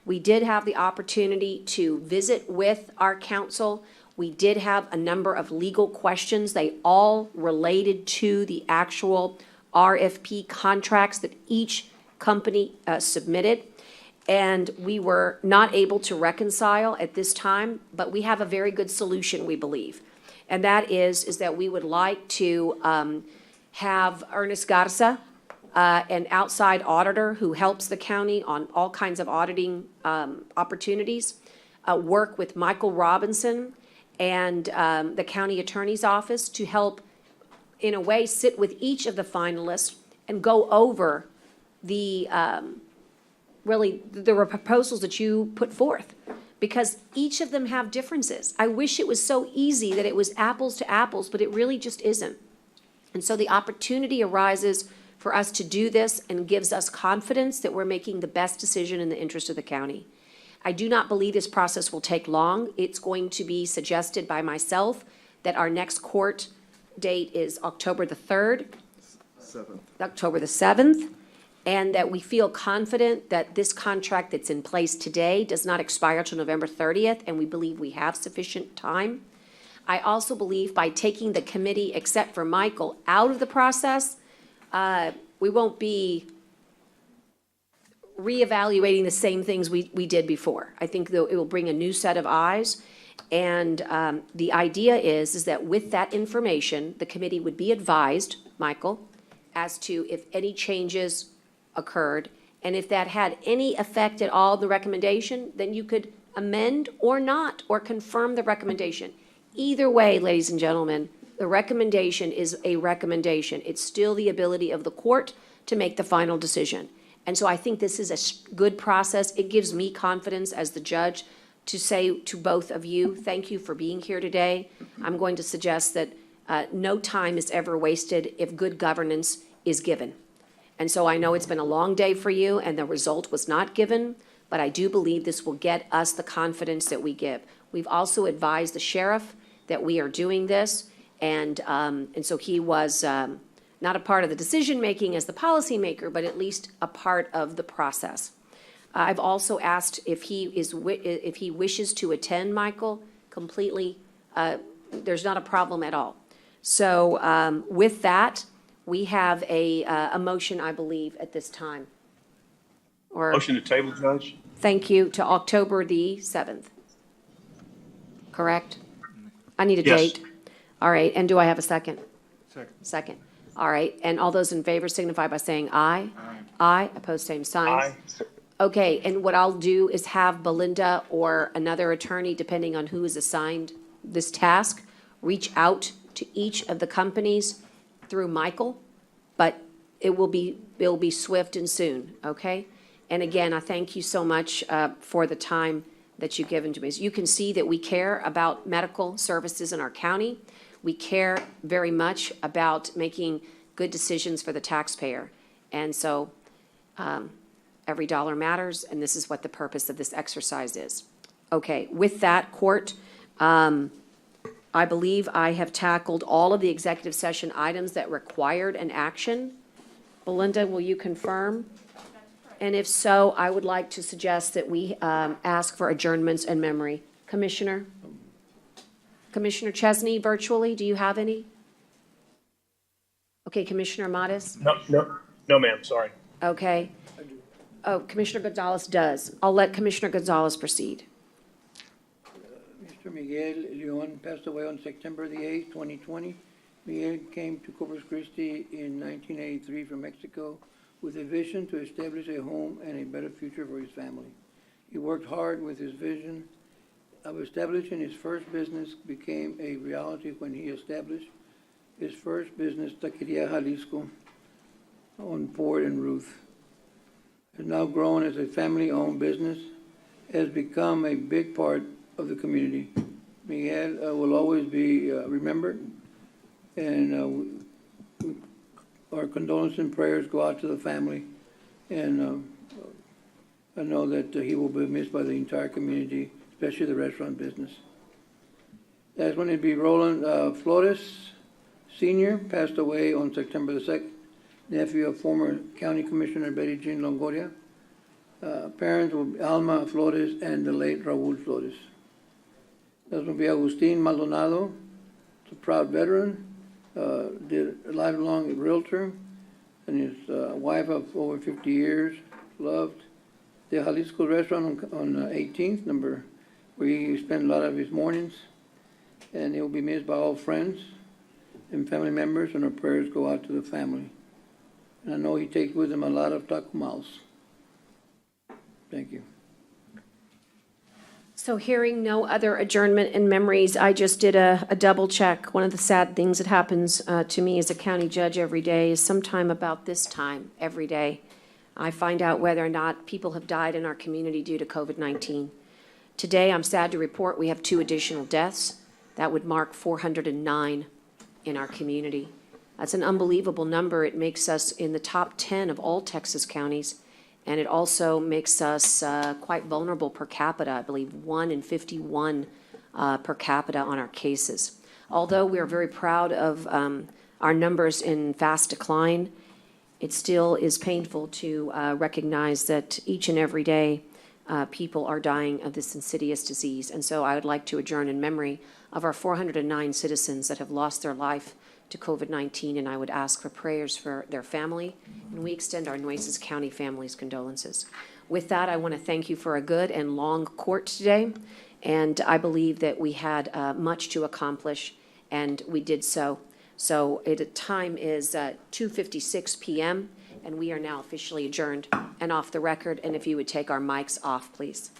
We did have the opportunity to visit with our counsel. We did have a number of legal questions. They all related to the actual RFP contracts that each company submitted. And we were not able to reconcile at this time, but we have a very good solution, we believe. And that is that we would like to have Ernest Garza, an outside auditor who helps the county on all kinds of auditing opportunities, work with Michael Robinson and the county attorney's office to help, in a way, sit with each of the finalists and go over the proposals that you put forth, because each of them have differences. I wish it was so easy that it was apples to apples, but it really just isn't. And so the opportunity arises for us to do this and gives us confidence that we're making the best decision in the interest of the county. I do not believe this process will take long. It's going to be suggested by myself that our next court date is October the 3rd. 7th. October the 7th, and that we feel confident that this contract that's in place today does not expire till November 30th, and we believe we have sufficient time. I also believe by taking the committee, except for Michael, out of the process, we won't be reevaluating the same things we did before. I think it will bring a new set of eyes. And the idea is that with that information, the committee would be advised, Michael, as to if any changes occurred. And if that had any effect at all on the recommendation, then you could amend or not, or confirm the recommendation. Either way, ladies and gentlemen, the recommendation is a recommendation. It's still the ability of the court to make the final decision. And so I think this is a good process. It gives me confidence as the judge to say to both of you, thank you for being here today. I'm going to suggest that no time is ever wasted if good governance is given. And so I know it's been a long day for you and the result was not given, but I do believe this will get us the confidence that we give. We've also advised the sheriff that we are doing this, and so he was not a part of the decision-making as the policymaker, but at least a part of the process. I've also asked if he wishes to attend, Michael, completely. There's not a problem at all. So with that, we have a motion, I believe, at this time. Motion to table, Judge? Thank you, to October the 7th. Correct? I need a Yes. date. All right, and do I have a second? Second. Second. All right, and all those in favor signify by saying aye. Aye, opposed, same sign. Aye. Okay, and what I'll do is have Belinda or another attorney, depending on who is assigned this task, reach out to each of the companies through Michael, but it will be swift and soon, okay? And again, I thank you so much for the time that you've given to me. So you can see that we care about medical services in our county. We care very much about making good decisions for the taxpayer. And so every dollar matters, and this is what the purpose of this exercise is. Okay, with that, court, I believe I have tackled all of the executive session items that required an action. Belinda, will you confirm? And if so, I would like to suggest that we ask for adjournments in memory. Commissioner Chesney, virtually, do you have any? Okay, Commissioner Modis? No, ma'am, sorry. Okay. Oh, Commissioner Gonzalez does. I'll let Commissioner Gonzalez proceed. Mr. Miguel Leon passed away on September the 8th, 2020. Miguel came to Corpus Christi in 1983 from Mexico with a vision to establish a home and a better future for his family. He worked hard with his vision of establishing his first business became a reality when he established his first business, Taqueria Jalisco, on Ford and Ruth. Has now grown as a family-owned business, has become a big part of the community. Miguel will always be remembered, and our condolences and prayers go out to the family. And I know that he will be missed by the entire community, especially the restaurant business. That's when it'd be Roland Flores Sr. passed away on September the 2nd, nephew of former County Commissioner Betty Jean Longoria. Parents were Alma Flores and the late Raul Flores. That's going to be Agustin Maldonado, a proud veteran, did a lifelong realtor, and his wife of over 50 years, loved the Jalisco restaurant on 18th, where he spent a lot of his mornings, and he'll be missed by all friends and family members, and our prayers go out to the family. And I know he takes with him a lot of taco mouths. Thank you. So hearing no other adjournment in memories, I just did a double check. One of the sad things that happens to me as a county judge every day is sometime about this time every day, I find out whether or not people have died in our community due to COVID-19. Today, I'm sad to report we have 2 additional deaths. That would mark 409 in our community. That's an unbelievable number. It makes us in the top 10 of all Texas counties. And it also makes us quite vulnerable per capita, I believe 1 in 51 per capita on our cases. Although we are very proud of our numbers in fast decline, it still is painful to recognize that each and every day people are dying of this insidious disease. And so I would like to adjourn in memory of our 409 citizens that have lost their life to COVID-19, and I would ask for prayers for their family, and we extend our Nueces County family's condolences. With that, I want to thank you for a good and long court today, and I believe that we had much to accomplish, and we did so. So the time is 2:56 p.m., and we are now officially adjourned and off the record, and if you would take our mics off, please.